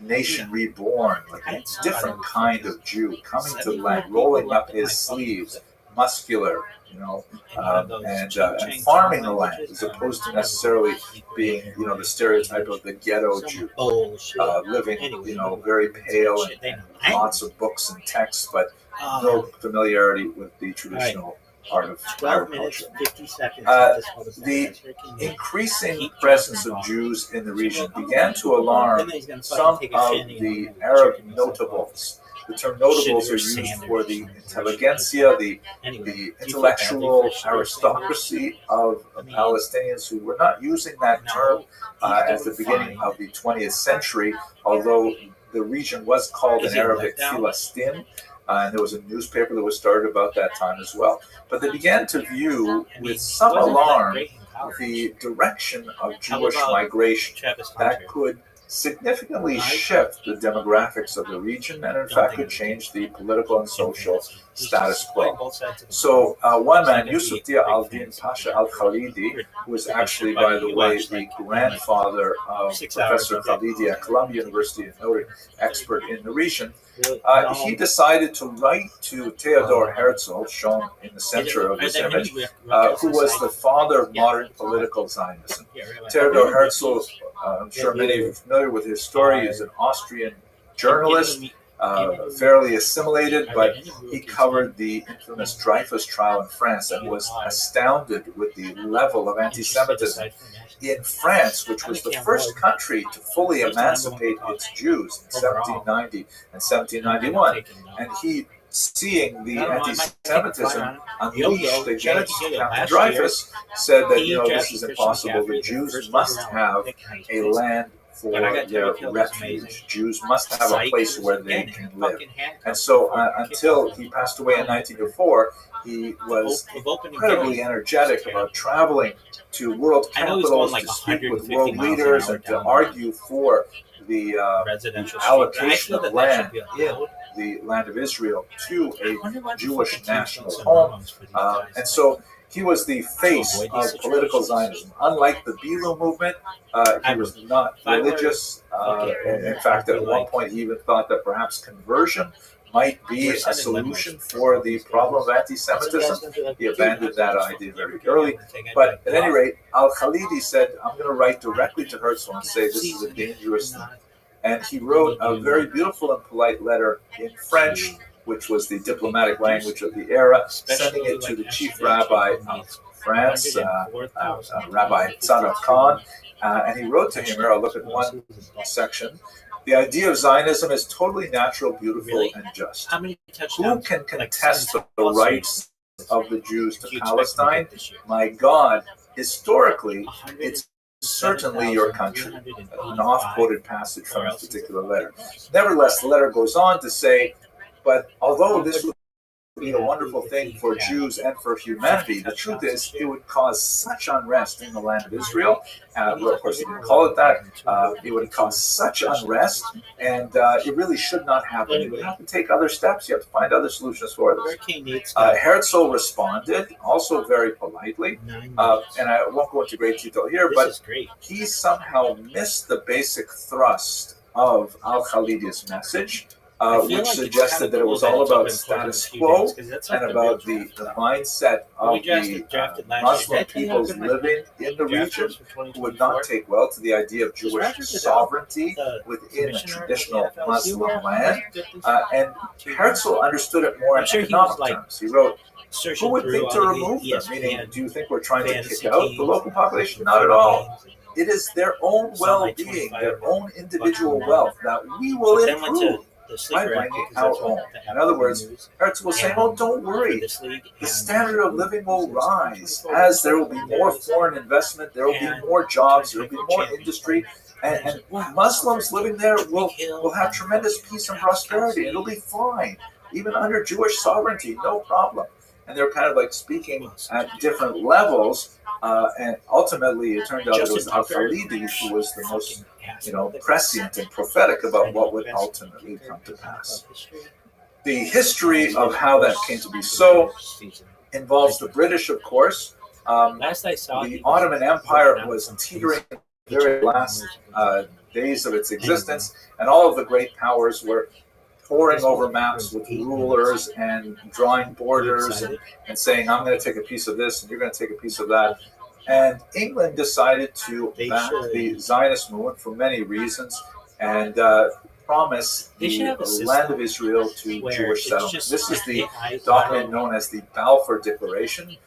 nation reborn, like a different kind of Jew coming to the land, rolling up his sleeves, muscular, and farming the land, as opposed to necessarily being, the stereotype of the ghetto Jew, living, very pale and lots of books and texts, but no familiarity with the traditional art of agriculture. The increasing presence of Jews in the region began to alarm some of the Arab notables. The term notables are used for the intelligentsia, the intellectual aristocracy of Palestinians, who were not using that term at the beginning of the 20th century, although the region was called in Arabic Philistin. And there was a newspaper that was started about that time as well. But they began to view with some alarm the direction of Jewish migration that could significantly shift the demographics of the region, and in fact could change the political and social status quo. So one man, Yusuf Dia al-Din Pasha al-Khalidi, who was actually, by the way, the grandfather of Professor Khalidi at Columbia University, a noted expert in the region, he decided to write to Theodor Herzl, shown in the center of this image, who was the father of modern political Zionism. Theodor Herzl, I'm sure many of you are familiar with his story, is an Austrian journalist, fairly assimilated, but he covered the infamous Dreyfus trial in France and was astounded with the level of anti-Semitism in France, which was the first country to fully emancipate its Jews in 1790 and 1791. And he, seeing the anti-Semitism unleashed against Captain Dreyfus, said that, this is impossible. The Jews must have a land for their refuge. Jews must have a place where they can live. And so until he passed away in 1904, he was incredibly energetic about traveling to world capitals to speak with world leaders and to argue for the allocation of land in the land of Israel to a Jewish national home. And so he was the face of political Zionism. Unlike the Bilu movement, he was not religious. In fact, at one point, he even thought that perhaps conversion might be a solution for the problem of anti-Semitism. He abandoned that idea very early. But at any rate, al-Khalidi said, I'm going to write directly to Herzl and say this is a dangerous thing. And he wrote a very beautiful and polite letter in French, which was the diplomatic language of the era, sending it to the chief rabbi of France, Rabbi Tzadok Khan. And he wrote to him, here I'll look at one section, the idea of Zionism is totally natural, beautiful, and just. Who can contest the rights of the Jews to Palestine? My God, historically, it's certainly your country. An oft-quoted passage from this particular letter. Nevertheless, the letter goes on to say, but although this would be a wonderful thing for Jews and for humanity, the truth is it would cause such unrest in the land of Israel. Well, of course, he didn't call it that. It would cause such unrest, and it really should not happen. You would have to take other steps. You have to find other solutions for this. Herzl responded, also very politely, and I won't go into great detail here, but he somehow missed the basic thrust of al-Khalidi's message, which suggested that it was all about status quo and about the mindset of the Muslim peoples living in the region who would not take well to the idea of Jewish sovereignty within a traditional Muslim land. And Herzl understood it more in economic terms. He wrote, searching Who would through think to all the remove them? Meaning, ESPN do you think we're trying to fantasy kick out the teams local and population? the Not at all. games. It is their own Some like well-being, 25 their own individual bucks. wealth that we will But then went to improve the by sleeper app bringing because our that's what own. the In app other words, news. Hertz will say, And "Oh, don't for worry. this league, The and standard of living will there's rise 24 as there will be more foreign investment, there will be and more jobs, there will be 24 more champions. industry, and And wow, Muslims living there will Hill, have tremendous peace and prosperity. It'll be fine, even under Jewish sovereignty, no problem." And they're kind of like speaking at different levels. And ultimately, it turned out it was Al-Khalidi who was the most, prescient and prophetic about what would ultimately come to pass. The history of how that came to be so involves the British, of course. Last I saw, The Ottoman Empire was teetering in the very last days of its existence, and all of the great powers were poring over maps with rulers and drawing borders and saying, "I'm going to take a piece of this and you're going to take a piece of that." And England decided to back the Zionist movement for many reasons and promise the land of Israel to Jewish settlement. This is the document known as the Balfour Declaration,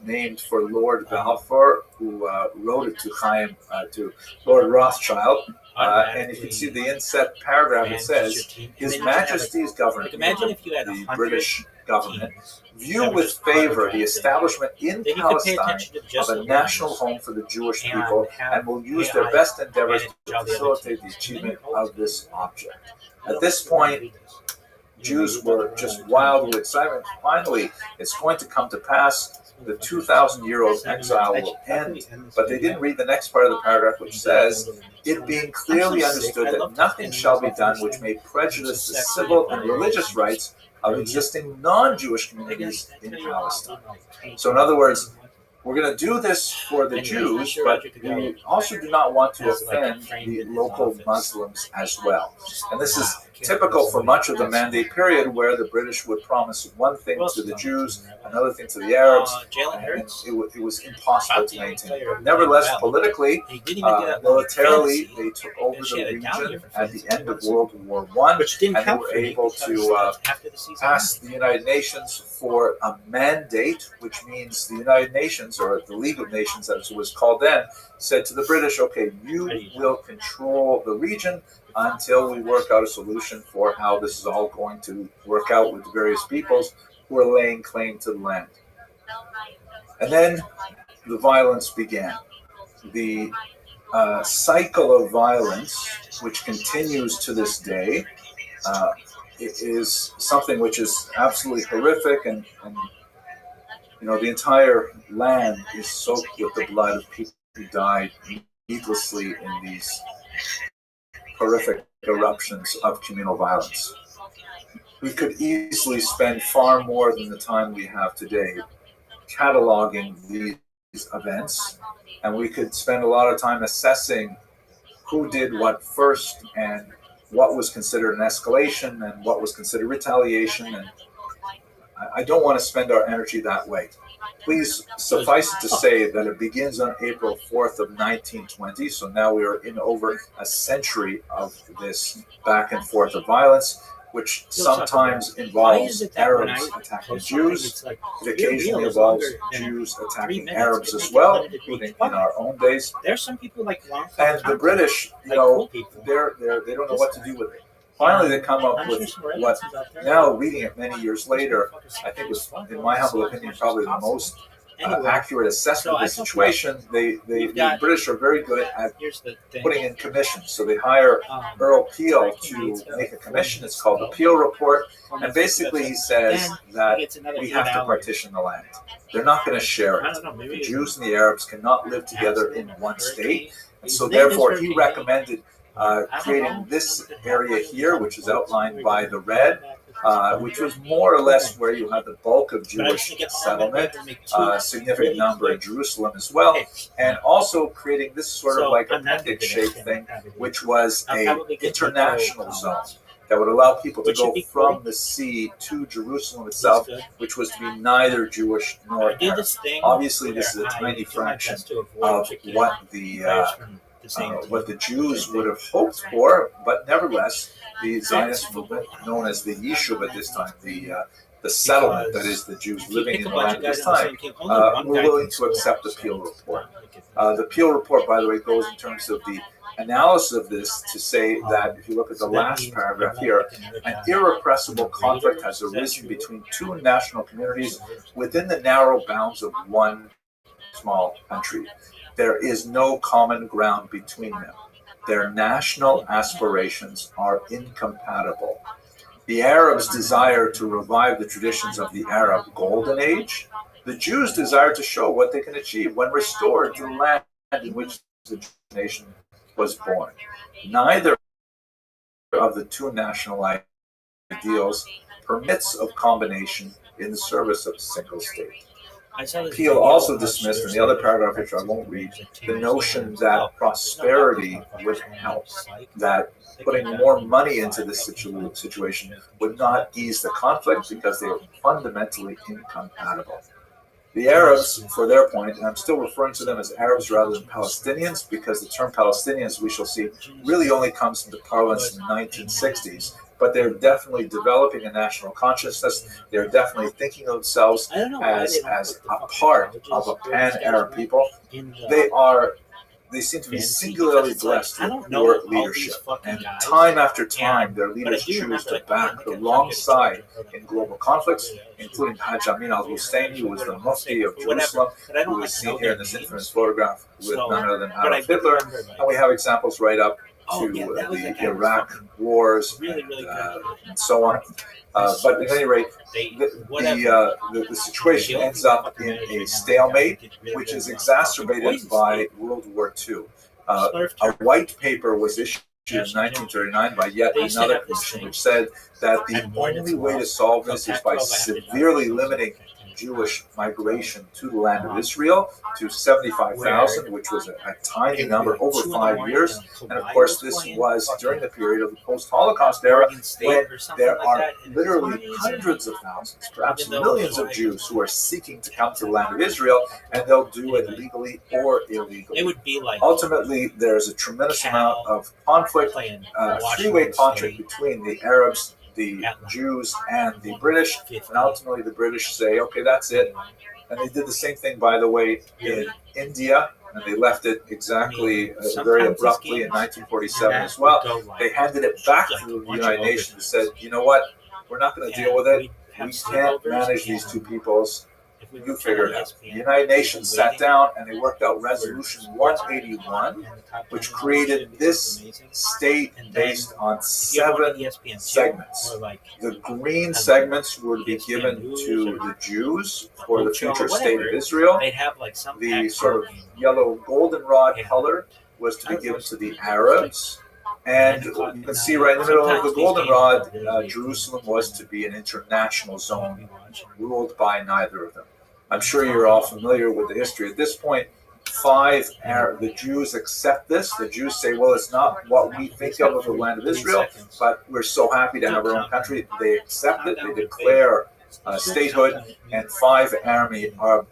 named for Lord Balfour, who wrote it to Lord Rothschild. And you can see the inset paragraph. It says, "His Majesty's government, imagine if you had the 100 British government, teams view that were with just favor the contracted. establishment in Then you could pay Palestine attention to just of a the national leaders home for the Jewish and people have and will use AI their best endeavors manage to all the other facilitate the teams. achievement And then of this object." you At this point, Jews were just wild with excitement. Finally, it's going to come to pass. The 2,000-year-old exile will end. But they didn't read the next part of the paragraph, which says, "It being clearly understood that nothing shall be done which may prejudice the civil and religious rights of existing non-Jewish communities in Palestine." So in other words, we're going to do this for the Jews, but we also do not want to offend the local Muslims as well. And this is typical for much of the Mandate period, where the British would promise one thing to the Jews, another thing to the Arabs, and it was impossible to maintain. But nevertheless, politically, militarily, they took over the region at the end of World War I, and they were able to pass the United Nations for a mandate, which means the United Nations, or the League of Nations as it was called then, said to the British, "Okay, you will control the region until we work out a solution for how this is all going to work out with the various peoples who are laying claim to the land." And then the violence began. The cycle of violence, which continues to this day, it is something which is absolutely horrific, and the entire land is soaked with the blood of people who died needlessly in these horrific eruptions of communal violence. We could easily spend far more than the time we have today cataloging these events, and we could spend a lot of time assessing who did what first and what was considered an escalation and what was considered retaliation, and I don't want to spend our energy that way. Please suffice it to say that it begins on April 4th of 1920, so now we are in over a century of this back and forth of violence, which sometimes involves Arabs attacking Jews. It occasionally involves Jews attacking Arabs as well, including in our own days. There's some people like And the British, they don't know what to do with it. Finally, they come up with what, now reading it many years later, I think was, in my humble opinion, probably the most accurate assessment of the situation. The British are very good at putting in commissions. So they hire Earl Peel to make a commission. It's called the Peel Report. And basically he says that we have to partition the land. They're not going to share it. The Jews and the Arabs cannot live together in one state. And so therefore he recommended creating this area here, which is outlined by the red, which was more or less where you had the bulk of Jewish settlement, a significant number in Jerusalem as well, and also creating this sort of like appendix-shaped thing, which was an international zone that would allow people to go from the sea to Jerusalem itself, which was to be neither Jewish nor Arab. Obviously, this is a tiny fraction of what the Jews would have hoped for, but nevertheless, the Zionist movement, known as the Yishuv at this time, the settlement, that is, the Jews living in the land at this time, were willing to accept the Peel report. The Peel report, by the way, goes in terms of the analysis of this to say that, if you look at the last paragraph here, an irrepressible conflict has arisen between two national communities within the narrow bounds of one small country. There is no common ground between them. Their national aspirations are incompatible. The Arabs desire to revive the traditions of the Arab Golden Age. The Jews desire to show what they can achieve when restored to the land in which the nation was born. Neither of the two national ideals permits of combination in the service of a single state. Peel also dismissed in the other paragraph, which I won't read, the notion that prosperity would help, that putting more money into this situation would not ease the conflict because they are fundamentally incompatible. The Arabs, for their point, and I'm still referring to them as Arabs rather than Palestinians, because the term Palestinians, we shall see, really only comes into parlance in the 1960s, but they're definitely developing a national consciousness. They're definitely thinking of themselves as a part of a pan-Arab people. They seem to be singularly blessed with your leadership. And time after time, their leaders choose to back the wrong side in global conflicts, including Hajj Amin al-Husseini, who was the Mufti of Jerusalem, who is seen here in this infamous photograph with none other than Adolf Hitler. And we have examples right up to the Iraq wars and so on. But at any rate, the situation ends up in a stalemate, which is exacerbated by World War II. A white paper was issued in 1939 by yet another commission, which said that the only way to solve this is by severely limiting Jewish migration to the land of Israel to 75,000, which was a tiny number over 5 years. And of course, this was during the period of the post-Holocaust era, when there are literally hundreds of thousands, perhaps millions of Jews who are seeking to come to the land of Israel, and they'll do it legally or illegally. It would be like ultimately, there's a tremendous amount of conflict, three-way conflict between the Arabs, the Jews, and the British, and ultimately the British say, okay, that's it. And they did the same thing, by the way, in India, and they left it exactly very abruptly in 1947 as well. They handed it back to the United Nations and said, you know what, we're not going to deal with it. We can't manage these two peoples. You figure it out. The United Nations sat down and they worked out Resolution 181, which created this state based on 7 segments. The green segments were to be given to the Jews for the future state of Israel. The sort of yellow goldenrod color was to be given to the Arabs. And you can see right in the middle of the goldenrod, Jerusalem was to be an international zone ruled by neither of them. I'm sure you're all familiar with the history. At this point, the Jews accept this. The Jews say, well, it's not what we think of the land of Israel, but we're so happy to have our own country. They accept it. They declare statehood, and 5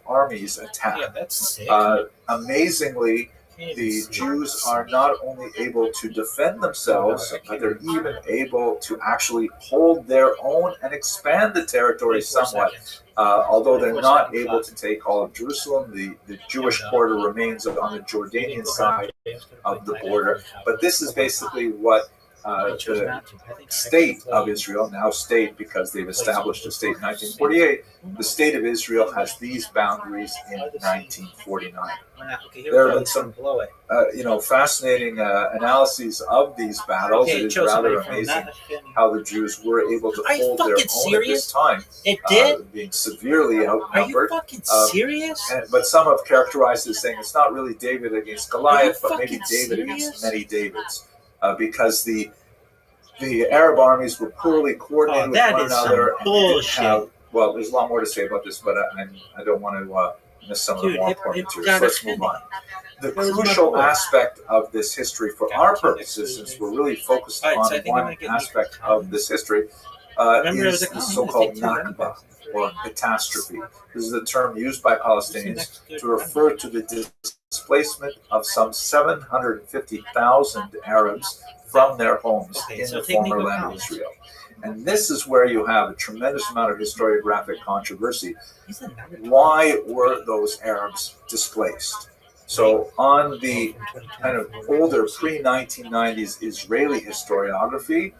armies attack. Amazingly, the Jews are not only able to defend themselves, but they're even able to actually hold their own and expand the territory somewhat. Although they're not able to take all of Jerusalem, the Jewish border remains on the Jordanian side of the border. But this is basically what the state of Israel, now state because they've established a state in 1948, the state of Israel has these boundaries in 1949. There have been some fascinating analyses of these battles. It is rather amazing how the Jews were able to hold their own at this time. It did? Being severely outnumbered. Are you fucking serious? But some have characterized it as saying it's not really David against Goliath, but maybe David against many Davids. Because the Arab armies were poorly coordinated with one another. And well, there's a lot more to say about this, but I don't want to miss some of the more important material. So let's move on. The crucial aspect of this history for our purposes, since we're really focused on one aspect of this history, is the so-called Nakba, or catastrophe. This is a term used by Palestinians to refer to the displacement of some 750,000 Arabs from their homes Okay, in so the take me former to land of college. Israel. And this is where you have a tremendous amount of historiographic controversy. He's another Why were those Arabs displaced? So on the kind of older pre-1990s Israeli historiography,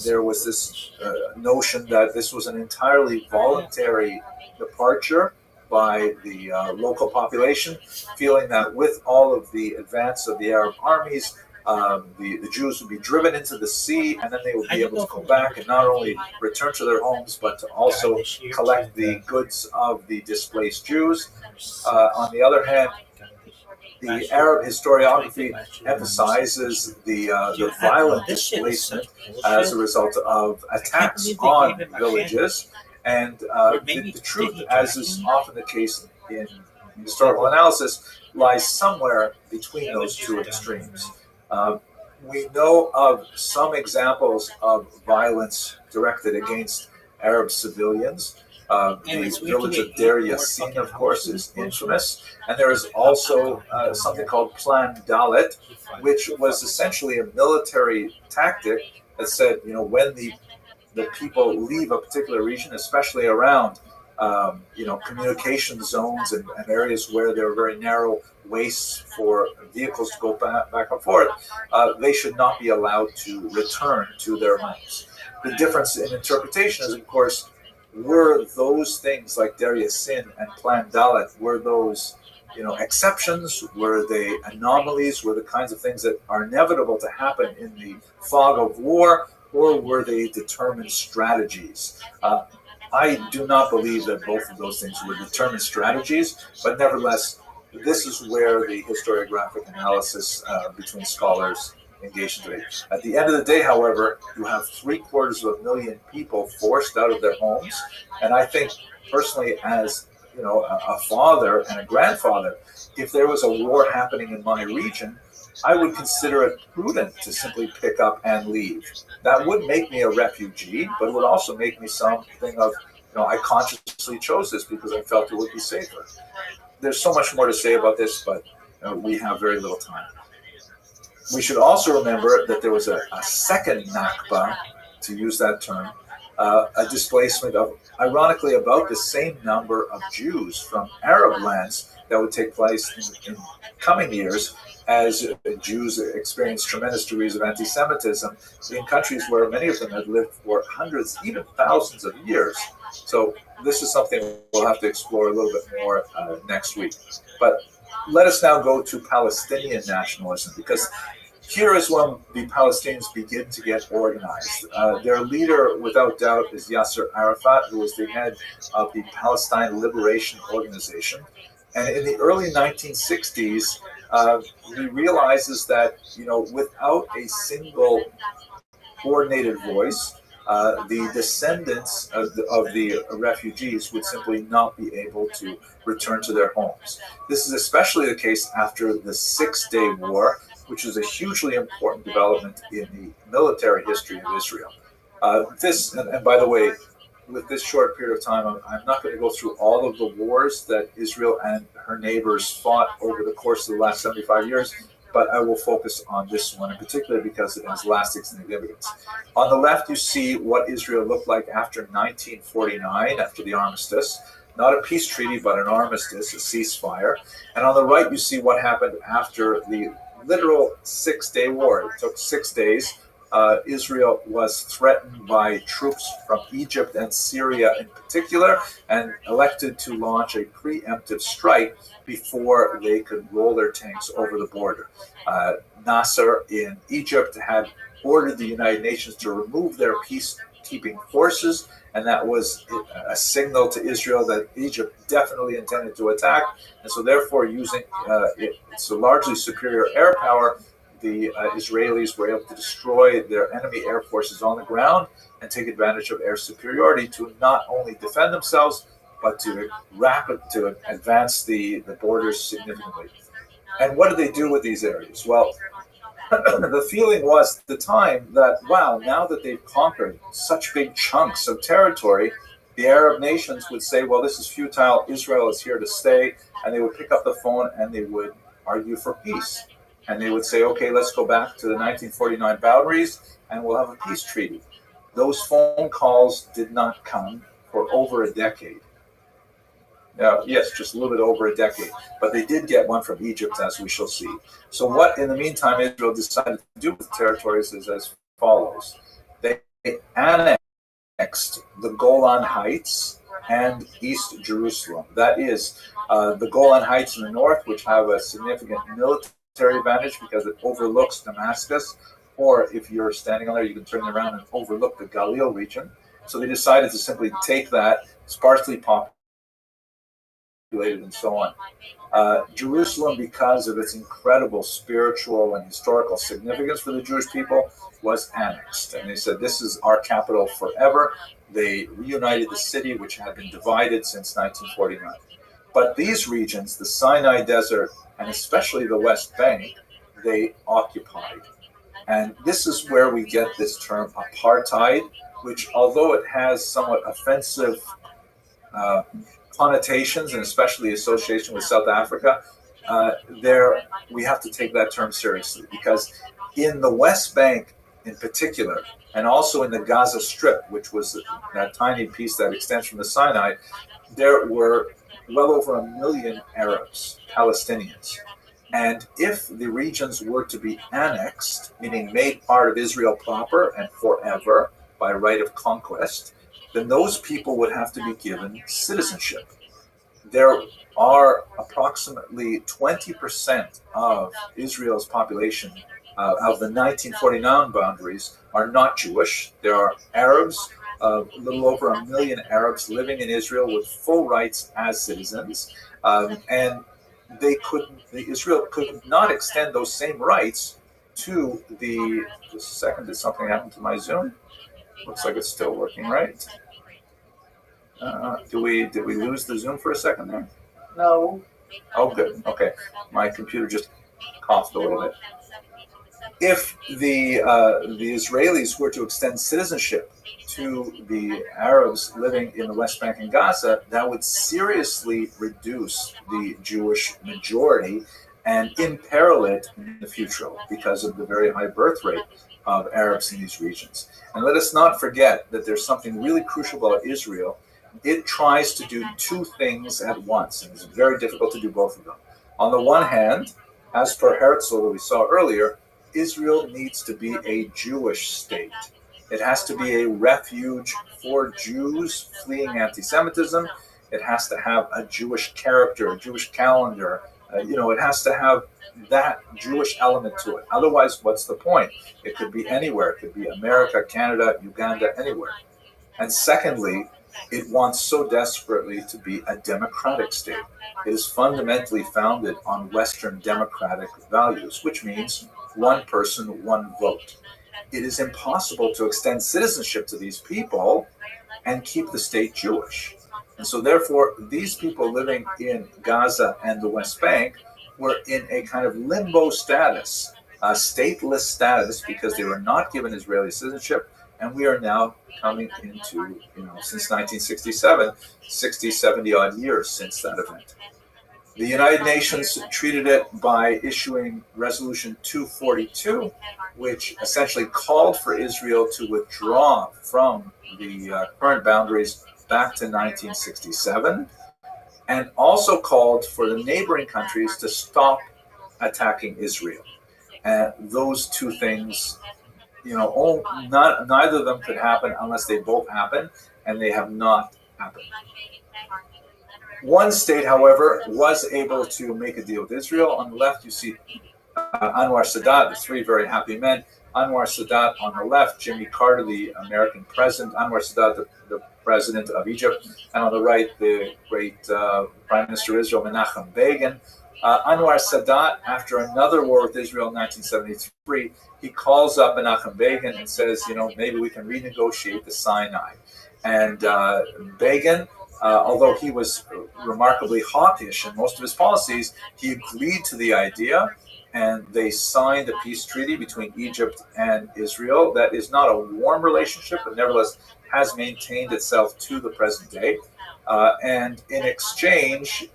there was this notion that this was an entirely voluntary departure by the local population, feeling that with all of the advance of the Arab armies, the Jews would be driven into the sea, and then they would be able to go back and not only return to their homes, but to also collect the goods of the displaced Jews. On the other hand, the Arab historiography emphasizes the violent displacement as a result of attacks on villages. And the truth, as is often the case in historical analysis, lies somewhere between those two extremes. We know of some examples of violence directed against Arab civilians. The village of Deir Yassin, of course, is infamous. And there is also something called Plan Dalet, which was essentially a military tactic that said, when the people leave a particular region, especially around communication zones and areas where there are very narrow wastes for vehicles to go back and forth, they should not be allowed to return to their homes. The difference in interpretation is, of course, were those things like Deir Yassin and Plan Dalet, were those exceptions? Were they anomalies? Were the kinds of things that are inevitable to happen in the fog of war? Or were they determined strategies? I do not believe that both of those things were determined strategies, but nevertheless, this is where the historiographic analysis between scholars engaged in debate. At the end of the day, however, you have 750,000 people forced out of their homes, and I think personally, as a father and a grandfather, if there was a war happening in my region, I would consider it prudent to simply pick up and leave. That would make me a refugee, but it would also make me something of, I consciously chose this because I felt it would be safer. There's so much more to say about this, but we have very little time. We should also remember that there was a second Nakba, to use that term, a displacement of, ironically, about the same number of Jews from Arab lands that would take place in coming years, as Jews experienced tremendous degrees of anti-Semitism in countries where many of them had lived for hundreds, even thousands of years. So this is something we'll have to explore a little bit more next week. But let us now go to Palestinian nationalism, because here is when the Palestinians begin to get organized. Their leader, without doubt, is Yasser Arafat, who was the head of the Palestine Liberation Organization. And in the early 1960s, he realizes that, without a single coordinated voice, the descendants of the refugees would simply not be able to return to their homes. This is especially the case after the Six-Day War, which is a hugely important development in the military history of Israel. And by the way, with this short period of time, I'm not going to go through all of the wars that Israel and her neighbors fought over the course of the last 75 years, but I will focus on this one in particular because it has lasting significance. On the left, you see what Israel looked like after 1949, after the armistice. Not a peace treaty, but an armistice, a ceasefire. And on the right, you see what happened after the literal Six-Day War. It took 6 days. Israel was threatened by troops from Egypt and Syria in particular, and elected to launch a preemptive strike before they could roll their tanks over the border. Nasser in Egypt had ordered the United Nations to remove their peacekeeping forces, and that was a signal to Israel that Egypt definitely intended to attack. And so therefore, using its largely superior air power, the Israelis were able to destroy their enemy air forces on the ground and take advantage of air superiority to not only defend themselves, but to advance the borders significantly. And what did they do with these areas? Well, the feeling was at the time that, wow, now that they've conquered such big chunks of territory, the Arab nations would say, well, this is futile, Israel is here to stay, and they would pick up the phone and they would argue for peace. and they would say, okay, let's go back to the 1949 boundaries and we'll have a peace treaty. Those phone calls did not come for over a decade. Yes, just a little bit over a decade. But they did get one from Egypt, as we shall see. So what, in the meantime, Israel decided to do with the territories is as follows. They annexed the Golan Heights and East Jerusalem. That is, the Golan Heights in the north, which have a significant military advantage because it overlooks Damascus, or if you're standing on there, you can turn around and overlook the Galil region. So they decided to simply take that sparsely populated and so on. Jerusalem, because of its incredible spiritual and historical significance for the Jewish people, was annexed. And they said, this is our capital forever. They reunited the city, which had been divided since 1949. But these regions, the Sinai Desert, and especially the West Bank, they occupied. And this is where we get this term apartheid, which, although it has somewhat offensive connotations and especially association with South Africa, there we have to take that term seriously, because in the West Bank in particular, and also in the Gaza Strip, which was that tiny piece that extends from the Sinai, there were well over 1 million Arabs, Palestinians. And if the regions were to be annexed, meaning made part of Israel proper and forever by right of conquest, then those people would have to be given citizenship. There are approximately 20% of Israel's population of the 1949 boundaries are not Jewish. There are Arabs, a little over 1 million Arabs living in Israel with full rights as citizens, and Israel could not extend those same rights to the. Just a second, did something happen to my Zoom? Looks like it's still working, right? Did we lose the Zoom for a second there? No. Oh, good. Okay, my computer just coughed a little bit. If the Israelis were to extend citizenship to the Arabs living in the West Bank and Gaza, that would seriously reduce the Jewish majority and imperil it in the future because of the very high birth rate of Arabs in these regions. And let us not forget that there's something really crucial about Israel. It tries to do two things at once, and it's very difficult to do both of them. On the one hand, as per Herzl that we saw earlier, Israel needs to be a Jewish state. It has to be a refuge for Jews fleeing anti-Semitism. It has to have a Jewish character, a Jewish calendar. It has to have that Jewish element to it. Otherwise, what's the point? It could be anywhere. It could be America, Canada, Uganda, anywhere. And secondly, it wants so desperately to be a democratic state. It is fundamentally founded on Western democratic values, which means one person, one vote. It is impossible to extend citizenship to these people and keep the state Jewish. And so therefore, these people living in Gaza and the West Bank were in a kind of limbo status, a stateless status, because they were not given Israeli citizenship. And we are now coming into, since 1967, 60, 70 odd years since that event. The United Nations treated it by issuing Resolution 242, which essentially called for Israel to withdraw from the current boundaries back to 1967, and also called for the neighboring countries to stop attacking Israel. And those two things, neither of them could happen unless they both happen, and they have not happened. One state, however, was able to make a deal with Israel. On the left, you see Anwar Sadat, the three very happy men. Anwar Sadat on the left, Jimmy Carter, the American president. Anwar Sadat, the president of Egypt. And on the right, the great Prime Minister of Israel, Menachem Begin. Anwar Sadat, after another war with Israel in 1973, he calls up Menachem Begin and says, maybe we can renegotiate the Sinai. And Begin, although he was remarkably hawkish in most of his policies, he agreed to the idea, and they signed a peace treaty between Egypt and Israel that is not a warm relationship, but nevertheless has maintained itself to the present day. And in exchange,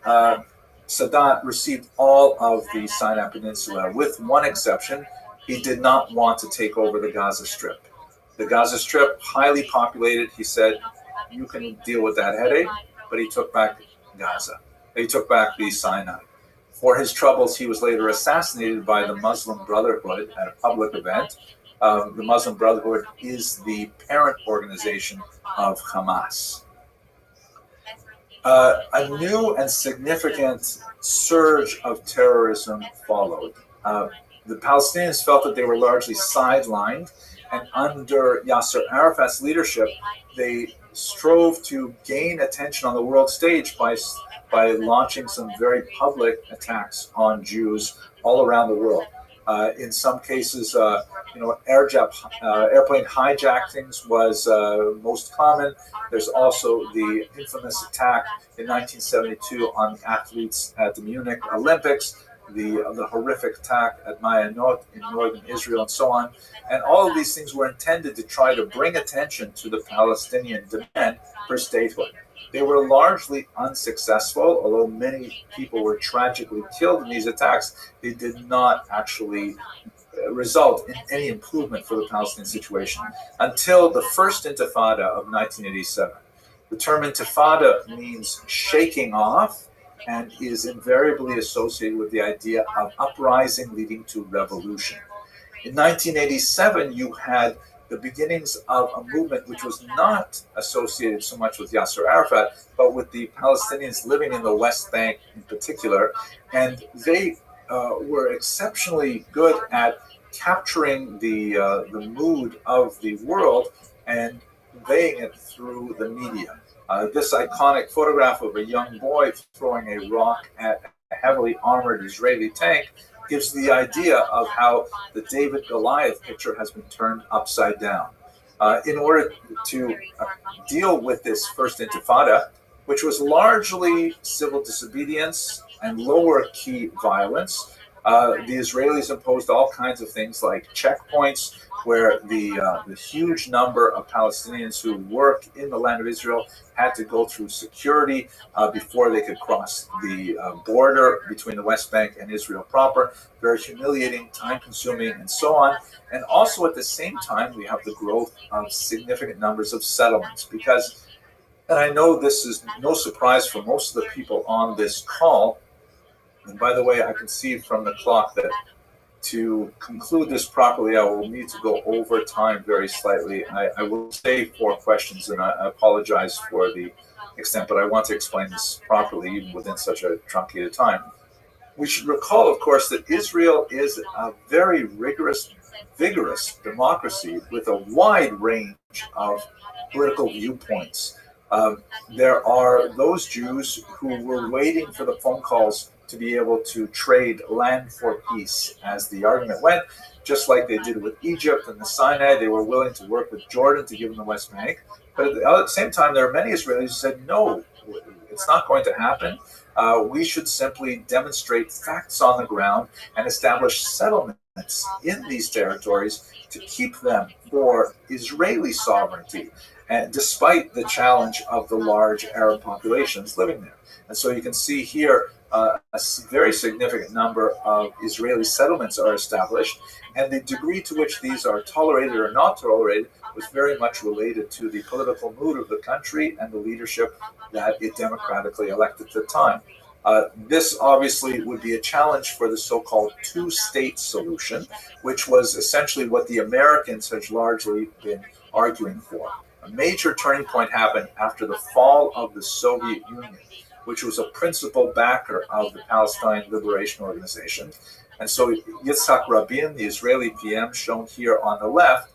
Sadat received all of the Sinai Peninsula, with one exception. He did not want to take over the Gaza Strip. The Gaza Strip, highly populated, he said, you can deal with that headache, but he took back Gaza. He took back the Sinai. For his troubles, he was later assassinated by the Muslim Brotherhood at a public event. The Muslim Brotherhood is the parent organization of Hamas. A new and significant surge of terrorism followed. The Palestinians felt that they were largely sidelined, and under Yasser Arafat's leadership, they strove to gain attention on the world stage by launching some very public attacks on Jews all around the world. In some cases, airplane hijackings was most common. There's also the infamous attack in 1972 on the athletes at the Munich Olympics, the horrific attack at Mayanot in northern Israel, and so on. And all of these things were intended to try to bring attention to the Palestinian demand for statehood. They were largely unsuccessful, although many people were tragically killed in these attacks. They did not actually result in any improvement for the Palestinian situation until the first Intifada of 1987. The term Intifada means shaking off and is invariably associated with the idea of uprising leading to revolution. In 1987, you had the beginnings of a movement which was not associated so much with Yasser Arafat, but with the Palestinians living in the West Bank in particular. And they were exceptionally good at capturing the mood of the world and conveying it through the media. This iconic photograph of a young boy throwing a rock at a heavily armored Israeli tank gives the idea of how the David-Goliath picture has been turned upside down. In order to deal with this first Intifada, which was largely civil disobedience and lower-key violence, the Israelis imposed all kinds of things like checkpoints, where the huge number of Palestinians who work in the land of Israel had to go through security before they could cross the border between the West Bank and Israel proper. Very humiliating, time-consuming, and so on. And also at the same time, we have the growth of significant numbers of settlements because, and I know this is no surprise for most of the people on this call, and by the way, I can see from the clock that to conclude this properly, I will need to go over time very slightly. I will save 4 questions, and I apologize for the extent, but I want to explain this properly, even within such a truncated time. We should recall, of course, that Israel is a very vigorous democracy with a wide range of political viewpoints. There are those Jews who were waiting for the phone calls to be able to trade land for peace, as the argument went, just like they did with Egypt and the Sinai. They were willing to work with Jordan to give them the West Bank. But at the same time, there are many Israelis who said, no, it's not going to happen. We should simply demonstrate facts on the ground and establish settlements in these territories to keep them for Israeli sovereignty, and despite the challenge of the large Arab populations living there. And so you can see here a very significant number of Israeli settlements are established, and the degree to which these are tolerated or not tolerated was very much related to the political mood of the country and the leadership that it democratically elected at the time. This obviously would be a challenge for the so-called two-state solution, which was essentially what the Americans had largely been arguing for. A major turning point happened after the fall of the Soviet Union, which was a principal backer of the Palestine Liberation Organization. And so Yitzhak Rabin, the Israeli PM shown here on the left,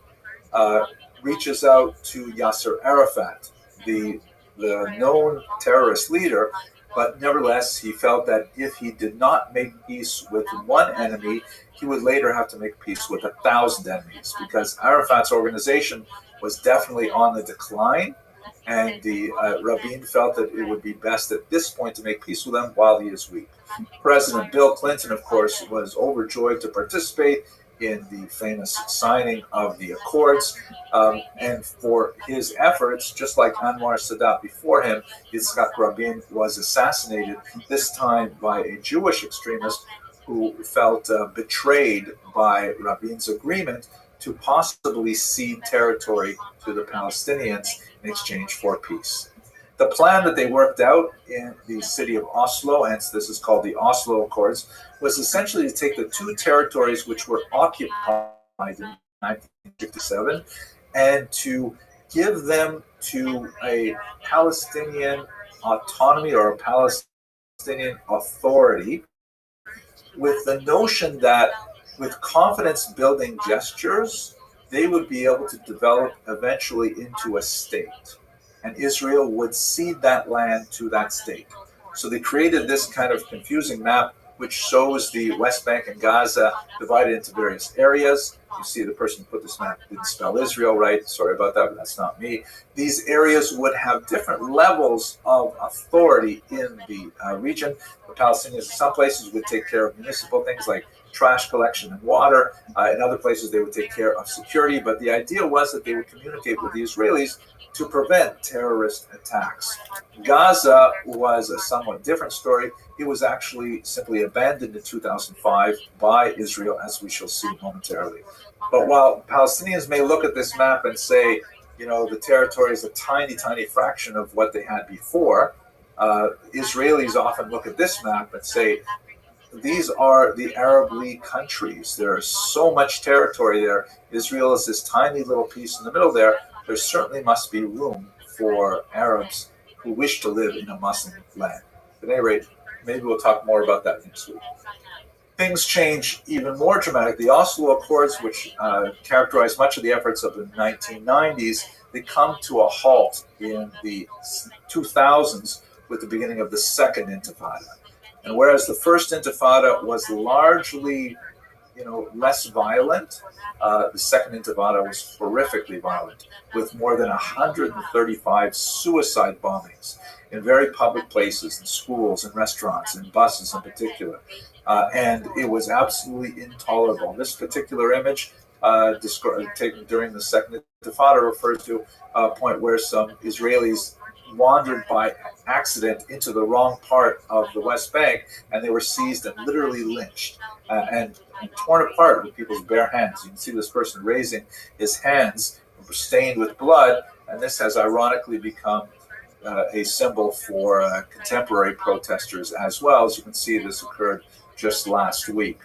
reaches out to Yasser Arafat, the known terrorist leader, but nevertheless, he felt that if he did not make peace with one enemy, he would later have to make peace with 1,000 enemies, because Arafat's organization was definitely on the decline, and the Rabin felt that it would be best at this point to make peace with them while he is weak. President Bill Clinton, of course, was overjoyed to participate in the famous signing of the Accords. And for his efforts, just like Anwar Sadat before him, Yitzhak Rabin was assassinated, this time by a Jewish extremist who felt betrayed by Rabin's agreement to possibly cede territory to the Palestinians in exchange for peace. The plan that they worked out in the city of Oslo, hence this is called the Oslo Accords, was essentially to take the two territories which were occupied in 1957 and to give them to a Palestinian autonomy or a Palestinian authority, with the notion that with confidence building gestures, they would be able to develop eventually into a state. And Israel would cede that land to that state. So they created this kind of confusing map which shows the West Bank and Gaza divided into various areas. You see the person who put this map didn't spell Israel right. Sorry about that, but that's not me. These areas would have different levels of authority in the region. The Palestinians in some places would take care of municipal things like trash collection and water. In other places, they would take care of security. But the idea was that they would communicate with the Israelis to prevent terrorist attacks. Gaza was a somewhat different story. It was actually simply abandoned in 2005 by Israel, as we shall see momentarily. But while Palestinians may look at this map and say, you know, the territory is a tiny, tiny fraction of what they had before, Israelis often look at this map and say, these are the Arab League countries. There's so much territory there. Israel is this tiny little piece in the middle there. There certainly must be room for Arabs who wish to live in a Muslim land. At any rate, maybe we'll talk more about that next week. Things change even more dramatically. The Oslo Accords, which characterized much of the efforts of the 1990s, they come to a halt in the 2000s with the beginning of the Second Intifada. And whereas the First Intifada was largely, less violent, the Second Intifada was horrifically violent, with more than 135 suicide bombings in very public places, in schools, in restaurants, in buses in particular. And it was absolutely intolerable. This particular image taken during the Second Intifada refers to a point where some Israelis wandered by accident into the wrong part of the West Bank, and they were seized and literally lynched and torn apart with people's bare hands. You can see this person raising his hands, stained with blood, and this has ironically become a symbol for contemporary protesters as well. As you can see, this occurred just last week.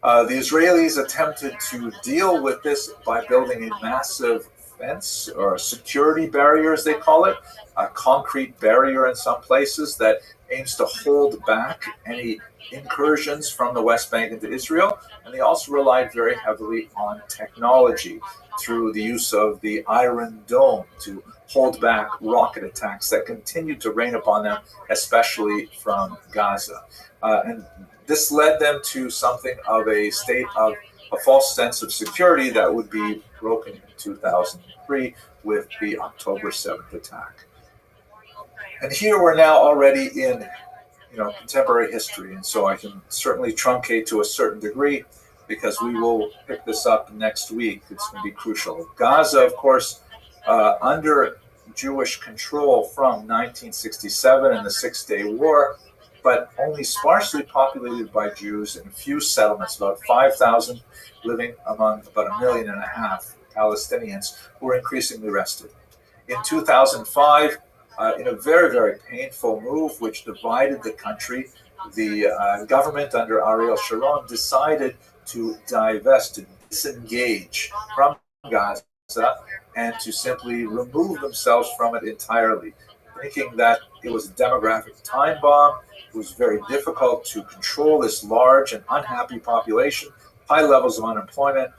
The Israelis attempted to deal with this by building a massive fence, or security barrier as they call it, a concrete barrier in some places that aims to hold back any incursions from the West Bank into Israel. And they also relied very heavily on technology through the use of the Iron Dome to hold back rocket attacks that continued to rain upon them, especially from Gaza. And this led them to something of a state of a false sense of security that would be broken in 2003 with the October 7th attack. And here we're now already in contemporary history, and so I can certainly truncate to a certain degree because we will pick this up next week. It's going to be crucial. Gaza, of course, under Jewish control from 1967 and the Six-Day War, but only sparsely populated by Jews in a few settlements, about 5,000 living among about 1.5 million Palestinians who were increasingly arrested. In 2005, in a very, very painful move which divided the country, the government under Ariel Sharon decided to divest, to disengage from Gaza and to simply remove themselves from it entirely, thinking that it was a demographic time bomb. It was very difficult to control this large and unhappy population, high levels of unemployment,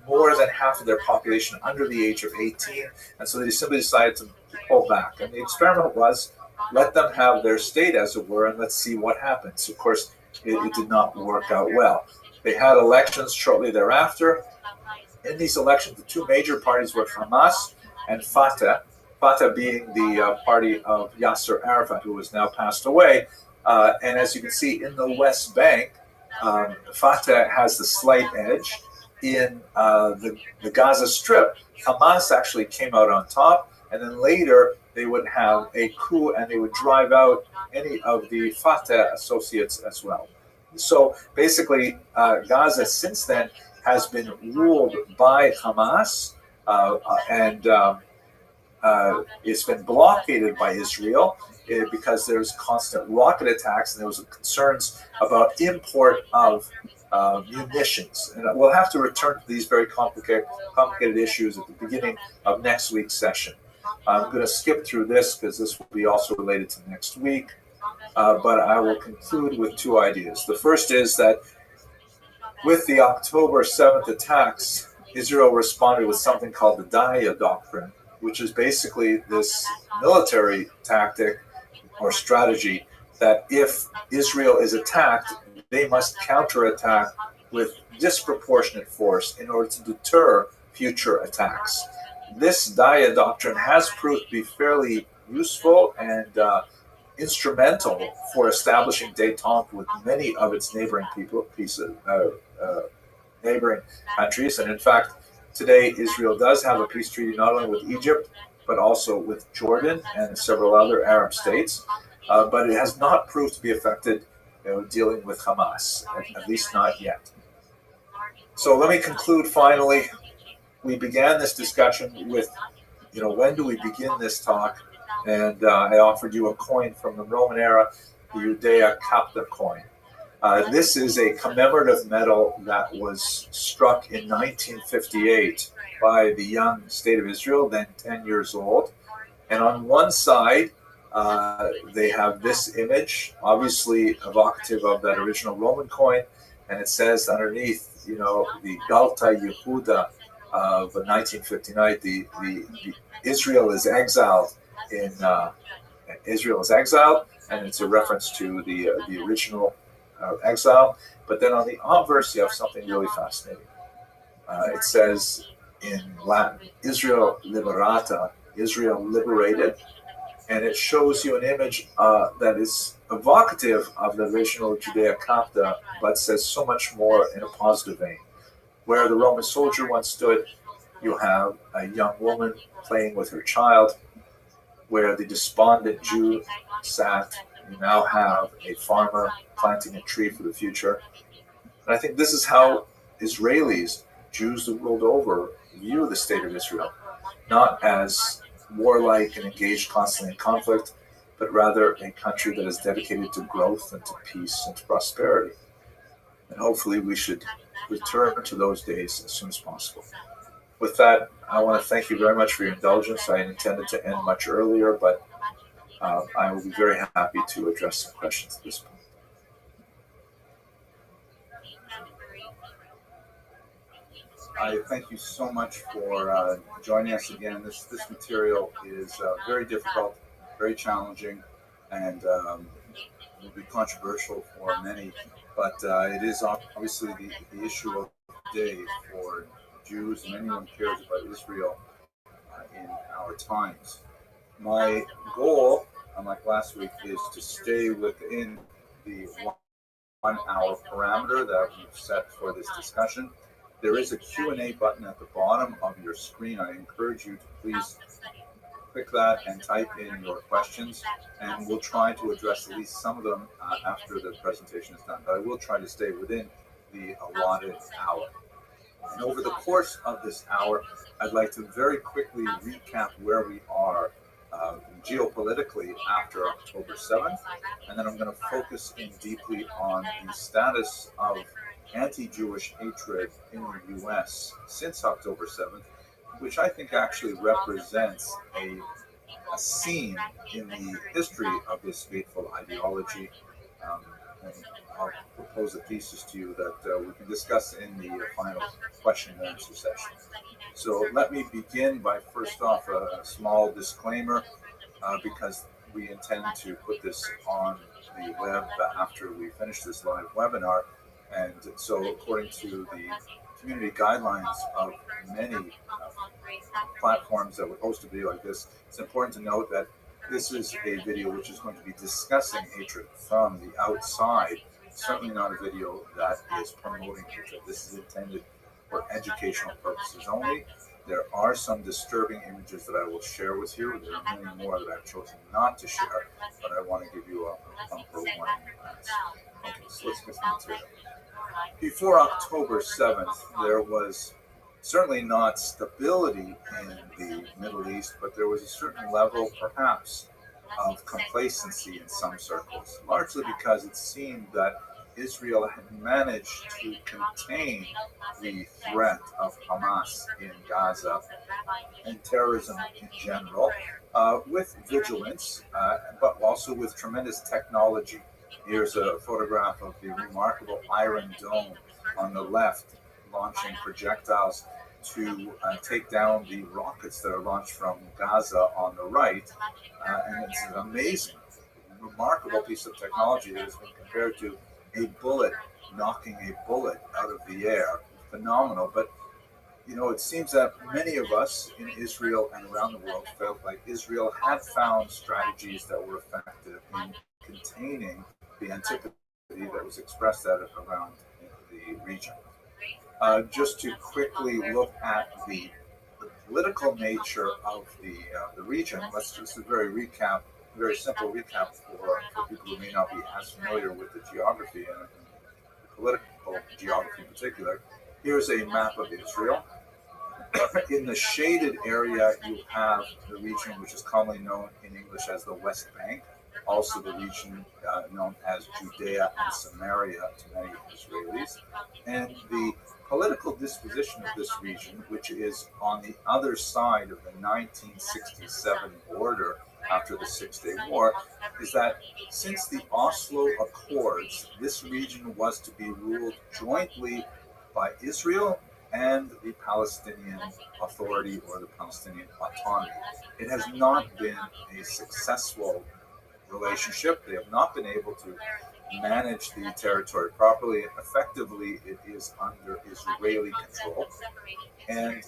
more than half of their population under the age of 18. And so they simply decided to pull back. And the experiment was, let them have their state, as it were, and let's see what happens. Of course, it did not work out well. They had elections shortly thereafter. In these elections, the two major parties were Hamas and Fatah, Fatah being the party of Yasser Arafat, who has now passed away. And as you can see, in the West Bank, Fatah has the slight edge. In the Gaza Strip, Hamas actually came out on top, and then later they would have a coup and they would drive out any of the Fatah associates as well. So basically, Gaza since then has been ruled by Hamas, and it's been blockaded by Israel because there's constant rocket attacks and there was concerns about import of munitions. And we'll have to return to these very complicated issues at the beginning of next week's session. I'm going to skip through this because this will be also related to next week, but I will conclude with two ideas. The first is that with the October 7th attacks, Israel responded with something called the Daya Doctrine, which is basically this military tactic or strategy that if Israel is attacked, they must counterattack with disproportionate force in order to deter future attacks. This Daya Doctrine has proved to be fairly useful and instrumental for establishing détente with many of its neighboring neighboring countries. And in fact, today Israel does have a peace treaty not only with Egypt, but also with Jordan and several other Arab states. But it has not proved to be effective dealing with Hamas, at least not yet. So let me conclude finally. We began this discussion with, when do we begin this talk? And I offered you a coin from the Roman era, the Judea Capta coin. This is a commemorative medal that was struck in 1958 by the young state of Israel, then 10 years old. And on one side, they have this image, obviously evocative of that original Roman coin, and it says underneath, the Galta Yehuda of 1959, the Israel is exiled in Israel is exiled, and it's a reference to the original exile. But then on the obverse, you have something really fascinating. It says in Latin, Israel liberata, Israel liberated, and it shows you an image that is evocative of the original Judea Capta, but says so much more in a positive vein. Where the Roman soldier once stood, you have a young woman playing with her child. Where the despondent Jew sat, you now have a farmer planting a tree for the future. And I think this is how Israelis, Jews the world over, view the state of Israel, not as warlike and engaged constantly in conflict, but rather a country that is dedicated to growth and to peace and to prosperity. And hopefully we should return to those days as soon as possible. With that, I want to thank you very much for your indulgence. I intended to end much earlier, but I will be very happy to address some questions at this point. I thank you so much for joining us again. This material is very difficult, very challenging, and will be controversial for many. But it is obviously the issue of the day for Jews and anyone who cares about Israel in our times. My goal, unlike last week, is to stay within the 1 hour parameter that we've set for this discussion. There is a Q&A button at the bottom of your screen. I encourage you to please click that and type in your questions, and we'll try to address at least some of them after the presentation is done. But I will try to stay within the allotted hour. And over the course of this hour, I'd like to very quickly recap where we are geopolitically after October 7th, and then I'm going to focus in deeply on the status of anti-Jewish hatred in the U.S. since October 7th, which I think actually represents a scene in the history of this hateful ideology. And I'll propose a thesis to you that we can discuss in the final question and answer session. So let me begin by first off a small disclaimer because we intend to put this on the web after we finish this live webinar. And so according to the community guidelines of many platforms that would host a video like this, it's important to note that this is a video which is going to be discussing hatred from the outside. certainly not a video that is promoting hatred. This is intended for educational purposes only. There are some disturbing images that I will share with you. There are many more that I've chosen not to share, but I want to give you a bumper warning. Okay, so let's get into it. Before October 7th, there was certainly not stability in the Middle East, but there was a certain level, perhaps, of complacency in some circles, largely because it seemed that Israel had managed to contain the threat of Hamas in Gaza and terrorism in general with vigilance, but also with tremendous technology. Here's a photograph of the remarkable Iron Dome on the left, launching projectiles to take down the rockets that are launched from Gaza on the right. And it's an amazing, remarkable piece of technology that has been compared to a bullet knocking a bullet out of the air. Phenomenal. But, you know, it seems that many of us in Israel and around the world felt like Israel had found strategies that were effective in containing the antipathy that was expressed out around the region. Just to quickly look at the political nature of the region, let's just a very simple recap for people who may not be as familiar with the geography and the political geography in particular. Here's a map of Israel. In the shaded area, you have the region which is commonly known in English as the West Bank, also the region known as Judea and Samaria to many Israelis. And the political disposition of this region, which is on the other side of the 1967 border after the Six-Day War, is that since the Oslo Accords, this region was to be ruled jointly by Israel and the Palestinian Authority or the Palestinian Autonomy. It has not been a successful relationship. They have not been able to manage the territory properly. Effectively, it is under Israeli control. And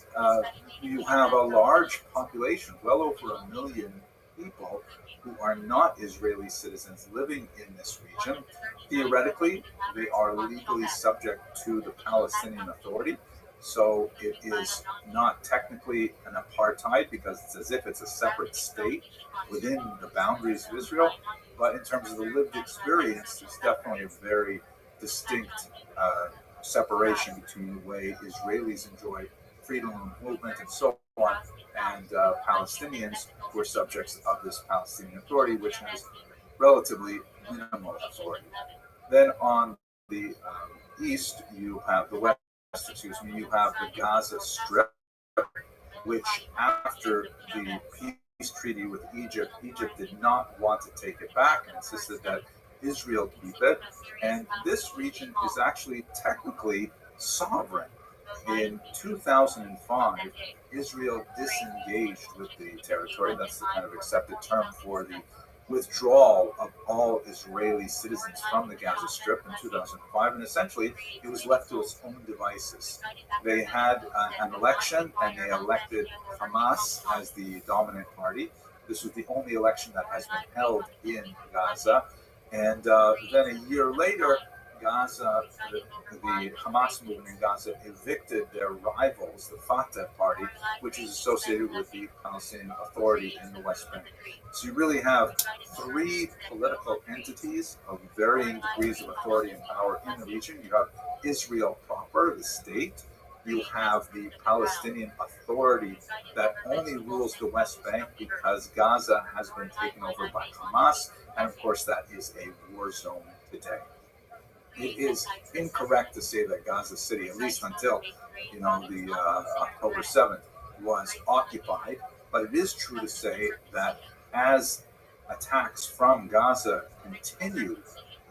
you have a large population, well over 1 million people, who are not Israeli citizens living in this region. Theoretically, they are legally subject to the Palestinian Authority. So it is not technically an apartheid because it's as if it's a separate state within the boundaries of Israel. But in terms of the lived experience, there's definitely a very distinct separation between the way Israelis enjoy freedom of movement and so on, and Palestinians who are subjects of this Palestinian Authority, which has relatively minimal authority. Then on the east, you have the west. You have the Gaza Strip, which after the peace treaty with Egypt, Egypt did not want to take it back and insisted that Israel keep it. And this region is actually technically sovereign. In 2005, Israel disengaged with the territory. That's the kind of accepted term for the withdrawal of all Israeli citizens from the Gaza Strip in 2005, and essentially it was left to its own devices. They had an election, and they elected Hamas as the dominant party. This was the only election that has been held in Gaza, and then a year later, Gaza, the Hamas movement in Gaza evicted their rivals, the Fatah party, which is associated with the Palestinian Authority in the West Bank. So you really have three political entities of varying degrees of authority and power in the region. You have Israel proper, the state. You have the Palestinian Authority that only rules the West Bank because Gaza has been taken over by Hamas, and of course that is a war zone today. It is incorrect to say that Gaza City, at least until the October 7th, was occupied. But it is true to say that as attacks from Gaza continued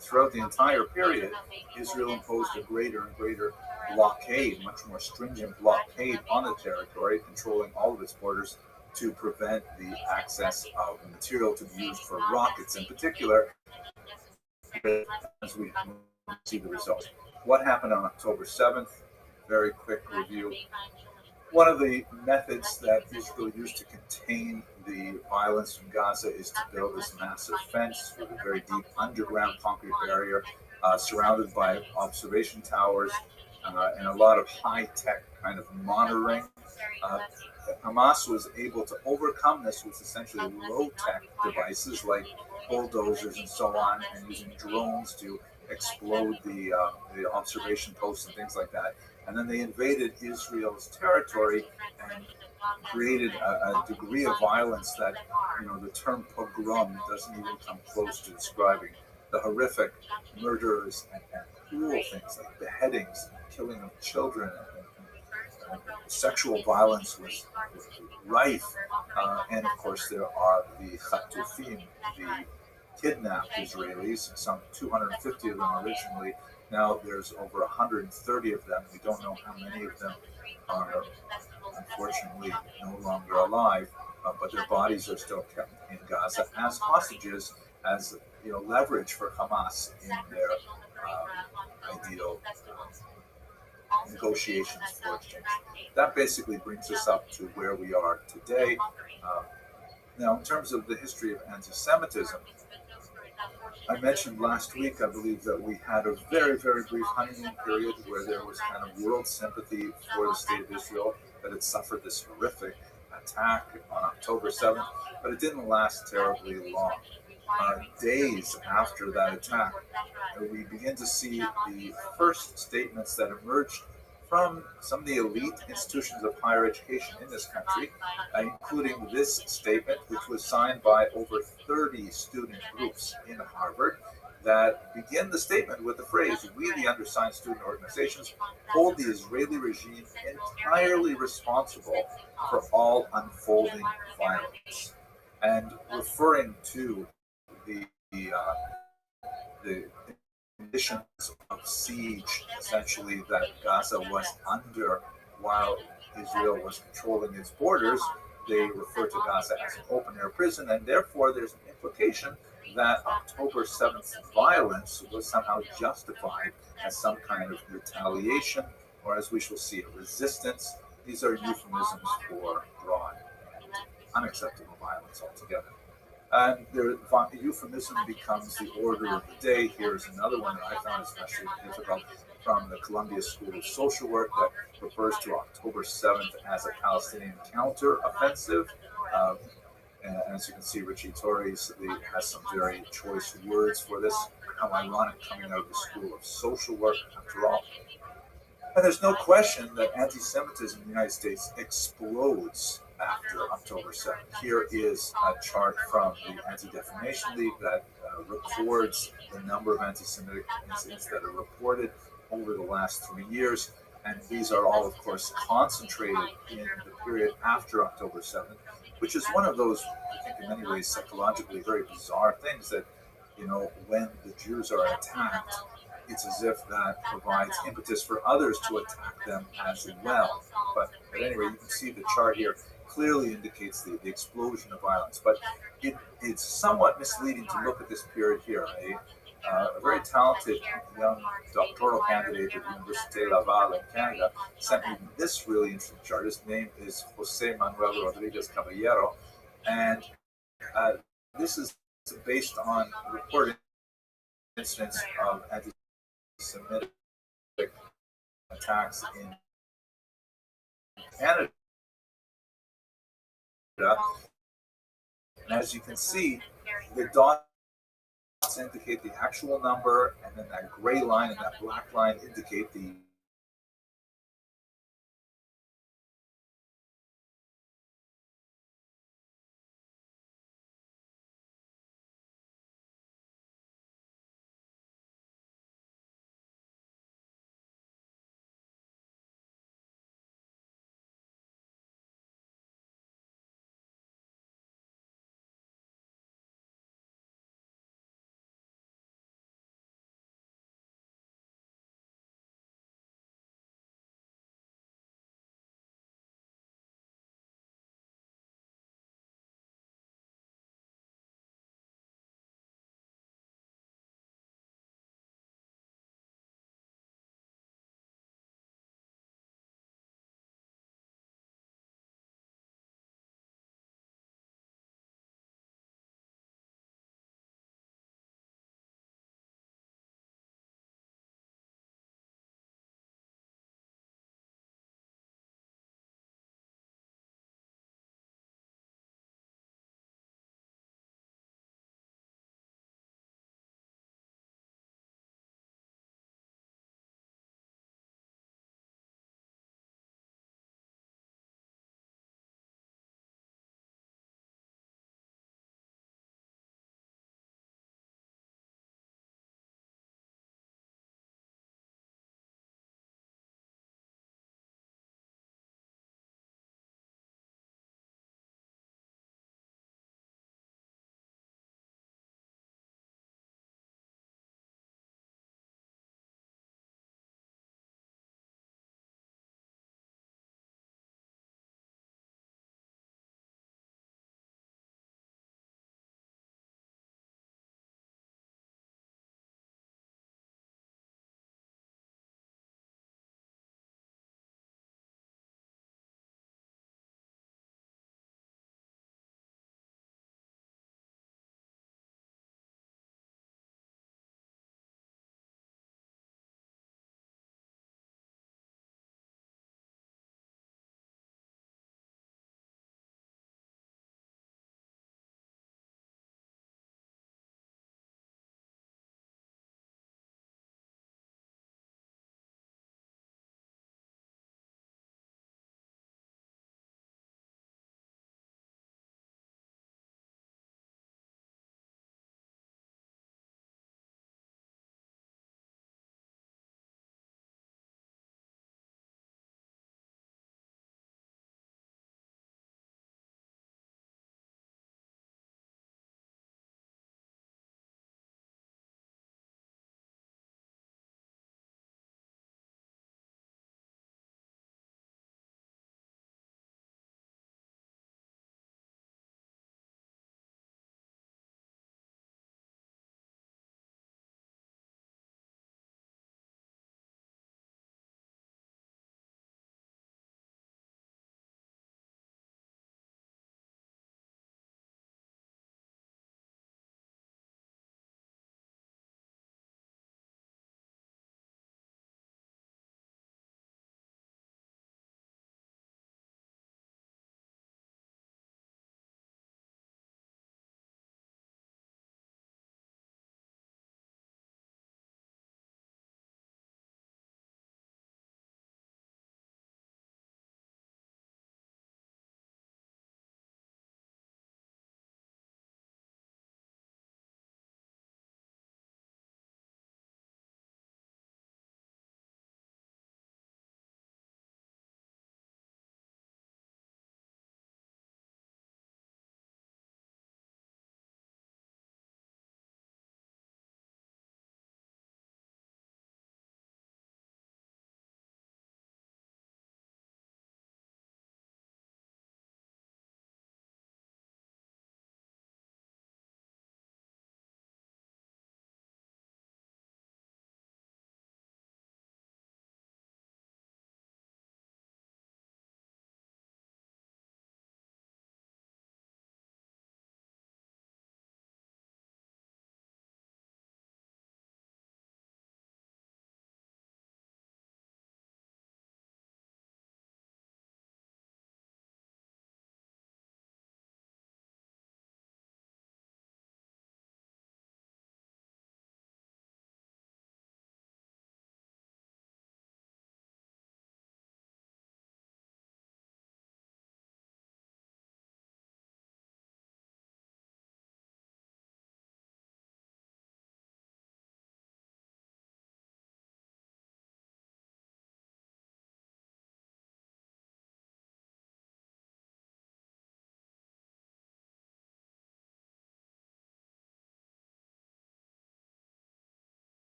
throughout the entire period, Israel imposed a greater and greater blockade, much more stringent blockade on the territory, controlling all of its borders to prevent the access of material to be used for rockets in particular, as we see the results. What happened on October 7th? Very quick review. One of the methods that Israel used to contain the violence from Gaza is to build this massive fence with a very deep underground concrete barrier surrounded by observation towers and a lot of high-tech kind of monitoring. Uh, Hamas was able to overcome this with essentially low-tech devices like bulldozers and so on, and using drones to explode the observation posts and things like that. And then they invaded Israel's territory and created a degree of violence that, the term pogrom doesn't even come close to describing. The horrific murders and cruel things like beheadings, and killing of children, and sexual violence was rife. And of course, there are the Chatufim, the kidnapped Israelis, some 250 of them originally. Now there's over 130 of them. We don't know how many of them are unfortunately no longer alive, but their bodies are still kept in Gaza as hostages, as leverage for Hamas in their ideal negotiations for exchange. That basically brings us up to where we are today. Now, in terms of the history of anti-Semitism, I mentioned last week, I believe, that we had a very, very brief honeymoon period where there was kind of world sympathy for the state of Israel, that it suffered this horrific attack on October 7th, but it didn't last terribly long. Days after that attack, we begin to see the first statements that emerged from some of the elite institutions of higher education in this country, including this statement, which was signed by over 30 student groups in Harvard, that begin the statement with the phrase, "We, the undersigned student organizations, hold the Israeli regime entirely responsible for all unfolding violence," and referring to the conditions of siege, essentially, that Gaza was under while Israel was controlling its borders. They refer to Gaza as an open-air prison, and therefore there's an implication that October 7th violence was somehow justified as some kind of retaliation, or as we shall see, a resistance. These are euphemisms for broad and unacceptable violence altogether. And the euphemism becomes the order of the day. Here's another one that I found especially difficult from the Columbia School of Social Work that refers to October 7th as a Palestinian counter-offensive. And as you can see, Richie Torres has some very choice words for this. How ironic, coming out of the School of Social Work, after all. And there's no question that anti-Semitism in the United States explodes after October 7th. Here is a chart from the Anti-Defamation League that records the number of anti-Semitic incidents that are reported over the last 3 years. And these are all, of course, concentrated in the period after October 7th, which is one of those, I think, in many ways, psychologically very bizarre things that, when the Jews are attacked, it's as if that provides impetus for others to attack them as well. But anyway, you can see the chart here clearly indicates the explosion of violence. But it's somewhat misleading to look at this period here. A very talented young doctoral candidate at Université Laval in Canada sent me this really interesting chart. His name is Jose Manuel Rodriguez Caballero, and this is based on reported incidents of anti-Semitic attacks in Canada. And as you can see, the dots indicate the actual number, and then that gray line and that black line indicate the